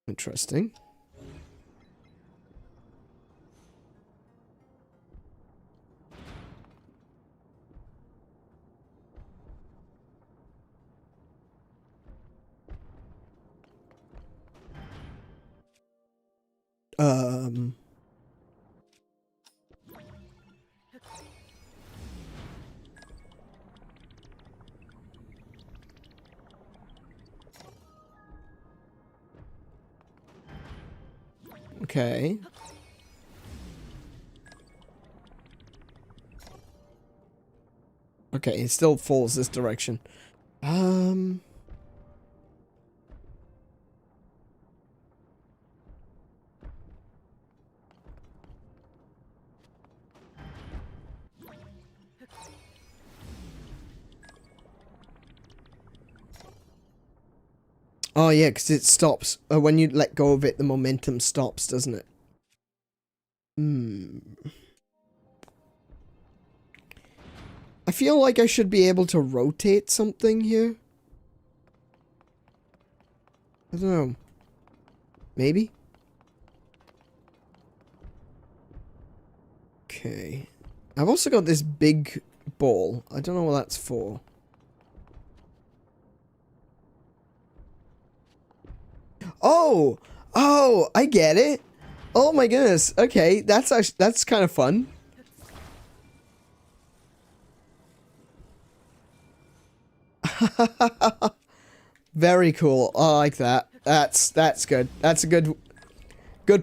Interesting. Okay. Okay, it still falls this direction. Oh yeah, because it stops. When you let go of it, the momentum stops, doesn't it? I feel like I should be able to rotate something here. I don't know. Maybe? Okay. I've also got this big ball. I don't know what that's for. Oh! Oh, I get it. Oh my goodness. Okay, that's actually, that's kind of fun. Very cool. I like that. That's good. That's a good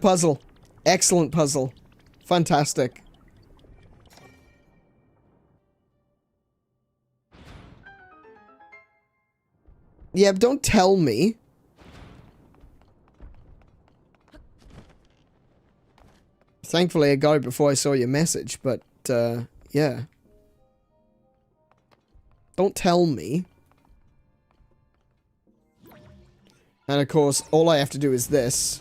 puzzle. Excellent puzzle. Fantastic. Yeah, but don't tell me. Thankfully, I got it before I saw your message, but, yeah. Don't tell me. And of course, all I have to do is this.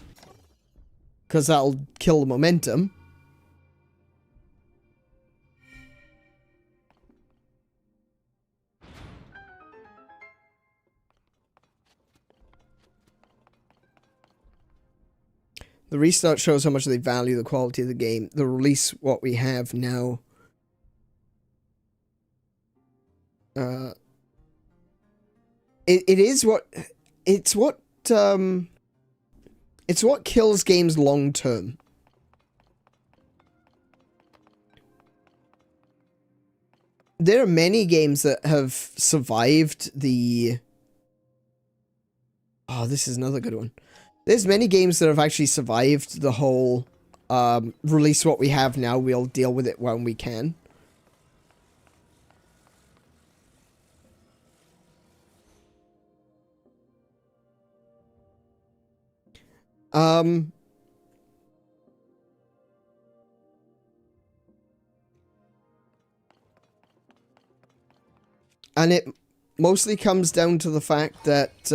Because that'll kill the momentum. The restart shows how much they value the quality of the game. The release, what we have now. It is what... It's what kills games long term. There are many games that have survived the... Oh, this is another good one. There's many games that have actually survived the whole release what we have now, we'll deal with it when we can. And it mostly comes down to the fact that,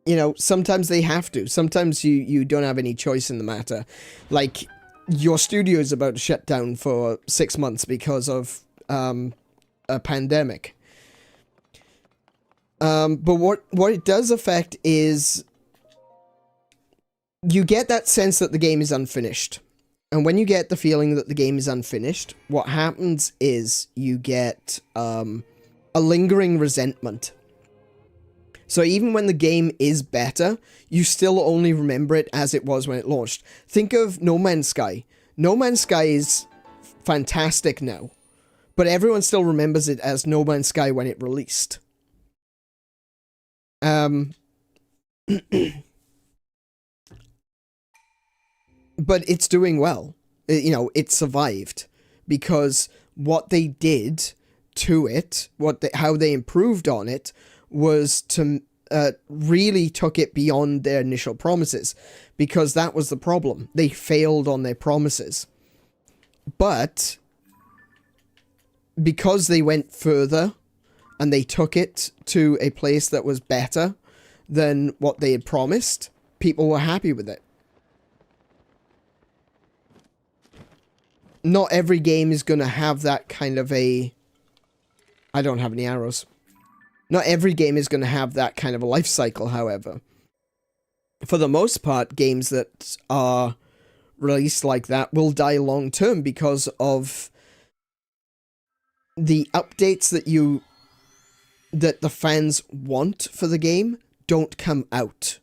you know, sometimes they have to. Sometimes you don't have any choice in the matter. Like, your studio is about to shut down for 6 months because of, a pandemic. But what it does affect is you get that sense that the game is unfinished. And when you get the feeling that the game is unfinished, what happens is you get a lingering resentment. So even when the game is better, you still only remember it as it was when it launched. Think of No Man's Sky. No Man's Sky is fantastic now, but everyone still remembers it as No Man's Sky when it released. But it's doing well. You know, it survived because what they did to it, how they improved on it, was to really took it beyond their initial promises, because that was the problem. They failed on their promises. But because they went further and they took it to a place that was better than what they had promised, people were happy with it. Not every game is going to have that kind of a... I don't have any arrows. Not every game is going to have that kind of a life cycle, however. For the most part, games that are released like that will die long term because of the updates that the fans want for the game don't come out.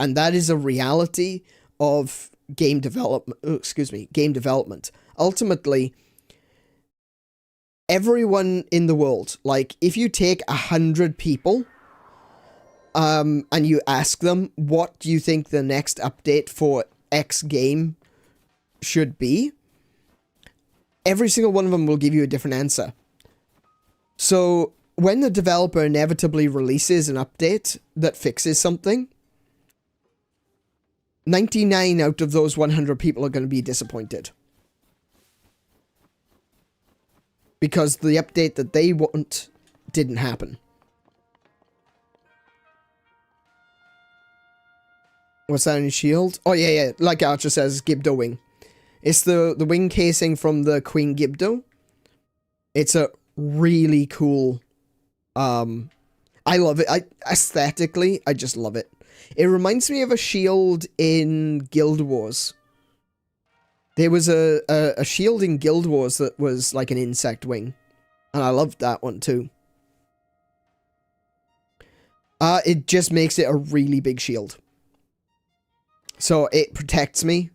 And that is a reality of game development. Ultimately, everyone in the world, like, if you take 100 people, and you ask them, what do you think the next update for X game should be? Every single one of them will give you a different answer. So, when the developer inevitably releases an update that fixes something, 99 out of those 100 people are going to be disappointed. Because the update that they want didn't happen. What's that on your shield? Oh, yeah. Like Archer says, Gibdo wing. It's the wing casing from the Queen Gibdo. It's a really cool... I love it. Aesthetically, I just love it. It reminds me of a shield in Guild Wars. There was a shield in Guild Wars that was like an insect wing. And I loved that one too. It just makes it a really big shield. So it protects me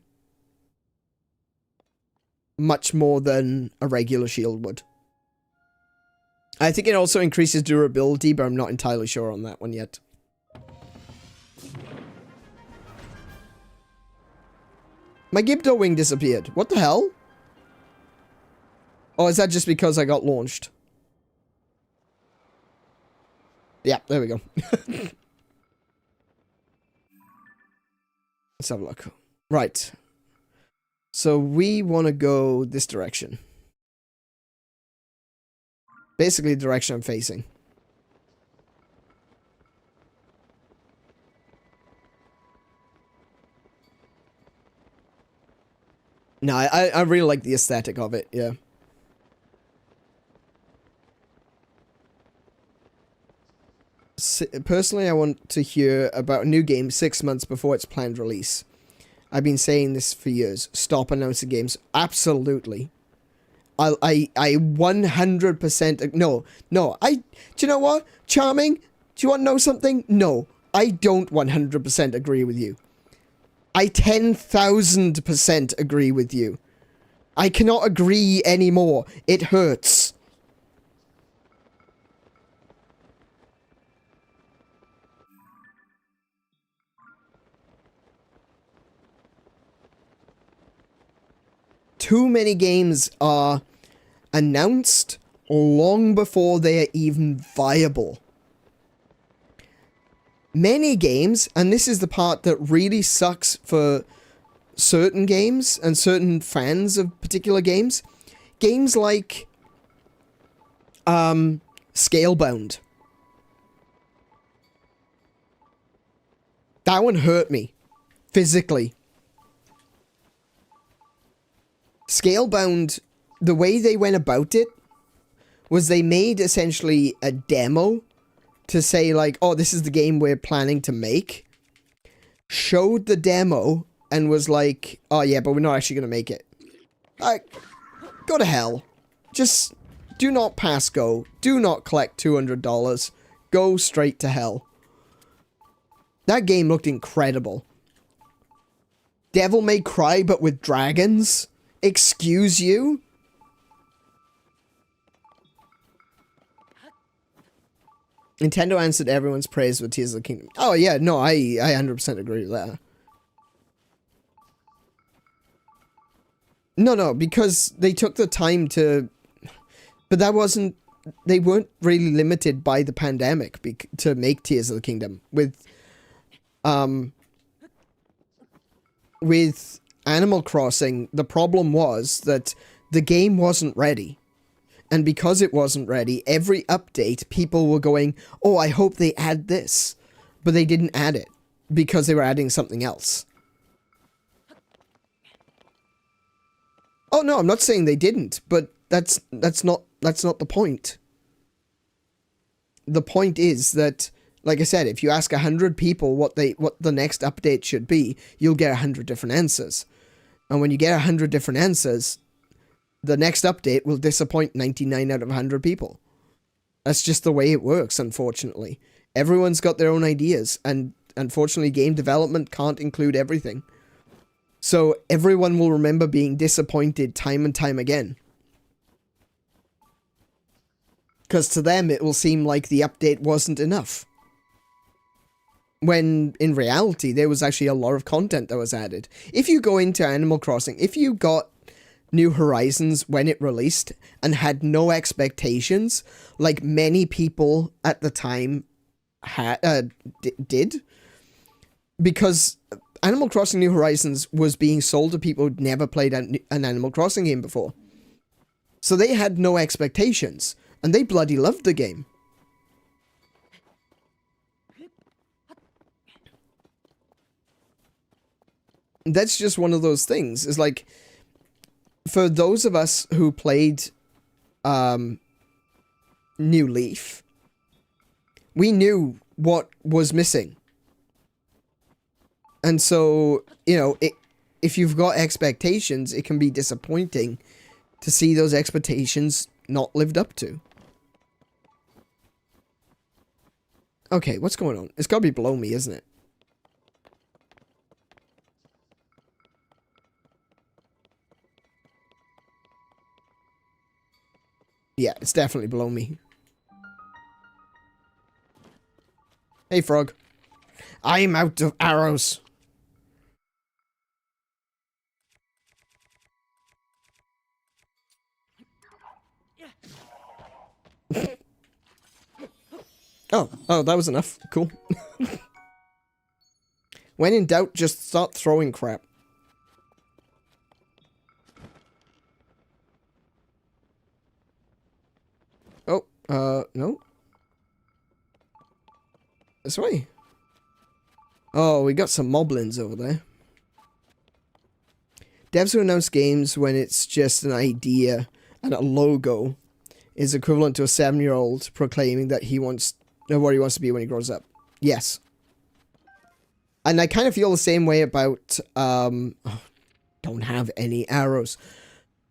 much more than a regular shield would. I think it also increases durability, but I'm not entirely sure on that one yet. My Gibdo wing disappeared. What the hell? Oh, is that just because I got launched? Yeah, there we go. Let's have a look. Right. So we want to go this direction. Basically the direction I'm facing. No, I really like the aesthetic of it, yeah. Personally, I want to hear about a new game 6 months before its planned release. I've been saying this for years. Stop announcing games. Absolutely. I 100%... No. Do you know what? Charming? Do you want to know something? No. I don't 100% agree with you. I 10,000% agree with you. I cannot agree anymore. It hurts. Too many games are announced long before they are even viable. Many games, and this is the part that really sucks for certain games and certain fans of particular games. Games like Scalebound. That one hurt me physically. Scalebound, the way they went about it was they made essentially a demo to say like, oh, this is the game we're planning to make. Showed the demo and was like, oh yeah, but we're not actually going to make it. Like, go to hell. Just do not pass go. Do not collect $200. Go straight to hell. That game looked incredible. Devil May Cry, but with dragons? Excuse you? Nintendo answered everyone's praise with Tears of the Kingdom. Oh yeah, no, I 100% agree with that. No, because they took the time to... But that wasn't... They weren't really limited by the pandemic to make Tears of the Kingdom. With Animal Crossing, the problem was that the game wasn't ready. And because it wasn't ready, every update, people were going, oh, I hope they add this. But they didn't add it, because they were adding something else. Oh, no, I'm not saying they didn't, but that's not the point. The point is that, like I said, if you ask 100 people what the next update should be, you'll get 100 different answers. And when you get 100 different answers, the next update will disappoint 99 out of 100 people. That's just the way it works, unfortunately. Everyone's got their own ideas, and unfortunately game development can't include everything. So everyone will remember being disappointed time and time again. Because to them it will seem like the update wasn't enough. When in reality there was actually a lot of content that was added. If you go into Animal Crossing, if you got New Horizons when it released and had no expectations, like many people at the time did, because Animal Crossing New Horizons was being sold to people who'd never played an Animal Crossing game before. So they had no expectations, and they bloody loved the game. That's just one of those things. It's like, for those of us who played New Leaf, we knew what was missing. And so, you know, if you've got expectations, it can be disappointing to see those expectations not lived up to. Okay, what's going on? It's gotta be below me, isn't it? Yeah, it's definitely below me. Hey, frog. I'm out of arrows. Oh, that was enough. Cool. When in doubt, just start throwing crap. Oh, no. This way. Oh, we got some moblins over there. Devs who announce games when it's just an idea and a logo is equivalent to a 7-year-old proclaiming that he wants what he wants to be when he grows up. Yes. And I kind of feel the same way about don't have any arrows.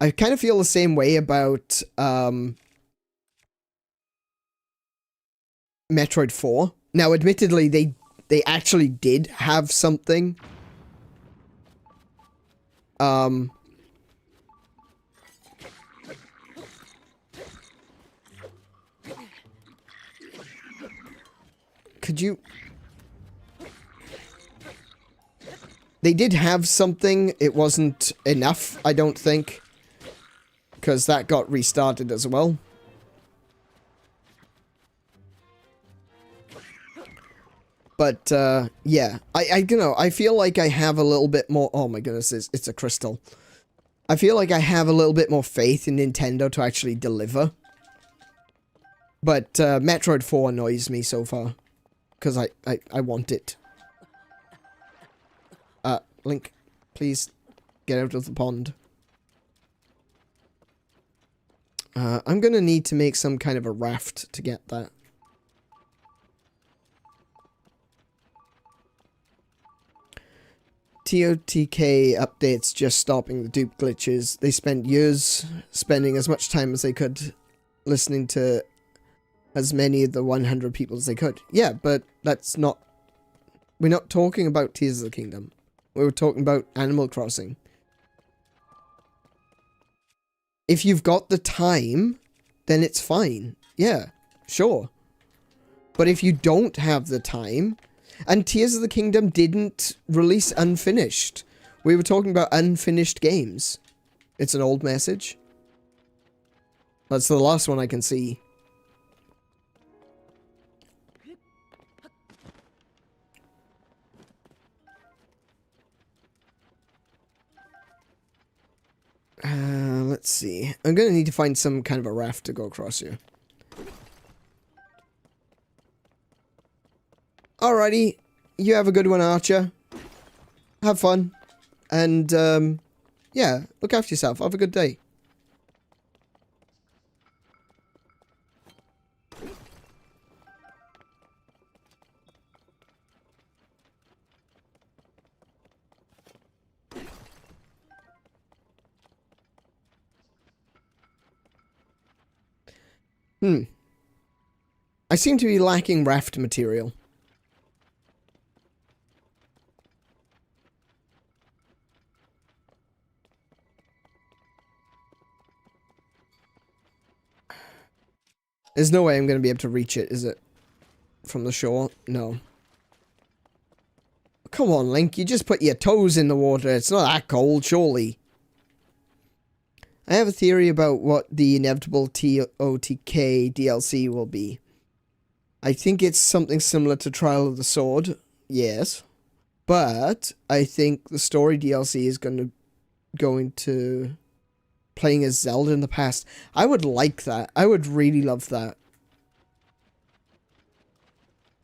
I kind of feel the same way about Metroid 4. Now, admittedly, they actually did have something. Could you... They did have something. It wasn't enough, I don't think. Because that got restarted as well. But, yeah. I you know, I feel like I have a little bit more... Oh my goodness, it's a crystal. I feel like I have a little bit more faith in Nintendo to actually deliver. But, Metroid 4 annoys me so far. Because I want it. Link, please get out of the pond. I'm gonna need to make some kind of a raft to get that. TOTK updates just stopping the dupe glitches. They spent years spending as much time as they could listening to as many of the 100 people as they could. Yeah, but that's not... We're not talking about Tears of the Kingdom. We were talking about Animal Crossing. If you've got the time, then it's fine. Yeah, sure. But if you don't have the time, and Tears of the Kingdom didn't release unfinished. We were talking about unfinished games. It's an old message. That's the last one I can see. Let's see. I'm gonna need to find some kind of a raft to go across here. Alrighty. You have a good one, Archer. Have fun. And, yeah, look after yourself. Have a good day. I seem to be lacking raft material. There's no way I'm going to be able to reach it, is it? From the shore? No. Come on, Link. You just put your toes in the water. It's not that cold, surely. I have a theory about what the inevitable TOTK DLC will be. I think it's something similar to Trial of the Sword. Yes. But I think the story DLC is going to go into playing as Zelda in the past. I would like that. I would really love that.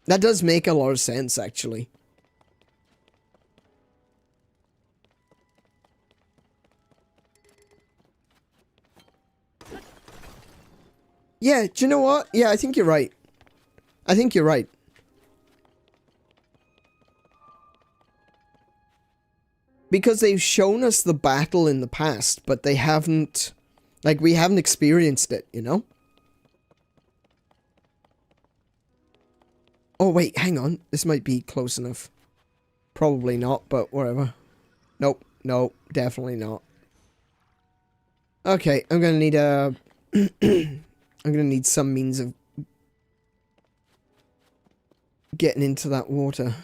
That does make a lot of sense, actually. Yeah, do you know what? Yeah, I think you're right. I think you're right. Because they've shown us the battle in the past, but they haven't... Like, we haven't experienced it, you know? Oh, wait, hang on. This might be close enough. Probably not, but whatever. Nope, nope, definitely not. Okay, I'm gonna need a... I'm gonna need some means of getting into that water.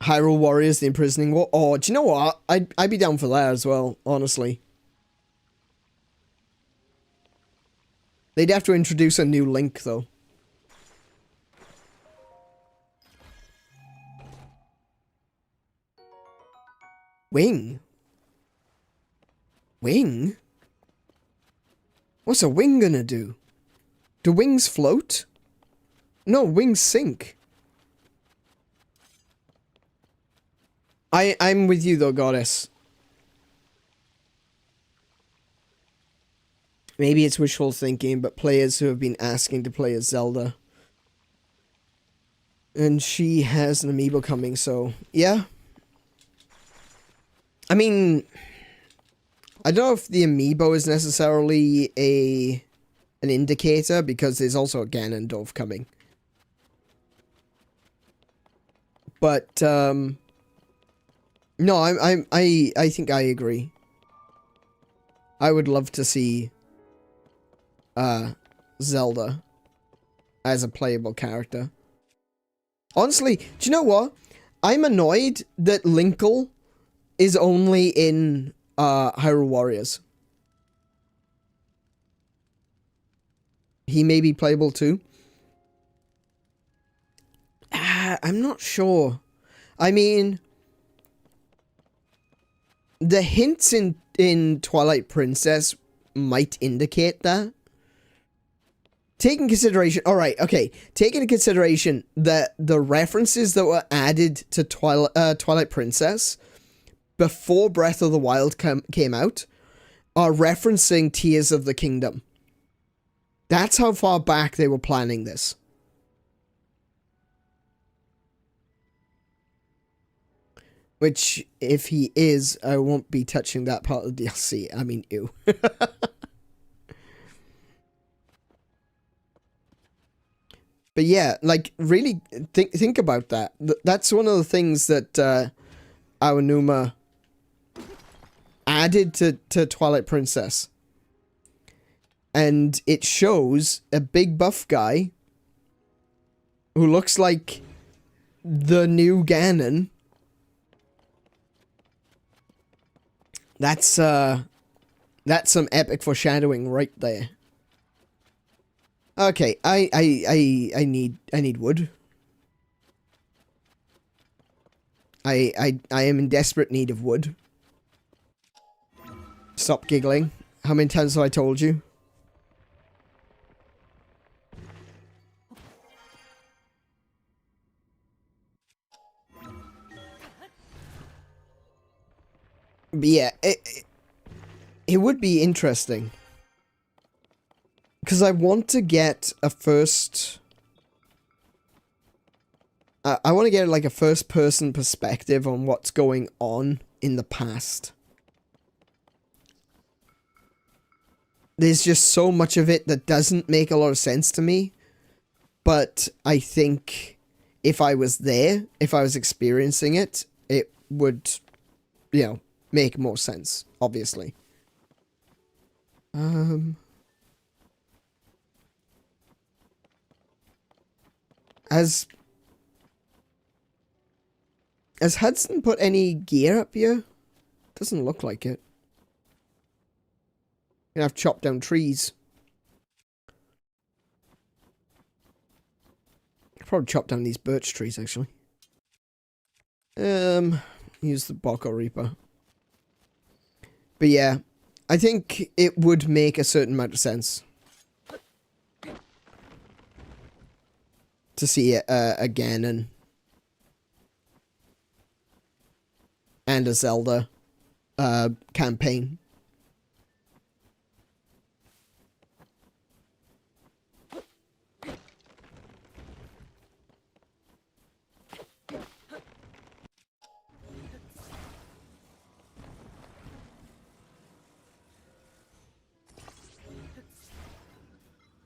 Hyrule Warriors, the imprisoning war. Oh, do you know what? I'd be down for that as well, honestly. They'd have to introduce a new Link, though. Wing? Wing? What's a wing gonna do? Do wings float? No, wings sink. I'm with you though, Goddess. Maybe it's wishful thinking, but players who have been asking to play as Zelda. And she has an amiibo coming, so yeah. I mean, I don't know if the amiibo is necessarily an indicator, because there's also a Ganondorf coming. But no, I think I agree. I would love to see Zelda as a playable character. Honestly, do you know what? I'm annoyed that Linkle is only in Hyrule Warriors. He may be playable too. I'm not sure. I mean, the hints in Twilight Princess might indicate that. Taking consideration, alright, okay. Taking into consideration that the references that were added to Twilight Princess before Breath of the Wild came out are referencing Tears of the Kingdom. That's how far back they were planning this. Which, if he is, I won't be touching that part of the DLC. I mean, ew. But yeah, like, really think about that. That's one of the things that Aonuma added to Twilight Princess. And it shows a big buff guy who looks like the new Ganon. That's some epic foreshadowing right there. Okay, I need wood. I am in desperate need of wood. Stop giggling. How many times have I told you? But yeah, it would be interesting. Because I want to get a first... I want to get like a first-person perspective on what's going on in the past. There's just so much of it that doesn't make a lot of sense to me. But I think if I was there, if I was experiencing it, it would, you know, make more sense, obviously. Has Hudson put any gear up here? Doesn't look like it. Gonna have to chop down trees. I'll probably chop down these birch trees, actually. Use the Boko Reaper. But yeah, I think it would make a certain amount of sense to see a Ganon and a Zelda campaign.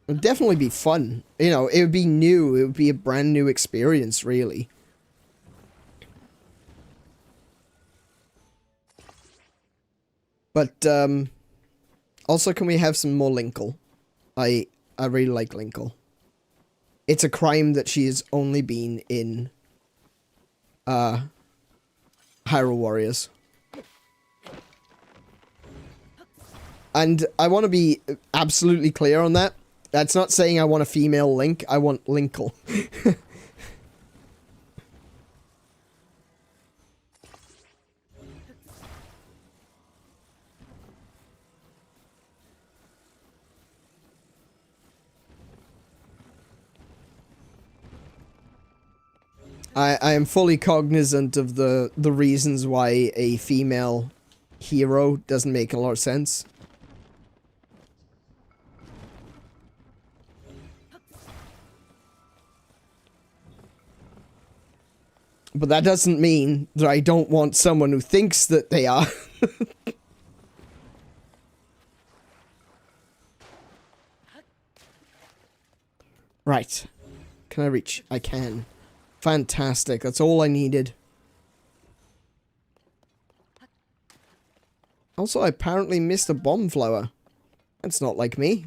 It would definitely be fun. You know, it would be new. It would be a brand new experience, really. But, also, can we have some more Linkle? I really like Linkle. It's a crime that she has only been in, Hyrule Warriors. And I want to be absolutely clear on that. That's not saying I want a female Link, I want Linkle. I am fully cognizant of the reasons why a female hero doesn't make a lot of sense. But that doesn't mean that I don't want someone who thinks that they are. Right. Can I reach? I can. Fantastic. That's all I needed. Also, I apparently missed a bomb flower. That's not like me.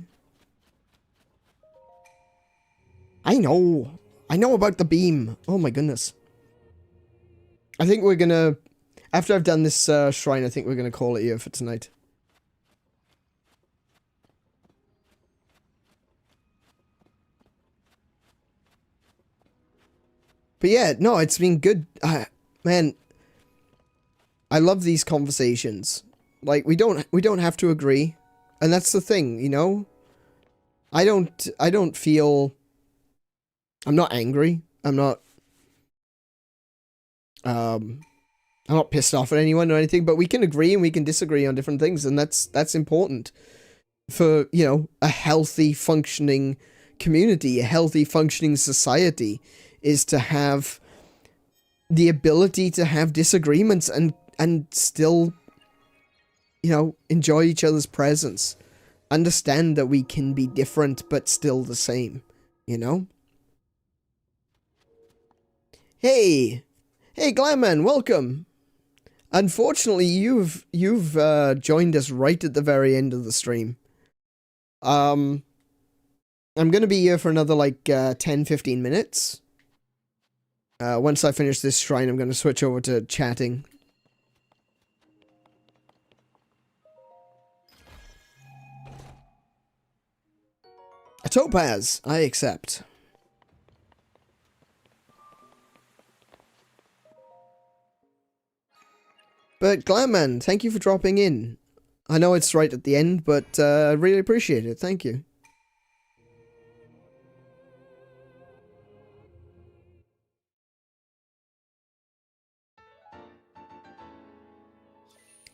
I know. I know about the beam. Oh my goodness. I think we're gonna... After I've done this shrine, I think we're gonna call it here for tonight. But yeah, no, it's been good. Man, I love these conversations. Like, we don't have to agree. And that's the thing, you know? I don't feel... I'm not angry. I'm not pissed off at anyone or anything, but we can agree and we can disagree on different things, and that's important for, you know, a healthy functioning community, a healthy functioning society, is to have the ability to have disagreements and still, you know, enjoy each other's presence. Understand that we can be different but still the same, you know? Hey, Glamman, welcome. Unfortunately, you've joined us right at the very end of the stream. I'm gonna be here for another like 10-15 minutes. Once I finish this shrine, I'm gonna switch over to chatting. A topaz, I accept. But Glamman, thank you for dropping in. I know it's right at the end, but I really appreciate it. Thank you.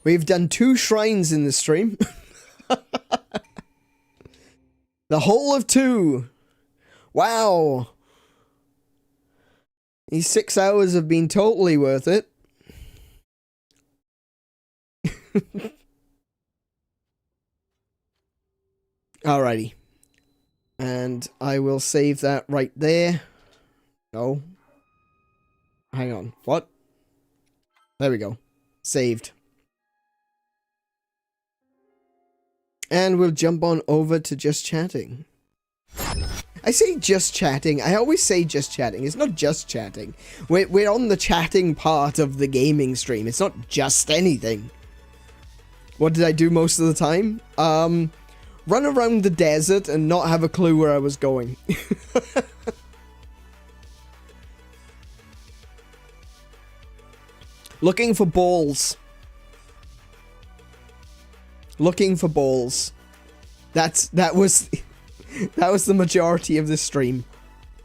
We've done 2 shrines in the stream. The whole of 2. Wow. These 6 hours have been totally worth it. Alrighty. And I will save that right there. No. Hang on. What? There we go. Saved. And we'll jump on over to just chatting. I say just chatting. I always say just chatting. It's not just chatting. We're on the chatting part of the gaming stream. It's not just anything. What did I do most of the time? Run around the desert and not have a clue where I was going. Looking for balls. Looking for balls. That was the majority of the stream.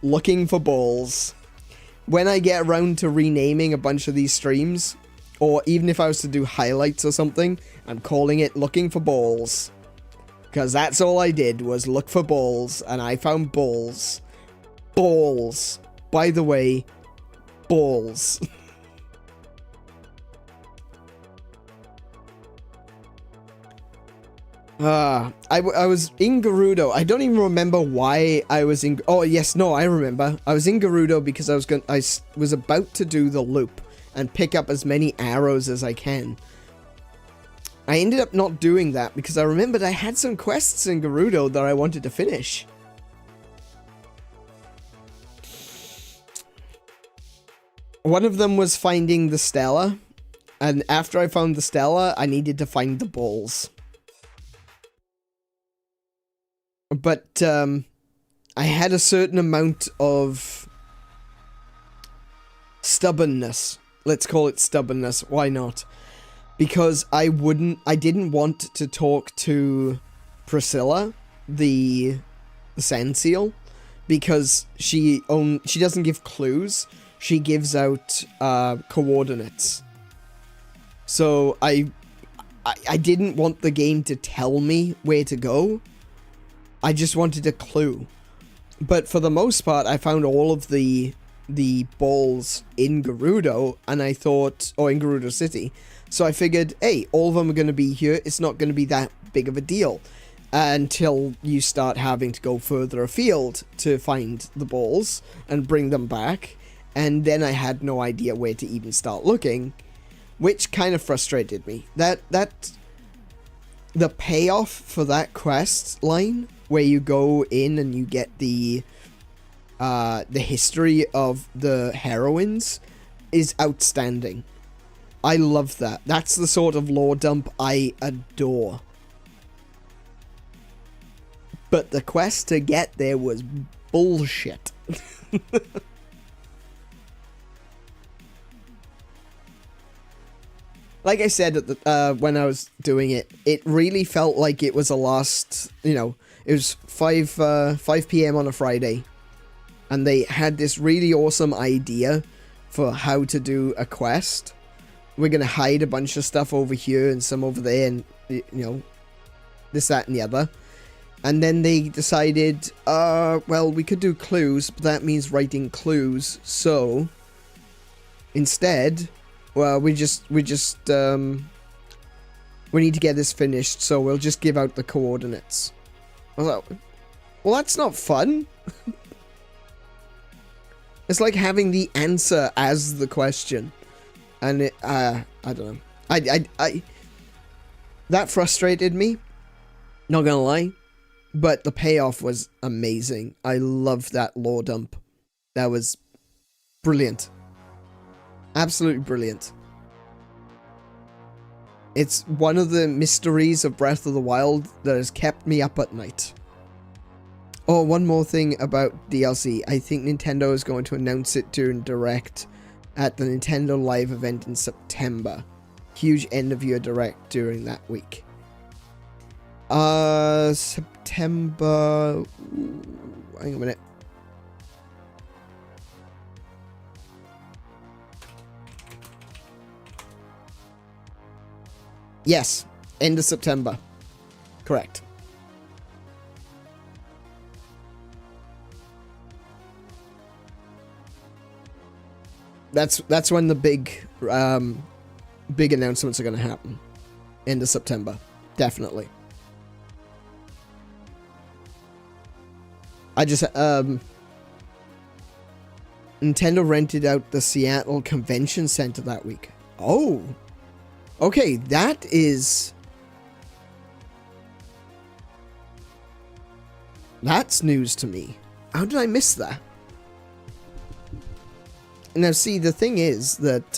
Looking for balls. When I get around to renaming a bunch of these streams, or even if I was to do highlights or something, I'm calling it Looking for Balls. Because that's all I did, was look for balls, and I found balls. Balls. By the way, balls. I was in Gerudo. I don't even remember why I was in... Oh, yes, no, I remember. I was in Gerudo because I was about to do the loop and pick up as many arrows as I can. I ended up not doing that because I remembered I had some quests in Gerudo that I wanted to finish. One of them was finding the Stella, and after I found the Stella, I needed to find the balls. But, I had a certain amount of stubbornness. Let's call it stubbornness. Why not? Because I didn't want to talk to Priscilla, the Sand Seal, because she doesn't give clues. She gives out coordinates. So I didn't want the game to tell me where to go. I just wanted a clue. But for the most part, I found all of the balls in Gerudo, and I thought, or in Gerudo City. So I figured, hey, all of them are going to be here. It's not going to be that big of a deal until you start having to go further afield to find the balls and bring them back. And then I had no idea where to even start looking, which kind of frustrated me. The payoff for that quest line, where you go in and you get the history of the heroines, is outstanding. I love that. That's the sort of lore dump I adore. But the quest to get there was bullshit. Like I said when I was doing it, it really felt like it was a last, you know, it was 5 p.m. on a Friday, and they had this really awesome idea for how to do a quest. We're gonna hide a bunch of stuff over here and some over there, and, you know, this, that, and the other. And then they decided, well, we could do clues, but that means writing clues, so Instead, well, we need to get this finished, so we'll just give out the coordinates. I was like, well, that's not fun. It's like having the answer as the question. And it, I don't know. That frustrated me. Not gonna lie. But the payoff was amazing. I loved that lore dump. That was brilliant. Absolutely brilliant. It's one of the mysteries of Breath of the Wild that has kept me up at night. Oh, one more thing about DLC. I think Nintendo is going to announce it during Direct at the Nintendo Live event in September. Huge end-of-year Direct during that week. September... Ooh, hang on a minute. Yes, end of September. Correct. That's when the big announcements are going to happen. End of September, definitely. I just Nintendo rented out the Seattle Convention Center that week. Oh, okay, that's news to me. How did I miss that? Now, see, the thing is that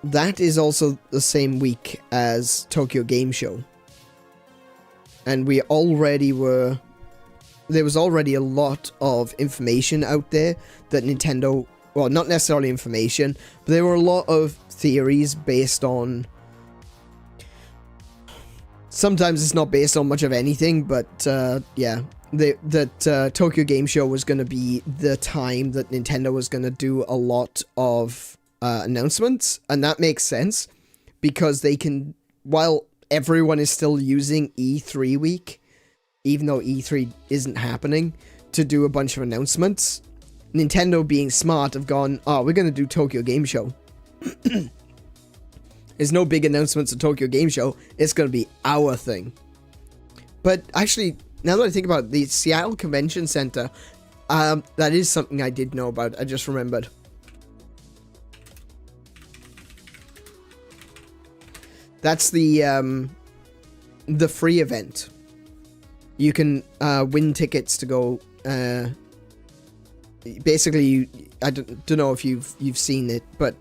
that is also the same week as Tokyo Game Show. And there was already a lot of information out there that Nintendo, well, not necessarily information, but there were a lot of theories based on, sometimes it's not based on much of anything, but yeah, that Tokyo Game Show was going to be the time that Nintendo was going to do a lot of announcements, and that makes sense, because they can, while everyone is still using E3 week, even though E3 isn't happening, to do a bunch of announcements, Nintendo, being smart, have gone, oh, we're going to do Tokyo Game Show. There's no big announcements at Tokyo Game Show, it's going to be our thing. But actually, now that I think about it, the Seattle Convention Center, that is something I did know about, I just remembered. That's the free event. You can win tickets to go. Basically, I don't know if you've seen it, but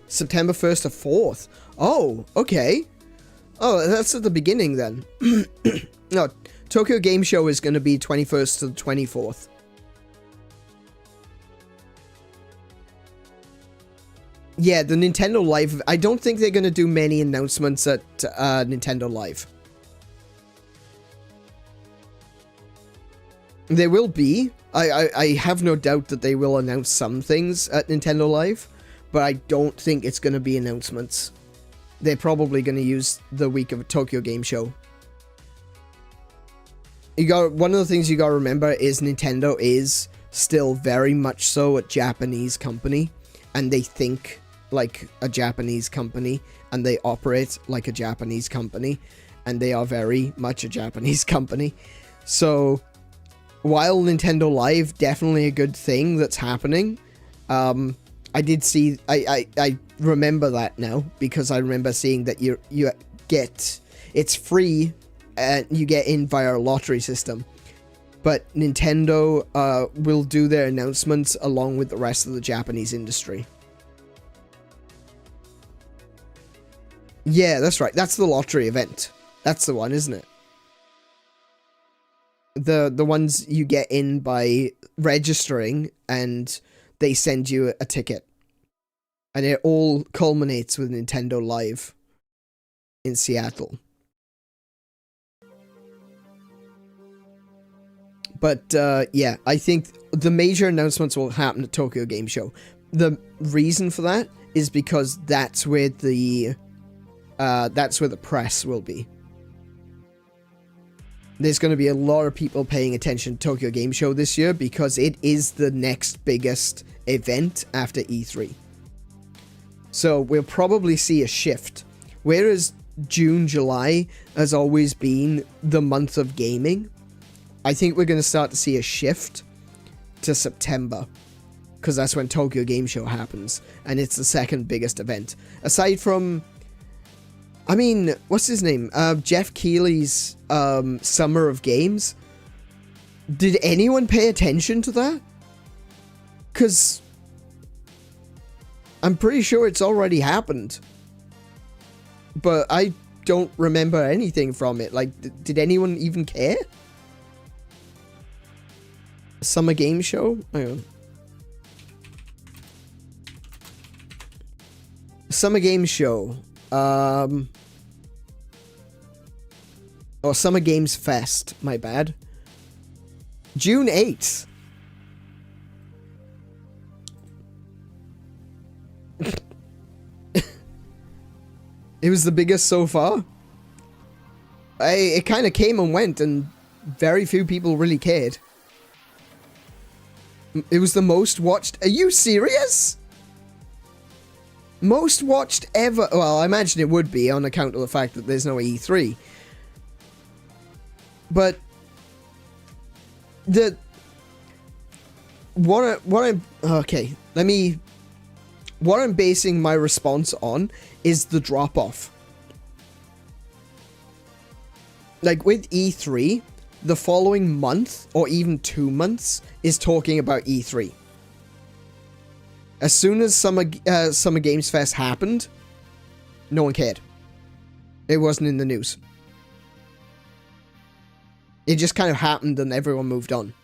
September 1st to 4th. Oh, okay. Oh, that's at the beginning then. No, Tokyo Game Show is going to be 21st to the 24th. Yeah, the Nintendo Live, I don't think they're going to do many announcements at Nintendo Live. There will be. I have no doubt that they will announce some things at Nintendo Live, but I don't think it's going to be announcements. They're probably going to use the week of Tokyo Game Show. One of the things you got to remember is Nintendo is still very much so a Japanese company, and they think like a Japanese company, and they operate like a Japanese company, and they are very much a Japanese company. So while Nintendo Live, definitely a good thing that's happening, I did see, I remember that now, because I remember seeing that you get, it's free, and you get in via a lottery system. But Nintendo will do their announcements along with the rest of the Japanese industry. Yeah, that's right. That's the lottery event. That's the one, isn't it? The ones you get in by registering, and they send you a ticket. And it all culminates with Nintendo Live in Seattle. But, yeah, I think the major announcements will happen at Tokyo Game Show. The reason for that is because that's where the press will be. there's going to be a lot of people paying attention to Tokyo Game Show this year because it is the next biggest event after E3. So we'll probably see a shift. Whereas June, July has always been the month of gaming, I think we're going to start to see a shift to September, because that's when Tokyo Game Show happens, and it's the second biggest event. Aside from, I mean, what's his name? Jeff Keighley's Summer of Games. Did anyone pay attention to that? Because I'm pretty sure it's already happened. But I don't remember anything from it. Like, did anyone even care? Summer Game Show? Hang on. Summer Game Show. Oh, Summer Games Fest. My bad. June 8th. It was the biggest so far. It kind of came and went, and very few people really cared. It was the most watched. Are you serious? Most watched ever. Well, I imagine it would be on account of the fact that there's no E3. But what I'm basing my response on is the drop off. Like with E3, the following month or even 2 months is talking about E3. As soon as Summer Games Fest happened, no one cared. It wasn't in the news. It just kind of happened and everyone moved on.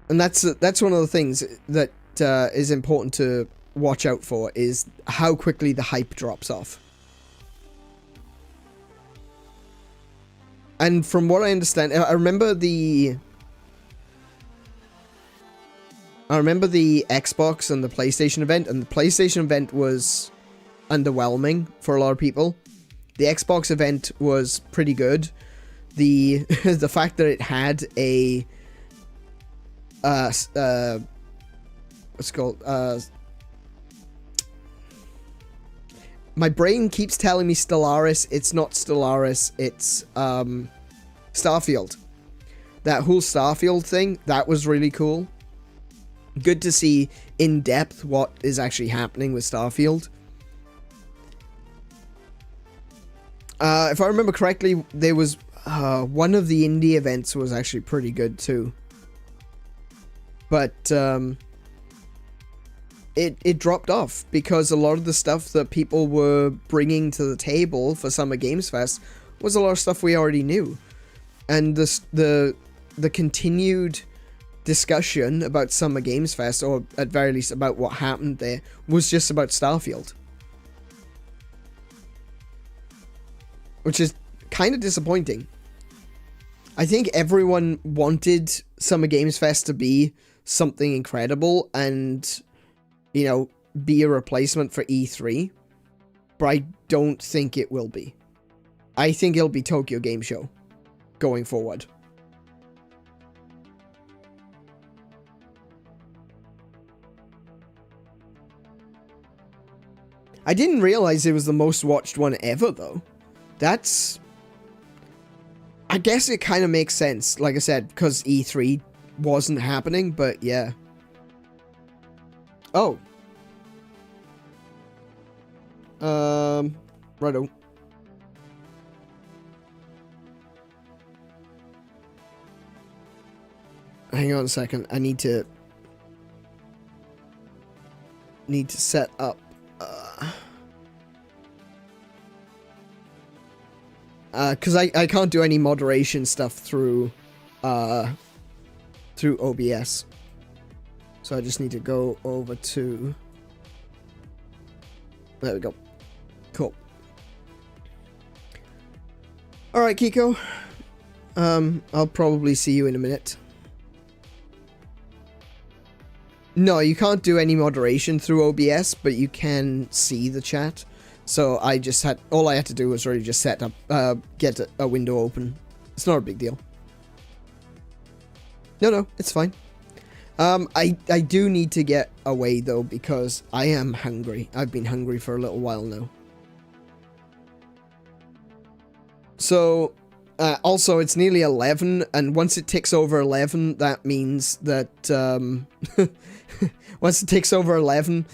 And that's one of the things that is important to watch out for, is how quickly the hype drops off. And from what I understand, I remember the Xbox and the PlayStation event, and the PlayStation event was underwhelming for a lot of people. The Xbox event was pretty good. The fact that it had a what's it called? My brain keeps telling me Stellaris. It's not Stellaris. It's Starfield. That whole Starfield thing, that was really cool. Good to see in depth what is actually happening with Starfield. If I remember correctly, there was one of the indie events was actually pretty good too. But it dropped off because a lot of the stuff that people were bringing to the table for Summer Games Fest was a lot of stuff we already knew. And the continued discussion about Summer Games Fest, or at very least about what happened there, was just about Starfield. Which is kind of disappointing. I think everyone wanted Summer Games Fest to be something incredible and, you know, be a replacement for E3. But I don't think it will be. I think it'll be Tokyo Game Show going forward. I didn't realize it was the most watched one ever, though. That's... I guess it kind of makes sense, like I said, because E3 wasn't happening, but yeah. Oh. Righto. Hang on a second, I need to set up, because I can't do any moderation stuff through OBS. So I just need to go over to... There we go. Cool. Alright, Kiko. I'll probably see you in a minute. No, you can't do any moderation through OBS, but you can see the chat. So I just had, all I had to do was really just set up, get a window open. It's not a big deal. No, it's fine. I do need to get away though, because I am hungry. I've been hungry for a little while now. So, also it's nearly 11, and once it ticks over 11, that means that, once it ticks over 11,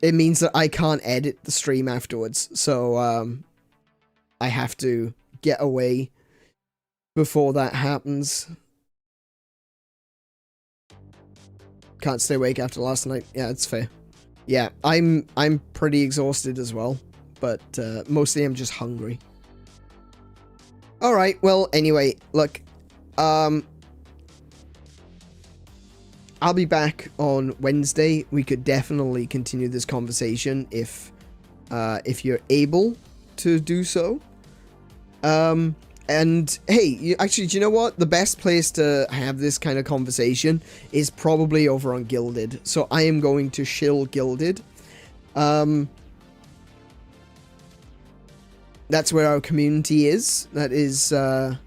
it means that I can't edit the stream afterwards. So, I have to get away before that happens. Can't stay awake after last night. Yeah, it's fair. Yeah, I'm pretty exhausted as well, but mostly I'm just hungry. Alright, well, anyway, look, I'll be back on Wednesday. We could definitely continue this conversation if you're able to do so. And hey, actually, do you know what? The best place to have this kind of conversation is probably over on Gilded. So I am going to shill Gilded. That's where our community is. That is the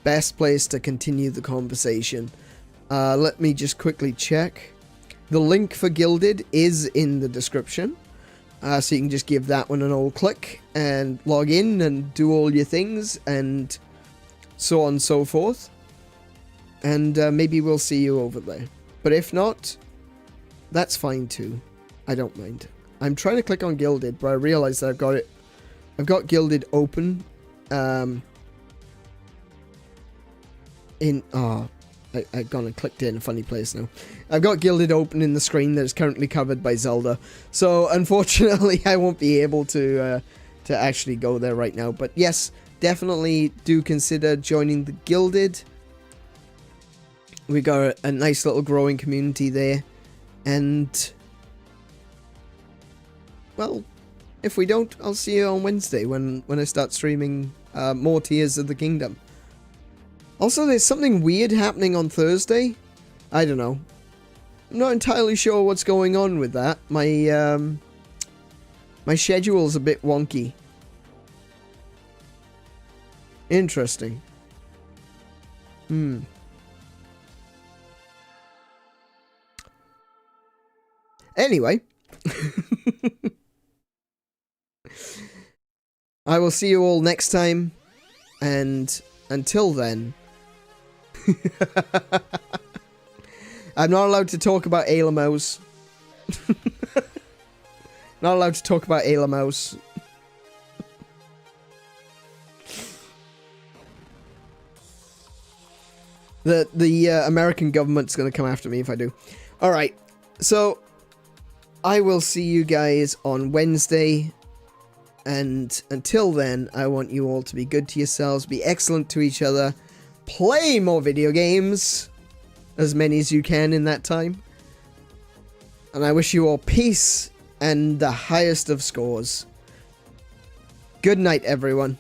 best place to continue the conversation. Let me just quickly check. The link for Gilded is in the description. So you can just give that one an old click and log in and do all your things and so on and so forth. And maybe we'll see you over there. But if not, that's fine too. I don't mind. I'm trying to click on Gilded, but I realize that I've got Gilded open. I've gone and clicked in a funny place now. I've got Gilded open in the screen that is currently covered by Zelda. So, unfortunately, I won't be able to actually go there right now. But yes, definitely do consider joining the Gilded. We got a nice little growing community there. And, well, if we don't, I'll see you on Wednesday when I start streaming more Tears of the Kingdom. Also, there's something weird happening on Thursday. I don't know. I'm not entirely sure what's going on with that. My schedule's a bit wonky. Interesting. Anyway. I will see you all next time. And until then... I'm not allowed to talk about 𝗦𝘄𝗶𝘁𝗰𝗵. Not allowed to talk about 𝗦𝘗𝗶𝘁𝗰𝗵. The American government's gonna come after me if I do. Alright, so I will see you guys on Wednesday. And until then, I want you all to be good to yourselves, be excellent to each other, play more video games, as many as you can in that time. And I wish you all peace and the highest of scores. Good night, everyone.